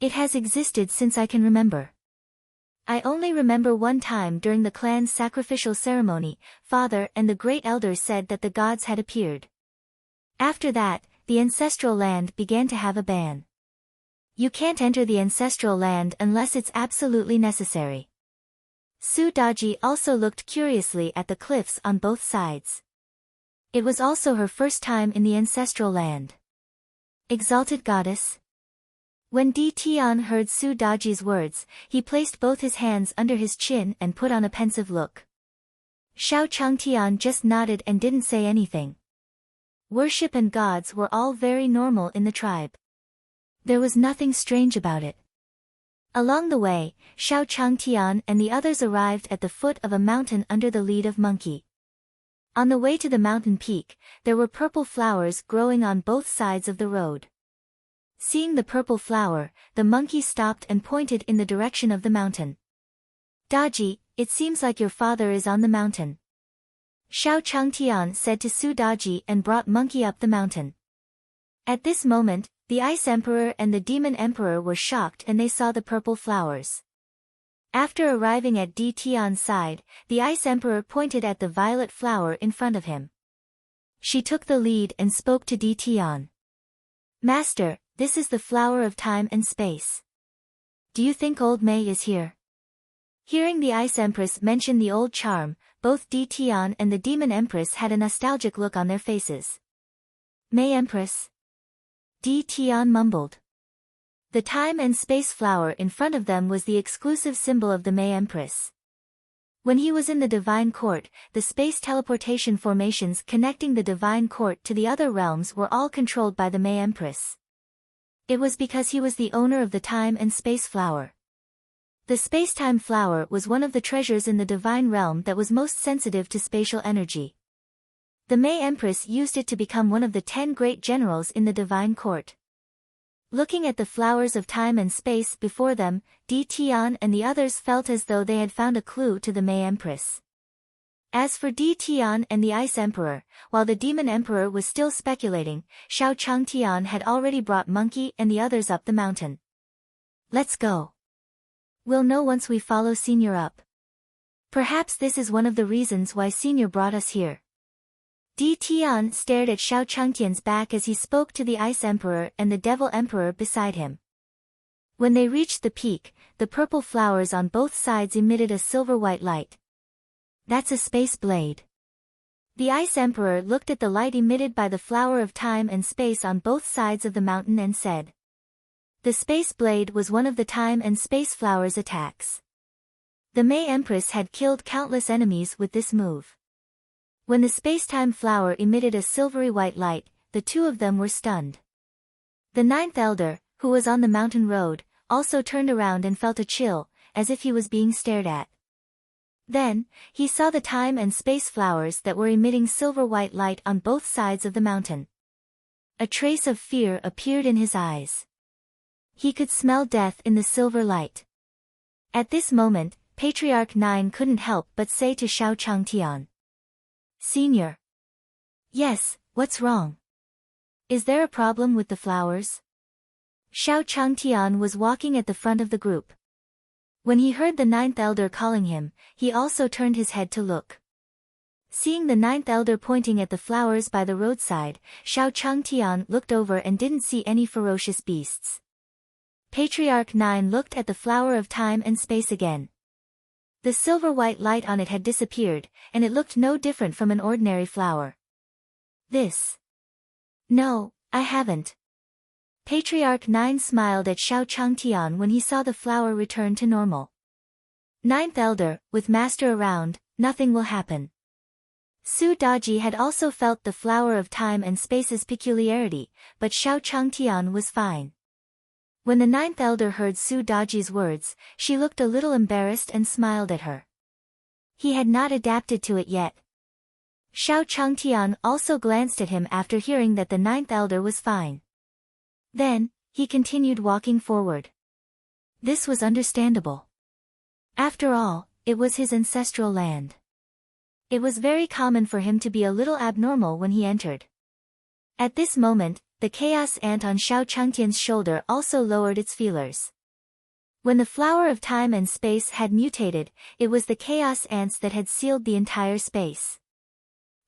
It has existed since I can remember. I only remember one time during the clan's sacrificial ceremony, Father and the great elders said that the gods had appeared. After that, the ancestral land began to have a ban. You can't enter the ancestral land unless it's absolutely necessary." Su Daji also looked curiously at the cliffs on both sides. It was also her first time in the ancestral land. Exalted Goddess. When Di Tian heard Su Daji's words, he placed both his hands under his chin and put on a pensive look. Xiao Changtian just nodded and didn't say anything. Worship and gods were all very normal in the tribe. There was nothing strange about it. Along the way, Xiao Changtian and the others arrived at the foot of a mountain under the lead of Monkey. On the way to the mountain peak, there were purple flowers growing on both sides of the road. Seeing the purple flower, the monkey stopped and pointed in the direction of the mountain. "Daji, it seems like your father is on the mountain." Xiao Changtian said to Su Daji and brought Monkey up the mountain. At this moment, the Ice Emperor and the Demon Emperor were shocked and they saw the purple flowers. After arriving at Di Tian's side, the Ice Emperor pointed at the violet flower in front of him. She took the lead and spoke to Di Tian. "Master, this is the flower of time and space. Do you think old May is here?" Hearing the Ice Empress mention the old charm, both Di Tian and the Demon Empress had a nostalgic look on their faces. "May Empress?" Di Tian mumbled. The time and space flower in front of them was the exclusive symbol of the May Empress. When he was in the Divine Court, the space teleportation formations connecting the Divine Court to the other realms were all controlled by the May Empress. It was because he was the owner of the time and space flower. The space-time flower was one of the treasures in the divine realm that was most sensitive to spatial energy. The May Empress used it to become one of the 10 great generals in the Divine Court. Looking at the flowers of time and space before them, Di Tian and the others felt as though they had found a clue to the May Empress. As for Di Tian and the Ice Emperor, while the Demon Emperor was still speculating, Xiao Changtian had already brought Monkey and the others up the mountain. "Let's go." We'll know once we follow Senior up. Perhaps this is one of the reasons why Senior brought us here. Di Tian stared at Xiao Changtian's back as he spoke to the Ice Emperor and the Devil Emperor beside him. When they reached the peak, the purple flowers on both sides emitted a silver-white light. That's a space blade. The Ice Emperor looked at the light emitted by the flower of time and space on both sides of the mountain and said. The space blade was one of the time and space flowers' attacks. The May Empress had killed countless enemies with this move. When the space-time flower emitted a silvery white light, the two of them were stunned. The ninth elder, who was on the mountain road, also turned around and felt a chill, as if he was being stared at. Then, he saw the time and space flowers that were emitting silver-white light on both sides of the mountain. A trace of fear appeared in his eyes. He could smell death in the silver light. At this moment, Patriarch 9 couldn't help but say to Xiao Changtian. Senior. Yes, what's wrong? Is there a problem with the flowers? Xiao Changtian was walking at the front of the group. When he heard the ninth elder calling him, he also turned his head to look. Seeing the ninth elder pointing at the flowers by the roadside, Xiao Changtian looked over and didn't see any ferocious beasts. Patriarch 9 looked at the flower of time and space again. The silver-white light on it had disappeared, and it looked no different from an ordinary flower. This. No, I haven't. Patriarch 9 smiled at Xiao Changtian when he saw the flower return to normal. Ninth Elder, with Master around, nothing will happen. Su Daji had also felt the flower of time and space's peculiarity, but Xiao Changtian was fine. When the ninth elder heard Su Daji's words, she looked a little embarrassed and smiled at her. He had not adapted to it yet. Xiao Changtian also glanced at him after hearing that the ninth elder was fine. Then, he continued walking forward. This was understandable. After all, it was his ancestral land. It was very common for him to be a little abnormal when he entered. At this moment, the chaos ant on Xiao Changtian's shoulder also lowered its feelers. When the flower of time and space had mutated, it was the chaos ants that had sealed the entire space.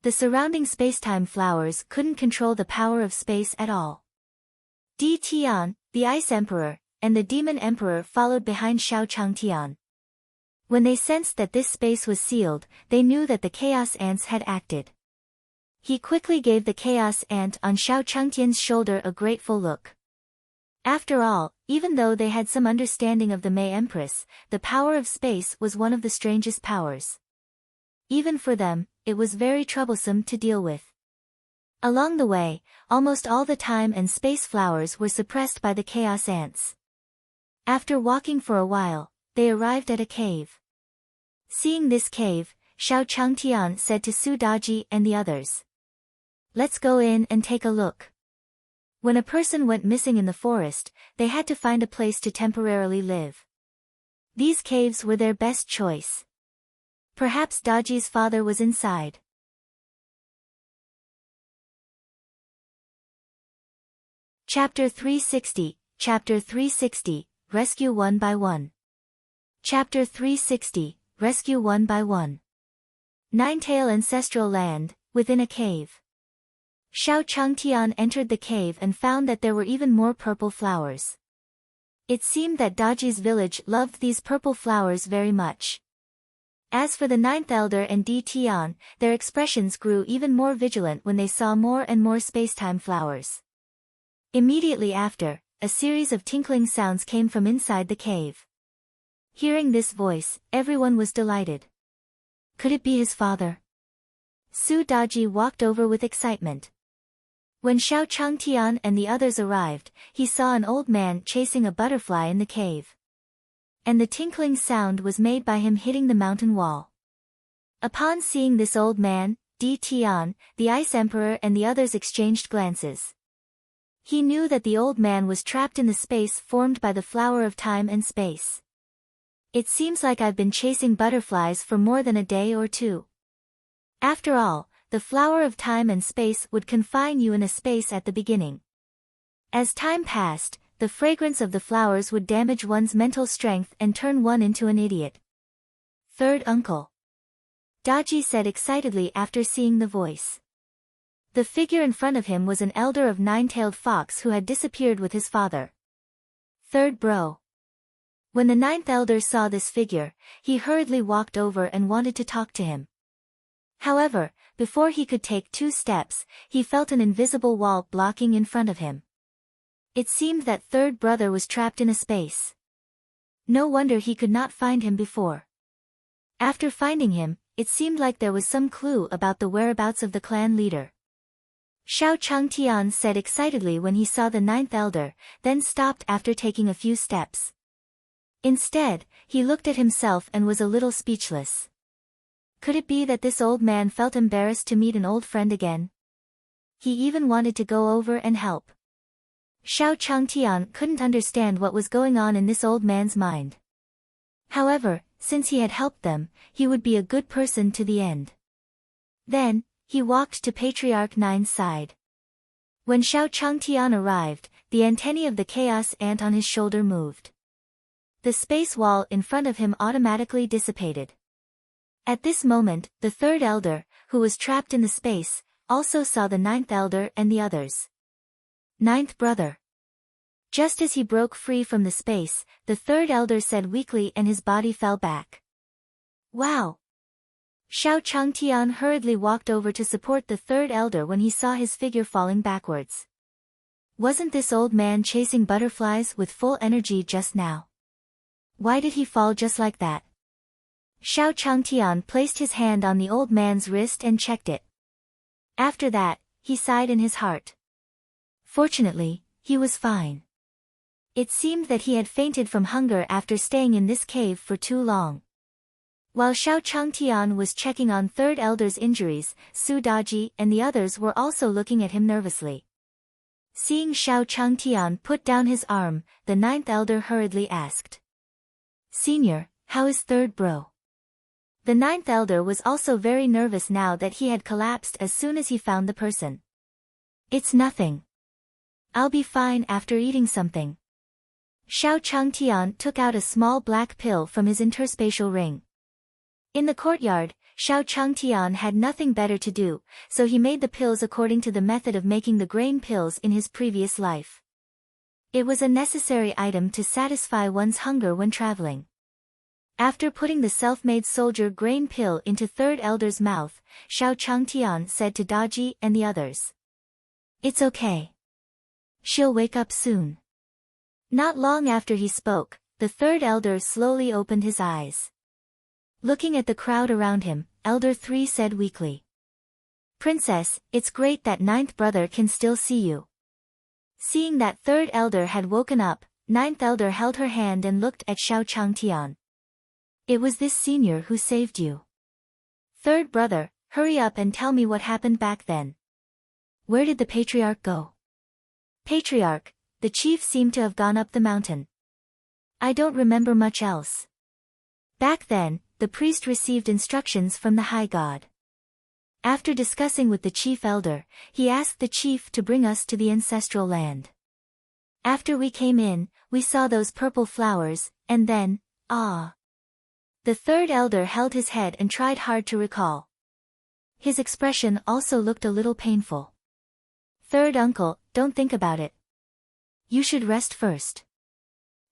The surrounding spacetime flowers couldn't control the power of space at all. Di Tian, the Ice Emperor, and the Demon Emperor followed behind Xiao Changtian. When they sensed that this space was sealed, they knew that the chaos ants had acted. He quickly gave the chaos ant on Xiao Changtian's shoulder a grateful look. After all, even though they had some understanding of the May Empress, the power of space was one of the strangest powers. Even for them, it was very troublesome to deal with. Along the way, almost all the time and space flowers were suppressed by the chaos ants. After walking for a while, they arrived at a cave. Seeing this cave, Xiao Changtian said to Su Daji and the others. Let's go in and take a look. When a person went missing in the forest, they had to find a place to temporarily live. These caves were their best choice. Perhaps Daji's father was inside. Chapter 360, Chapter 360, Rescue One by One. Chapter 360, Rescue One by One. Ninetail Ancestral Land, within a cave. Xiao Changtian entered the cave and found that there were even more purple flowers. It seemed that Daji's village loved these purple flowers very much. As for the ninth elder and Di Tian, their expressions grew even more vigilant when they saw more and more spacetime flowers. Immediately after, a series of tinkling sounds came from inside the cave. Hearing this voice, everyone was delighted. Could it be his father? Su Daji walked over with excitement. When Xiao Changtian and the others arrived, he saw an old man chasing a butterfly in the cave. And the tinkling sound was made by him hitting the mountain wall. Upon seeing this old man, Di Tian, the Ice Emperor and the others exchanged glances. He knew that the old man was trapped in the space formed by the flower of time and space. It seems like I've been chasing butterflies for more than a day or two. After all, the flower of time and space would confine you in a space at the beginning. As time passed, the fragrance of the flowers would damage one's mental strength and turn one into an idiot. Third uncle. Daji said excitedly after seeing the voice. The figure in front of him was an elder of nine-tailed fox who had disappeared with his father. Third bro. When the ninth elder saw this figure, he hurriedly walked over and wanted to talk to him. However, before he could take 2 steps, he felt an invisible wall blocking in front of him. It seemed that third brother was trapped in a space. No wonder he could not find him before. After finding him, it seemed like there was some clue about the whereabouts of the clan leader. Xiao Changtian said excitedly when he saw the ninth elder, then stopped after taking a few steps. Instead, he looked at himself and was a little speechless. Could it be that this old man felt embarrassed to meet an old friend again? He even wanted to go over and help. Xiao Changtian couldn't understand what was going on in this old man's mind. However, since he had helped them, he would be a good person to the end. Then, he walked to Patriarch Nine's side. When Xiao Changtian arrived, the antennae of the chaos ant on his shoulder moved. The space wall in front of him automatically dissipated. At this moment, the third elder, who was trapped in the space, also saw the ninth elder and the others. Ninth brother. Just as he broke free from the space, the third elder said weakly and his body fell back. Wow! Xiao Changtian hurriedly walked over to support the third elder when he saw his figure falling backwards. Wasn't this old man chasing butterflies with full energy just now? Why did he fall just like that? Xiao Changtian placed his hand on the old man's wrist and checked it. After that, he sighed in his heart. Fortunately, he was fine. It seemed that he had fainted from hunger after staying in this cave for too long. While Xiao Changtian was checking on third elder's injuries, Su Daji and the others were also looking at him nervously. Seeing Xiao Changtian put down his arm, the ninth elder hurriedly asked. Senior, how is third bro? The ninth elder was also very nervous now that he had collapsed as soon as he found the person. It's nothing. I'll be fine after eating something. Xiao Changtian took out a small black pill from his interspatial ring. In the courtyard, Xiao Changtian had nothing better to do, so he made the pills according to the method of making the grain pills in his previous life. It was a necessary item to satisfy one's hunger when traveling. After putting the self-made soldier grain pill into third elder's mouth, Xiao Changtian said to Daji and the others. It's okay. She'll wake up soon. Not long after he spoke, the third elder slowly opened his eyes. Looking at the crowd around him, Elder 3 said weakly. Princess, it's great that ninth brother can still see you. Seeing that third elder had woken up, ninth elder held her hand and looked at Xiao Changtian. It was this senior who saved you. Third brother, hurry up and tell me what happened back then. Where did the patriarch go? Patriarch, the chief seemed to have gone up the mountain. I don't remember much else. Back then, the priest received instructions from the high god. After discussing with the chief elder, he asked the chief to bring us to the ancestral land. After we came in, we saw those purple flowers, and then, ah. The third elder held his head and tried hard to recall. His expression also looked a little painful. Third uncle, don't think about it. You should rest first.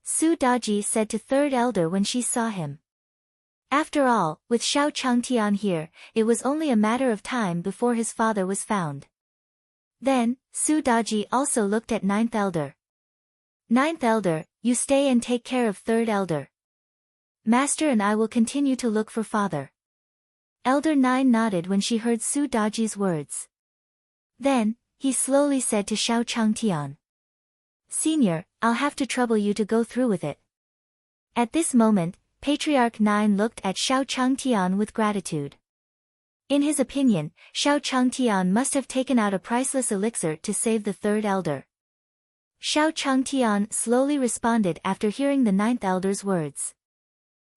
Su Daji said to third elder when she saw him. After all, with Xiao Changtian here, it was only a matter of time before his father was found. Then, Su Daji also looked at ninth elder. Ninth elder, you stay and take care of third elder. Master and I will continue to look for father. Elder 9 nodded when she heard Su Daji's words. Then, he slowly said to Xiao Changtian. Senior, I'll have to trouble you to go through with it. At this moment, Patriarch 9 looked at Xiao Changtian with gratitude. In his opinion, Xiao Changtian must have taken out a priceless elixir to save the third elder. Xiao Changtian slowly responded after hearing the ninth elder's words.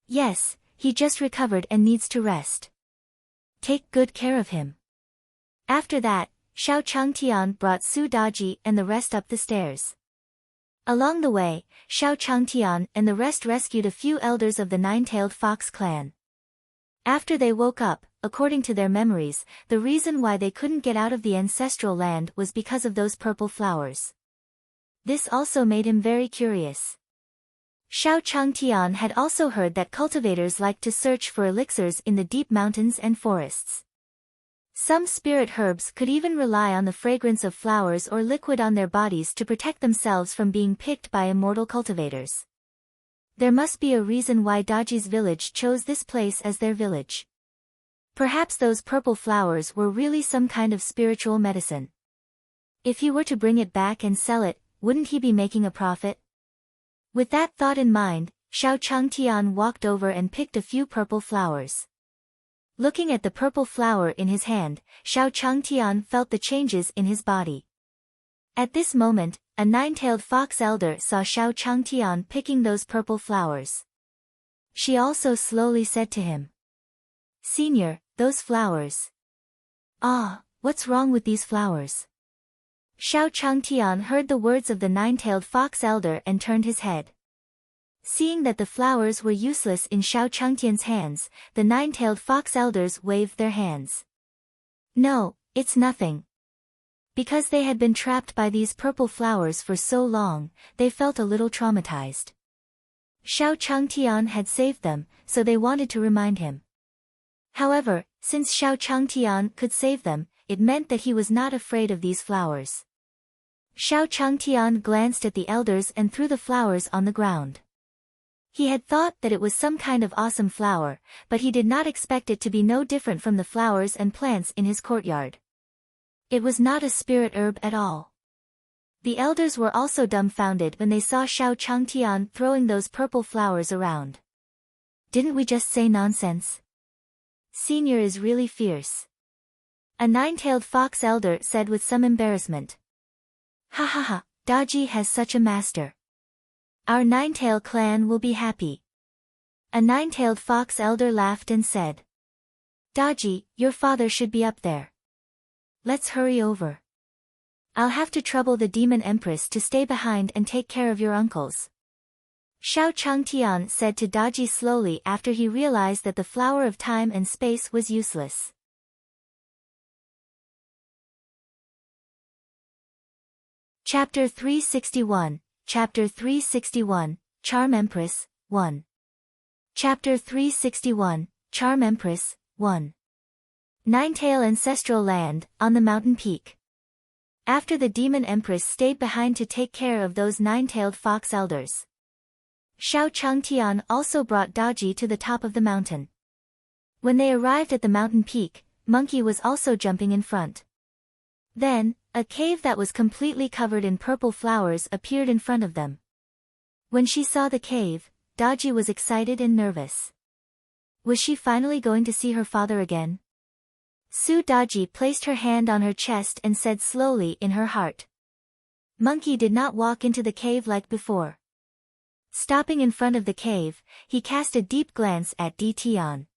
Yes, he just recovered and needs to rest. Take good care of him. After that, Xiao Changtian brought Su Daji and the rest up the stairs. Along the way, Xiao Changtian and the rest rescued a few elders of the Nine-Tailed Fox clan. After they woke up, according to their memories, the reason why they couldn't get out of the ancestral land was because of those purple flowers. This also made him very curious. Xiao Changtian had also heard that cultivators like to search for elixirs in the deep mountains and forests. Some spirit herbs could even rely on the fragrance of flowers or liquid on their bodies to protect themselves from being picked by immortal cultivators. There must be a reason why Daji's village chose this place as their village. Perhaps those purple flowers were really some kind of spiritual medicine. If he were to bring it back and sell it, wouldn't he be making a profit? With that thought in mind, Xiao Changtian walked over and picked a few purple flowers. Looking at the purple flower in his hand, Xiao Changtian felt the changes in his body. At this moment, a nine-tailed fox elder saw Xiao Changtian picking those purple flowers. She also slowly said to him, "Senior, those flowers. Ah, what's wrong with these flowers?" Xiao Changtian heard the words of the nine-tailed fox elder and turned his head. Seeing that the flowers were useless in Xiao Changtian's hands, the nine-tailed fox elders waved their hands. "No, it's nothing." Because they had been trapped by these purple flowers for so long, they felt a little traumatized. Xiao Changtian had saved them, so they wanted to remind him. However, since Xiao Changtian could save them, it meant that he was not afraid of these flowers. Xiao Changtian glanced at the elders and threw the flowers on the ground. He had thought that it was some kind of awesome flower, but he did not expect it to be no different from the flowers and plants in his courtyard. It was not a spirit herb at all. The elders were also dumbfounded when they saw Xiao Changtian throwing those purple flowers around. "Didn't we just say nonsense? Senior is really fierce," a nine-tailed fox elder said with some embarrassment. "Ha ha ha, Daji has such a master. Our nine-tail clan will be happy." A nine-tailed fox elder laughed and said, "Daji, your father should be up there. Let's hurry over. I'll have to trouble the demon Empress to stay behind and take care of your uncles." Xiao Changtian said to Daji slowly after he realized that the flower of time and space was useless. Chapter 361, Chapter 361, Charm Empress, 1. Chapter 361, Charm Empress, 1. Nine-Tail Ancestral Land, on the mountain peak. After the demon Empress stayed behind to take care of those nine-tailed fox elders, Xiao Changtian also brought Daji to the top of the mountain. When they arrived at the mountain peak, Monkey was also jumping in front. Then, a cave that was completely covered in purple flowers appeared in front of them. When she saw the cave, Daji was excited and nervous. Was she finally going to see her father again? Daji placed her hand on her chest and said slowly in her heart. Monkey did not walk into the cave like before. Stopping in front of the cave, he cast a deep glance at Tian.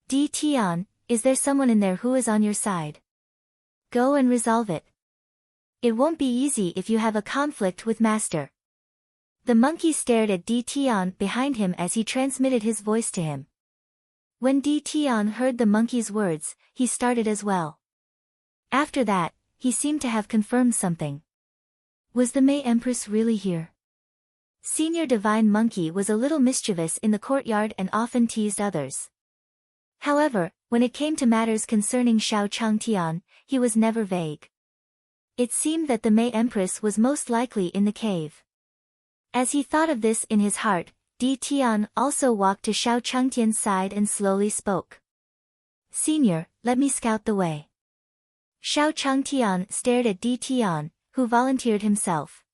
Tian, is there someone in there who is on your side? Go and resolve it. It won't be easy if you have a conflict with Master. The monkey stared at Tian behind him as he transmitted his voice to him. When Tian heard the monkey's words, he started as well. After that, he seemed to have confirmed something. Was the May Empress really here? Senior Divine Monkey was a little mischievous in the courtyard and often teased others. However, when it came to matters concerning Xiao Changtian, he was never vague. It seemed that the May Empress was most likely in the cave. As he thought of this in his heart, Tian also walked to Xiao Changtian's side and slowly spoke. Senior, let me scout the way. Xiao Changtian stared at Tian, who volunteered himself.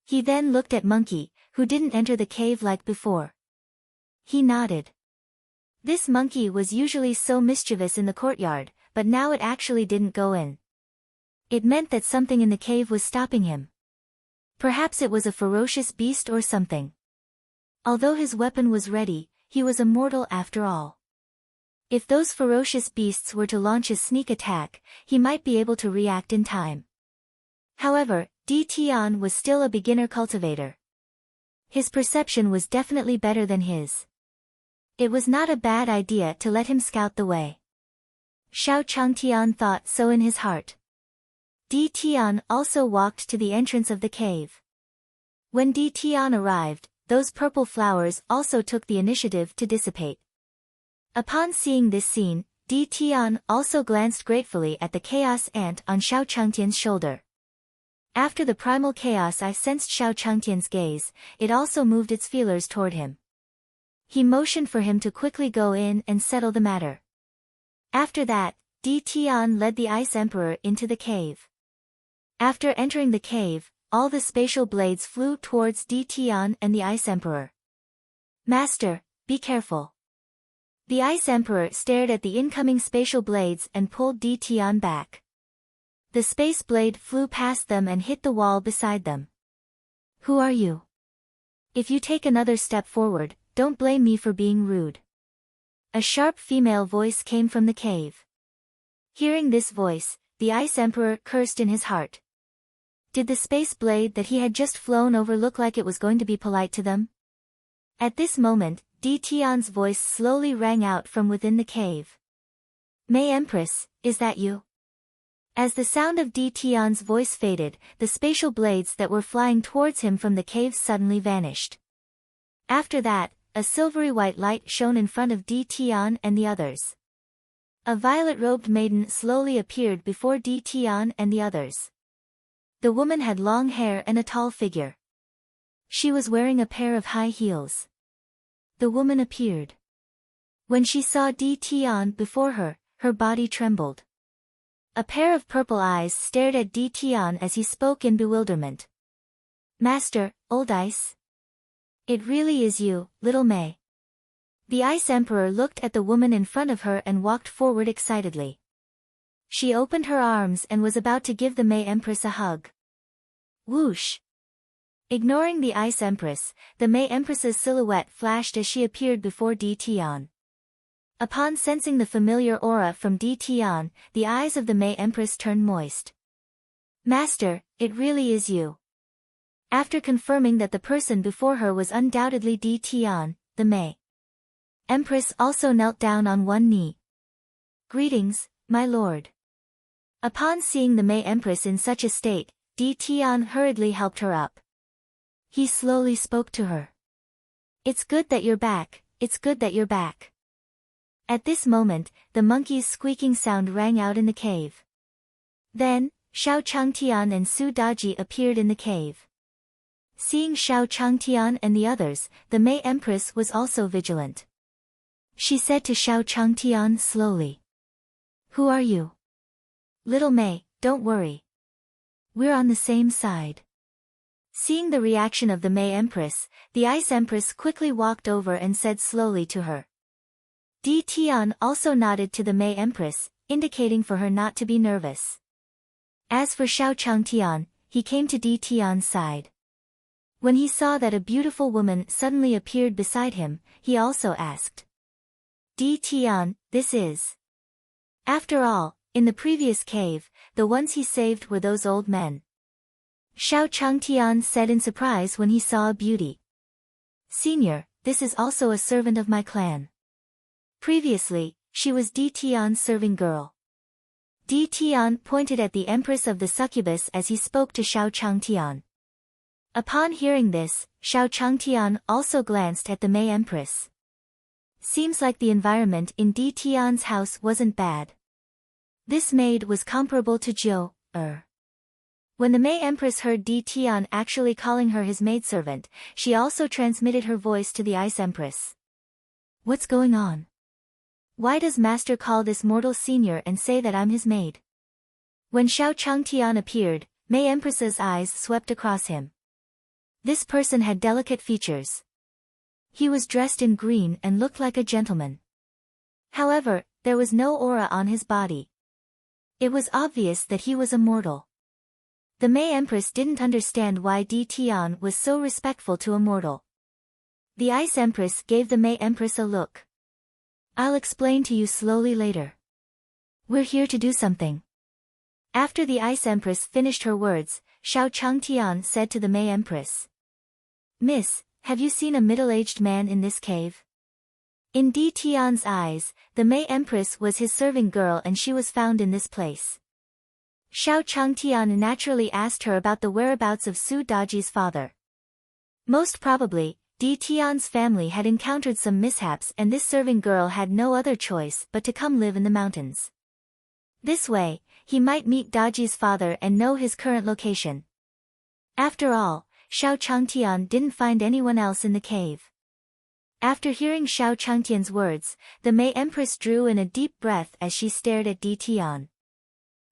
He then looked at Monkey, who didn't enter the cave like before. He nodded. This monkey was usually so mischievous in the courtyard, but now it actually didn't go in. It meant that something in the cave was stopping him. Perhaps it was a ferocious beast or something. Although his weapon was ready, he was a mortal after all. If those ferocious beasts were to launch a sneak attack, he might be able to react in time. However, Tian was still a beginner cultivator. His perception was definitely better than his. It was not a bad idea to let him scout the way. Xiao Changtian thought so in his heart. Tian also walked to the entrance of the cave. When Tian arrived, those purple flowers also took the initiative to dissipate. Upon seeing this scene, Tian also glanced gratefully at the chaos ant on Xiao Changtian's shoulder. After the primal chaos I sensed Xiao Changtian's gaze, it also moved its feelers toward him. He motioned for him to quickly go in and settle the matter. After that, Tian led the Ice Emperor into the cave. After entering the cave, all the spatial blades flew towards Tian and the Ice Emperor. Master, be careful. The Ice Emperor stared at the incoming spatial blades and pulled Tian back. The space blade flew past them and hit the wall beside them. Who are you? If you take another step forward, don't blame me for being rude. A sharp female voice came from the cave. Hearing this voice, the Ice Emperor cursed in his heart. Did the space blade that he had just flown over look like it was going to be polite to them? At this moment, Tian's voice slowly rang out from within the cave. May Empress, is that you? As the sound of Tian's voice faded, the spatial blades that were flying towards him from the cave suddenly vanished. After that, a silvery white light shone in front of Tian and the others. A violet-robed maiden slowly appeared before Tian and the others. The woman had long hair and a tall figure. She was wearing a pair of high heels. The woman appeared. When she saw Tian before her, her body trembled. A pair of purple eyes stared at Tian as he spoke in bewilderment. Master, old ice? It really is you, little May. The Ice Emperor looked at the woman in front of her and walked forward excitedly. She opened her arms and was about to give the May Empress a hug. Whoosh! Ignoring the Ice Empress, the May Empress's silhouette flashed as she appeared before Tian. Upon sensing the familiar aura from Tian, the eyes of the May Empress turned moist. Master, it really is you. After confirming that the person before her was undoubtedly Tian, the May Empress also knelt down on one knee. Greetings, my lord. Upon seeing the May Empress in such a state, Tian hurriedly helped her up. He slowly spoke to her. It's good that you're back, it's good that you're back. At this moment, the monkey's squeaking sound rang out in the cave. Then, Xiao Changtian and Su Daji appeared in the cave. Seeing Xiao Changtian and the others, the May Empress was also vigilant. She said to Xiao Changtian slowly. Who are you? Little May, don't worry. We're on the same side. Seeing the reaction of the May Empress, the Ice Empress quickly walked over and said slowly to her. Tian also nodded to the May Empress, indicating for her not to be nervous. As for Xiao Changtian, he came to Tian's side. When he saw that a beautiful woman suddenly appeared beside him, he also asked. Tian, this is. After all, in the previous cave, the ones he saved were those old men. Xiao Changtian said in surprise when he saw a beauty. Senior, this is also a servant of my clan. Previously, she was Tian's serving girl. Tian pointed at the Empress of the Succubus as he spoke to Xiao Changtian. Upon hearing this, Xiao Changtian also glanced at the May Empress. Seems like the environment in Tian's house wasn't bad. This maid was comparable to Jiu. When the May Empress heard Tian actually calling her his maidservant, she also transmitted her voice to the Ice Empress. What's going on? Why does Master call this mortal senior and say that I'm his maid? When Xiao Changtian appeared, May Empress's eyes swept across him. This person had delicate features. He was dressed in green and looked like a gentleman. However, there was no aura on his body. It was obvious that he was a mortal. The May Empress didn't understand why Tian was so respectful to a mortal. The Ice Empress gave the May Empress a look. I'll explain to you slowly later. We're here to do something. After the Ice Empress finished her words, Xiao Changtian said to the May Empress. Miss, have you seen a middle-aged man in this cave? In Di Tian's eyes, the May Empress was his serving girl and she was found in this place. Xiao Changtian naturally asked her about the whereabouts of Su Daji's father. Most probably, Di Tian's family had encountered some mishaps and this serving girl had no other choice but to come live in the mountains. This way, he might meet Daji's father and know his current location. After all, Xiao Changtian didn't find anyone else in the cave. After hearing Xiao Changtian's words, the May Empress drew in a deep breath as she stared at Di Tian.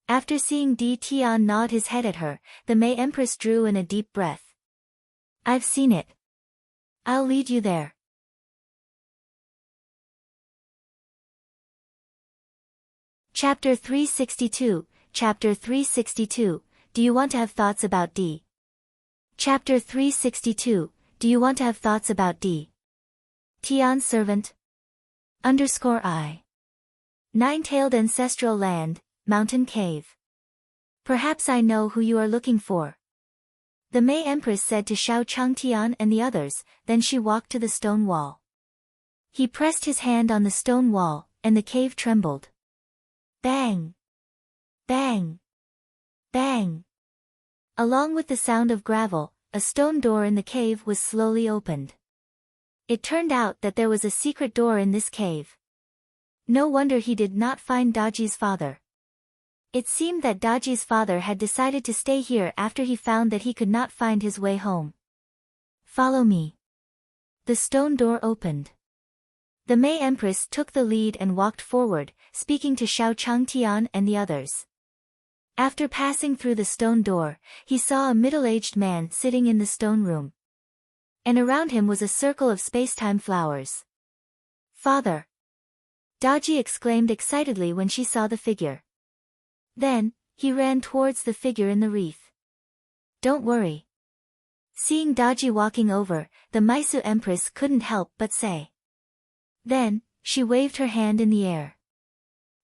After seeing Di Tian nod his head at her, the May Empress drew in a deep breath. I've seen it. I'll lead you there. Chapter 362, Chapter 362, Do you want to have thoughts about D? Chapter 362, Do you want to have thoughts about D? Tian's servant. _I. Nine-tailed ancestral land, mountain cave. Perhaps I know who you are looking for. The May Empress said to Xiao Changtian and the others, then she walked to the stone wall. He pressed his hand on the stone wall, and the cave trembled. Bang! Bang! Bang! Along with the sound of gravel, a stone door in the cave was slowly opened. It turned out that there was a secret door in this cave. No wonder he did not find Daji's father. It seemed that Daji's father had decided to stay here after he found that he could not find his way home. Follow me. The stone door opened. The May Empress took the lead and walked forward, speaking to Xiao Changtian and the others. After passing through the stone door, he saw a middle-aged man sitting in the stone room. And around him was a circle of space-time flowers. Father! Daji exclaimed excitedly when she saw the figure. Then, he ran towards the figure in the wreath. Don't worry. Seeing Daji walking over, the Maisu Empress couldn't help but say. Then, she waved her hand in the air.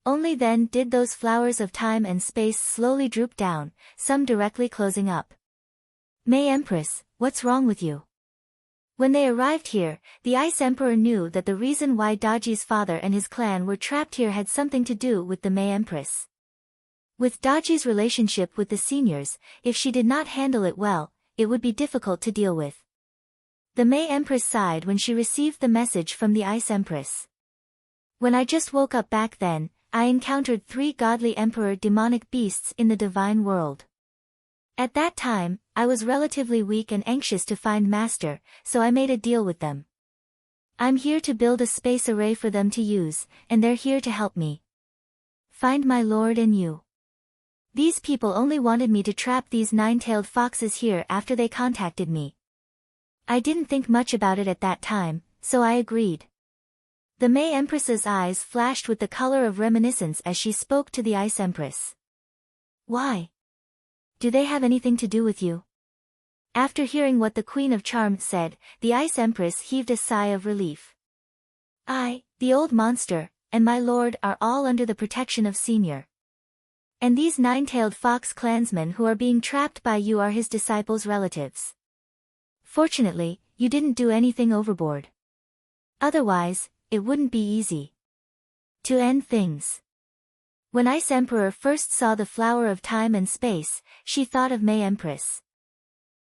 Only then did those flowers of time and space slowly droop down, some directly closing up. May Empress, what's wrong with you? When they arrived here, the Ice Emperor knew that the reason why Daji's father and his clan were trapped here had something to do with the May Empress. With Daji's relationship with the seniors, if she did not handle it well, it would be difficult to deal with. The May Empress sighed when she received the message from the Ice Empress. When I just woke up back then, I encountered 3 godly emperor demonic beasts in the divine world. At that time, I was relatively weak and anxious to find Master, so I made a deal with them. I'm here to build a space array for them to use, and they're here to help me. Find my lord and you. These people only wanted me to trap these 9-tailed foxes here after they contacted me. I didn't think much about it at that time, so I agreed. The May Empress's eyes flashed with the color of reminiscence as she spoke to the Ice Empress. Why? Do they have anything to do with you? After hearing what the Queen of Charm said, the Ice Empress heaved a sigh of relief. I, the old monster, and my lord are all under the protection of Senior. And these 9-tailed fox clansmen who are being trapped by you are his disciples' relatives. Fortunately, you didn't do anything overboard. Otherwise, it wouldn't be easy to end things. When Ice Emperor first saw the flower of time and space, she thought of May Empress.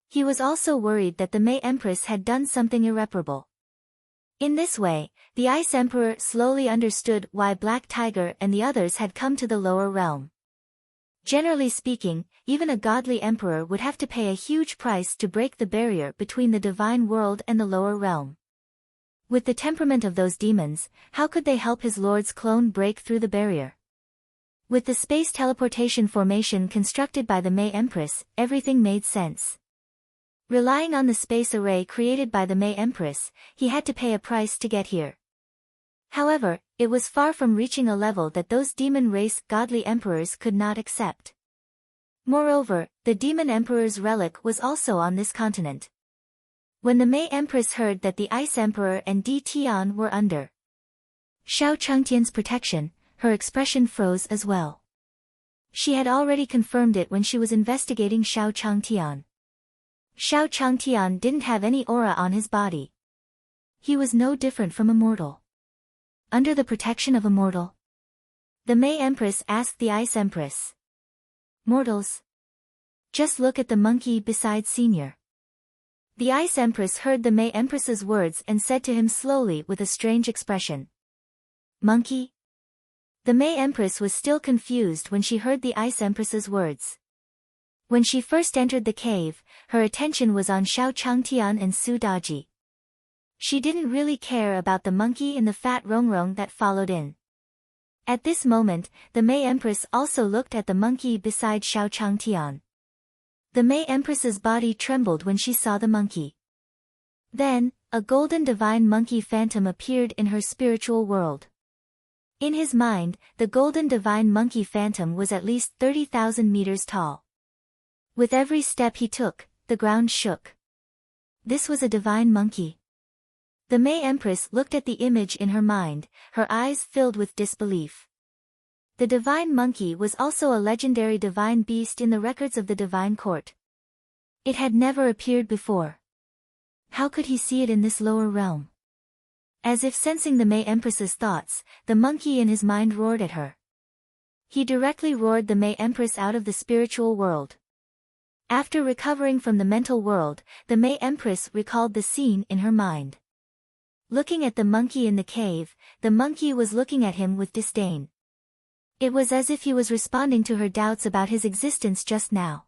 He was also worried that the May Empress had done something irreparable. In this way, the Ice Emperor slowly understood why Black Tiger and the others had come to the lower realm. Generally speaking, even a godly emperor would have to pay a huge price to break the barrier between the divine world and the lower realm. With the temperament of those demons, how could they help his lord's clone break through the barrier? With the space teleportation formation constructed by the May Empress, everything made sense. Relying on the space array created by the May Empress, he had to pay a price to get here. However, it was far from reaching a level that those demon race godly emperors could not accept. Moreover, the demon emperor's relic was also on this continent. When the May Empress heard that the Ice Emperor and Di Tian were under Xiao Changtian's protection, her expression froze as well. She had already confirmed it when she was investigating Xiao Changtian. Xiao Changtian didn't have any aura on his body. He was no different from a mortal. Under the protection of a mortal? The May Empress asked the Ice Empress. Mortals? Just look at the monkey beside Senior. The Ice Empress heard the May Empress's words and said to him slowly with a strange expression. Monkey? The May Empress was still confused when she heard the Ice Empress's words. When she first entered the cave, her attention was on Xiao Changtian and Su Daji. She didn't really care about the monkey and the fat Rongrong that followed in. At this moment, the May Empress also looked at the monkey beside Xiao Changtian. The May Empress's body trembled when she saw the monkey. Then, a golden divine monkey phantom appeared in her spiritual world. In his mind, the golden divine monkey phantom was at least 30,000 meters tall. With every step he took, the ground shook. This was a divine monkey. The May Empress looked at the image in her mind, her eyes filled with disbelief. The divine monkey was also a legendary divine beast in the records of the divine court. It had never appeared before. How could he see it in this lower realm? As if sensing the May Empress's thoughts, the monkey in his mind roared at her. He directly roared the May Empress out of the spiritual world. After recovering from the mental world, the May Empress recalled the scene in her mind. Looking at the monkey in the cave, the monkey was looking at him with disdain. It was as if he was responding to her doubts about his existence just now.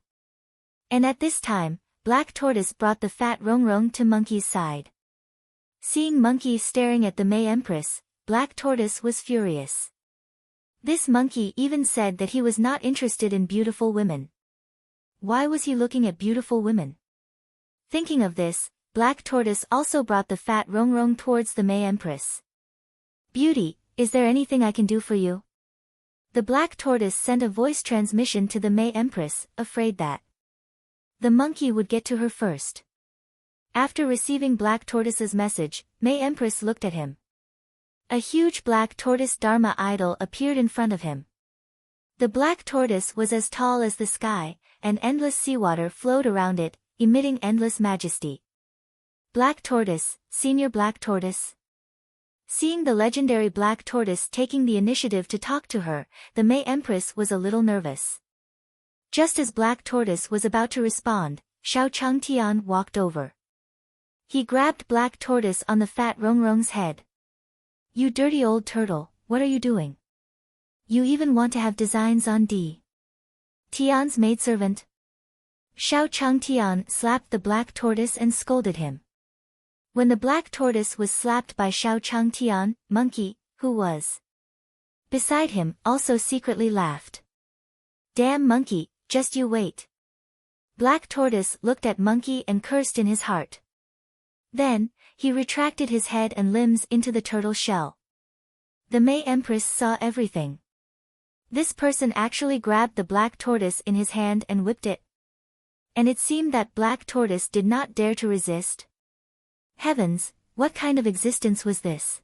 And at this time, Black Tortoise brought the fat Rongrong to Monkey's side. Seeing Monkey staring at the May Empress, Black Tortoise was furious. This monkey even said that he was not interested in beautiful women. Why was he looking at beautiful women? Thinking of this, Black Tortoise also brought the fat Rongrong towards the May Empress. Beauty, is there anything I can do for you? The Black Tortoise sent a voice transmission to the May Empress, afraid that the monkey would get to her first. After receiving Black Tortoise's message, May Empress looked at him. A huge black tortoise Dharma idol appeared in front of him. The black tortoise was as tall as the sky, and endless seawater flowed around it, emitting endless majesty. Black Tortoise, Senior Black Tortoise. Seeing the legendary Black Tortoise taking the initiative to talk to her, the May Empress was a little nervous. Just as Black Tortoise was about to respond, Xiao Changtian walked over. He grabbed Black Tortoise on the fat Rongrong's head. You dirty old turtle, what are you doing? You even want to have designs on D. Tian's maidservant? Xiao Changtian slapped the Black Tortoise and scolded him. When the Black Tortoise was slapped by Xiao Changtian, Monkey, who was beside him, also secretly laughed. Damn Monkey, just you wait. Black Tortoise looked at Monkey and cursed in his heart. Then, he retracted his head and limbs into the turtle shell. The May Empress saw everything. This person actually grabbed the Black Tortoise in his hand and whipped it. And it seemed that Black Tortoise did not dare to resist. Heavens, what kind of existence was this?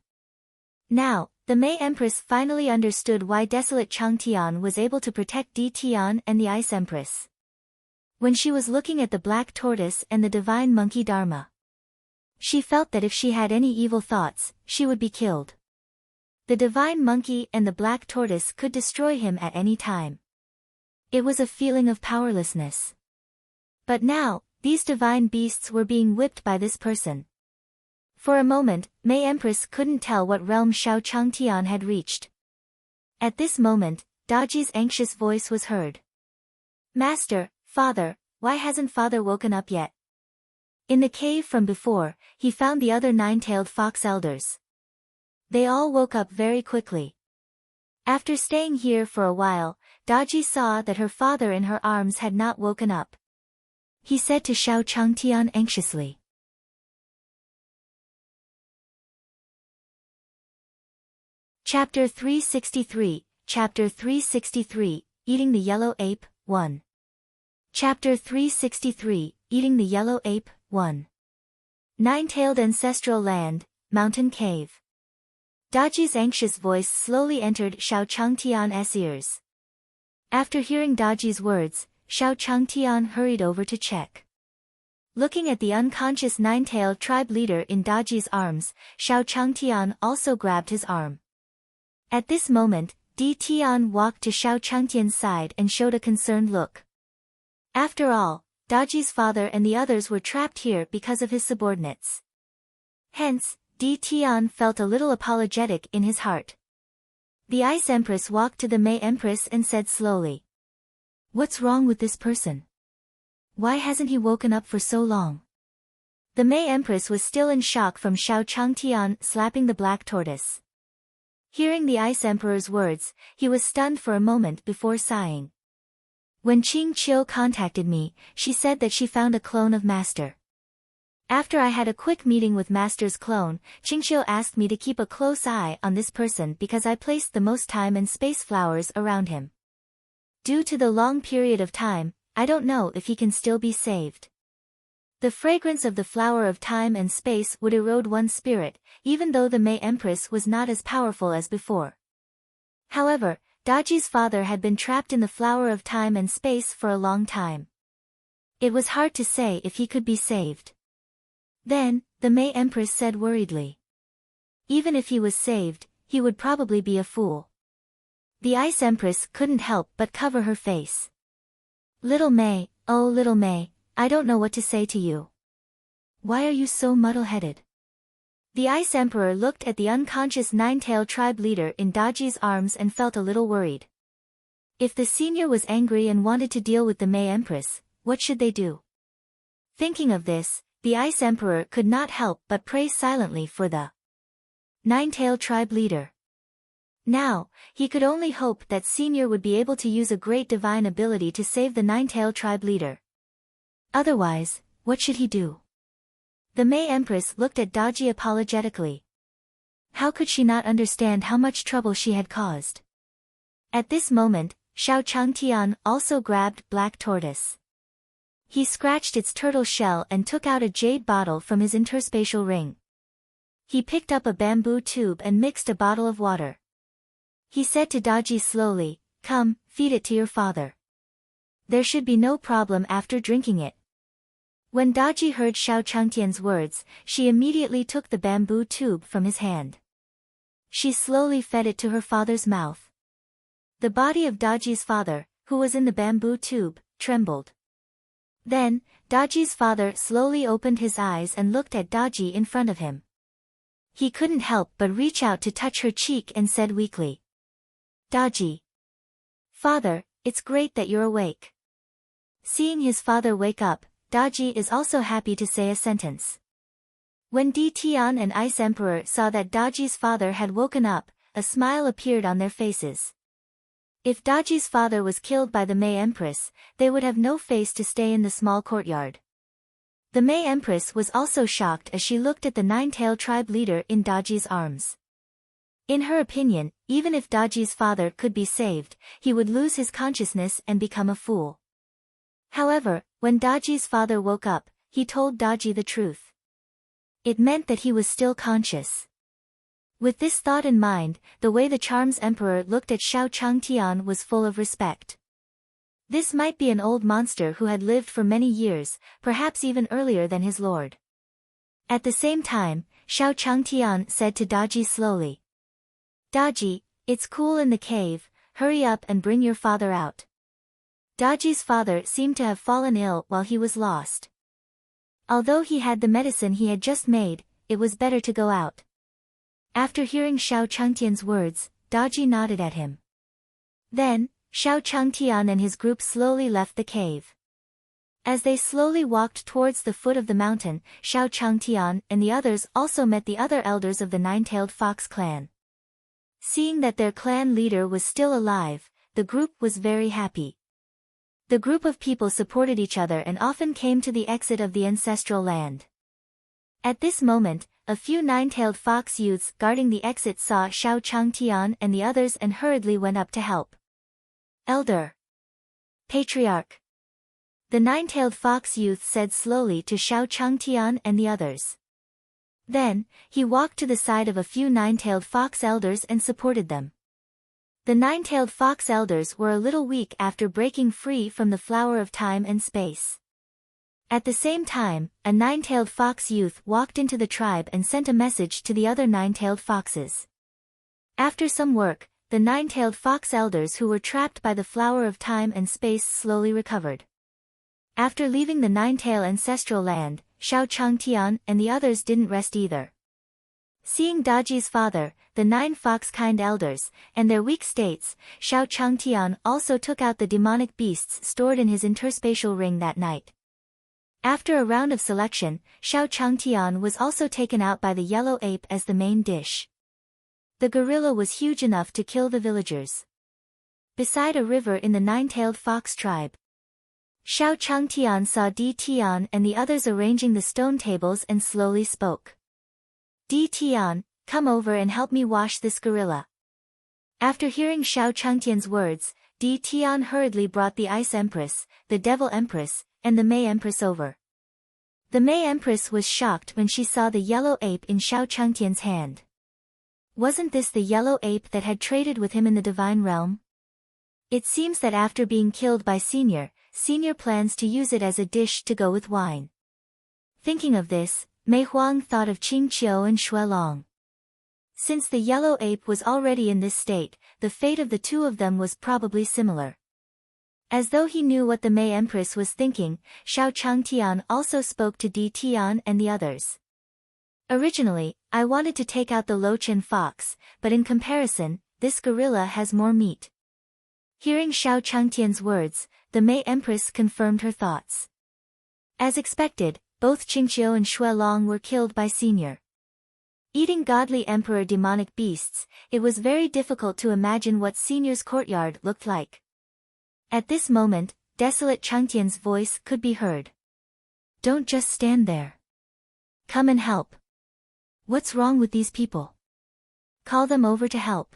Now, the May Empress finally understood why desolate Changtian was able to protect Di Tian and the Ice Empress. When she was looking at the Black Tortoise and the divine monkey Dharma, she felt that if she had any evil thoughts, she would be killed. The divine monkey and the Black Tortoise could destroy him at any time. It was a feeling of powerlessness. But now, these divine beasts were being whipped by this person. For a moment, May Empress couldn't tell what realm Xiao Changtian had reached. At this moment, Daji's anxious voice was heard. Master, Father, why hasn't Father woken up yet? In the cave from before, he found the other 9-tailed fox elders. They all woke up very quickly. After staying here for a while, Daji saw that her father in her arms had not woken up. He said to Xiao Changtian anxiously. Chapter 363, Chapter 363, Eating the Yellow Ape, 1. Chapter 363, Eating the Yellow Ape, 1. 9-tailed Ancestral Land, Mountain Cave. Daji's anxious voice slowly entered Xiao Changtian's ears. After hearing Daji's words, Xiao Changtian hurried over to check. Looking at the unconscious nine-tailed tribe leader in Daji's arms, Xiao Changtian also grabbed his arm. At this moment, Di Tian walked to Xiao Changtian's side and showed a concerned look. After all, Daji's father and the others were trapped here because of his subordinates. Hence, Di Tian felt a little apologetic in his heart. The Ice Empress walked to the May Empress and said slowly, "What's wrong with this person? Why hasn't he woken up for so long?" The May Empress was still in shock from Xiao Changtian slapping the black tortoise. Hearing the Ice Emperor's words, he was stunned for a moment before sighing. When Qing Qiu contacted me, she said that she found a clone of Master. After I had a quick meeting with Master's clone, Qing Qiu asked me to keep a close eye on this person because I placed the most time and space flowers around him. Due to the long period of time, I don't know if he can still be saved. The fragrance of the flower of time and space would erode one's spirit, even though the May Empress was not as powerful as before. However, Daji's father had been trapped in the flower of time and space for a long time. It was hard to say if he could be saved. Then, the May Empress said worriedly. Even if he was saved, he would probably be a fool. The Ice Empress couldn't help but cover her face. Little May, oh little May, I don't know what to say to you. Why are you so muddle-headed? The Ice Emperor looked at the unconscious nine-tailed tribe leader in Daji's arms and felt a little worried. If the senior was angry and wanted to deal with the May Empress, what should they do? Thinking of this, the Ice Emperor could not help but pray silently for the nine-tailed tribe leader. Now, he could only hope that senior would be able to use a great divine ability to save the nine-tailed tribe leader. Otherwise, what should he do? The May Empress looked at Daji apologetically. How could she not understand how much trouble she had caused? At this moment, Xiao Changtian also grabbed Black Tortoise. He scratched its turtle shell and took out a jade bottle from his interspatial ring. He picked up a bamboo tube and mixed a bottle of water. He said to Daji slowly, "Come, feed it to your father. There should be no problem after drinking it." When Daji heard Xiao Changtian's words, she immediately took the bamboo tube from his hand. She slowly fed it to her father's mouth. The body of Daji's father, who was in the bamboo tube, trembled. Then, Daji's father slowly opened his eyes and looked at Daji in front of him. He couldn't help but reach out to touch her cheek and said weakly, "Daji. Father, it's great that you're awake." Seeing his father wake up, Daji is also happy to say a sentence. When Di Tian and Ice Emperor saw that Daji's father had woken up, a smile appeared on their faces. If Daji's father was killed by the May Empress, they would have no face to stay in the small courtyard. The May Empress was also shocked as she looked at the nine-tailed tribe leader in Daji's arms. In her opinion, even if Daji's father could be saved, he would lose his consciousness and become a fool. However, when Daji's father woke up, he told Daji the truth. It meant that he was still conscious. With this thought in mind, the way the Charms Emperor looked at Xiao Changtian was full of respect. This might be an old monster who had lived for many years, perhaps even earlier than his lord. At the same time, Xiao Changtian said to Daji slowly, "Daji, it's cool in the cave, hurry up and bring your father out." Daji's father seemed to have fallen ill while he was lost. Although he had the medicine he had just made, it was better to go out. After hearing Xiao Changtian's words, Daji nodded at him. Then, Xiao Changtian and his group slowly left the cave. As they slowly walked towards the foot of the mountain, Xiao Changtian and the others also met the other elders of the Nine-Tailed Fox clan. Seeing that their clan leader was still alive, the group was very happy. The group of people supported each other and often came to the exit of the ancestral land. At this moment, a few nine-tailed fox youths guarding the exit saw Xiao Changtian and the others and hurriedly went up to help. "Elder. Patriarch." The nine-tailed fox youth said slowly to Xiao Changtian and the others. Then, he walked to the side of a few nine-tailed fox elders and supported them. The nine-tailed fox elders were a little weak after breaking free from the flower of time and space. At the same time, a nine-tailed fox youth walked into the tribe and sent a message to the other nine-tailed foxes. After some work, the nine-tailed fox elders who were trapped by the flower of time and space slowly recovered. After leaving the nine-tail ancestral land, Xiao Changtian and the others didn't rest either. Seeing Daji's father, the nine fox-kind elders, and their weak states, Xiao Changtian also took out the demonic beasts stored in his interspatial ring that night. After a round of selection, Xiao Changtian was also taken out by the yellow ape as the main dish. The gorilla was huge enough to kill the villagers. Beside a river in the nine-tailed fox tribe, Xiao Changtian saw Di Tian and the others arranging the stone tables and slowly spoke. Di Tian, come over and help me wash this gorilla. After hearing Xiao Changtian's words, Di Tian hurriedly brought the Ice Empress, the Devil Empress, and the May Empress over. The May Empress was shocked when she saw the yellow ape in Xiao Changtian's hand. Wasn't this the yellow ape that had traded with him in the divine realm? It seems that after being killed by Senior plans to use it as a dish to go with wine. Thinking of this, Mei Huang thought of Qing Qiu and Xue Long. Since the yellow ape was already in this state, the fate of the two of them was probably similar. As though he knew what the May Empress was thinking, Xiao Changtian also spoke to Di Tian and the others. Originally, I wanted to take out the Lochen fox, but in comparison, this gorilla has more meat. Hearing Xiao Changtian's words, the May Empress confirmed her thoughts. As expected, both Qingqiu and Xue Long were killed by Senior. Eating godly emperor demonic beasts, it was very difficult to imagine what Senior's courtyard looked like. At this moment, desolate Changtian's voice could be heard. Don't just stand there. Come and help. What's wrong with these people? Call them over to help.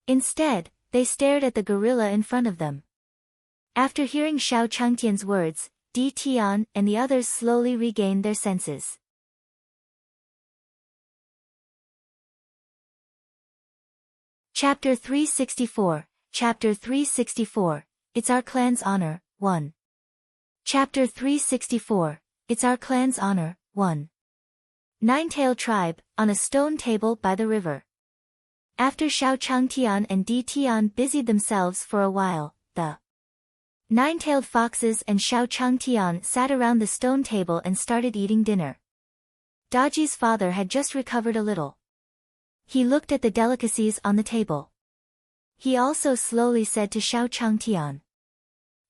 Instead, they stared at the gorilla in front of them. After hearing Xiao Changtian's words, Di Tian and the others slowly regained their senses. Chapter 364, Chapter 364, It's Our Clan's Honor, 1. Chapter 364, It's Our Clan's Honor, 1. Nine-Tail Tribe, on a stone table by the river. After Xiao Changtian and Di Tian busied themselves for a while, the nine-tailed foxes and Xiao Changtian sat around the stone table and started eating dinner. Daji's father had just recovered a little. He looked at the delicacies on the table. He also slowly said to Xiao Changtian,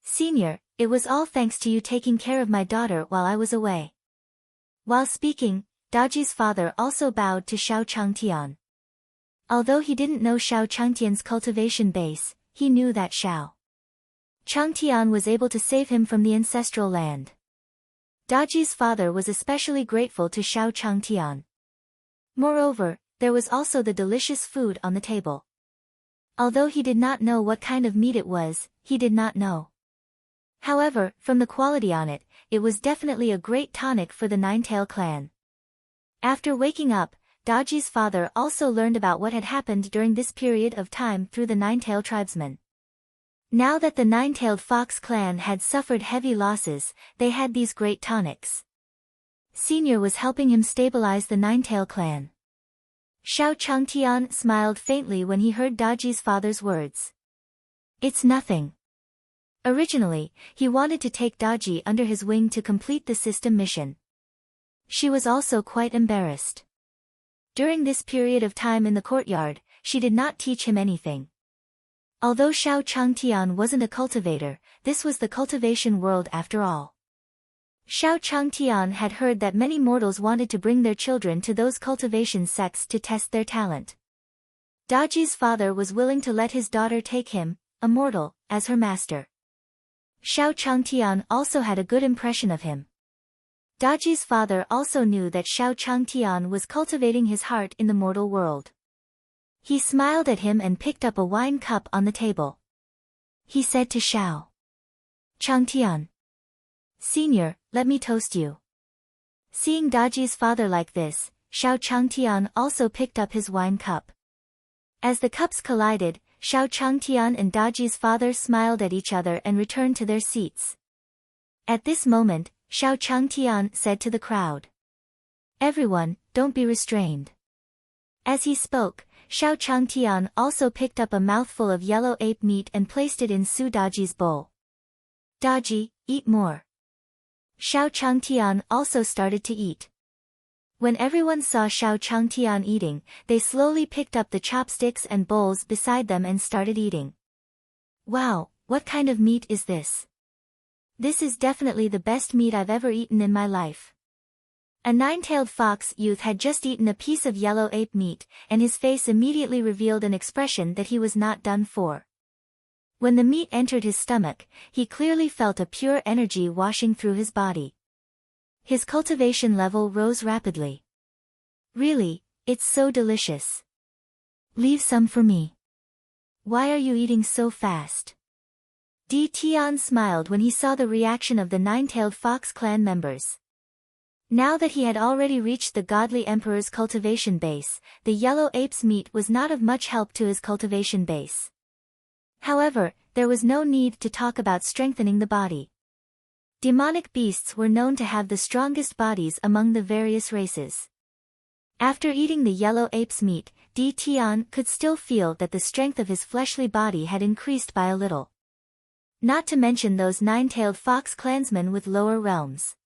Senior, it was all thanks to you taking care of my daughter while I was away. While speaking, Daji's father also bowed to Xiao Changtian. Although he didn't know Xiao Changtian's cultivation base, he knew that Xiao Changtian was able to save him from the ancestral land. Daji's father was especially grateful to Xiao Changtian. Moreover, there was also the delicious food on the table. Although he did not know what kind of meat it was, he did not know. However, from the quality on it, it was definitely a great tonic for the Nine-Tail clan. After waking up, Daji's father also learned about what had happened during this period of time through the Nine-Tail tribesmen. Now that the Nine-Tailed Fox clan had suffered heavy losses, they had these great tonics. Senior was helping him stabilize the Nine-Tail clan. Xiao Changtian smiled faintly when he heard Daji's father's words. It's nothing. Originally, he wanted to take Daji under his wing to complete the system mission. She was also quite embarrassed. During this period of time in the courtyard, she did not teach him anything. Although Xiao Changtian wasn't a cultivator, this was the cultivation world after all. Xiao Changtian had heard that many mortals wanted to bring their children to those cultivation sects to test their talent. Daji's father was willing to let his daughter take him, a mortal, as her master. Xiao Changtian also had a good impression of him. Daji's father also knew that Xiao Changtian was cultivating his heart in the mortal world. He smiled at him and picked up a wine cup on the table. He said to Xiao Changtian, Senior, let me toast you. Seeing Daji's father like this, Xiao Changtian also picked up his wine cup. As the cups collided, Xiao Changtian and Daji's father smiled at each other and returned to their seats. At this moment, Xiao Changtian said to the crowd, "Everyone, don't be restrained." As he spoke, Xiao Changtian also picked up a mouthful of yellow ape meat and placed it in Su Daji's bowl. "Daji, eat more." Xiao Changtian also started to eat. When everyone saw Xiao Changtian eating, they slowly picked up the chopsticks and bowls beside them and started eating. "Wow, what kind of meat is this? This is definitely the best meat I've ever eaten in my life." A nine-tailed fox youth had just eaten a piece of yellow ape meat, and his face immediately revealed an expression that he was not done for. When the meat entered his stomach, he clearly felt a pure energy washing through his body. His cultivation level rose rapidly. "Really, it's so delicious. Leave some for me. Why are you eating so fast?" Di Tian smiled when he saw the reaction of the nine-tailed fox clan members. Now that he had already reached the godly emperor's cultivation base, the yellow ape's meat was not of much help to his cultivation base. However, there was no need to talk about strengthening the body. Demonic beasts were known to have the strongest bodies among the various races. After eating the yellow ape's meat, Di Tian could still feel that the strength of his fleshly body had increased by a little. Not to mention those nine-tailed fox clansmen with lower realms.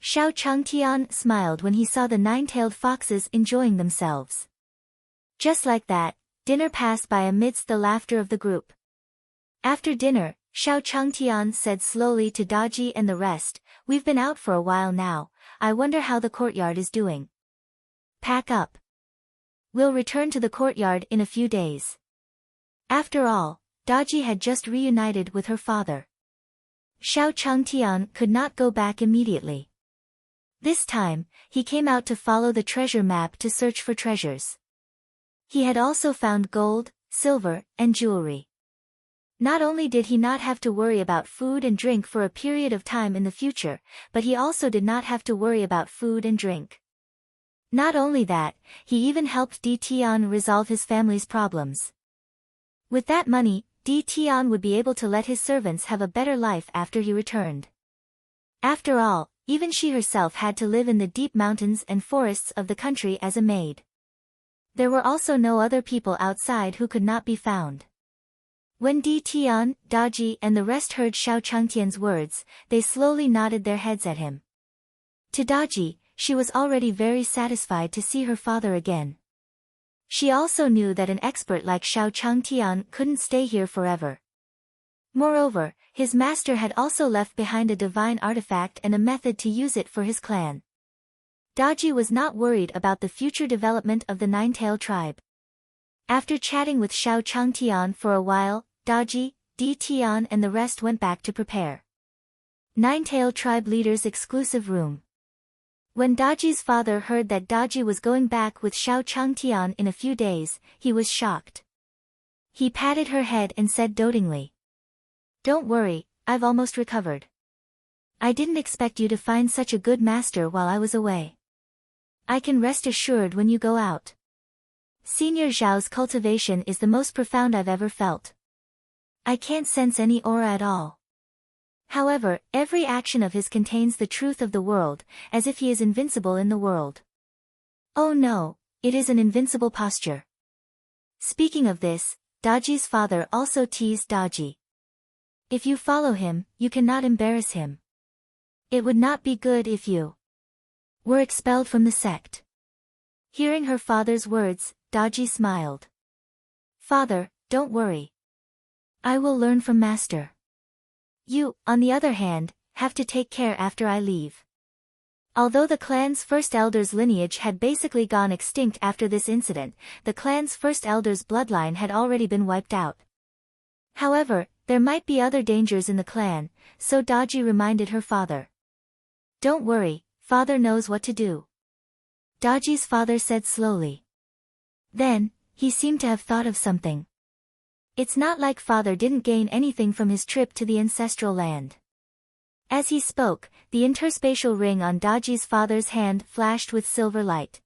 Xiao Changtian smiled when he saw the nine-tailed foxes enjoying themselves. Just like that, dinner passed by amidst the laughter of the group. After dinner, Xiao Changtian said slowly to Daji and the rest, "We've been out for a while now, I wonder how the courtyard is doing. Pack up. We'll return to the courtyard in a few days." After all, Daji had just reunited with her father. Xiao Changtian could not go back immediately. This time, he came out to follow the treasure map to search for treasures. He had also found gold, silver, and jewelry. Not only did he not have to worry about food and drink for a period of time in the future, but he also did not have to worry about food and drink. Not only that, he even helped Di Tian resolve his family's problems. With that money, Di Tian would be able to let his servants have a better life after he returned. After all, even she herself had to live in the deep mountains and forests of the country as a maid. There were also no other people outside who could not be found. When Di Tian, Daji and the rest heard Xiao Changtian's words, they slowly nodded their heads at him. To Daji, she was already very satisfied to see her father again. She also knew that an expert like Xiao Changtian couldn't stay here forever. Moreover, his master had also left behind a divine artifact and a method to use it for his clan. Daji was not worried about the future development of the nine-tailed tribe. After chatting with Xiao Changtian for a while, Daji, Di Tian and the rest went back to prepare. Nine-tailed tribe leader's exclusive room. When Daji's father heard that Daji was going back with Xiao Changtian in a few days, he was shocked. He patted her head and said dotingly, "Don't worry, I've almost recovered. I didn't expect you to find such a good master while I was away. I can rest assured when you go out. Senior Zhao's cultivation is the most profound I've ever felt. I can't sense any aura at all. However, every action of his contains the truth of the world, as if he is invincible in the world. Oh no, it is an invincible posture." Speaking of this, Daji's father also teased Daji. "If you follow him, you cannot embarrass him. It would not be good if you were expelled from the sect." Hearing her father's words, Daji smiled. "Father, don't worry. I will learn from master. You, on the other hand, have to take care after I leave." Although the clan's first elder's lineage had basically gone extinct after this incident, the clan's first elder's bloodline had already been wiped out. However, there might be other dangers in the clan, so Daji reminded her father. "Don't worry, father knows what to do." Daji's father said slowly. Then, he seemed to have thought of something. "It's not like father didn't gain anything from his trip to the ancestral land." As he spoke, the interspatial ring on Daji's father's hand flashed with silver light.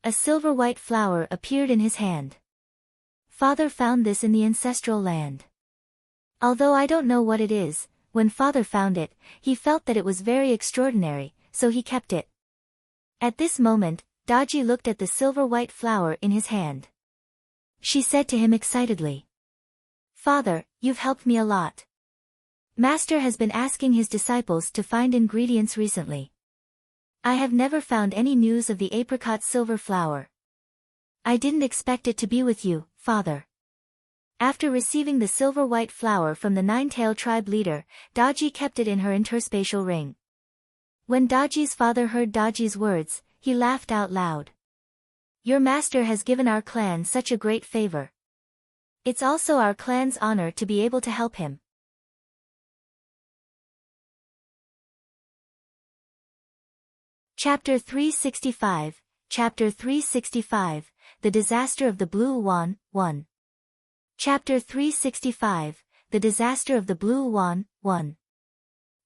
A silver-white flower appeared in his hand. Father found this in the ancestral land. Although I don't know what it is, when Father found it, he felt that it was very extraordinary, so he kept it. At this moment, Daji looked at the silver-white flower in his hand. She said to him excitedly, "Father, you've helped me a lot. Master has been asking his disciples to find ingredients recently. I have never found any news of the apricot silver flower. I didn't expect it to be with you, Father." After receiving the silver-white flower from the nine-tail tribe leader, Daji kept it in her interspatial ring. When Daji's father heard Daji's words, he laughed out loud. "Your master has given our clan such a great favor. It's also our clan's honor to be able to help him." Chapter 365, Chapter 365, The Disaster of the Blue Luan, 1. Chapter 365, The Disaster of the Blue Luan, 1.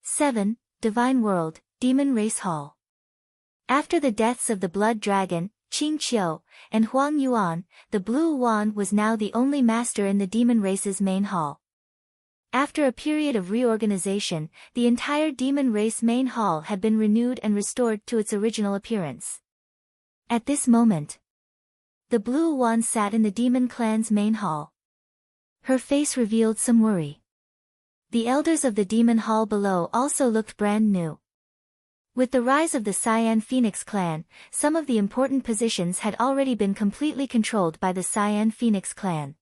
7. Divine World, Demon Race Hall. After the deaths of the Blood Dragon, Qing Qiu, and Huang Yuan, the Blue Luan was now the only master in the demon race's main hall. After a period of reorganization, the entire demon race main hall had been renewed and restored to its original appearance. At this moment, the Blue Luan sat in the demon clan's main hall. Her face revealed some worry. The elders of the demon hall below also looked brand new. With the rise of the Cyan Phoenix clan, some of the important positions had already been completely controlled by the Cyan Phoenix clan.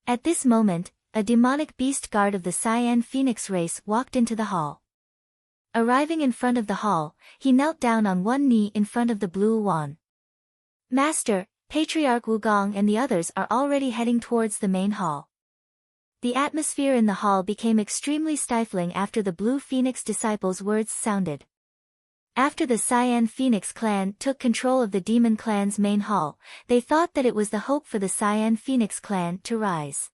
At this moment, a demonic beast guard of the Cyan Phoenix race walked into the hall. Arriving in front of the hall, he knelt down on one knee in front of the Blue Luan. "Master, Patriarch Wugong and the others are already heading towards the main hall." The atmosphere in the hall became extremely stifling after the Blue Phoenix disciples' words sounded. After the Cyan Phoenix clan took control of the demon clan's main hall, they thought that it was the hope for the Cyan Phoenix clan to rise.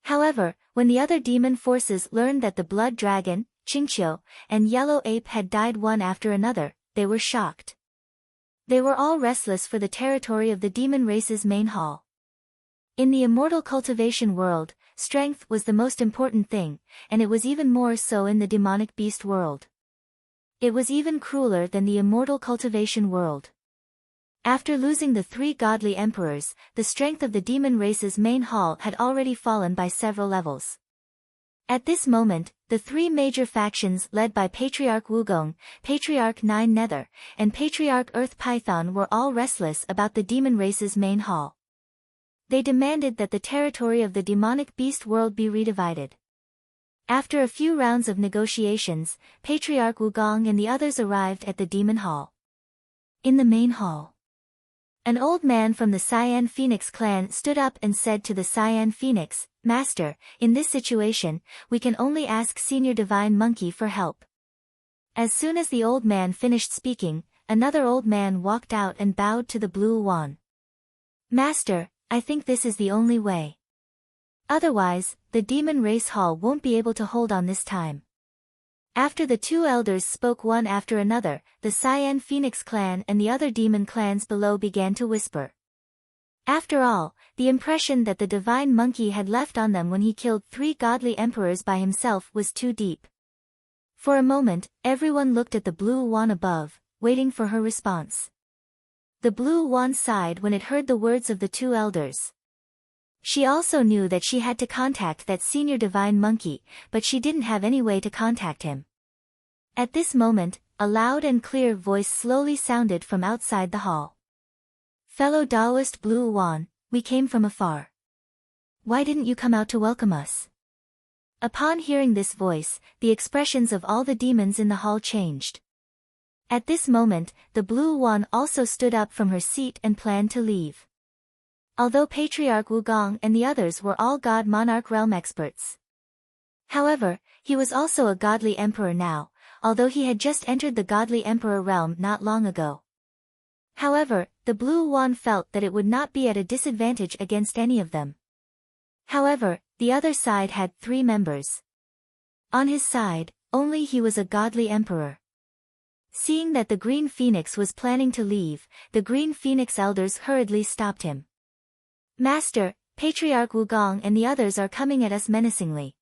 However, when the other demon forces learned that the Blood Dragon, Qingqiu, and Yellow Ape had died one after another, they were shocked. They were all restless for the territory of the demon race's main hall. In the immortal cultivation world, strength was the most important thing, and it was even more so in the demonic beast world. It was even crueler than the immortal cultivation world. After losing the three godly emperors, the strength of the demon race's main hall had already fallen by several levels. At this moment, the three major factions led by Patriarch Wugong, Patriarch Nine Nether, and Patriarch Earth Python were all restless about the demon race's main hall. They demanded that the territory of the demonic beast world be redivided. After a few rounds of negotiations, Patriarch Wugong and the others arrived at the demon hall. In the main hall, an old man from the Cyan Phoenix clan stood up and said to the Cyan Phoenix, "Master, in this situation, we can only ask Senior Divine Monkey for help." As soon as the old man finished speaking, another old man walked out and bowed to the Blue Luan. "Master, I think this is the only way. Otherwise, the demon race hall won't be able to hold on this time." After the two elders spoke one after another, the Cyan Phoenix clan and the other demon clans below began to whisper. After all, the impression that the divine monkey had left on them when he killed three godly emperors by himself was too deep. For a moment, everyone looked at the Blue Luan above, waiting for her response. The Blue Luan sighed when it heard the words of the two elders. She also knew that she had to contact that senior divine monkey, but she didn't have any way to contact him. At this moment, a loud and clear voice slowly sounded from outside the hall. "Fellow Taoist Blue Luan, we came from afar. Why didn't you come out to welcome us?" Upon hearing this voice, the expressions of all the demons in the hall changed. At this moment, the Blue Luan also stood up from her seat and planned to leave. Although Patriarch Wugong and the others were all God Monarch realm experts. However, he was also a godly emperor now, although he had just entered the godly emperor realm not long ago. However, the Blue Luan felt that it would not be at a disadvantage against any of them. However, the other side had 3 members. On his side, only he was a godly emperor. Seeing that the Green Phoenix was planning to leave, the Green Phoenix elders hurriedly stopped him. "Master, Patriarch Wugong and the others are coming at us menacingly.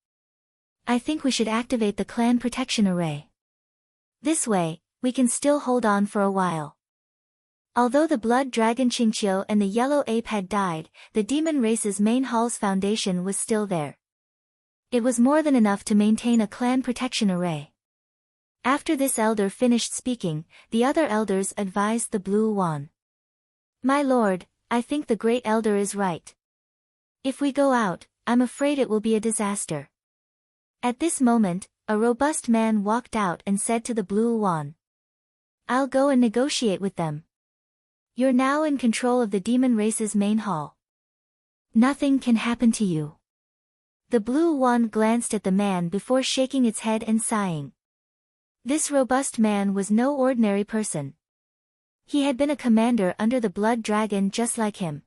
I think we should activate the clan protection array. This way, we can still hold on for a while. Although the blood dragon Qingqiu and the yellow ape had died, the demon race's main hall's foundation was still there. It was more than enough to maintain a clan protection array. After this elder finished speaking, the other elders advised the Blue Luan. My lord, I think the great elder is right. If we go out, I'm afraid it will be a disaster. At this moment, a robust man walked out and said to the Blue Luan. I'll go and negotiate with them. You're now in control of the demon race's main hall. Nothing can happen to you. The Blue Luan glanced at the man before shaking its head and sighing. This robust man was no ordinary person. He had been a commander under the Blood Dragon just like him.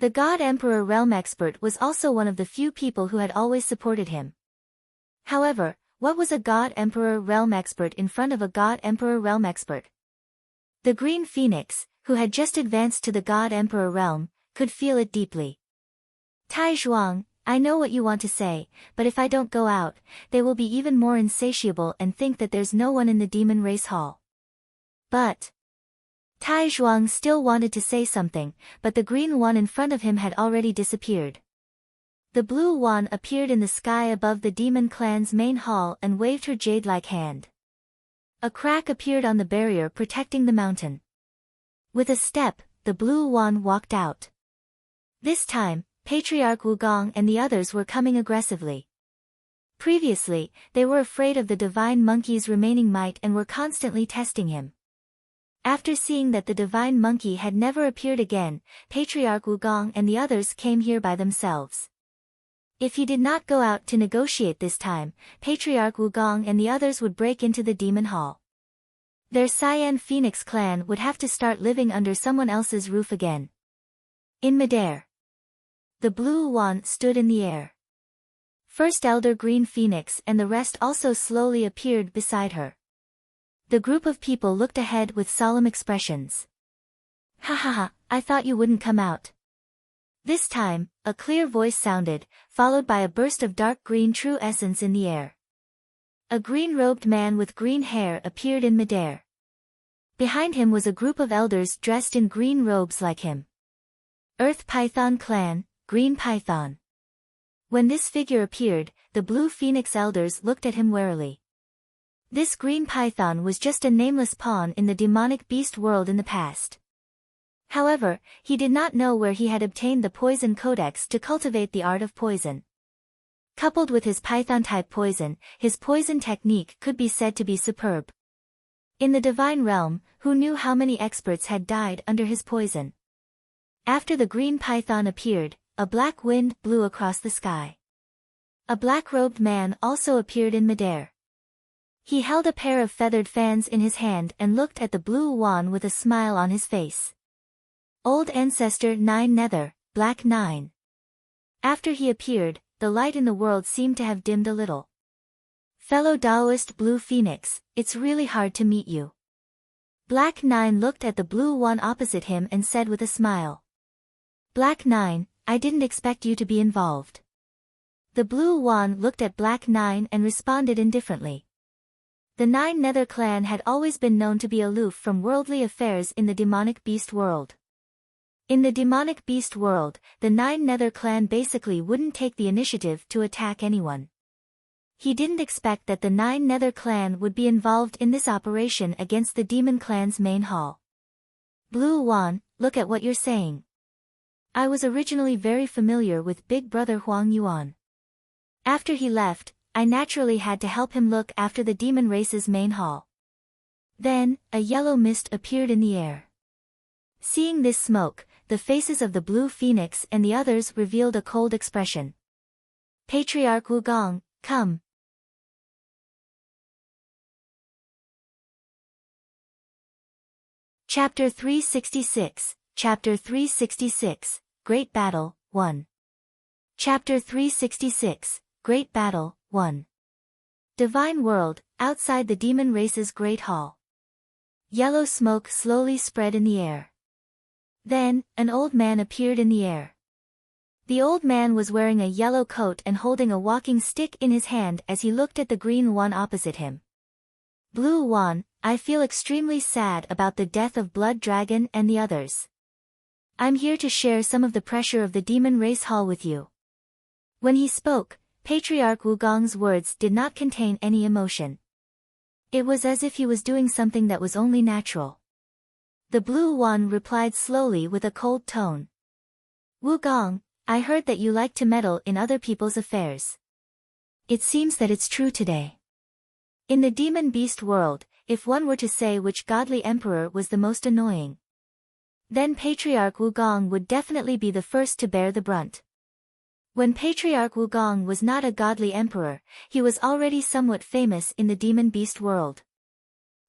The God Emperor Realm Expert was also one of the few people who had always supported him. However, what was a God Emperor Realm Expert in front of a God Emperor Realm Expert? The Green Phoenix, who had just advanced to the God Emperor realm, could feel it deeply. Tai Zhuang, I know what you want to say, but if I don't go out, they will be even more insatiable and think that there's no one in the demon race hall. But Tai Zhuang still wanted to say something, but the green one in front of him had already disappeared. The blue one appeared in the sky above the demon clan's main hall and waved her jade-like hand. A crack appeared on the barrier protecting the mountain. With a step, the Blue Luan walked out. This time, Patriarch Wugong and the others were coming aggressively. Previously, they were afraid of the Divine Monkey's remaining might and were constantly testing him. After seeing that the Divine Monkey had never appeared again, Patriarch Wugong and the others came here by themselves. If he did not go out to negotiate this time, Patriarch Wugong and the others would break into the demon hall. Their Cyan Phoenix clan would have to start living under someone else's roof again. In midair, the Blue Luan stood in the air. First Elder Green Phoenix and the rest also slowly appeared beside her. The group of people looked ahead with solemn expressions. Ha ha ha, I thought you wouldn't come out. This time, a clear voice sounded, followed by a burst of dark green true essence in the air. A green-robed man with green hair appeared in midair. Behind him was a group of elders dressed in green robes like him. Earth Python Clan, Green Python. When this figure appeared, the Blue Phoenix elders looked at him warily. This green python was just a nameless pawn in the demonic beast world in the past. However, he did not know where he had obtained the poison codex to cultivate the art of poison. Coupled with his python-type poison, his poison technique could be said to be superb. In the divine realm, who knew how many experts had died under his poison? After the green python appeared, a black wind blew across the sky. A black-robed man also appeared in midair. He held a pair of feathered fans in his hand and looked at the Blue Luan with a smile on his face. Old Ancestor 9 Nether, Black 9. After he appeared, the light in the world seemed to have dimmed a little. Fellow Taoist Blue Phoenix, it's really hard to meet you. Black 9 looked at the Blue One opposite him and said with a smile. Black 9, I didn't expect you to be involved. The Blue One looked at Black 9 and responded indifferently. The Nine Nether clan had always been known to be aloof from worldly affairs in the demonic beast world. In the demonic beast world, the Nine Nether clan basically wouldn't take the initiative to attack anyone. He didn't expect that the Nine Nether clan would be involved in this operation against the demon clan's main hall. Blue Luan, look at what you're saying. I was originally very familiar with Big Brother Huang Yuan. After he left, I naturally had to help him look after the demon race's main hall. Then, a yellow mist appeared in the air. Seeing this smoke, the faces of the Blue Phoenix and the others revealed a cold expression. Patriarch Wugong, come. Chapter 366, Chapter 366, Great Battle, 1. Chapter 366, Great Battle, 1. Divine World, outside the demon race's Great Hall. Yellow smoke slowly spread in the air. Then, an old man appeared in the air. The old man was wearing a yellow coat and holding a walking stick in his hand as he looked at the green one opposite him. Blue One, I feel extremely sad about the death of Blood Dragon and the others. I'm here to share some of the pressure of the Demon Race Hall with you. When he spoke, Patriarch Wugong's words did not contain any emotion. It was as if he was doing something that was only natural. The Blue One replied slowly with a cold tone. Wugong, I heard that you like to meddle in other people's affairs. It seems that it's true today. In the demon beast world, if one were to say which godly emperor was the most annoying, then Patriarch Wugong would definitely be the first to bear the brunt. When Patriarch Wugong was not a godly emperor, he was already somewhat famous in the demon beast world.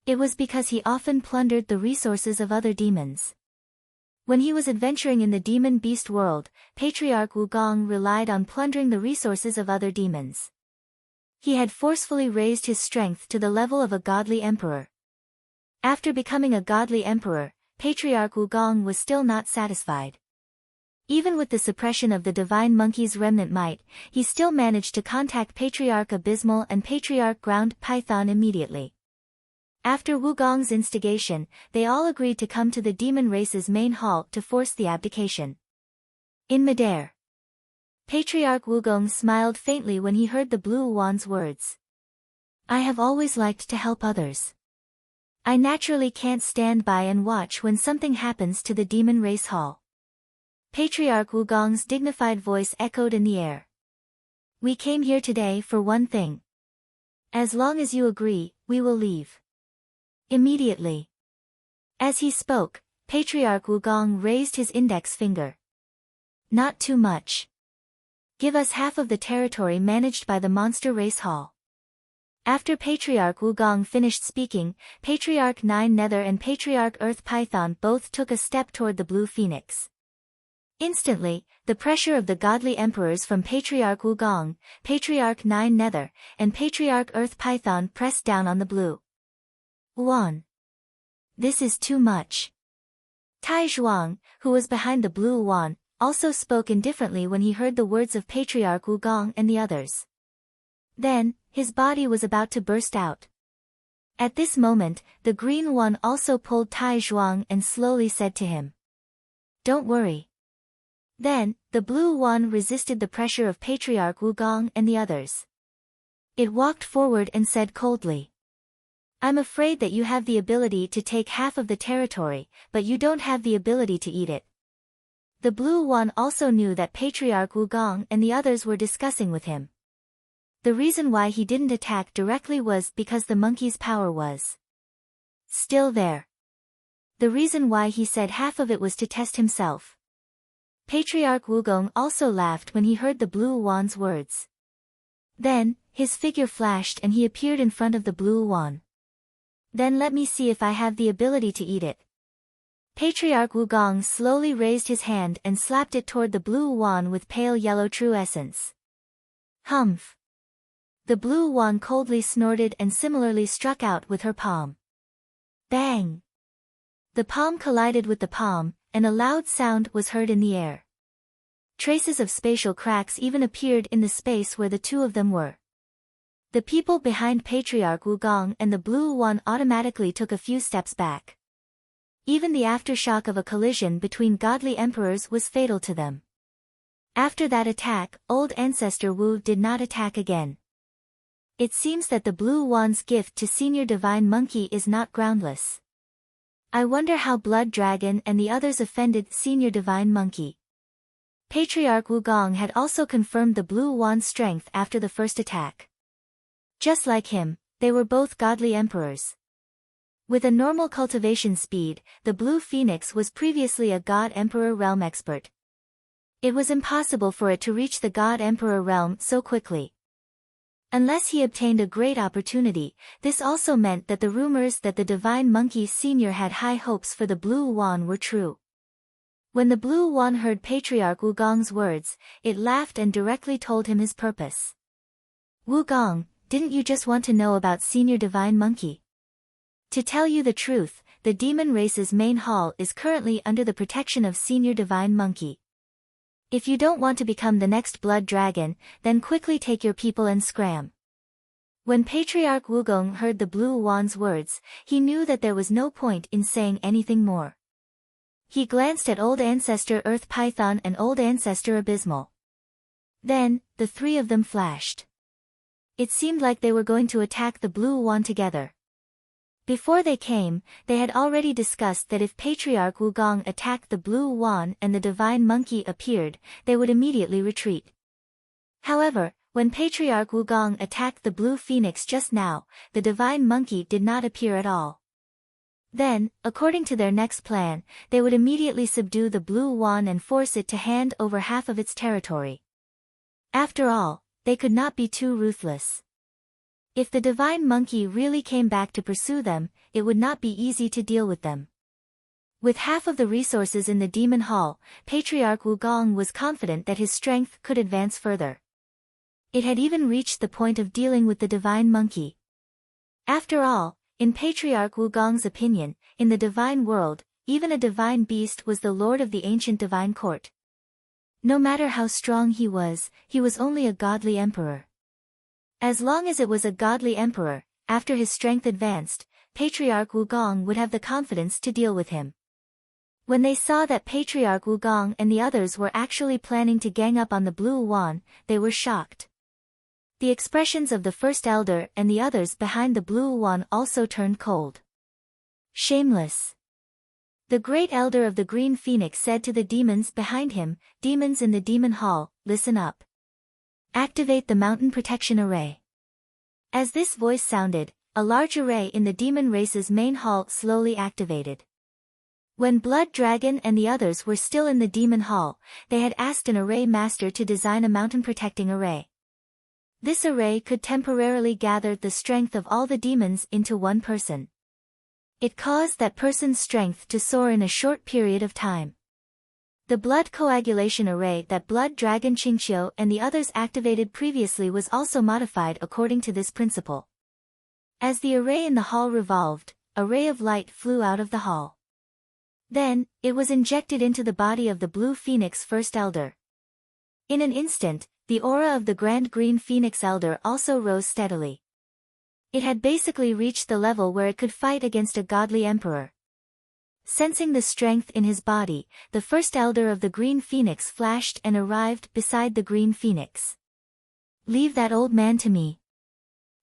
It was because he often plundered the resources of other demons. When he was adventuring in the demon beast world, Patriarch Wugong relied on plundering the resources of other demons. He had forcefully raised his strength to the level of a godly emperor. After becoming a godly emperor, Patriarch Wugong was still not satisfied. Even with the suppression of the Divine Monkey's remnant might, he still managed to contact Patriarch Abysmal and Patriarch Ground Python immediately. After Wugong's instigation, they all agreed to come to the demon race's main hall to force the abdication. In midair, Patriarch Wugong smiled faintly when he heard the Blue Wan's words. I have always liked to help others. I naturally can't stand by and watch when something happens to the demon race hall. Patriarch Wugong's dignified voice echoed in the air. We came here today for one thing. As long as you agree, we will leave. Immediately. As he spoke, Patriarch Wugong raised his index finger. Not too much. Give us half of the territory managed by the Monster Race Hall. After Patriarch Wugong finished speaking, Patriarch Nine Nether and Patriarch Earth Python both took a step toward the Blue Phoenix. Instantly, the pressure of the godly emperors from Patriarch Wugong, Patriarch Nine Nether, and Patriarch Earth Python pressed down on the Blue Luan. This is too much. Tai Zhuang, who was behind the Blue Luan, also spoke indifferently when he heard the words of Patriarch Wugong and the others. Then, his body was about to burst out. At this moment, the Green One also pulled Tai Zhuang and slowly said to him, Don't worry. Then, the Blue One resisted the pressure of Patriarch Wugong and the others. It walked forward and said coldly, I'm afraid that you have the ability to take half of the territory, but you don't have the ability to eat it. The Blue One also knew that Patriarch Wugong and the others were discussing with him. The reason why he didn't attack directly was because the monkey's power was still there. The reason why he said half of it was to test himself. Patriarch Wugong also laughed when he heard the Blue Wan's words. Then, his figure flashed and he appeared in front of the Blue Wan. Then let me see if I have the ability to eat it. Patriarch Wugong slowly raised his hand and slapped it toward the Blue Wan with pale yellow true essence. Humph. The Blue Wan coldly snorted and similarly struck out with her palm. Bang! The palm collided with the palm, and a loud sound was heard in the air. Traces of spatial cracks even appeared in the space where the two of them were. The people behind Patriarch Wugong and the Blue One automatically took a few steps back. Even the aftershock of a collision between godly emperors was fatal to them. After that attack, old Ancestor Wu did not attack again. It seems that the Blue Wan's gift to Senior Divine Monkey is not groundless. I wonder how Blood Dragon and the others offended Senior Divine Monkey. Patriarch Wugong had also confirmed the Blue Wan's strength after the first attack. Just like him, they were both godly emperors. With a normal cultivation speed, the Blue Phoenix was previously a God Emperor realm expert. It was impossible for it to reach the God Emperor realm so quickly. Unless he obtained a great opportunity, this also meant that the rumors that the Divine Monkey Senior had high hopes for the Blue Wan were true. When the Blue Wan heard Patriarch Wugong's words, it laughed and directly told him his purpose. Wugong, didn't you just want to know about Senior Divine Monkey? To tell you the truth, the demon race's main hall is currently under the protection of Senior Divine Monkey. If you don't want to become the next blood dragon, then quickly take your people and scram. When Patriarch Wugong heard the Blue Wan's words, he knew that there was no point in saying anything more. He glanced at Old Ancestor Earth Python and Old Ancestor Abysmal. Then, the three of them flashed. It seemed like they were going to attack the Blue Wan together. Before they came, they had already discussed that if Patriarch Wugong attacked the Blue Wan and the Divine Monkey appeared, they would immediately retreat. However, when Patriarch Wugong attacked the Blue Phoenix just now, the Divine Monkey did not appear at all. Then, according to their next plan, they would immediately subdue the Blue Wan and force it to hand over half of its territory. After all, they could not be too ruthless. If the Divine Monkey really came back to pursue them, it would not be easy to deal with them. With half of the resources in the Demon Hall, Patriarch Wugong was confident that his strength could advance further. It had even reached the point of dealing with the Divine Monkey. After all, in Patriarch Wugong's opinion, in the divine world, even a divine beast was the lord of the ancient divine court. No matter how strong he was only a godly emperor. As long as it was a godly emperor, after his strength advanced, Patriarch Wugong would have the confidence to deal with him. When they saw that Patriarch Wugong and the others were actually planning to gang up on the Blue Wan, they were shocked. The expressions of the First Elder and the others behind the Blue Wan also turned cold. Shameless. The Great Elder of the Green Phoenix said to the demons behind him, "Demons in the Demon Hall, listen up. Activate the Mountain Protection Array." As this voice sounded, a large array in the demon race's main hall slowly activated. When Blood Dragon and the others were still in the Demon Hall, they had asked an array master to design a mountain protecting array. This array could temporarily gather the strength of all the demons into one person. It caused that person's strength to soar in a short period of time. The blood coagulation array that Blood Dragon Qingqiu and the others activated previously was also modified according to this principle. As the array in the hall revolved, a ray of light flew out of the hall. Then, it was injected into the body of the Blue Phoenix First Elder. In an instant, the aura of the Grand Green Phoenix Elder also rose steadily. It had basically reached the level where it could fight against a godly emperor. Sensing the strength in his body, the First Elder of the Green Phoenix flashed and arrived beside the Green Phoenix. "Leave that old man to me."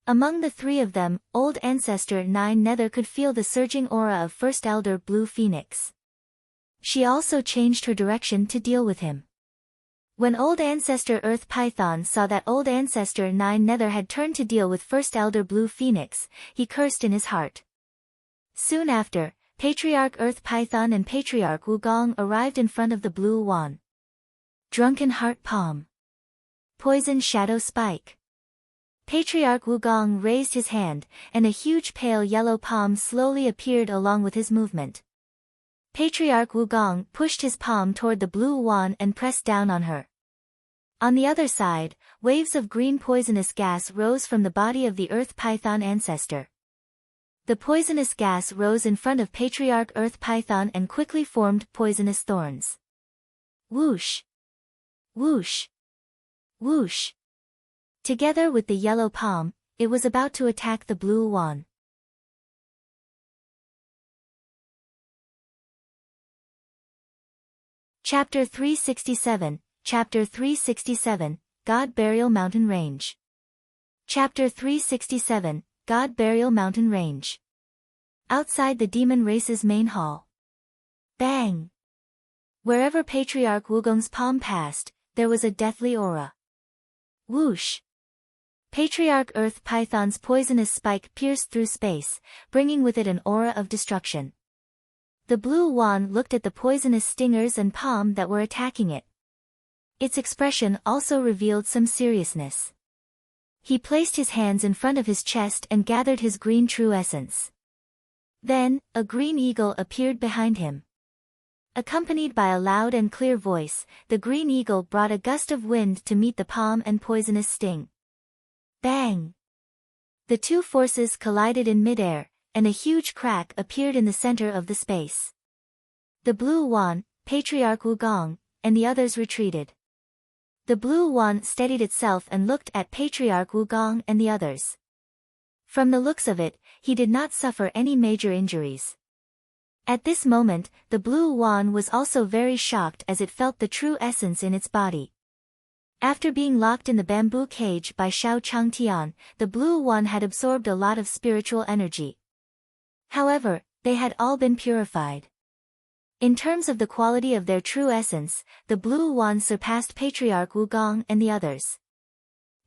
Among the three of them, Old Ancestor 9 Nether could feel the surging aura of First Elder Blue Phoenix. She also changed her direction to deal with him. When Old Ancestor Earth Python saw that Old Ancestor 9 Nether had turned to deal with First Elder Blue Phoenix, he cursed in his heart. Soon after, Patriarch Earth Python and Patriarch Wugong arrived in front of the Blue Wan. Drunken Heart Palm. Poison Shadow Spike. Patriarch Wugong raised his hand, and a huge pale yellow palm slowly appeared along with his movement. Patriarch Wugong pushed his palm toward the Blue Wan and pressed down on her. On the other side, waves of green poisonous gas rose from the body of the Earth Python ancestor. The poisonous gas rose in front of Patriarch Earth Python and quickly formed poisonous thorns. Whoosh! Whoosh! Whoosh! Together with the yellow palm, it was about to attack the Blue Wan. Chapter 367, Chapter 367, God Burial Mountain Range. Chapter 367, God Burial Mountain Range. Outside the demon race's main hall. Bang! Wherever Patriarch Wugong's palm passed, there was a deathly aura. Whoosh! Patriarch Earth Python's poisonous spike pierced through space, bringing with it an aura of destruction. The Blue Wan looked at the poisonous stingers and palm that were attacking it. Its expression also revealed some seriousness. He placed his hands in front of his chest and gathered his green true essence. Then, a green eagle appeared behind him. Accompanied by a loud and clear voice, the green eagle brought a gust of wind to meet the palm and poisonous sting. Bang! The two forces collided in midair, and a huge crack appeared in the center of the space. The Blue Wan, Patriarch Wugong, and the others retreated. The blue wand steadied itself and looked at Patriarch Wugong and the others. From the looks of it, he did not suffer any major injuries. At this moment, the blue wand was also very shocked as it felt the true essence in its body. After being locked in the bamboo cage by Xiao Changtian, the blue wand had absorbed a lot of spiritual energy. However, they had all been purified. In terms of the quality of their true essence, the blue wand surpassed Patriarch Wugong and the others.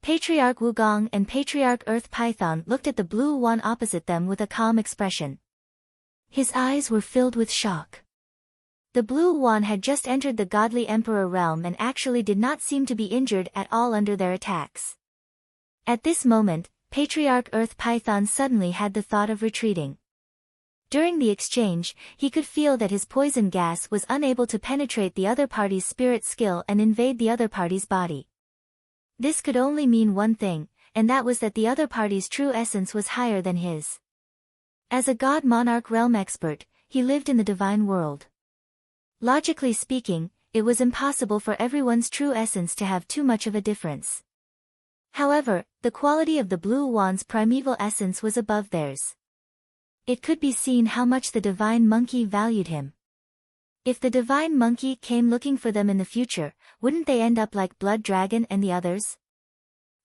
Patriarch Wugong and Patriarch Earth Python looked at the blue wand opposite them with a calm expression. His eyes were filled with shock. The blue wand had just entered the godly emperor realm and actually did not seem to be injured at all under their attacks. At this moment, Patriarch Earth Python suddenly had the thought of retreating. During the exchange, he could feel that his poison gas was unable to penetrate the other party's spirit skill and invade the other party's body. This could only mean one thing, and that was that the other party's true essence was higher than his. As a god monarch realm expert, he lived in the divine world. Logically speaking, it was impossible for everyone's true essence to have too much of a difference. However, the quality of the blue wand's primeval essence was above theirs. It could be seen how much the divine monkey valued him. If the divine monkey came looking for them in the future, wouldn't they end up like Blood Dragon and the others?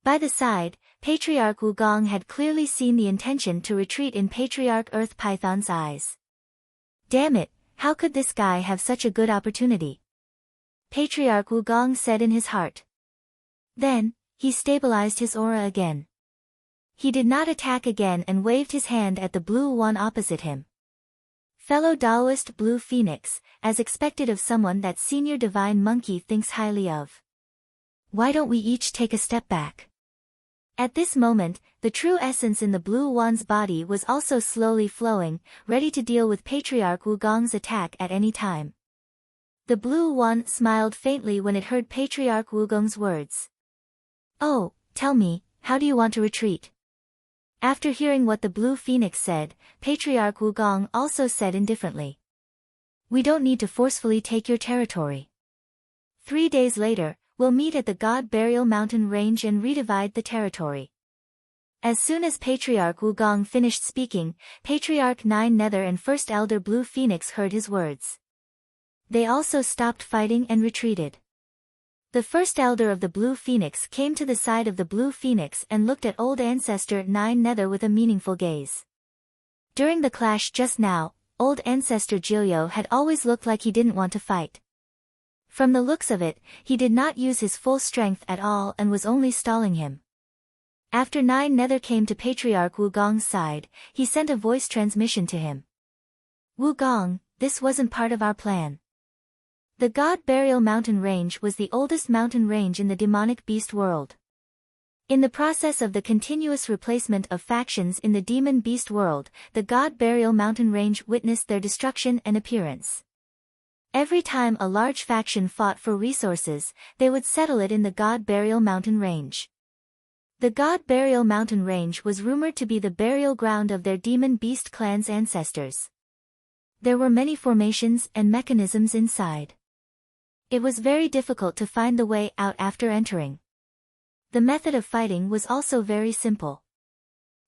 By the side, Patriarch Wugong had clearly seen the intention to retreat in Patriarch Earth Python's eyes. Damn it, how could this guy have such a good opportunity? Patriarch Wugong said in his heart. Then, he stabilized his aura again. He did not attack again and waved his hand at the blue wand opposite him. Fellow Daoist Blue Phoenix, as expected of someone that senior divine monkey thinks highly of. Why don't we each take a step back? At this moment, the true essence in the blue wand's body was also slowly flowing, ready to deal with Patriarch Wugong's attack at any time. The blue wand smiled faintly when it heard Patriarch Wugong's words. Oh, tell me, how do you want to retreat? After hearing what the blue phoenix said, Patriarch Wugong also said indifferently. We don't need to forcefully take your territory. 3 days later, we'll meet at the God Burial Mountain Range and redivide the territory. As soon as Patriarch Wugong finished speaking, Patriarch Nine Nether and First Elder Blue Phoenix heard his words. They also stopped fighting and retreated. The First Elder of the Blue Phoenix came to the side of the Blue Phoenix and looked at Old Ancestor Nine Nether with a meaningful gaze. During the clash just now, Old Ancestor Jilyo had always looked like he didn't want to fight. From the looks of it, he did not use his full strength at all and was only stalling him. After Nine Nether came to Patriarch Wugong's side, he sent a voice transmission to him. Wugong, this wasn't part of our plan. The God Burial Mountain Range was the oldest mountain range in the demonic beast world. In the process of the continuous replacement of factions in the demon beast world, the God Burial Mountain Range witnessed their destruction and appearance. Every time a large faction fought for resources, they would settle it in the God Burial Mountain Range. The God Burial Mountain Range was rumored to be the burial ground of their demon beast clan's ancestors. There were many formations and mechanisms inside. It was very difficult to find the way out after entering. The method of fighting was also very simple.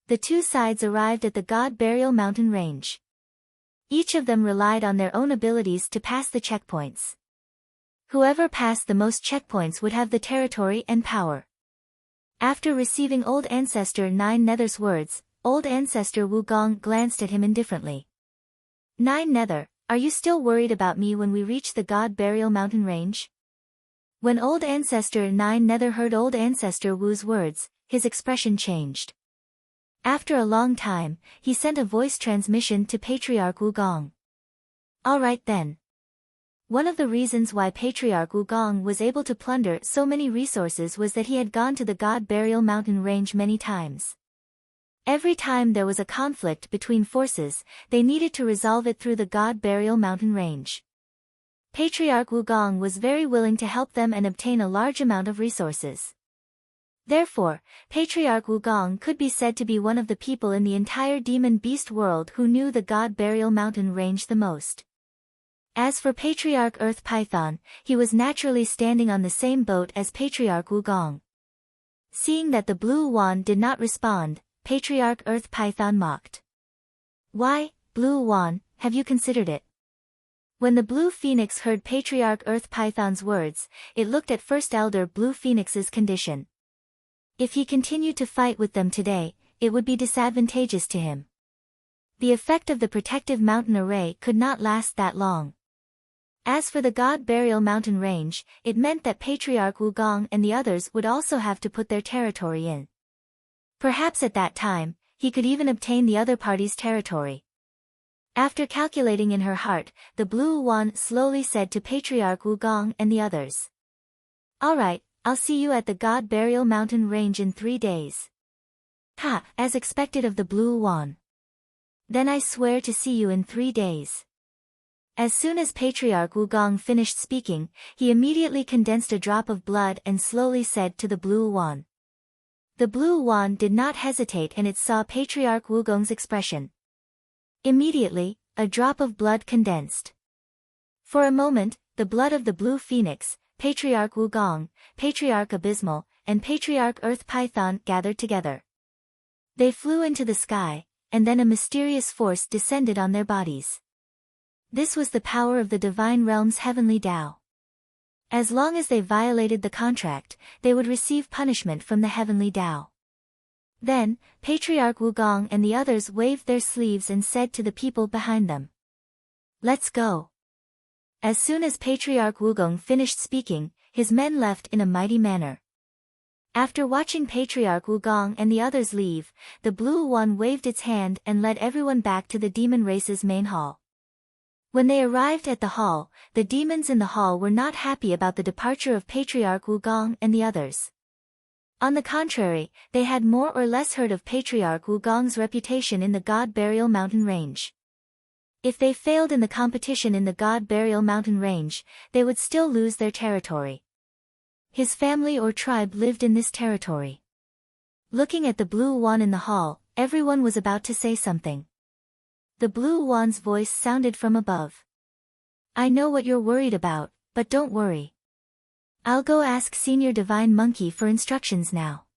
The two sides arrived at the God Burial Mountain Range. Each of them relied on their own abilities to pass the checkpoints. Whoever passed the most checkpoints would have the territory and power. After receiving Old Ancestor Nine Nether's words, Old Ancestor Wugong glanced at him indifferently. Nine Nether, are you still worried about me when we reach the God Burial Mountain Range? When Old Ancestor Nine Nether heard Old Ancestor Wu's words, his expression changed. After a long time, he sent a voice transmission to Patriarch Wugong. Alright then. One of the reasons why Patriarch Wugong was able to plunder so many resources was that he had gone to the God Burial Mountain Range many times. Every time there was a conflict between forces, they needed to resolve it through the God Burial Mountain Range. Patriarch Wugong was very willing to help them and obtain a large amount of resources. Therefore, Patriarch Wugong could be said to be one of the people in the entire demon beast world who knew the God Burial Mountain Range the most. As for Patriarch Earth Python, he was naturally standing on the same boat as Patriarch Wugong. Seeing that the Blue Wand did not respond, Patriarch Earth Python mocked. "Why, Blue Wand, have you considered it?" When the Blue Phoenix heard Patriarch Earth Python's words, it looked at First Elder Blue Phoenix's condition. If he continued to fight with them today, it would be disadvantageous to him. The effect of the protective mountain array could not last that long. As for the God Burial Mountain Range, it meant that Patriarch Wugong and the others would also have to put their territory in. Perhaps at that time, he could even obtain the other party's territory. After calculating in her heart, the Blue Wand slowly said to Patriarch Wugong and the others. "All right, I'll see you at the God Burial Mountain Range in 3 days. Ha, as expected of the Blue Wand. Then I swear to see you in 3 days. As soon as Patriarch Wugong finished speaking, he immediately condensed a drop of blood and slowly said to the Blue Wand. The Blue Wand did not hesitate, and it saw Patriarch Wugong's expression. Immediately, a drop of blood condensed. For a moment, the blood of the Blue Phoenix, Patriarch Wugong, Patriarch Abysmal, and Patriarch Earth Python gathered together. They flew into the sky, and then a mysterious force descended on their bodies. This was the power of the Divine Realm's heavenly Tao. As long as they violated the contract, they would receive punishment from the heavenly Tao. Then, Patriarch Wugong and the others waved their sleeves and said to the people behind them, "Let's go." As soon as Patriarch Wugong finished speaking, his men left in a mighty manner. After watching Patriarch Wugong and the others leave, the Blue One waved its hand and led everyone back to the demon race's main hall. When they arrived at the hall, the demons in the hall were not happy about the departure of Patriarch Wugong and the others. On the contrary, they had more or less heard of Patriarch Wugong's reputation in the God Burial Mountain Range. If they failed in the competition in the God Burial Mountain Range, they would still lose their territory. His family or tribe lived in this territory. Looking at the Blue One in the hall, everyone was about to say something. The Blue One's voice sounded from above. "I know what you're worried about, but don't worry. I'll go ask Senior Divine Monkey for instructions now."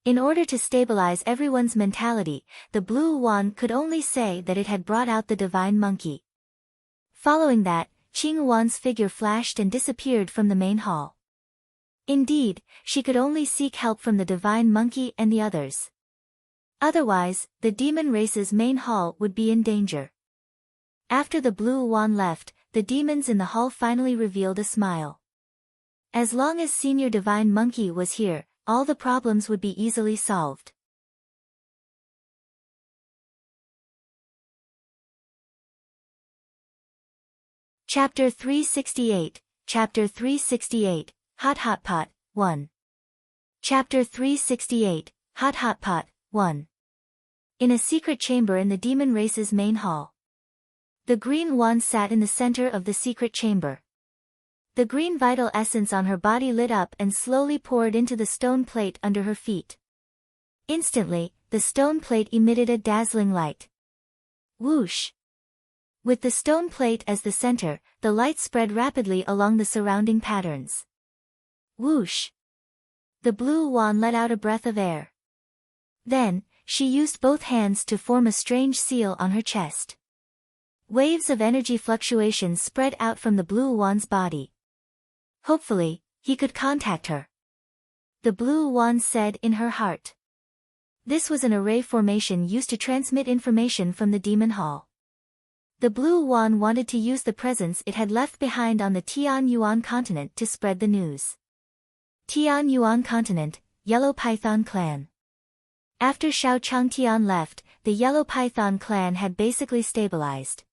In order to stabilize everyone's mentality, the Blue One could only say that it had brought out the Divine Monkey. Following that, Qing Wan's figure flashed and disappeared from the main hall. Indeed, she could only seek help from the Divine Monkey and the others. Otherwise, the demon race's main hall would be in danger. After the Blue Wand left, the demons in the hall finally revealed a smile. As long as Senior Divine Monkey was here, all the problems would be easily solved. Chapter 368, Chapter 368, HotHotpot, 1. Chapter 368, HotHotpot, 1. In a secret chamber in the demon race's main hall. The green wand sat in the center of the secret chamber. The green vital essence on her body lit up and slowly poured into the stone plate under her feet. Instantly, the stone plate emitted a dazzling light. Whoosh! With the stone plate as the center, the light spread rapidly along the surrounding patterns. Whoosh! The Blue Wand let out a breath of air. Then, she used both hands to form a strange seal on her chest. Waves of energy fluctuations spread out from the Blue Wand's body. Hopefully, he could contact her. The Blue Wand said in her heart. This was an array formation used to transmit information from the demon hall. The Blue Wand wanted to use the presence it had left behind on the Tian Yuan continent to spread the news. Tian Yuan continent, Yellow Python clan. After Shao Changtian left, the Yellow Python clan had basically stabilized.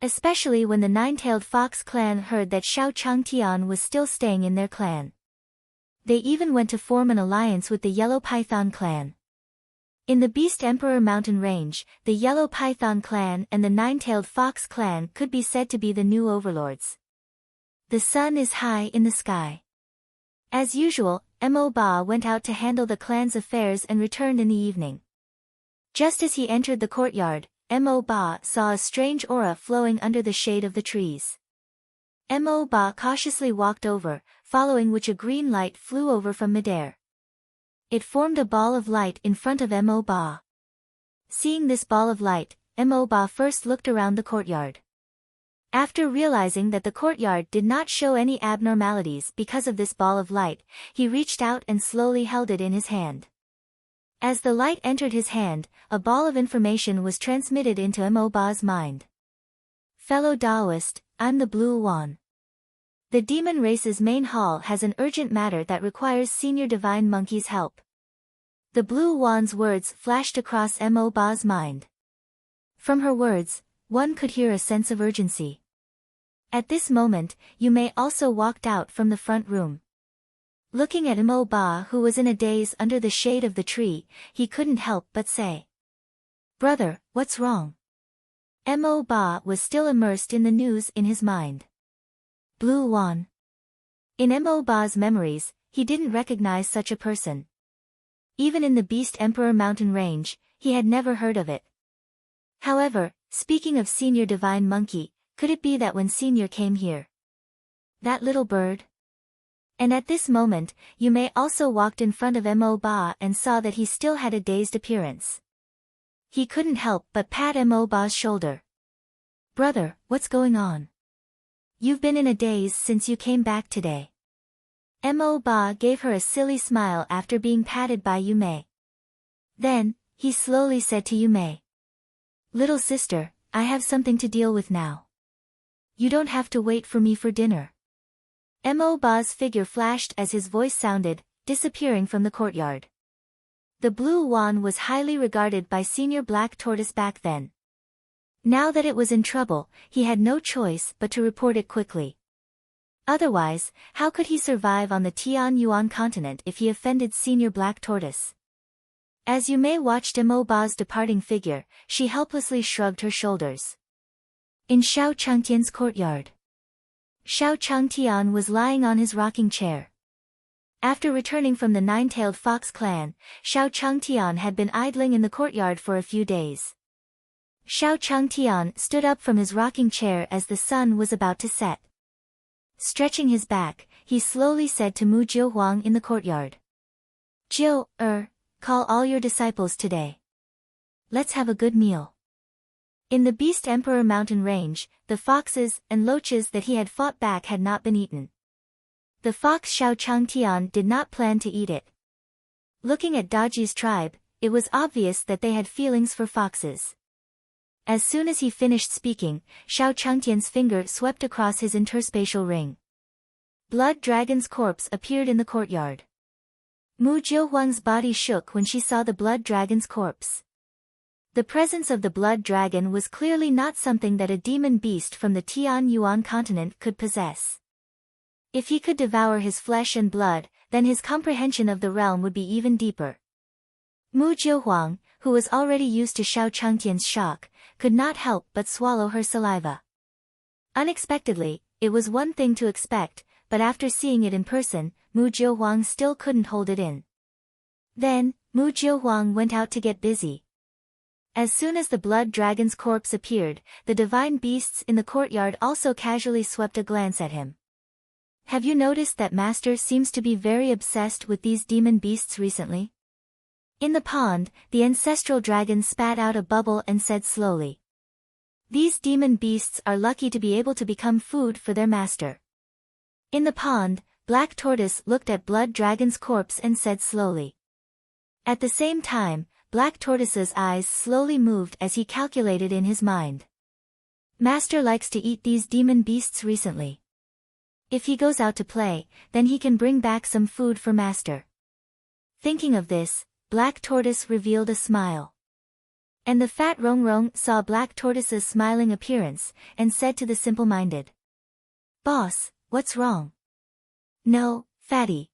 Especially when the Nine-Tailed Fox clan heard that Shao Changtian was still staying in their clan. They even went to form an alliance with the Yellow Python clan. In the Beast Emperor Mountain Range, the Yellow Python clan and the Nine-Tailed Fox clan could be said to be the new overlords. The sun is high in the sky. As usual, Mo Ba went out to handle the clan's affairs and returned in the evening. Just as he entered the courtyard, Mo Ba saw a strange aura flowing under the shade of the trees. Mo Ba cautiously walked over, following which a green light flew over from midair. It formed a ball of light in front of Mo Ba. Seeing this ball of light, Mo Ba first looked around the courtyard. After realizing that the courtyard did not show any abnormalities because of this ball of light, he reached out and slowly held it in his hand. As the light entered his hand, a ball of information was transmitted into Mo Ba's mind. Fellow Taoist, I'm the Blue Luan. The demon race's main hall has an urgent matter that requires Senior Divine Monkey's help. The Blue Luan's words flashed across Mo Ba's mind. From her words, one could hear a sense of urgency. At this moment, Yume also walked out from the front room. Looking at Mo Ba, who was in a daze under the shade of the tree, he couldn't help but say, "Brother, what's wrong?" Mo Ba was still immersed in the news in his mind. Blue Luan. In Mo Ba's memories, he didn't recognize such a person. Even in the Beast Emperor mountain range, he had never heard of it. However, speaking of Senior Divine Monkey, could it be that when Senior came here? That little bird? And at this moment, Yume also walked in front of Mo Ba and saw that he still had a dazed appearance. He couldn't help but pat Mo Ba's shoulder. Brother, what's going on? You've been in a daze since you came back today. Mo Ba gave her a silly smile after being patted by Yume. Then, he slowly said to Yume, "Little sister, I have something to deal with now. You don't have to wait for me for dinner." Mo Ba's figure flashed as his voice sounded, disappearing from the courtyard. The Blue Luan was highly regarded by Senior Black Tortoise back then. Now that it was in trouble, he had no choice but to report it quickly. Otherwise, how could he survive on the Tian Yuan continent if he offended Senior Black Tortoise? As Yume watched Mo Ba's departing figure, she helplessly shrugged her shoulders. In Xiao Changtian's courtyard. Xiao Changtian was lying on his rocking chair. After returning from the Nine-Tailed Fox clan, Xiao Changtian had been idling in the courtyard for a few days. Xiao Changtian stood up from his rocking chair as the sun was about to set. Stretching his back, he slowly said to Mu Jiuhuang in the courtyard. "Jiu, call all your disciples today. Let's have a good meal." In the Beast Emperor mountain range, the foxes and loaches that he had fought back had not been eaten. The fox Xiao Changtian did not plan to eat it. Looking at Daji's tribe, it was obvious that they had feelings for foxes. As soon as he finished speaking, Xiao Changtian's finger swept across his interspatial ring. Blood Dragon's corpse appeared in the courtyard. Mu Jiuhuang's body shook when she saw the Blood Dragon's corpse. The presence of the Blood Dragon was clearly not something that a demon beast from the Tian Yuan continent could possess. If he could devour his flesh and blood, then his comprehension of the realm would be even deeper. Mu Jiuhuang, who was already used to Xiao Changtian's shock, could not help but swallow her saliva. Unexpectedly, it was one thing to expect, but after seeing it in person, Mu Jiuhuang still couldn't hold it in. Then, Mu Jiuhuang went out to get busy. As soon as the Blood Dragon's corpse appeared, the divine beasts in the courtyard also casually swept a glance at him. "Have you noticed that Master seems to be very obsessed with these demon beasts recently?" In the pond, the ancestral dragon spat out a bubble and said slowly. "These demon beasts are lucky to be able to become food for their master." In the pond, Black Tortoise looked at Blood Dragon's corpse and said slowly. At the same time, Black Tortoise's eyes slowly moved as he calculated in his mind. Master likes to eat these demon beasts recently. If he goes out to play, then he can bring back some food for Master. Thinking of this, Black Tortoise revealed a smile. And the fat Rong saw Black Tortoise's smiling appearance, and said to the simple-minded. "Boss, what's wrong?" "No, Fatty.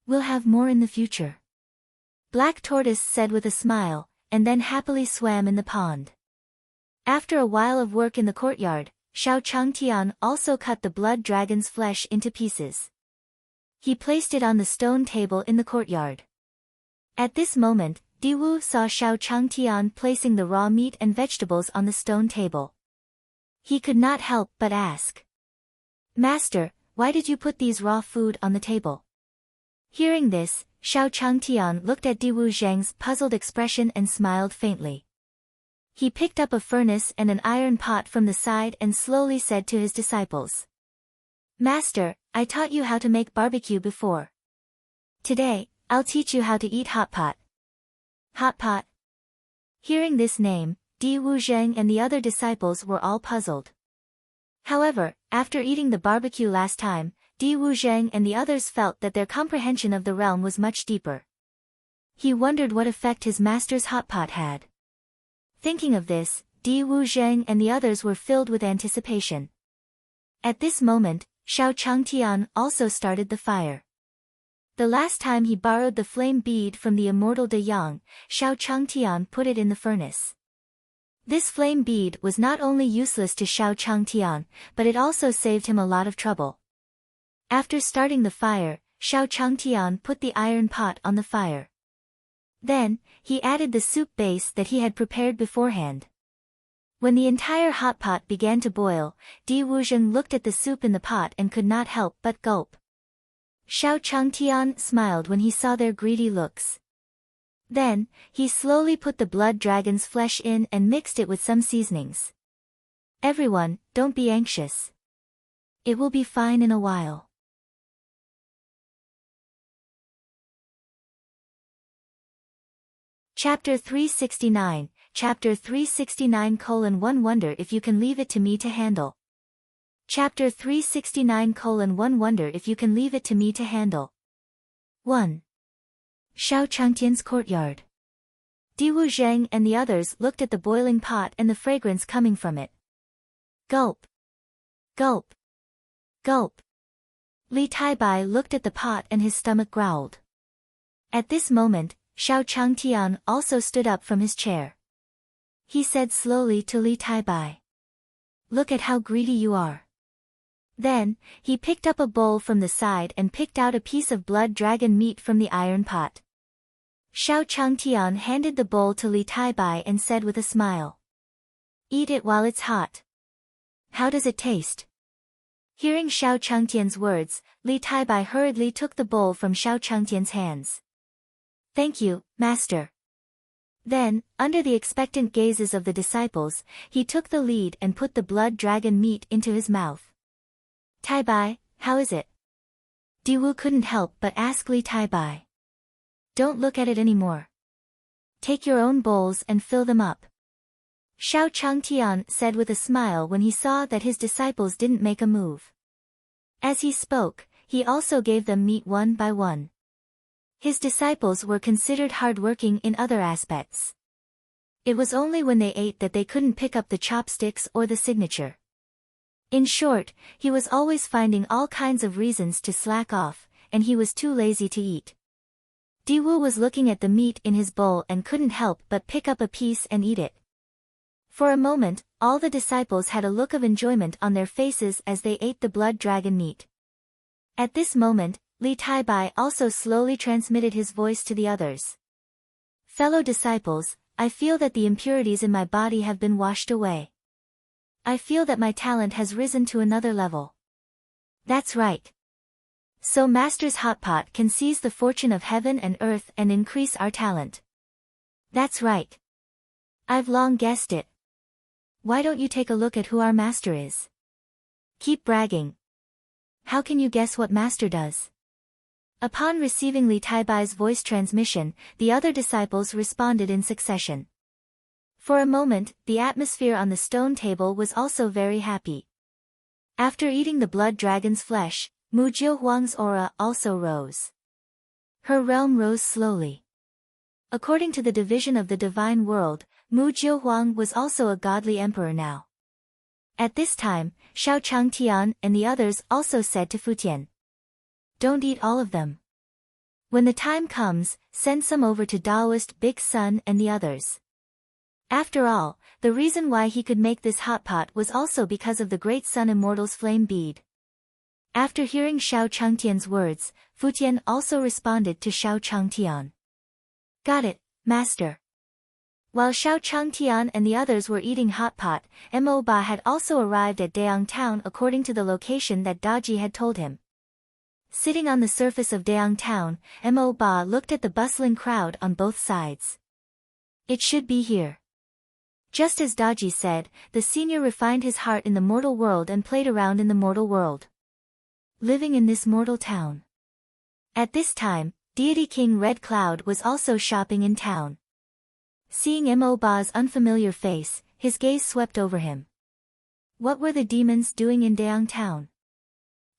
We'll have more in the future." Black Tortoise said with a smile, and then happily swam in the pond. After a while of work in the courtyard, Xiao Changtian also cut the Blood Dragon's flesh into pieces. He placed it on the stone table in the courtyard. At this moment, Diwu saw Xiao Changtian placing the raw meat and vegetables on the stone table. He could not help but ask. Master, why did you put these raw food on the table? Hearing this, Xiao Changtian looked at Diwu Zheng's puzzled expression and smiled faintly. He picked up a furnace and an iron pot from the side and slowly said to his disciples. Master, I taught you how to make barbecue before. Today, I'll teach you how to eat HotPot. HotPot. Hearing this name, Di Wuzheng and the other disciples were all puzzled. However, after eating the barbecue last time, Di Wuzheng and the others felt that their comprehension of the realm was much deeper. He wondered what effect his master's HotPot had. Thinking of this, Di Wuzheng and the others were filled with anticipation. At this moment, Xiao Changtian also started the fire. The last time he borrowed the flame bead from the immortal De Yang, Xiao Changtian put it in the furnace. This flame bead was not only useless to Xiao Changtian, but it also saved him a lot of trouble. After starting the fire, Xiao Changtian put the iron pot on the fire. Then, he added the soup base that he had prepared beforehand. When the entire hot pot began to boil, Di Wuzheng looked at the soup in the pot and could not help but gulp. Xiao Changtian smiled when he saw their greedy looks. Then, he slowly put the blood dragon's flesh in and mixed it with some seasonings. Everyone, don't be anxious. It will be fine in a while. Chapter 369, Chapter 369:1 Wonder if you can leave it to me to handle. Chapter 369:1 Wonder if you can leave it to me to handle. 1. Xiao Changtian's courtyard. Di Wuzheng and the others looked at the boiling pot and the fragrance coming from it. Gulp. Gulp. Gulp. Li Taibai looked at the pot and his stomach growled. At this moment, Xiao Changtian also stood up from his chair. He said slowly to Li Taibai. Look at how greedy you are. Then, he picked up a bowl from the side and picked out a piece of blood dragon meat from the iron pot. Xiao Changtian handed the bowl to Li Taibai and said with a smile. Eat it while it's hot. How does it taste? Hearing Xiao Changtian's words, Li Taibai hurriedly took the bowl from Xiao Changtian's hands. Thank you, master. Then, under the expectant gazes of the disciples, he took the lead and put the blood dragon meat into his mouth. Taibai, how is it? Diwu couldn't help but ask Li Taibai. Don't look at it anymore. Take your own bowls and fill them up. Xiao Changtian said with a smile when he saw that his disciples didn't make a move. As he spoke, he also gave them meat one by one. His disciples were considered hard-working in other aspects. It was only when they ate that they couldn't pick up the chopsticks or the signature. In short, he was always finding all kinds of reasons to slack off, and he was too lazy to eat. Diwu was looking at the meat in his bowl and couldn't help but pick up a piece and eat it. For a moment, all the disciples had a look of enjoyment on their faces as they ate the blood dragon meat. At this moment, Li Taibai also slowly transmitted his voice to the others. Fellow disciples, I feel that the impurities in my body have been washed away. I feel that my talent has risen to another level. That's right. So Master's HotPot can seize the fortune of heaven and earth and increase our talent. That's right. I've long guessed it. Why don't you take a look at who our master is? Keep bragging. How can you guess what master does? Upon receiving Li Taibai's voice transmission, the other disciples responded in succession. For a moment, the atmosphere on the stone table was also very happy. After eating the blood dragon's flesh, Mu Jiuhuang's aura also rose. Her realm rose slowly. According to the division of the divine world, Mu Jiuhuang was also a godly emperor now. At this time, Xiao Changtian and the others also said to Futian. Don't eat all of them. When the time comes, send some over to Daoist Big Sun and the others. After all, the reason why he could make this hot pot was also because of the Great Sun Immortal's flame bead. After hearing Xiao Changtian's words, Futian also responded to Xiao Changtian. Got it, Master. While Xiao Changtian and the others were eating hot pot, Mo Ba had also arrived at Daong Town according to the location that Daji had told him. Sitting on the surface of Daong Town, Mo Ba looked at the bustling crowd on both sides. It should be here. Just as Daji said, the senior refined his heart in the mortal world and played around in the mortal world. Living in this mortal town. At this time, Deity King Red Cloud was also shopping in town. Seeing Mo Ba's unfamiliar face, his gaze swept over him. What were the demons doing in Daong Town?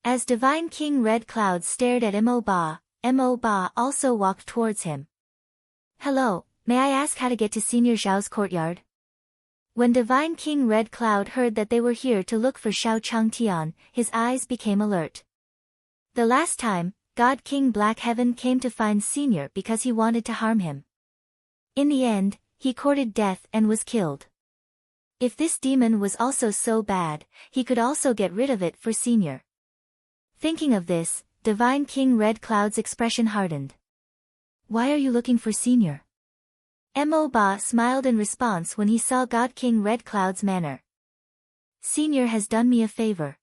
As Divine King Red Cloud stared at Mo Ba also walked towards him. Hello, may I ask how to get to Senior Zhao's courtyard? When Divine King Red Cloud heard that they were here to look for Xiao Changtian, his eyes became alert. The last time, God King Black Heaven came to find Senior because he wanted to harm him. In the end, he courted death and was killed. If this demon was also so bad, he could also get rid of it for Senior. Thinking of this, Divine King Red Cloud's expression hardened. Why are you looking for Senior? Mo Ba smiled in response when he saw God King Red Cloud's manner. Senior has done me a favor.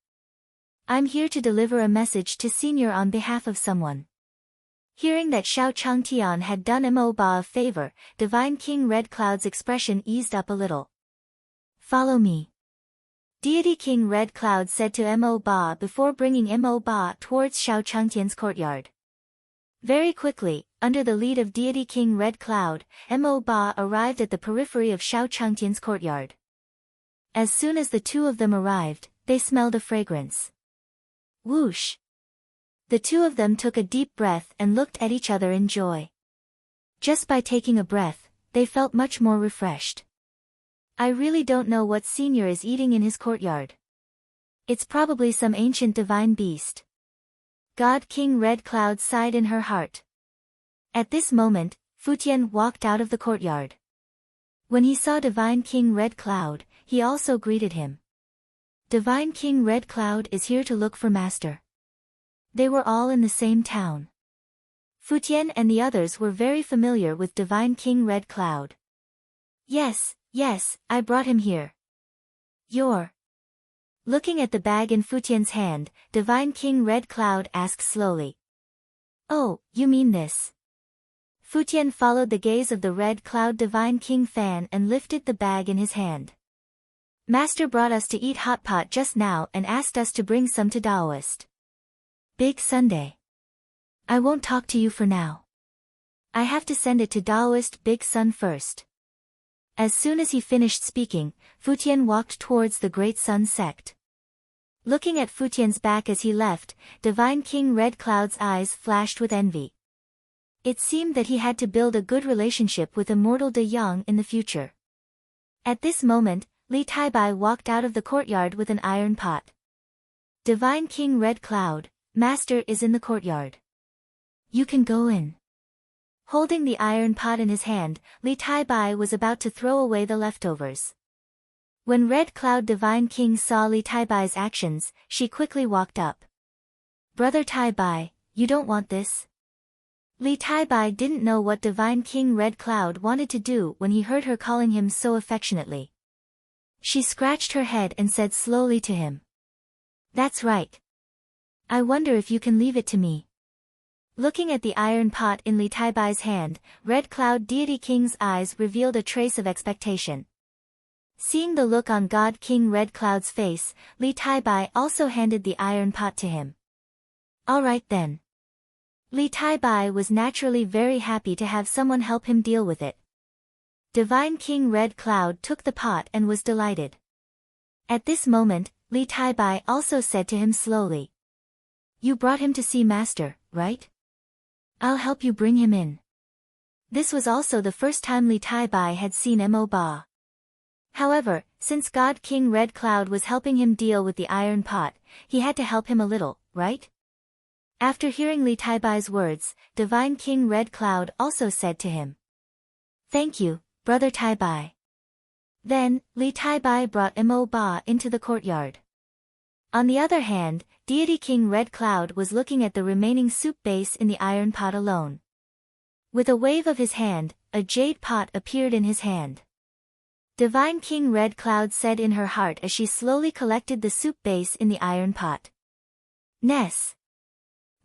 I'm here to deliver a message to Senior on behalf of someone. Hearing that Xiao Changtian had done Mo Ba a favor, Divine King Red Cloud's expression eased up a little. Follow me. Deity King Red Cloud said to Mo Ba before bringing Mo Ba towards Xiao Changtian's courtyard. Very quickly, under the lead of Deity King Red Cloud, Mo Ba arrived at the periphery of Xiao Changtian's courtyard. As soon as the two of them arrived, they smelled a fragrance. Whoosh! The two of them took a deep breath and looked at each other in joy. Just by taking a breath, they felt much more refreshed. I really don't know what Senior is eating in his courtyard. It's probably some ancient divine beast. God King Red Cloud sighed in her heart. At this moment, Futian walked out of the courtyard. When he saw Divine King Red Cloud, he also greeted him. Divine King Red Cloud is here to look for Master. They were all in the same town. Futian and the others were very familiar with Divine King Red Cloud. Yes, I brought him here. You're... Looking at the bag in Futian's hand, Divine King Red Cloud asked slowly. Oh, you mean this? Futian followed the gaze of the Red Cloud Divine King fan and lifted the bag in his hand. Master brought us to eat hot pot just now and asked us to bring some to Taoist. Big Sunday. I won't talk to you for now. I have to send it to Taoist Big Sun first. As soon as he finished speaking, Futian walked towards the Great Sun sect. Looking at Futian's back as he left, Divine King Red Cloud's eyes flashed with envy. It seemed that he had to build a good relationship with Immortal De Yang in the future. At this moment, Li Taibai walked out of the courtyard with an iron pot. Divine King Red Cloud, Master is in the courtyard. You can go in. Holding the iron pot in his hand, Li Taibai was about to throw away the leftovers. When Red Cloud Divine King saw Li Taibai's actions, she quickly walked up. Brother Taibai, you don't want this? Li Taibai didn't know what Divine King Red Cloud wanted to do when he heard her calling him so affectionately. She scratched her head and said slowly to him. That's right. I wonder if you can leave it to me. Looking at the iron pot in Li Taibai's hand, Red Cloud Deity King's eyes revealed a trace of expectation. Seeing the look on God King Red Cloud's face, Li Taibai also handed the iron pot to him. All right then. Li Taibai was naturally very happy to have someone help him deal with it. Divine King Red Cloud took the pot and was delighted. At this moment, Li Taibai also said to him slowly. You brought him to see Master, right? I'll help you bring him in. This was also the first time Li Taibai had seen Mo Ba. However, since God King Red Cloud was helping him deal with the iron pot, he had to help him a little, right? After hearing Li Taibai's words, Divine King Red Cloud also said to him. Thank you, Brother Taibai. Then, Li Taibai brought Mo Ba into the courtyard. On the other hand, Deity King Red Cloud was looking at the remaining soup base in the iron pot alone. With a wave of his hand, a jade pot appeared in his hand. Divine King Red Cloud said in her heart as she slowly collected the soup base in the iron pot. Ness.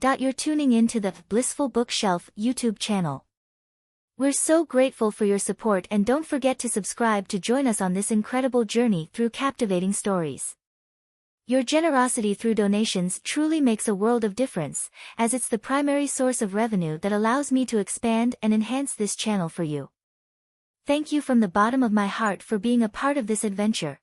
You're tuning in to the Blissful Bookshelf YouTube channel. We're so grateful for your support, and don't forget to subscribe to join us on this incredible journey through captivating stories. Your generosity through donations truly makes a world of difference, as it's the primary source of revenue that allows me to expand and enhance this channel for you. Thank you from the bottom of my heart for being a part of this adventure.